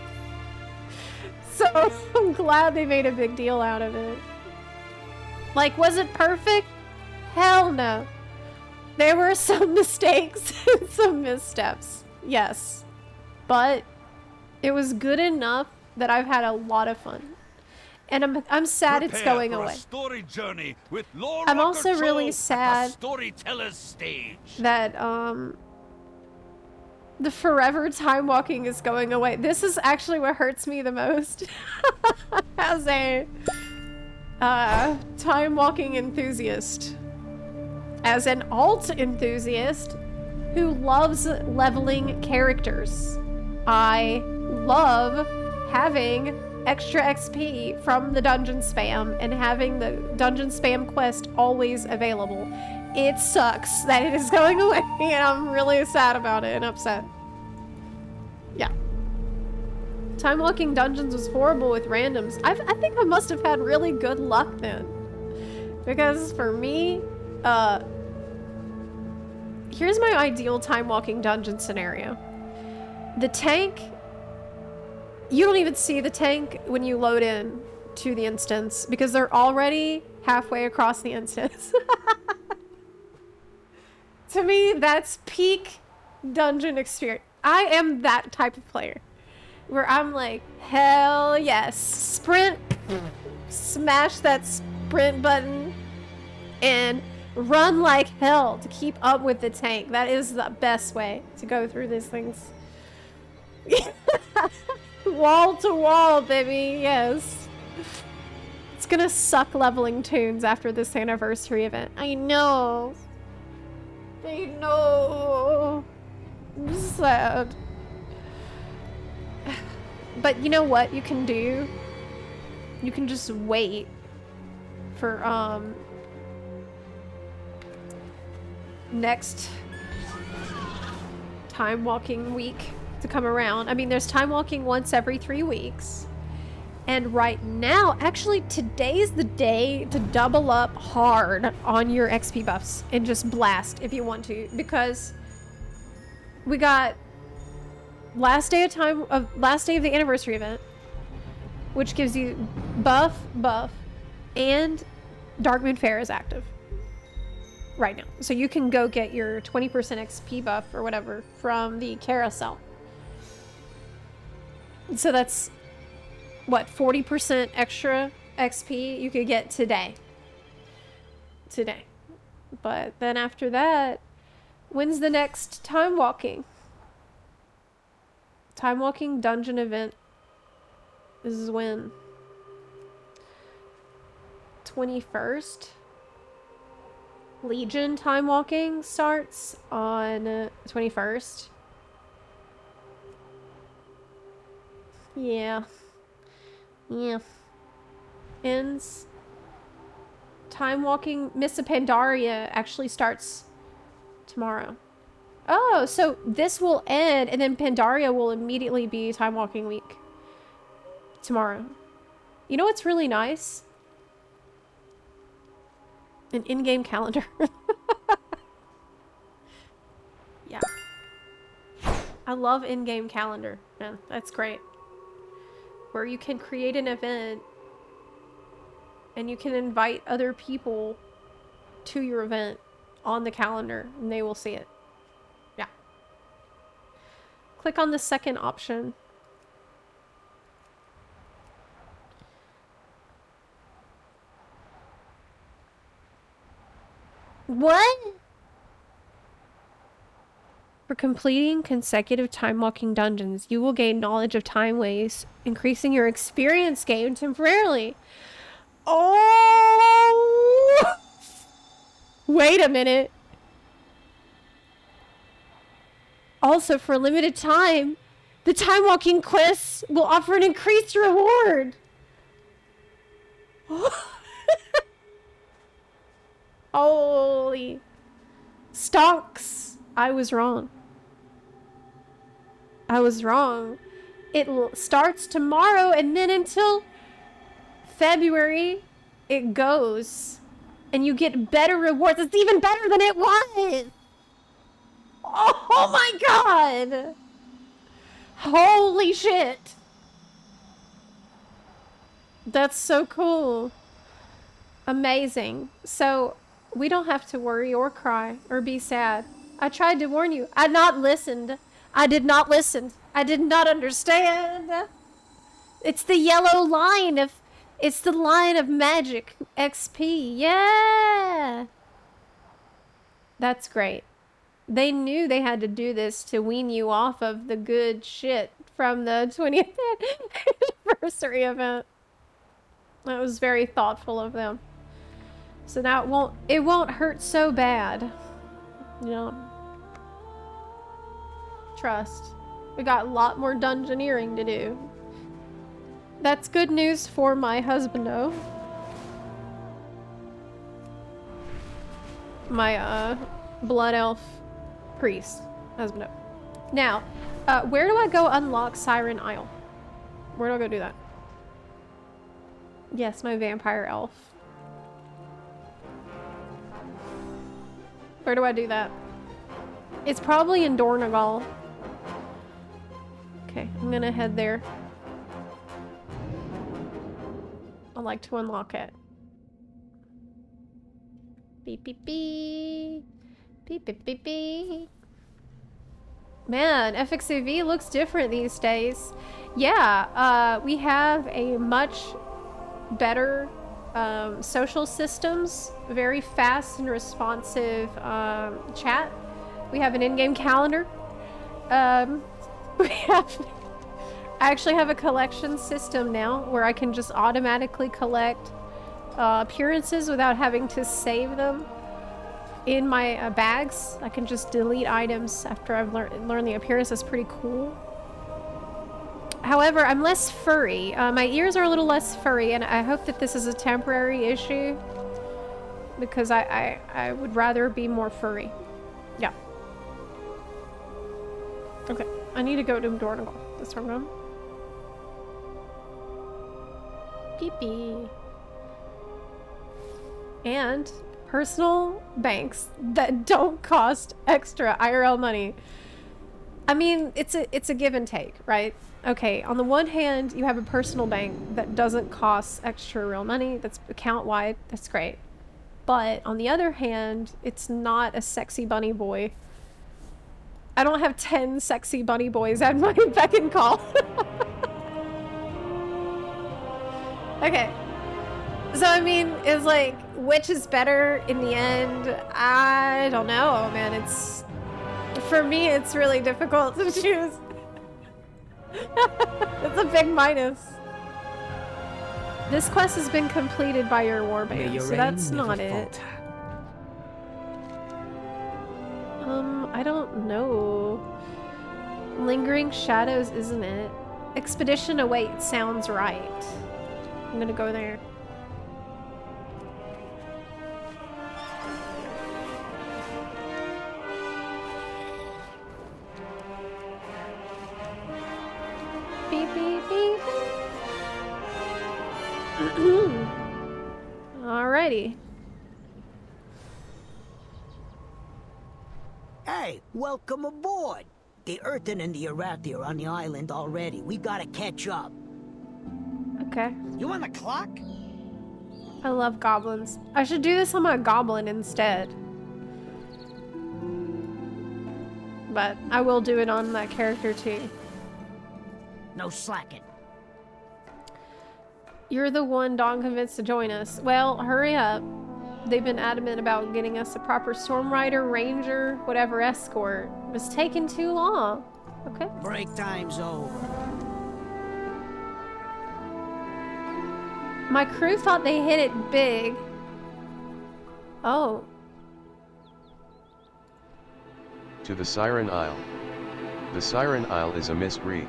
So I'm glad they made a big deal out of it. Like, was it perfect? Hell no. There were some mistakes and some missteps. Yes. But it was good enough that I've had a lot of fun. And I'm sad it's going away. Story journey with Lore I'm also Rocker really Troll sad at the storyteller's stage. that the forever time walking is going away. This is actually what hurts me the most as a time walking enthusiast. As an alt enthusiast, who loves leveling characters. I love having extra XP from the dungeon spam and having the dungeon spam quest always available. It sucks that it is going away, and I'm really sad about it and upset. Yeah. Time walking dungeons was horrible with randoms. I think I must have had really good luck then. Because for me, here's my ideal time walking dungeon scenario. The tank, you don't even see the tank when you load in to the instance because they're already halfway across the instance. To me, that's peak dungeon experience. I am that type of player where I'm like, hell yes, sprint, smash that sprint button, and run like hell to keep up with the tank. That is the best way to go through these things. Wall to wall, baby, yes. It's gonna suck leveling tunes after this anniversary event. I know. I know. I'm sad. But you know what you can do? You can just wait for, next time walking week to come around. I mean, there's time walking once every 3 weeks. And right now, actually today's the day to double up hard on your XP buffs and just blast if you want to, because we got last day of the anniversary event, which gives you buff, and Darkmoon Fair is active right now. So you can go get your 20% XP buff or whatever from the carousel. So that's what, 40% extra XP you could get today. But then after that, when's the next time walking dungeon event? This is when? 21st? Legion time walking starts on 21st. Yeah. Ends. Time walking Miss Pandaria actually starts tomorrow. Oh, so this will end and then Pandaria will immediately be time walking week tomorrow. You know what's really nice? An in-game calendar. Yeah. I love in-game calendar. Yeah, that's great. Where you can create an event and you can invite other people to your event on the calendar and they will see it. Yeah. Click on the second option. What? For completing consecutive time-walking dungeons, you will gain knowledge of time ways, increasing your experience gain temporarily. Oh! Wait a minute. Also, for a limited time, the time-walking quests will offer an increased reward. Holy. Stonks. I was wrong. It starts tomorrow and then until February it goes. And you get better rewards. It's even better than it was. Oh my god. Holy shit. That's so cool. Amazing. So we don't have to worry or cry or be sad. I tried to warn you. I did not listen. I did not understand. It's the yellow line of... It's the line of magic XP. Yeah! That's great. They knew they had to do this to wean you off of the good shit from the 20th anniversary event. That was very thoughtful of them. So now it won't hurt so bad. You know. Trust. We got a lot more dungeoneering to do. That's good news for my husbando. My, blood elf priest husbando. Now, where do I go unlock Siren Isle? Where do I go do that? Yes, my vampire elf. Where do I do that? It's probably in Dornagal. Okay, I'm gonna head there. I'd like to unlock it. Beep beep beep. Beep beep beep beep. Man, FXAV looks different these days. Yeah, we have a much better social systems, very fast and responsive chat. We have an in-game calendar. I actually have a collection system now where I can just automatically collect appearances without having to save them in my bags. I can just delete items after I've learned the appearance. That's pretty cool. However, I'm less furry. My ears are a little less furry, and I hope that this is a temporary issue because I would rather be more furry. Yeah. Okay, I need to go to Dornagal. That's where I'm going. Pee-pee. And personal banks that don't cost extra IRL money. I mean, it's a give and take, right? Okay, on the one hand, you have a personal bank that doesn't cost extra real money. That's account-wide. That's great. But on the other hand, it's not a sexy bunny boy. I don't have 10 sexy bunny boys at my beck and call. Okay. So, I mean, it's like, which is better in the end? I don't know, man. It's... For me, it's really difficult to choose. It's a big minus. This quest has been completed by your warband, so that's not it. I don't know. Lingering Shadows, isn't it? Expedition Awaits sounds right. I'm gonna go there. Beep, beep, beep. Alrighty. Hey, welcome aboard. The Earthen and the Arathi are on the island already. We gotta catch up. Okay. You on the clock? I love goblins. I should do this on my goblin instead. But I will do it on that character too. No slacking. You're the one Dawn convinced to join us. Well, hurry up. They've been adamant about getting us a proper storm rider, ranger, whatever escort. It's taking too long. Okay. Break time's over. My crew thought they hit it big. Oh. To the Siren Isle. The Siren Isle is a mystery.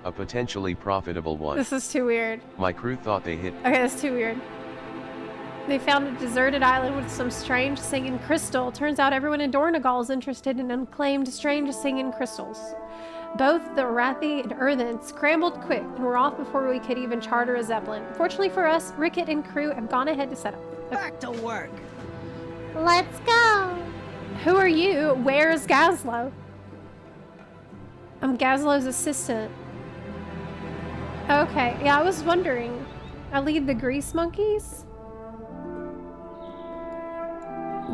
A potentially profitable one. This is too weird. My crew thought they hit... Okay, that's too weird. They found a deserted island with some strange singing crystal. Turns out everyone in Dornagal is interested in unclaimed strange singing crystals. Both the Arathi and Earthen scrambled quick and were off before we could even charter a Zeppelin. Fortunately for us, Rickett and crew have gone ahead to set up. Okay. Back to work. Let's go. Who are you? Where's Gazlo? I'm Gazlo's assistant. Okay, yeah, I was wondering. I lead the Grease Monkeys?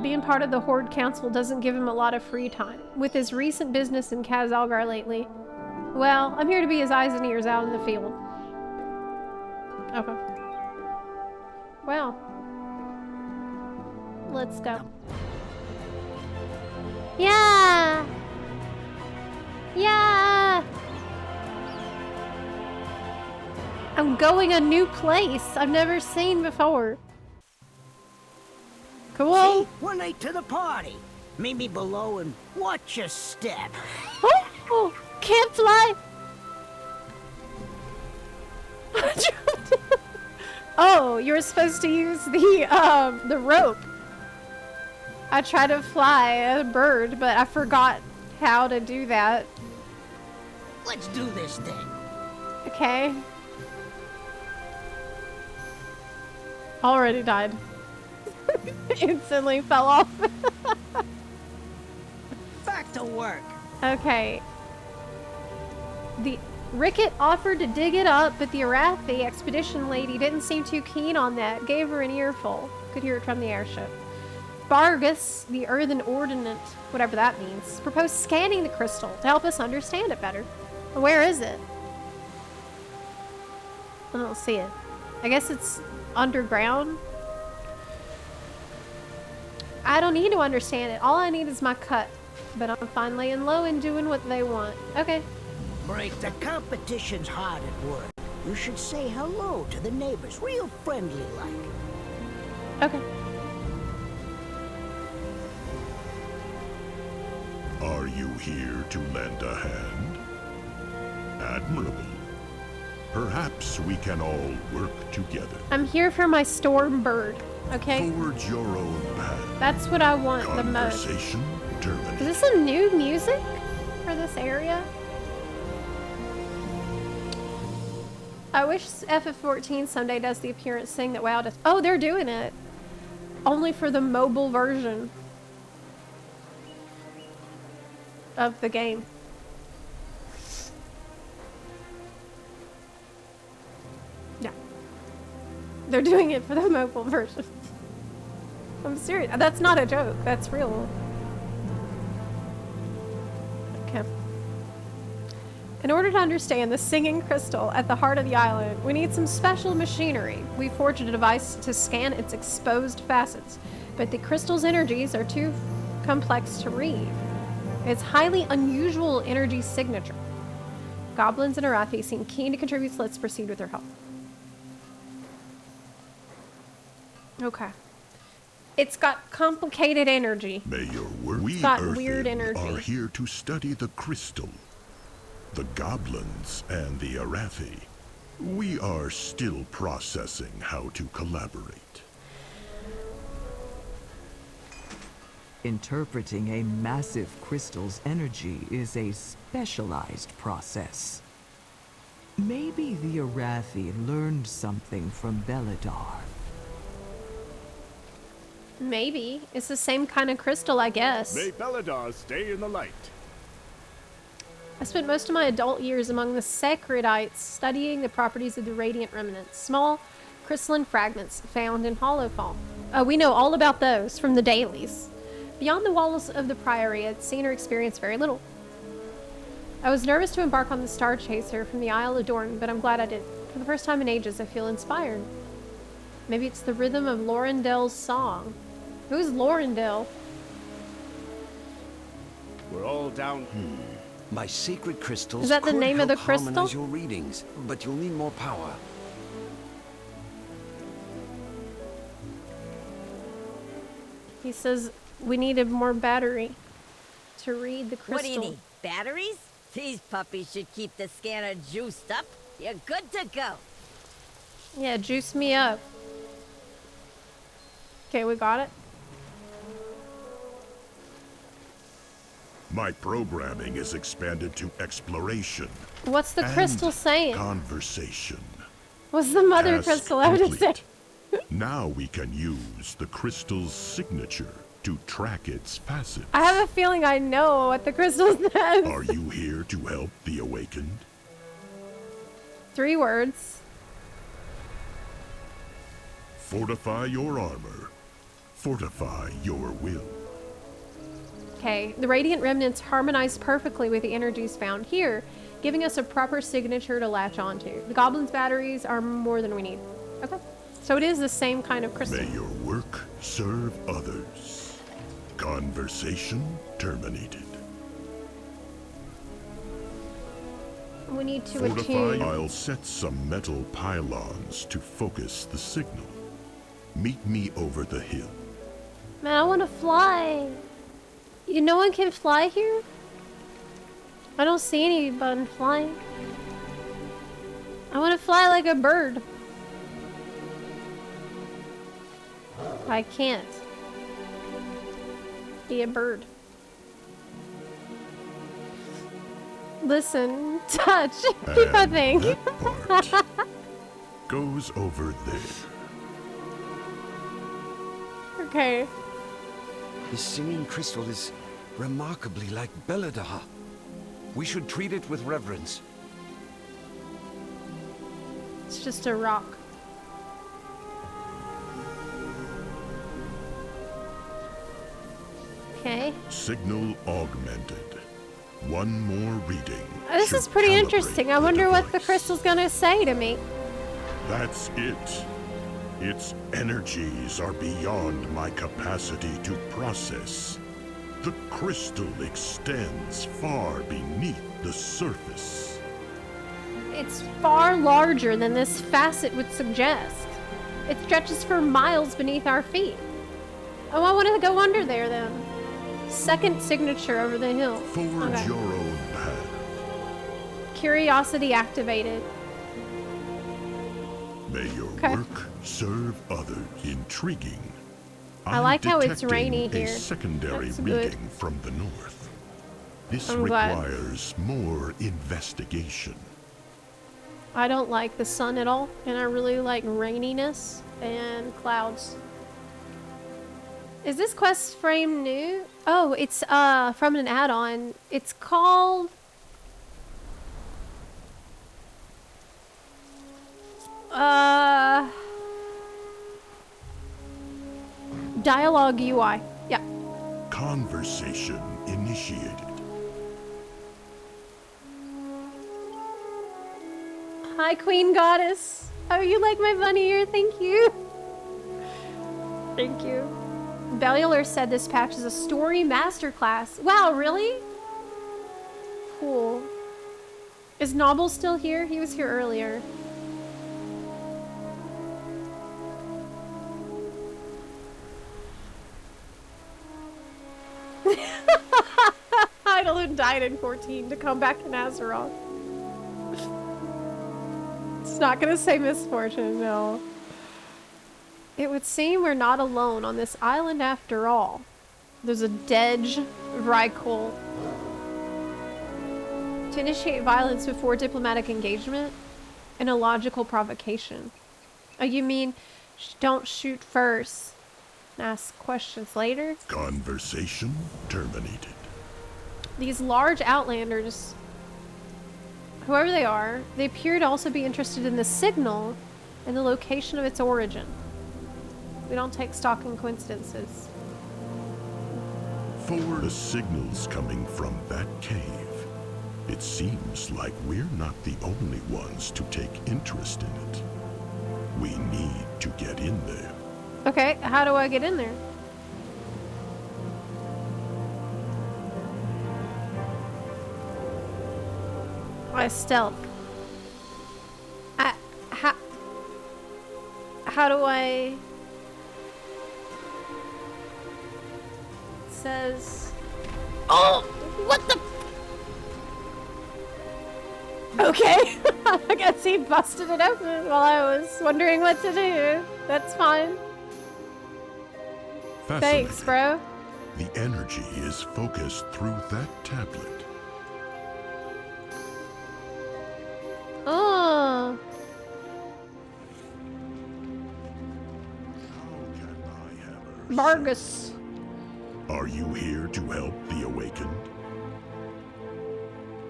Being part of the Horde Council doesn't give him a lot of free time. With his recent business in Kaz-Algar lately, well, I'm here to be his eyes and ears out in the field. Okay. Well. Let's go. Yeah! Yeah! I'm going a new place I've never seen before. Cool. See? We're late to the party. Meet me below and watch your step. Oh, Oh, you were supposed to use the rope. I tried to fly a bird, but I forgot how to do that. Let's do this thing. Okay. Already died. Instantly fell off. Back to work. Okay. The Ricket offered to dig it up, but the Arathi expedition lady didn't seem too keen on that. Gave her an earful. Could hear it from the airship. Bargus, the earthen ordinant, whatever that means, proposed scanning the crystal to help us understand it better. Where is it? I don't see it. I guess it's underground. I don't need to understand it. All I need is my cut. But I'm fine laying low and doing what they want. Okay. Break. The competition's hard at work. You should say hello to the neighbors, real friendly like. Okay. Are you here to lend a hand? Admirable. Perhaps we can all work together. I'm here for my storm bird. Okay. Forge your own path. That's what I want the most. Conversation terminated. Is this some new music for this area? I wish FF14 someday does the appearance thing that WoW does. Oh, they're doing it. Only for the mobile version of the game. Yeah. They're doing it for the mobile version. I'm serious. That's not a joke. That's real. Okay. In order to understand the singing crystal at the heart of the island, we need some special machinery. We forged a device to scan its exposed facets, but the crystal's energies are too complex to read. Its highly unusual energy signature. Goblins and Arathi seem keen to contribute, so let's proceed with their help. Okay. It's got complicated energy. May your work. We got Earthen weird energy. are here to study the crystal. The goblins and the Arathi. We are still processing how to collaborate. Interpreting a massive crystal's energy is a specialized process. Maybe the Arathi learned something from Belladar. Maybe. It's the same kind of crystal, I guess. May Belladar stay in the light. I spent most of my adult years among the Sacredites, studying the properties of the radiant remnants, small crystalline fragments found in Hollowfall. We know all about those from the dailies. Beyond the walls of the Priory, I'd seen or experienced very little. I was nervous to embark on the Star Chaser from the Isle of Dorn, but I'm glad I did. For the first time in ages, I feel inspired. Maybe it's the rhythm of Lorendel's song. Who's Lorendel? We're all down. My sacred crystals. Is that the name of the crystal? Harmonize your readings, but you'll need more power. He says we needed more battery to read the crystal. What do you need? Batteries? These puppies should keep the scanner juiced up. You're good to go. Yeah, juice me up. Okay, we got it. My programming is expanded to exploration. What's the crystal saying? Conversation. What's the mother Task crystal I would say? Now we can use the crystal's signature to track its facets. I have a feeling I know what the crystal says. Are you here to help the awakened? 3 words. Fortify your armor. Fortify your will. Okay, the radiant remnants harmonize perfectly with the energies found here, giving us a proper signature to latch onto. The goblin's batteries are more than we need. Okay, so it is the same kind of crystal. May your work serve others. Conversation terminated. We need to Fortify. attune. I'll set some metal pylons to focus the signal. Meet me over the hill. Man, I want to fly. No one can fly here? I don't see anyone flying. I want to fly like a bird. I can't be a bird. Listen, touch, keep a thing. That part goes over there. Okay. The singing crystal is remarkably like Belladar. We should treat it with reverence. It's just a rock. Okay. Signal augmented. One more reading. This should is pretty calibrate interesting. I the wonder what the device. crystal's gonna say to me. That's it. Its energies are beyond my capacity to process. The crystal extends far beneath the surface. It's far larger than this facet would suggest. It stretches for miles beneath our feet. Oh, I want to go under there then. Second signature over the hill. Forge Okay. your own path. Curiosity activated. May your Okay. work serve others. Intriguing. I I'm like how it's detecting rainy here. A secondary That's good. reading from the north. This I'm glad. requires more investigation. I don't like the sun at all, and I really like raininess and clouds. Is this quest frame new? Oh, it's from an add-on. It's called Dialogue UI. Yeah. Conversation initiated. Hi, Queen Goddess. Oh, you like my bunny ear? Thank you. Thank you. Bellular said this patch is a story masterclass. Wow, really? Cool. Is Nobble still here? He was here earlier. Idolin died in 14 to come back to Azeroth. It's not gonna say misfortune, no. It would seem we're not alone on this island after all. There's a Dej Vrykul. To initiate violence before diplomatic engagement? An illogical provocation. Oh, you mean don't shoot first, ask questions later? Conversation terminated. These large outlanders, whoever they are, they appear to also be interested in the signal and the location of its origin. We don't take stock in coincidences. For the signals coming from that cave, it seems like we're not the only ones to take interest in it. We need to get in there. Okay, how do I get in there? I stealth. How do I... It says... Oh! What the... Okay. I guess he busted it open while I was wondering what to do. That's fine. Thanks, bro. The energy is focused through that tablet. Oh. Vargas. Are you here to help the awakened?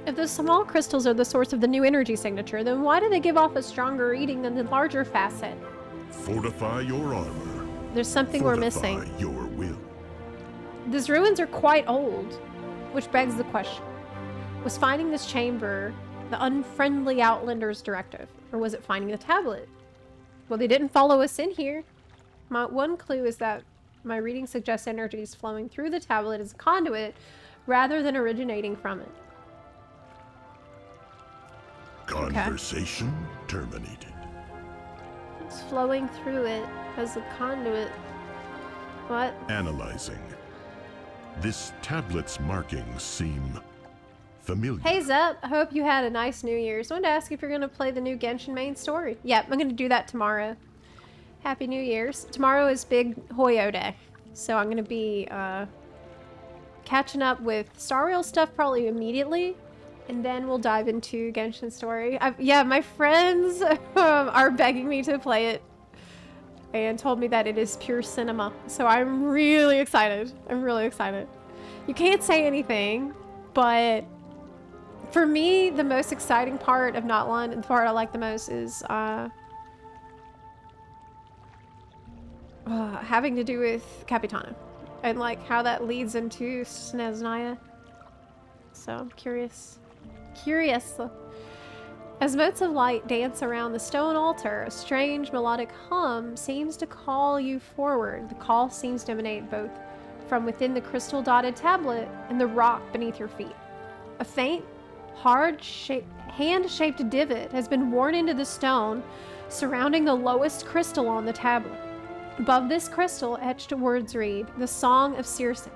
If the small crystals are the source of the new energy signature, then why do they give off a stronger reading than the larger facet? Fortify your armor. There's something we're missing. Fortify your will. These ruins are quite old, which begs the question. Was finding this chamber the unfriendly Outlander's directive, or was it finding the tablet? Well, they didn't follow us in here. My one clue is that my reading suggests energy is flowing through the tablet as a conduit, rather than originating from it. Conversation terminated. It's flowing through it as a conduit. What? Analyzing. This tablet's markings seem familiar. Hey Zep, I hope you had a nice New Year's. I wanted to ask if you're going to play the new Genshin main story. Yep, I'm going to do that tomorrow. Happy New Year's. Tomorrow is Big Hoyo Day, so I'm gonna be catching up with Star Rail stuff probably immediately, and then we'll dive into Genshin Story. Yeah, my friends are begging me to play it and told me that it is pure cinema, so I'm really excited. I'm really excited. You can't say anything, but for me, the most exciting part of Notland, and the part I like the most, is having to do with Capitano and like how that leads into Snezhnaya. So I'm curious. As motes of light dance around the stone altar, a strange melodic hum seems to call you forward. The call seems to emanate both from within the crystal dotted tablet and the rock beneath your feet. A faint, hand-shaped divot has been worn into the stone surrounding the lowest crystal on the tablet. Above this crystal, etched words read, "The Song of Circe."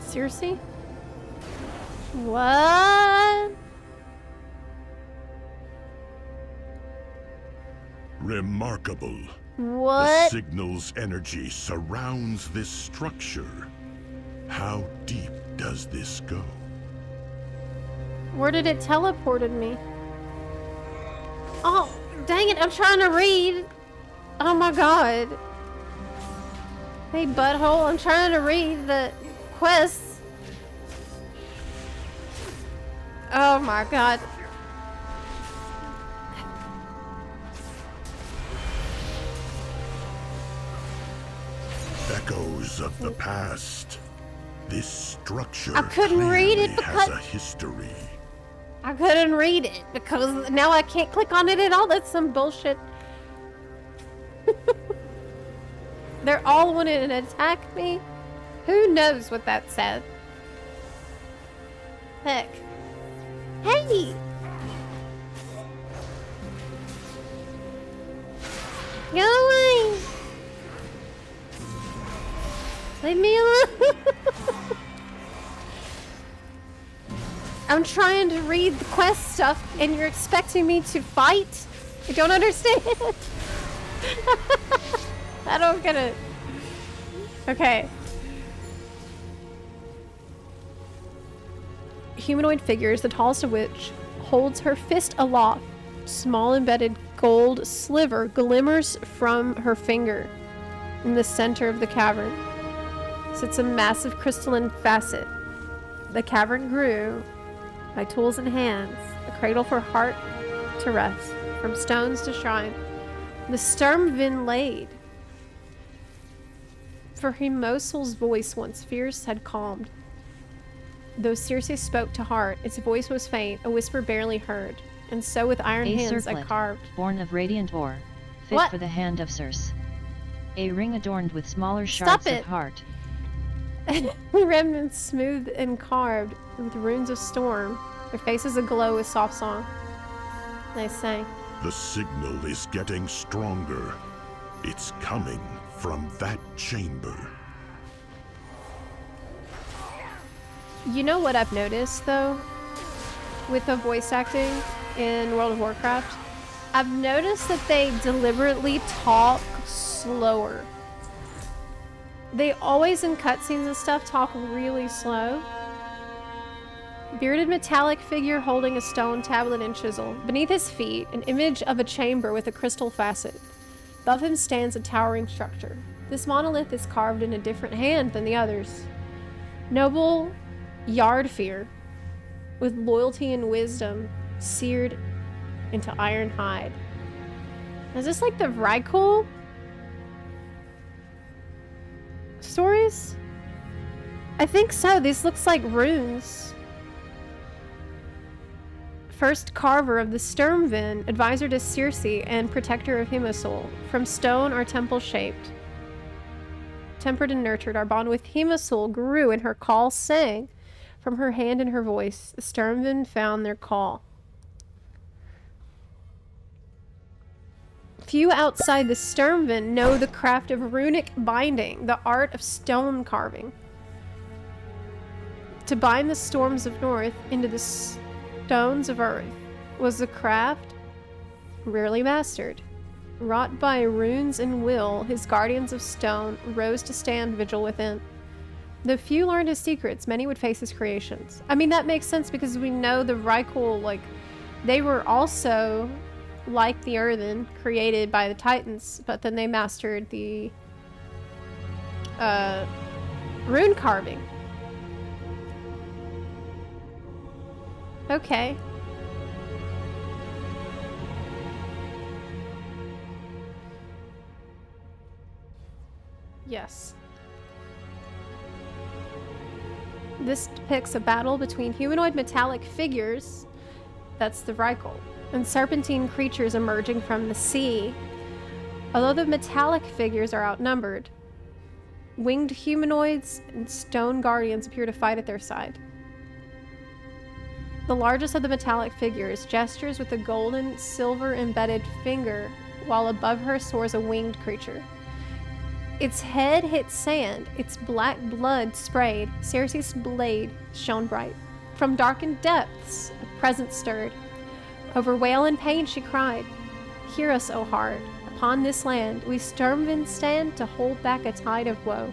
Circe? What? Remarkable. What? The signal's energy surrounds this structure. How deep does this go? Where did it teleported me? Oh, dang it, I'm trying to read. Oh my god. Hey, butthole, I'm trying to read the quests. Oh my god. Echoes of the past. This structure I couldn't read it clearly has because- a history. I couldn't read it because now I can't click on it at all. That's some bullshit. They're all wanting to attack me. Who knows what that said? Heck. Hey! Go away! Leave me alone! I'm trying to read the quest stuff and you're expecting me to fight? I don't understand. I don't get it. Okay. Humanoid figures, the tallest of which holds her fist aloft. Small embedded gold sliver glimmers from her finger. In the center of the cavern sits a massive crystalline facet. The cavern grew by tools in hands, a cradle for heart to rest, from stones to shrine. The Sturmwind laid. For Himosul's voice, once fierce, had calmed. Though Circe spoke to heart, its voice was faint, a whisper barely heard. And so with iron A hands circlet, I carved. born of radiant ore, fit What? for the hand of Circe. A ring adorned with smaller Stop shards it. of heart. Remnants smooth and carved with runes of storm, their faces aglow with soft song. They sang. The signal is getting stronger. It's coming from that chamber. You know what I've noticed though, with the voice acting in World of Warcraft? I've noticed that they deliberately talk slower. They always in cutscenes and stuff talk really slow. Bearded metallic figure holding a stone tablet and chisel. Beneath his feet, an image of a chamber with a crystal facet. Above him stands a towering structure. This monolith is carved in a different hand than the others. Noble Yardfear, with loyalty and wisdom seared into iron hide. Is this like the Vrykul stories? I think so. This looks like runes. First carver of the Sturmwind, advisor to Circe and protector of Himosul. From stone our temple shaped. Tempered and nurtured, our bond with Himosul grew and her call sang. From her hand and her voice, the Sturmwind found their call. Few outside the Sturmwind know the craft of runic binding, the art of stone carving. To bind the storms of north into the stones of earth was the craft rarely mastered. Wrought by runes and will, his guardians of stone rose to stand vigil within. Though few learned his secrets, many would face his creations. I mean, that makes sense because we know the Vrykul, like, they were also, like the Earthen, created by the Titans, but then they mastered the rune carving. Okay. Yes. This depicts a battle between humanoid metallic figures, that's the Vrykul, and serpentine creatures emerging from the sea. Although the metallic figures are outnumbered, winged humanoids and stone guardians appear to fight at their side. The largest of the metallic figures gestures with a golden, silver-embedded finger, while above her soars a winged creature. Its head hit sand, its black blood sprayed, Circe's blade shone bright. From darkened depths, a presence stirred. Over wail and pain she cried, "Hear us, O heart, upon this land we stern stand to hold back a tide of woe.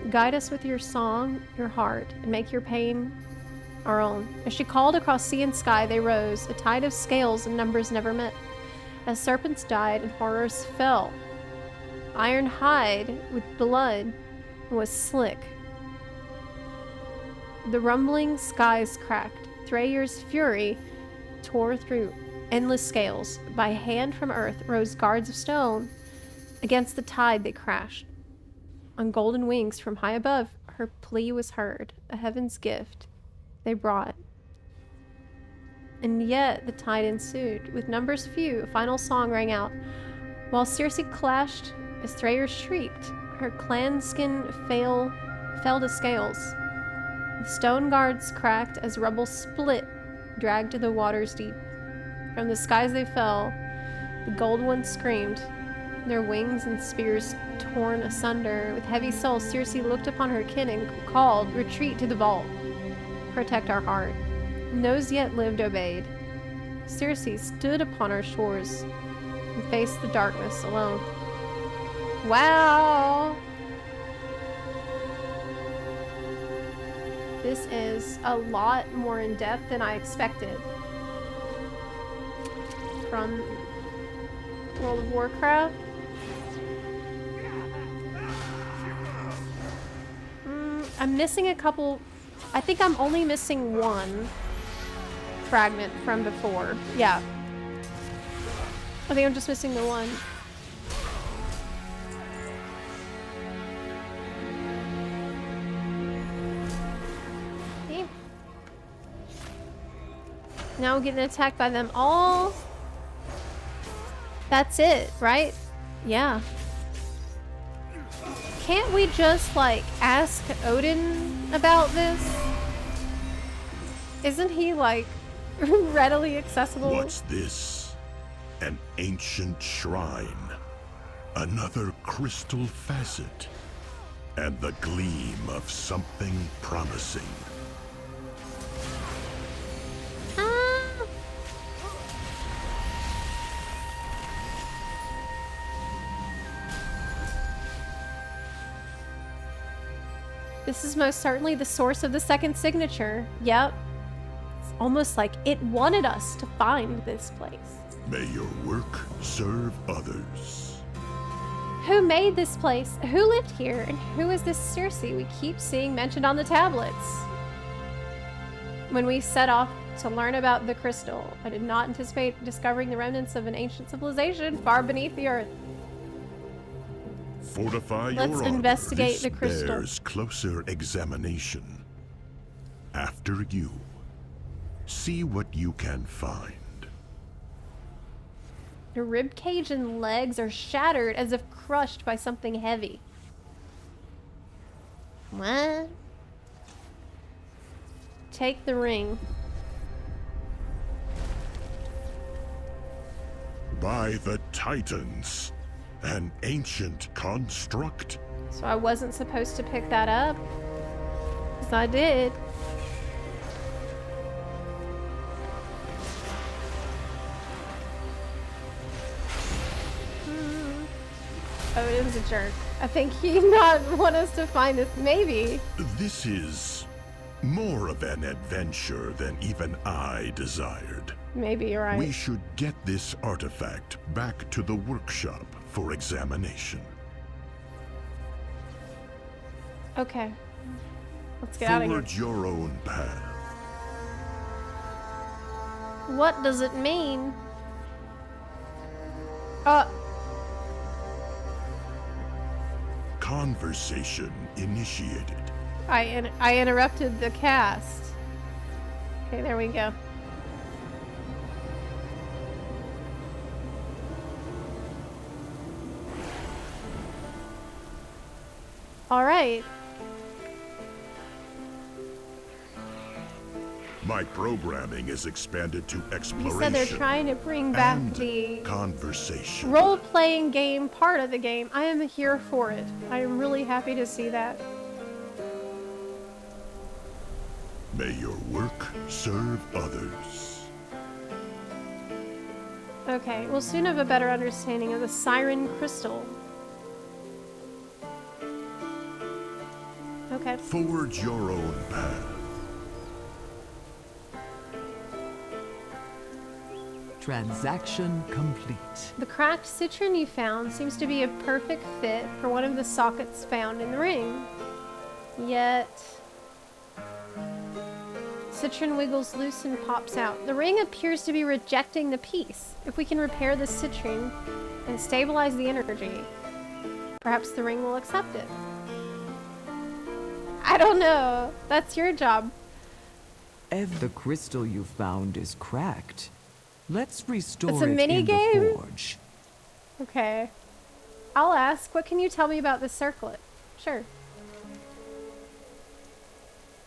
Guide us with your song, your heart, and make your pain our own." As she called across sea and sky, they rose, a tide of scales and numbers never met. As serpents died and horrors fell, iron hide with blood was slick. The rumbling skies cracked. Thrayer's fury tore through endless scales. By hand from earth rose guards of stone. Against the tide they crashed. On golden wings from high above, her plea was heard, a heaven's gift they brought. And yet the tide ensued. With numbers few, a final song rang out. While Circe clashed as Thrayer shrieked, her clan skin fell to scales. The stone guards cracked as rubble split, dragged to the waters deep. From the skies they fell, the gold ones screamed, their wings and spears torn asunder. With heavy soul, Circe looked upon her kin and called, "Retreat to the vault. Protect our heart." Those yet lived obeyed. Circe stood upon our shores and faced the darkness alone. Wow! This is a lot more in-depth than I expected from World of Warcraft. I'm missing a couple. I think I'm only missing one fragment from before. Yeah. I think I'm just missing the one. Okay. Now we're getting attacked by them all. That's it, right? Yeah. Can't we just, like, ask Odin about this? Isn't he, like, readily accessible? What's this? An ancient shrine. Another crystal facet. And the gleam of something promising. This is most certainly the source of the second signature. Yep. It's almost like it wanted us to find this place. May your work serve others. Who made this place? Who lived here? And who is this Circe we keep seeing mentioned on the tablets? When we set off to learn about the crystal, I did not anticipate discovering the remnants of an ancient civilization far beneath the earth. Fortify Let's your honor. investigate This the crystal. bears closer examination. After you, see what you can find. The rib cage and legs are shattered as if crushed by something heavy. What? Take the ring. By the Titans, an ancient construct. So I wasn't supposed to pick that up? 'Cause I did. Oh, it is a jerk. I think he not want us to find this. Maybe. This is more of an adventure than even I desired. Maybe you're right. We should get this artifact back to the workshop for examination. Okay. Let's get out of here. Forward your own path. What does it mean? Conversation initiated. I interrupted the cast. Okay, there we go. All right. My programming is expanded to exploration. You said they're trying to bring back the conversation. role-playing game part of the game. I am here for it. I am really happy to see that. May your work serve others. Okay, we'll soon have a better understanding of the Siren crystal. Okay. Forward your own path. Transaction complete. The cracked citron you found seems to be a perfect fit for one of the sockets found in the ring. Yet... citron wiggles loose and pops out. The ring appears to be rejecting the piece. If we can repair the citron and stabilize the energy, perhaps the ring will accept it. I don't know. That's your job. If the crystal you found is cracked, let's restore It's a it mini in game? the forge. Okay. I'll ask, what can you tell me about this circlet? Sure.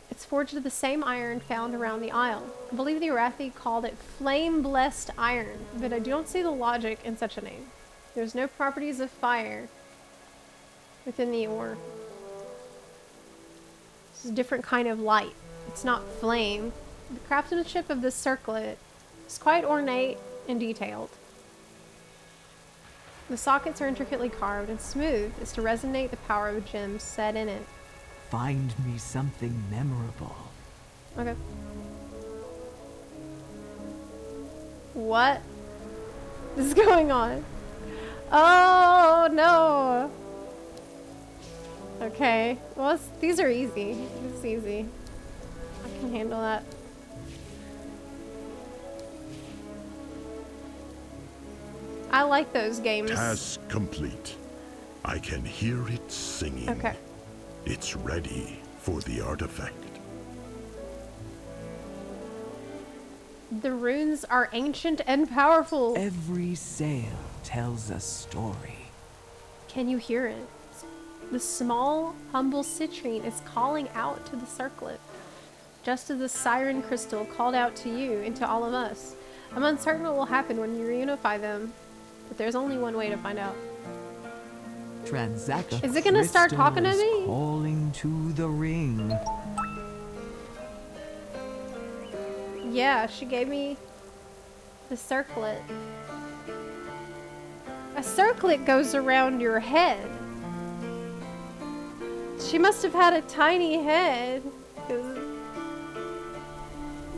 It's forged of the same iron found around the isle. I believe the Arathi called it flame-blessed iron, but I don't see the logic in such a name. There's no properties of fire within the ore. This is a different kind of light. It's not flame. The craftsmanship of this circlet is quite ornate and detailed. The sockets are intricately carved and smooth as to resonate the power of gems set in it. Find me something memorable. Okay. What is going on? Oh no! Okay. Well, these are easy. This is easy. I can handle that. I like those games. Task complete. I can hear it singing. Okay. It's ready for the artifact. The runes are ancient and powerful. Every sail tells a story. Can you hear it? The small, humble citrine is calling out to the circlet, just as the Siren crystal called out to you and to all of us. I'm uncertain what will happen when you reunify them, but there's only one way to find out. Transaction. Is it gonna start talking to me? Calling to the ring. Yeah, she gave me the circlet. A circlet goes around your head. She must have had a tiny head.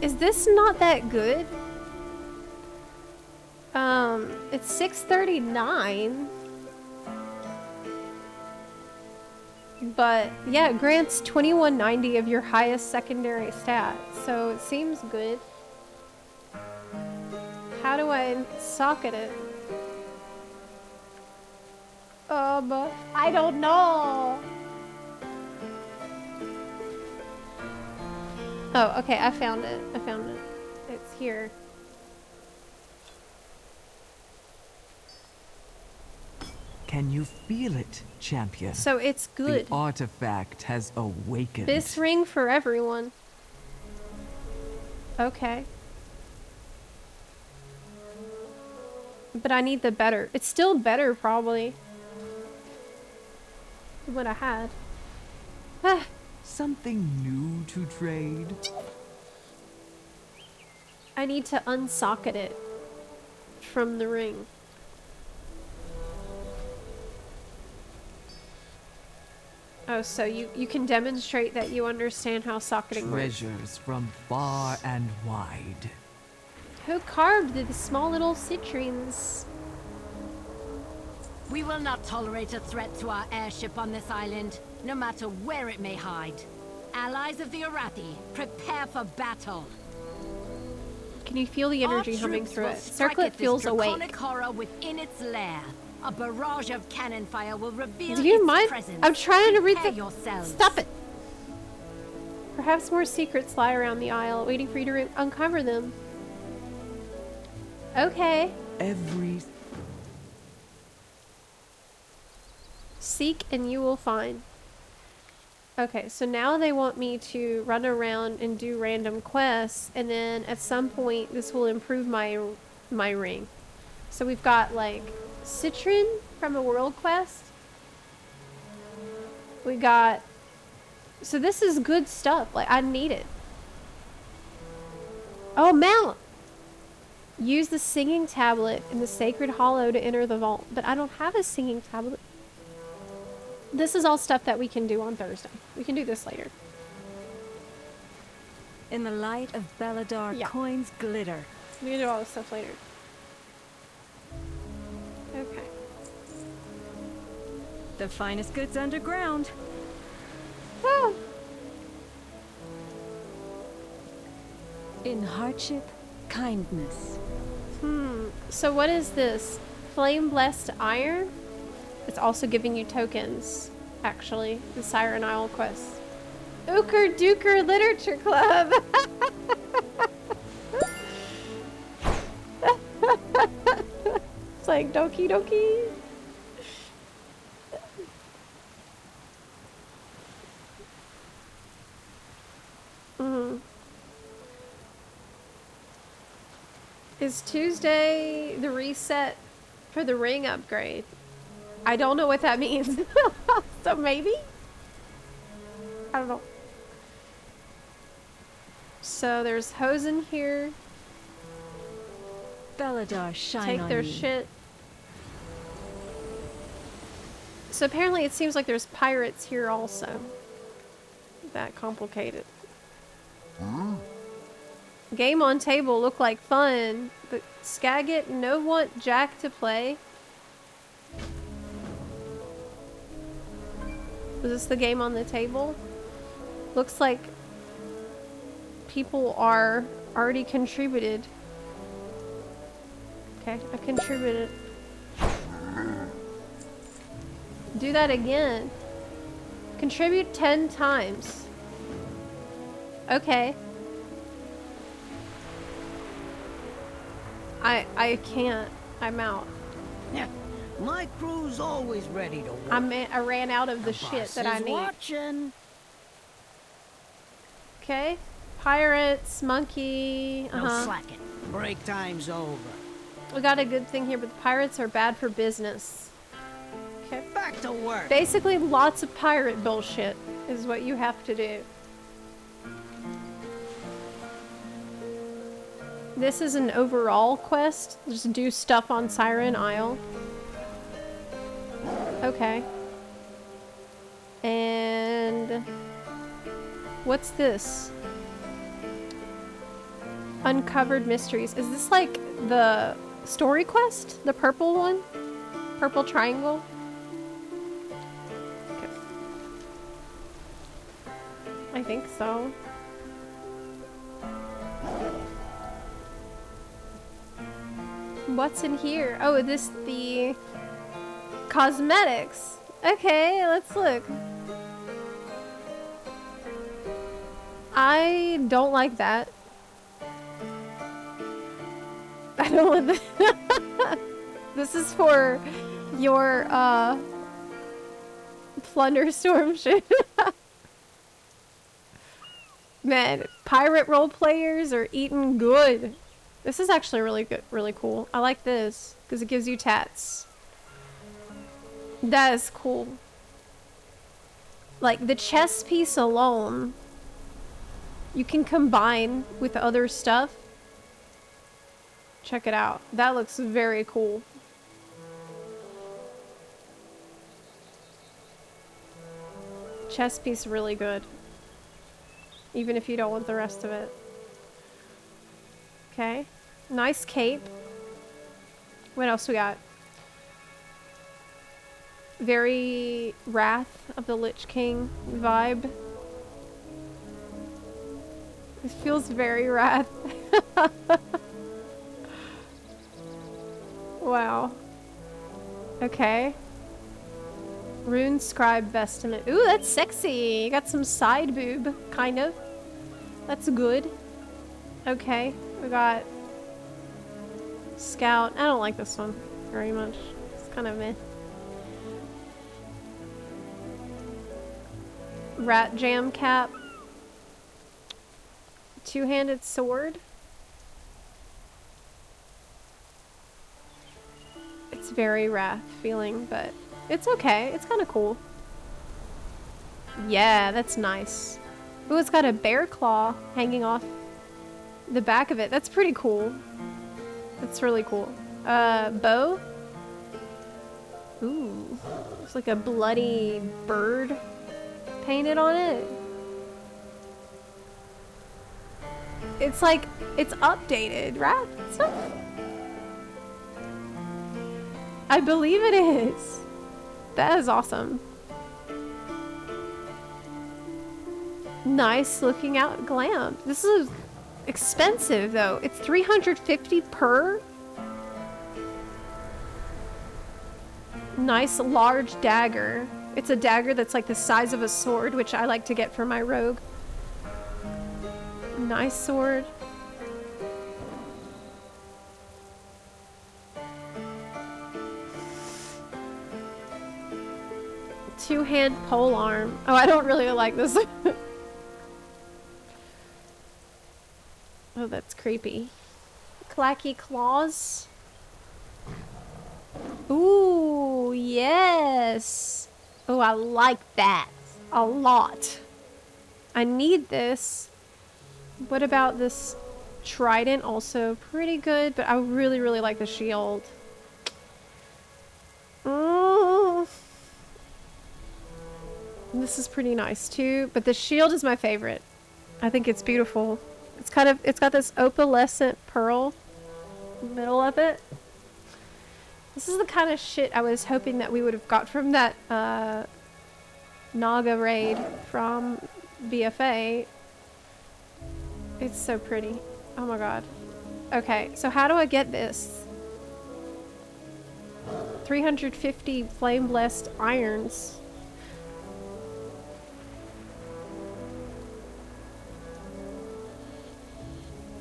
Is this not that good? It's 639. But yeah, it grants 2190 of your highest secondary stat, so it seems good. How do I socket it? I don't know. Oh, okay, I found it. I found it. It's here. Can you feel it, champion? So it's good. The artifact has awakened. This ring for everyone. Okay. But I need the better. It's still better, probably, than what I had. Something new to trade? I need to unsocket it from the ring. Oh, so you can demonstrate that you understand how socketing works. Treasures from far and wide. Who carved the small little citrines? We will not tolerate a threat to our airship on this island, no matter where it may hide. Allies of the Arathi, prepare for battle. Can you feel the energy Our humming troops through will it? strike Circlet at this feels draconic awake. horror within its lair. A barrage of cannon fire will reveal Do you its mind? presence. I'm trying to read Prepare the... yourselves. Stop it! Perhaps more secrets lie around the isle, waiting for you to uncover them. Okay. Seek and you will find. Okay, so now they want me to run around and do random quests, and then at some point this will improve my ring. So we've got like Citrin from a world quest. We got... So this is good stuff. Like, I need it. Oh, mount! Use the singing tablet in the sacred hollow to enter the vault. But I don't have a singing tablet. This is all stuff that we can do on Thursday. We can do this later. In the light of Beladar, coins glitter. We can do all this stuff later. Okay. The finest goods underground. Oh. In hardship, kindness. So what is this? Flame Blessed Iron? It's also giving you tokens, actually. The Siren Isle quest. Ooker Dooker Literature Club! It's like Doki Doki. Is Tuesday the reset for the ring upgrade? I don't know what that means. So maybe? I don't know. So there's Hosen here. Beladar, shine Take on their you. shit. So apparently it seems like there's pirates here also. That complicated. Game on table look like fun, but Skagit no want Jack to play. Was this the game on the table? Looks like people are already contributed. Okay, I contributed. Do that again. Contribute 10 times. Okay. I can't. I'm out. Yeah, my crew's always ready to work. I ran out of the shit that I need. Watching. Okay. Pirates, monkey. No slacking. Break time's over. We got a good thing here, but the pirates are bad for business. Okay. Back to work. Basically, lots of pirate bullshit is what you have to do. This is an overall quest. Just do stuff on Siren Isle. Okay. And what's this? Uncovered mysteries. Is this like the story quest? The purple one? Purple triangle? Okay. I think so. What's in here? Oh, the cosmetics. Okay, let's look. I don't like that. I don't want that. This is for your Plunderstorm shit. Man, pirate role players are eating good. This is actually really good, really cool. I like this because it gives you tats. That is cool. Like the chess piece alone, you can combine with other stuff. Check it out. That looks very cool. chest piece really good. Even if you don't want the rest of it. Okay. Nice cape. What else we got? Very Wrath of the Lich King vibe. It feels very Wrath. Wow. Okay. Rune Scribe Vestment. Ooh, that's sexy. You got some side boob, kind of. That's good. Okay, we got Scout. I don't like this one very much. It's kind of meh. Rat Jam Cap. Two-handed sword. It's very Wrath feeling, but it's okay. It's kind of cool. Yeah, that's nice. Ooh, it's got a bear claw hanging off the back of it. That's pretty cool. That's really cool. Bow. Ooh, it's like a bloody bird painted on it. It's like, it's updated, right? So, I believe it is. That is awesome. Nice looking out glam. This is expensive though. It's 350 per. Nice large dagger. It's a dagger that's like the size of a sword, which I like to get for my rogue. Nice sword. Two-hand pole arm. Oh, I don't really like this. Oh, that's creepy. Clacky claws. Ooh, yes. Oh, I like that a lot. I need this. What about this trident? Also pretty good, but I really, really like the shield. Oh. This is pretty nice too, but the shield is my favorite. I think it's beautiful. It's got this opalescent pearl in the middle of it. This is the kind of shit I was hoping that we would have got from that Naga raid from BFA. It's so pretty. Oh my god. Okay, so how do I get this? 350 flame blessed irons.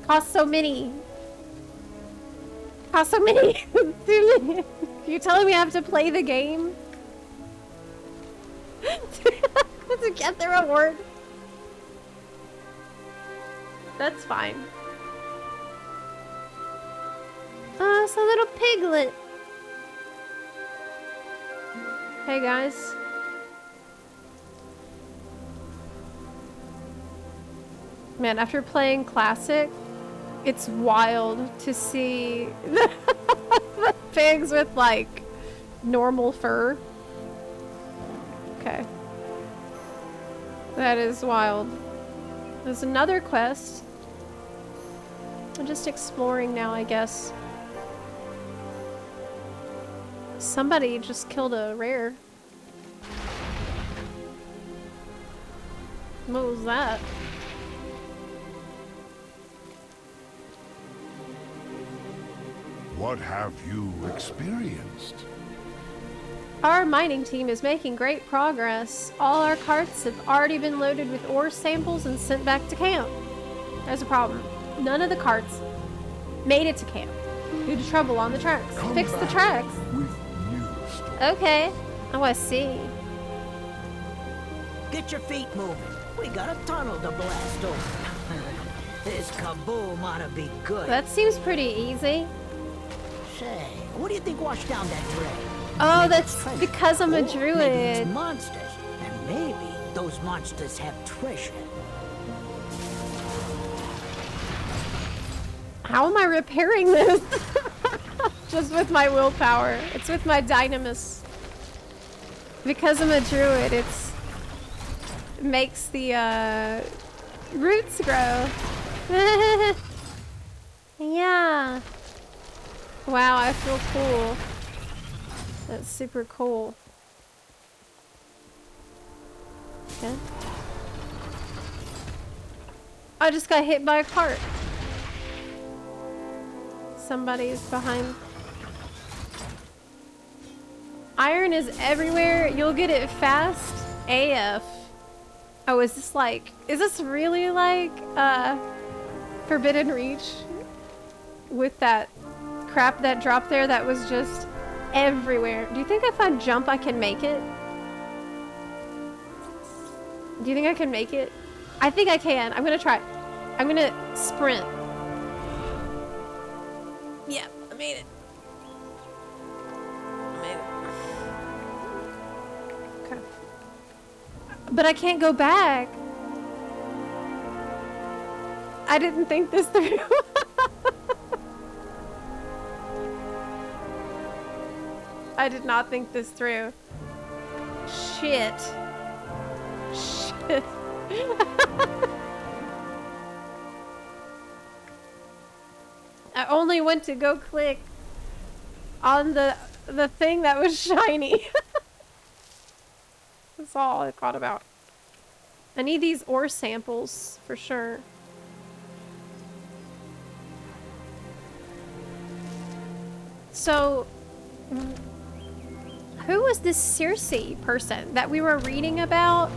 Cost so many. Cost so many. You're telling me I have to play the game to get the reward? That's fine. Oh, it's a little piglet. Hey guys. Man, after playing Classic, it's wild to see the pigs with like normal fur. Okay. That is wild. There's another quest. I'm just exploring now, I guess. Somebody just killed a rare. What was that? What have you experienced? Our mining team is making great progress. All our carts have already been loaded with ore samples and sent back to camp. There's a problem. None of the carts made it to camp due to trouble on the tracks. Fix the tracks. Okay. Oh, I see. Get your feet moving. We got a tunnel to blast over. This kaboom ought to be good. That seems pretty easy. Say, what do you think washed down that drain? Oh, that's because I'm a druid. Maybe it's monsters, and maybe those monsters have treasure. How am I repairing this? Just with my willpower. It's with my dynamis. Because I'm a druid, it's makes the roots grow. Yeah. Wow, I feel cool. That's super cool. Okay. I just got hit by a cart. Somebody's behind. Iron is everywhere. You'll get it fast AF. Oh, is this really like Forbidden Reach? With that crap that dropped there that was just everywhere. Do you think if I jump I can make it? Do you think I can make it? I think I can. I'm gonna try. I'm gonna sprint. Yeah, I made it. Okay. But I can't go back. I didn't think this through. I did not think this through. Shit. Shit. I only went to go click on the thing that was shiny. That's all I thought about. I need these ore samples for sure. So, who was this Circe person that we were reading about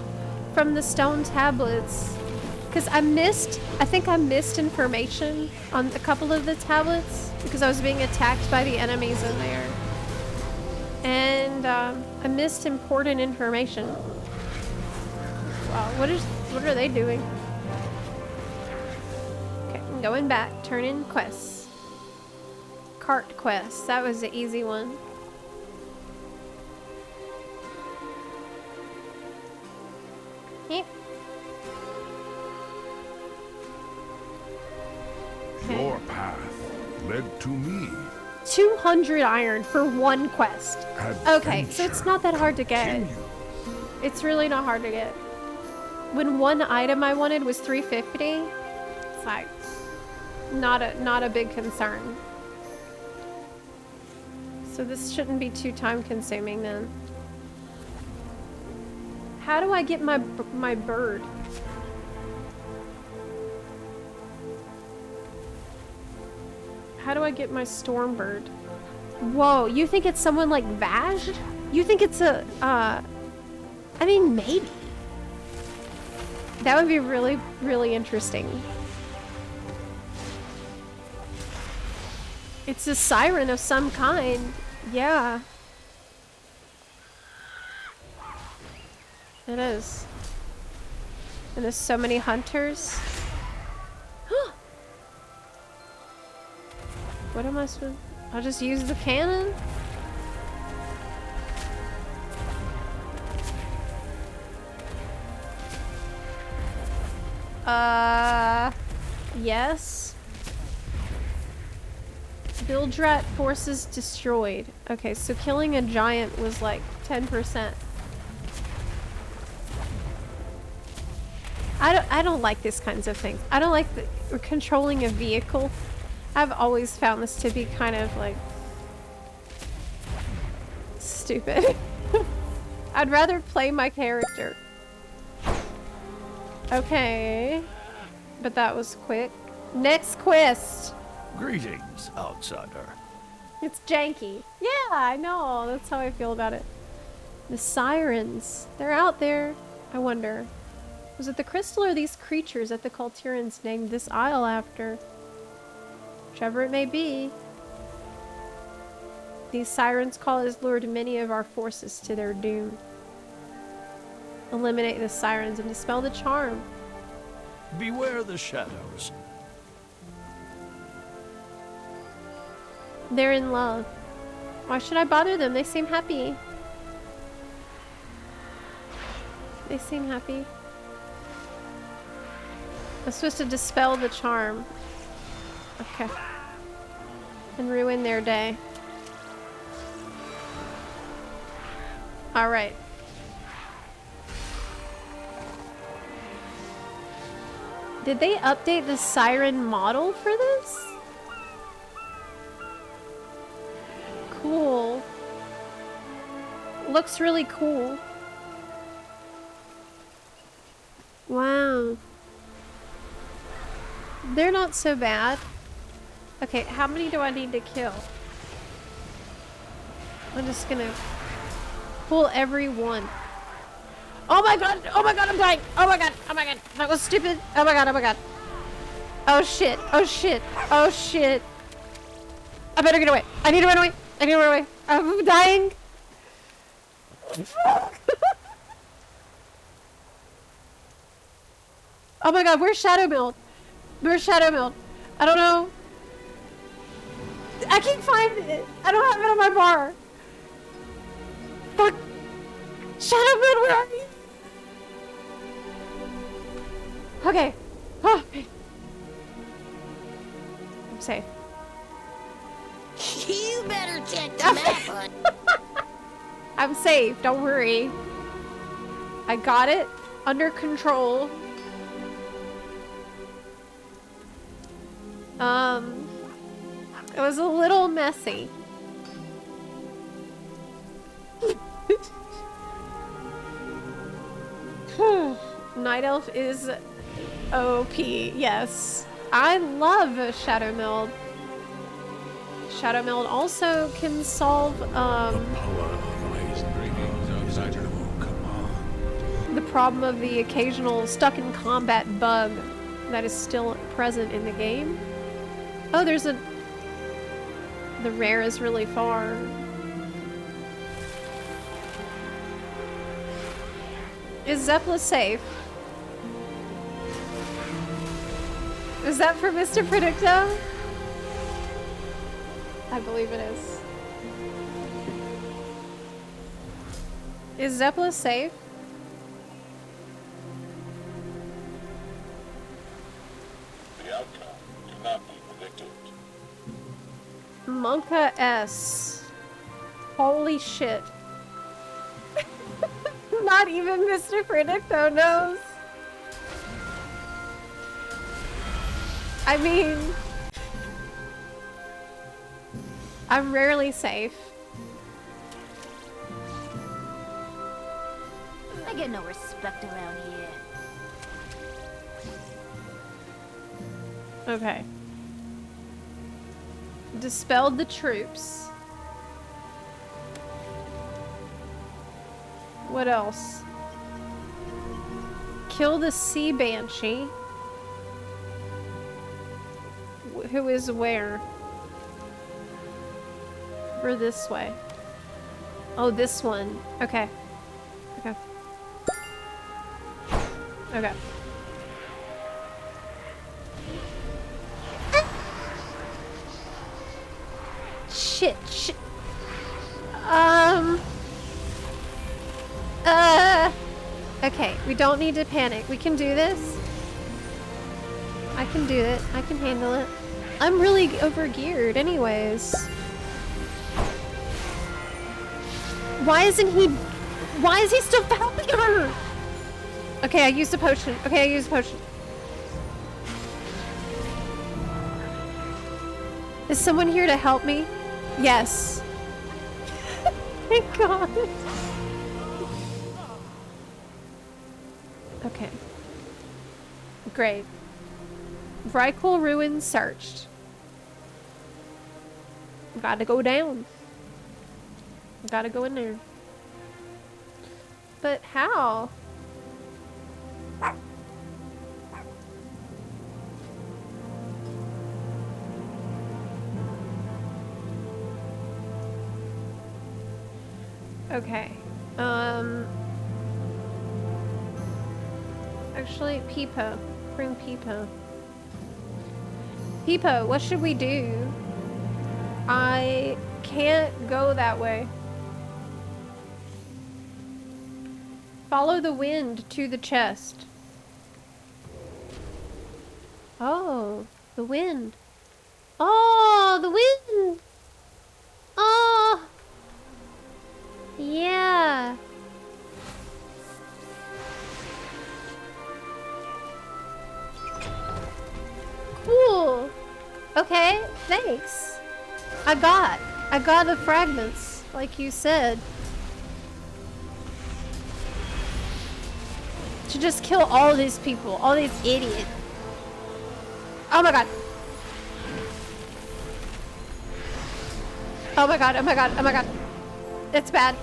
from the stone tablets? Because I think I missed information on a couple of the tablets because I was being attacked by the enemies in there. And I missed important information. Wow, what are they doing? Okay, I'm going back. Turn in quests. Cart quests. That was the easy one. Yep. Your path led to me. 200 iron for one quest. Okay, so it's not that hard to get. It's really not hard to get. When one item I wanted was 350, it's like not a big concern. So this shouldn't be too time consuming then. How do I get my bird? How do I get my storm bird? Whoa, you think it's someone like Vaj? You think it's a, I mean, maybe. That would be really, really interesting. It's a siren of some kind. Yeah. It is. And there's so many hunters. What am I supposed to... I'll just use the cannon? Yes. Bildrat forces destroyed. Okay, so killing a giant was like 10%. I don't like these kinds of things. I don't like controlling a vehicle. I've always found this to be kind of like stupid. I'd rather play my character. Okay. But that was quick. Next quest. Greetings, outsider. It's janky. Yeah, I know. That's how I feel about it. The sirens. They're out there. I wonder. Was it the crystal or these creatures that the Culturans named this isle after? Whichever it may be. These sirens' call has lured many of our forces to their doom. Eliminate the sirens and dispel the charm. Beware the shadows. They're in love. Why should I bother them? They seem happy. They seem happy. I'm supposed to dispel the charm. Okay. And ruin their day. Alright. Did they update the Siren model for this? Cool. Looks really cool. Wow. They're not so bad. Okay, how many do I need to kill? I'm just gonna pull every one. Oh my god! Oh my god, I'm dying! Oh my god! Oh my god! That was stupid! Oh my god, oh my god. Oh shit! Oh shit! Oh shit! I better get away! I need to run away! I need to run away! I'm dying! Oh my god, where's Shadow Meld? Where's Shadow Meld? I don't know. I can't find it! I don't have it on my bar! Fuck! Shadow Meld, where are you? Okay. Oh, okay. I'm safe. You better check the map, bud. I'm safe, don't worry. I got it under control. It was a little messy. Night Elf is OP, yes. I love Shadow Meld. Shadow Meld also can solve the problem of the occasional stuck in combat bug that is still present in the game. Oh, there's a... The rare is really far. Is Zepla safe? Is that for Mr. Predicto? I believe it is. Is Zepla safe? The outcome cannot be predicted. Monka S. Holy shit. Not even Mr. Predicto knows. I mean, I'm rarely safe. I get no respect around here. Okay. Dispelled the troops. What else? Kill the sea banshee. Who is where? We're this way. Oh, this one. Okay. Okay. Okay. Shit, shit. Okay, we don't need to panic. We can do this. I can do it. I can handle it. I'm really overgeared anyways. Why is he still helping her? Okay, I used a potion. Okay, I used a potion. Is someone here to help me? Yes. Thank God. Okay. Great. Vrykul ruins searched. Gotta go down. Gotta go in there. But how? Okay. Actually, Peepo. Bring Peepo. Peepo, what should we do? I can't go that way. Follow the wind to the chest. Oh, the wind. Oh, the wind! Oh! Yeah. Okay, thanks. I got the fragments, like you said. To just kill all these people, all these idiots. Oh my god. Oh my god, oh my god, oh my god. It's bad.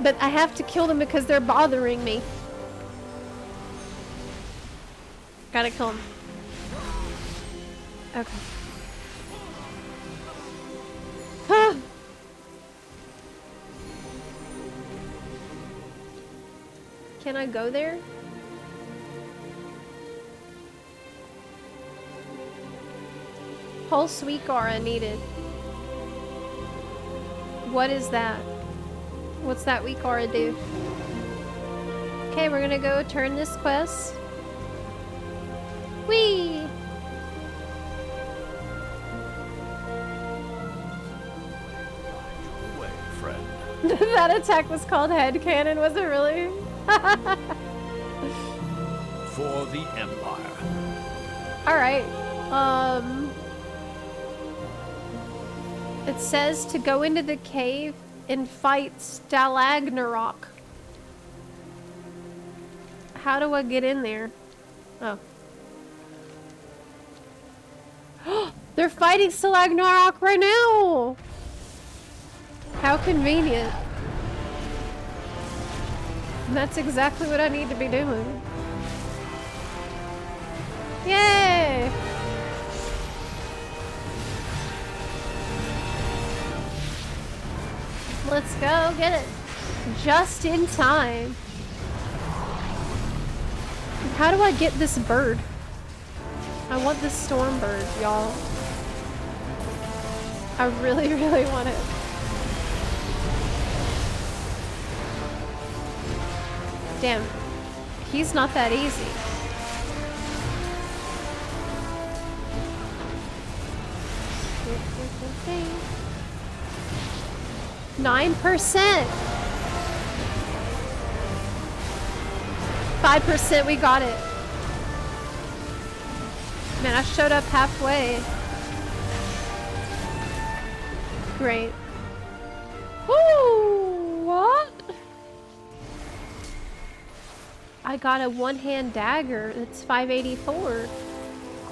But I have to kill them because they're bothering me. Gotta kill them. Okay. Can I go there? Whole sweet aura needed. What is that? What's that weak aura do? Okay, we're gonna go turn this quest. Whee! Way, friend. That attack was called headcanon, was it really? For the Empire. Alright. It says to go into the cave and fight Stalagnarok. How do I get in there? Oh. They're fighting Stalagnarok right now! How convenient. And that's exactly what I need to be doing. Yay! Let's go get it. Just in time. How do I get this bird? I want this storm bird, y'all. I really, really want it. Damn. He's not that easy. Okay. 9%. 5%, we got it. Man, I showed up halfway. Great. Woo! What? I got a one-hand dagger that's 584.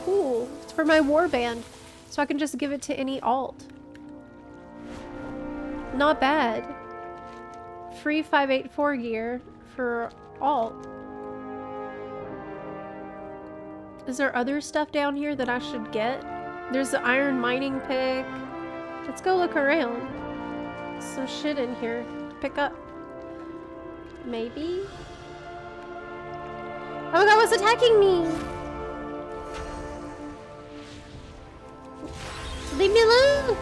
Cool. It's for my warband, so I can just give it to any alt. Not bad. Free 584 gear for alt. Is there other stuff down here that I should get? There's the iron mining pick. Let's go look around. Some shit in here to pick up. Maybe? Oh my god, what's attacking me? Leave me alone!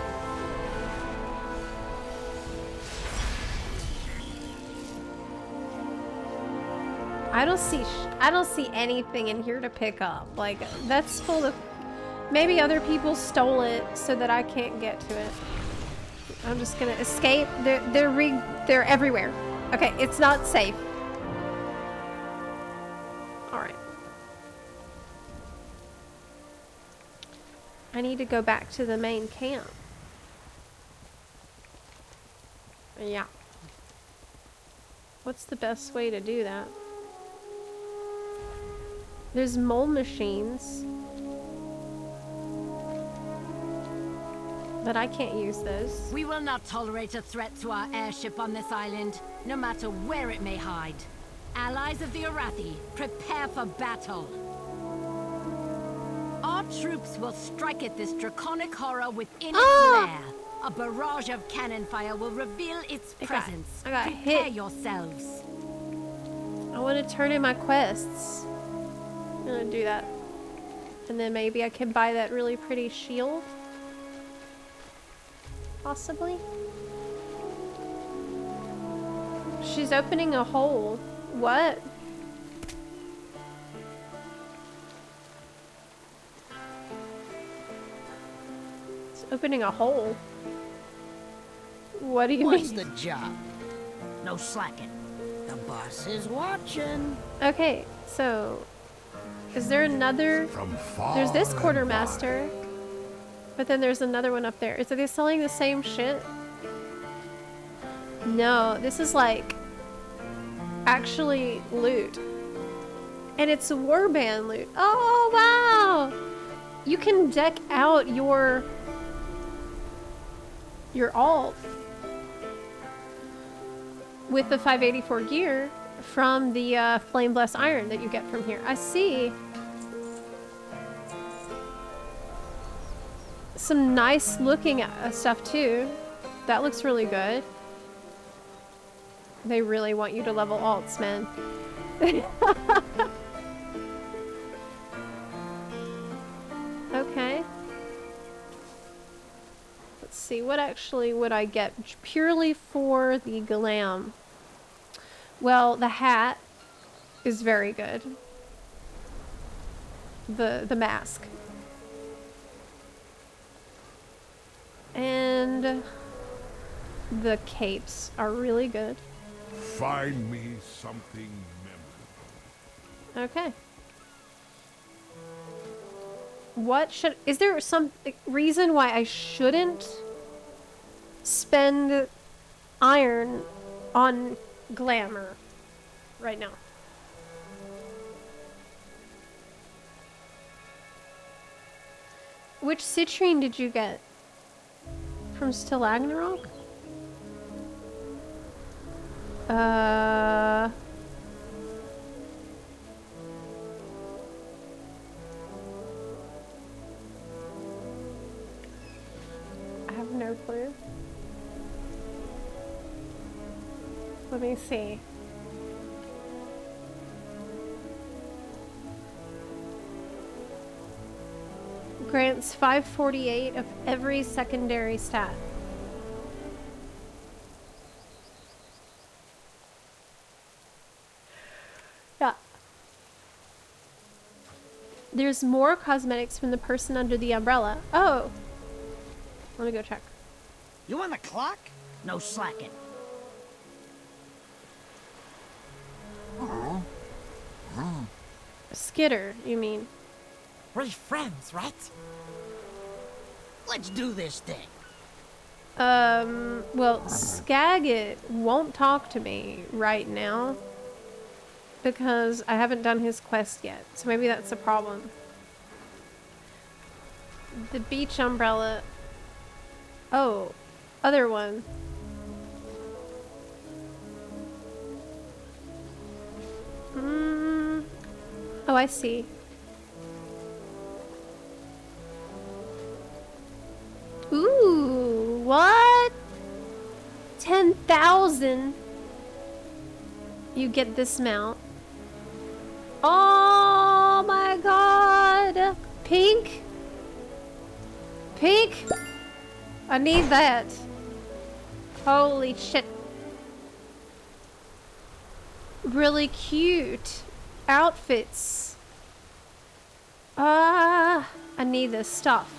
I don't see anything in here to pick up. Like, that's full of... Maybe other people stole it so that I can't get to it. I'm just gonna escape. They're everywhere. Okay, it's not safe. Alright. I need to go back to the main camp. Yeah. What's the best way to do that? There's mole machines. But I can't use those. We will not tolerate a threat to our airship on this island, no matter where it may hide. Allies of the Arathi, prepare for battle. Our troops will strike at this draconic horror within its lair. A barrage of cannon fire will reveal its presence. I got prepare hit. yourselves. I want to turn in my quests. I'm gonna do that. And then maybe I can buy that really pretty shield. Possibly. She's opening a hole. What? It's opening a hole. What do you mean? What's the job? No slacking. The boss is watching. Okay, so is there another? There's this quartermaster, but then there's another one up there. Is they selling the same shit? No, this is like actually loot, and it's warband loot. Oh wow! You can deck out your alt with the 584 gear from the Flame Blessed Iron that you get from here. I see some nice looking stuff too. That looks really good. They really want you to level alts, man. Okay. Let's see, what actually would I get purely for the glam? Well, the hat is very good. The mask. And the capes are really good. Find me something memorable. Okay. What should... Is there some reason why I shouldn't spend iron on glamour right now? Which citrine did you get? From Stillagnarok? I have no clue. Let me see. Grants 548 of every secondary stat. Yeah. There's more cosmetics from the person under the umbrella. Oh. Let me go check. You on the clock? No slacking. Skitter, you mean? We're friends, right? Let's do this thing. Well, Skagit won't talk to me right now because I haven't done his quest yet, so maybe that's a problem. The beach umbrella. Oh, other one. Oh, I see. Ooh, what? 10,000? You get this mount. Oh my god! Pink? Pink? I need that. Holy shit. Really cute outfits. I need this stuff.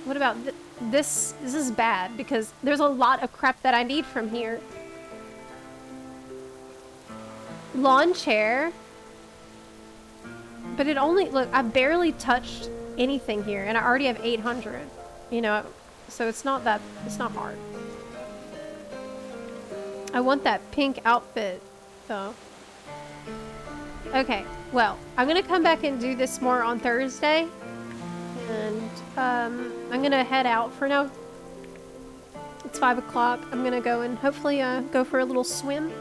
What about this? This is bad because there's a lot of crap that I need from here. Lawn chair. But it only, look, I barely touched anything here and I already have 800. You know, so it's not hard. I want that pink outfit though. Okay, well, I'm gonna come back and do this more on Thursday. And I'm gonna head out for now. It's 5 o'clock. I'm gonna go and hopefully go for a little swim.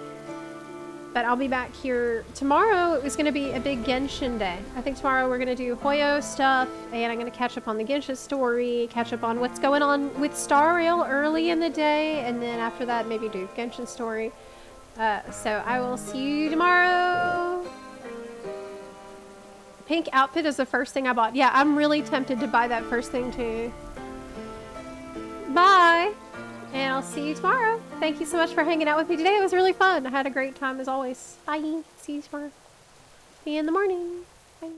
But I'll be back here tomorrow. It was gonna be a big Genshin day. I think tomorrow we're gonna do Hoyo stuff, and I'm gonna catch up on the Genshin story, catch up on what's going on with Star Rail early in the day, and then after that maybe do Genshin story. So I will see you tomorrow. Pink outfit is the first thing I bought. Yeah, I'm really tempted to buy that first thing too. Bye! And I'll see you tomorrow. Thank you so much for hanging out with me today. It was really fun. I had a great time as always. Bye. See you tomorrow. See you in the morning. Bye.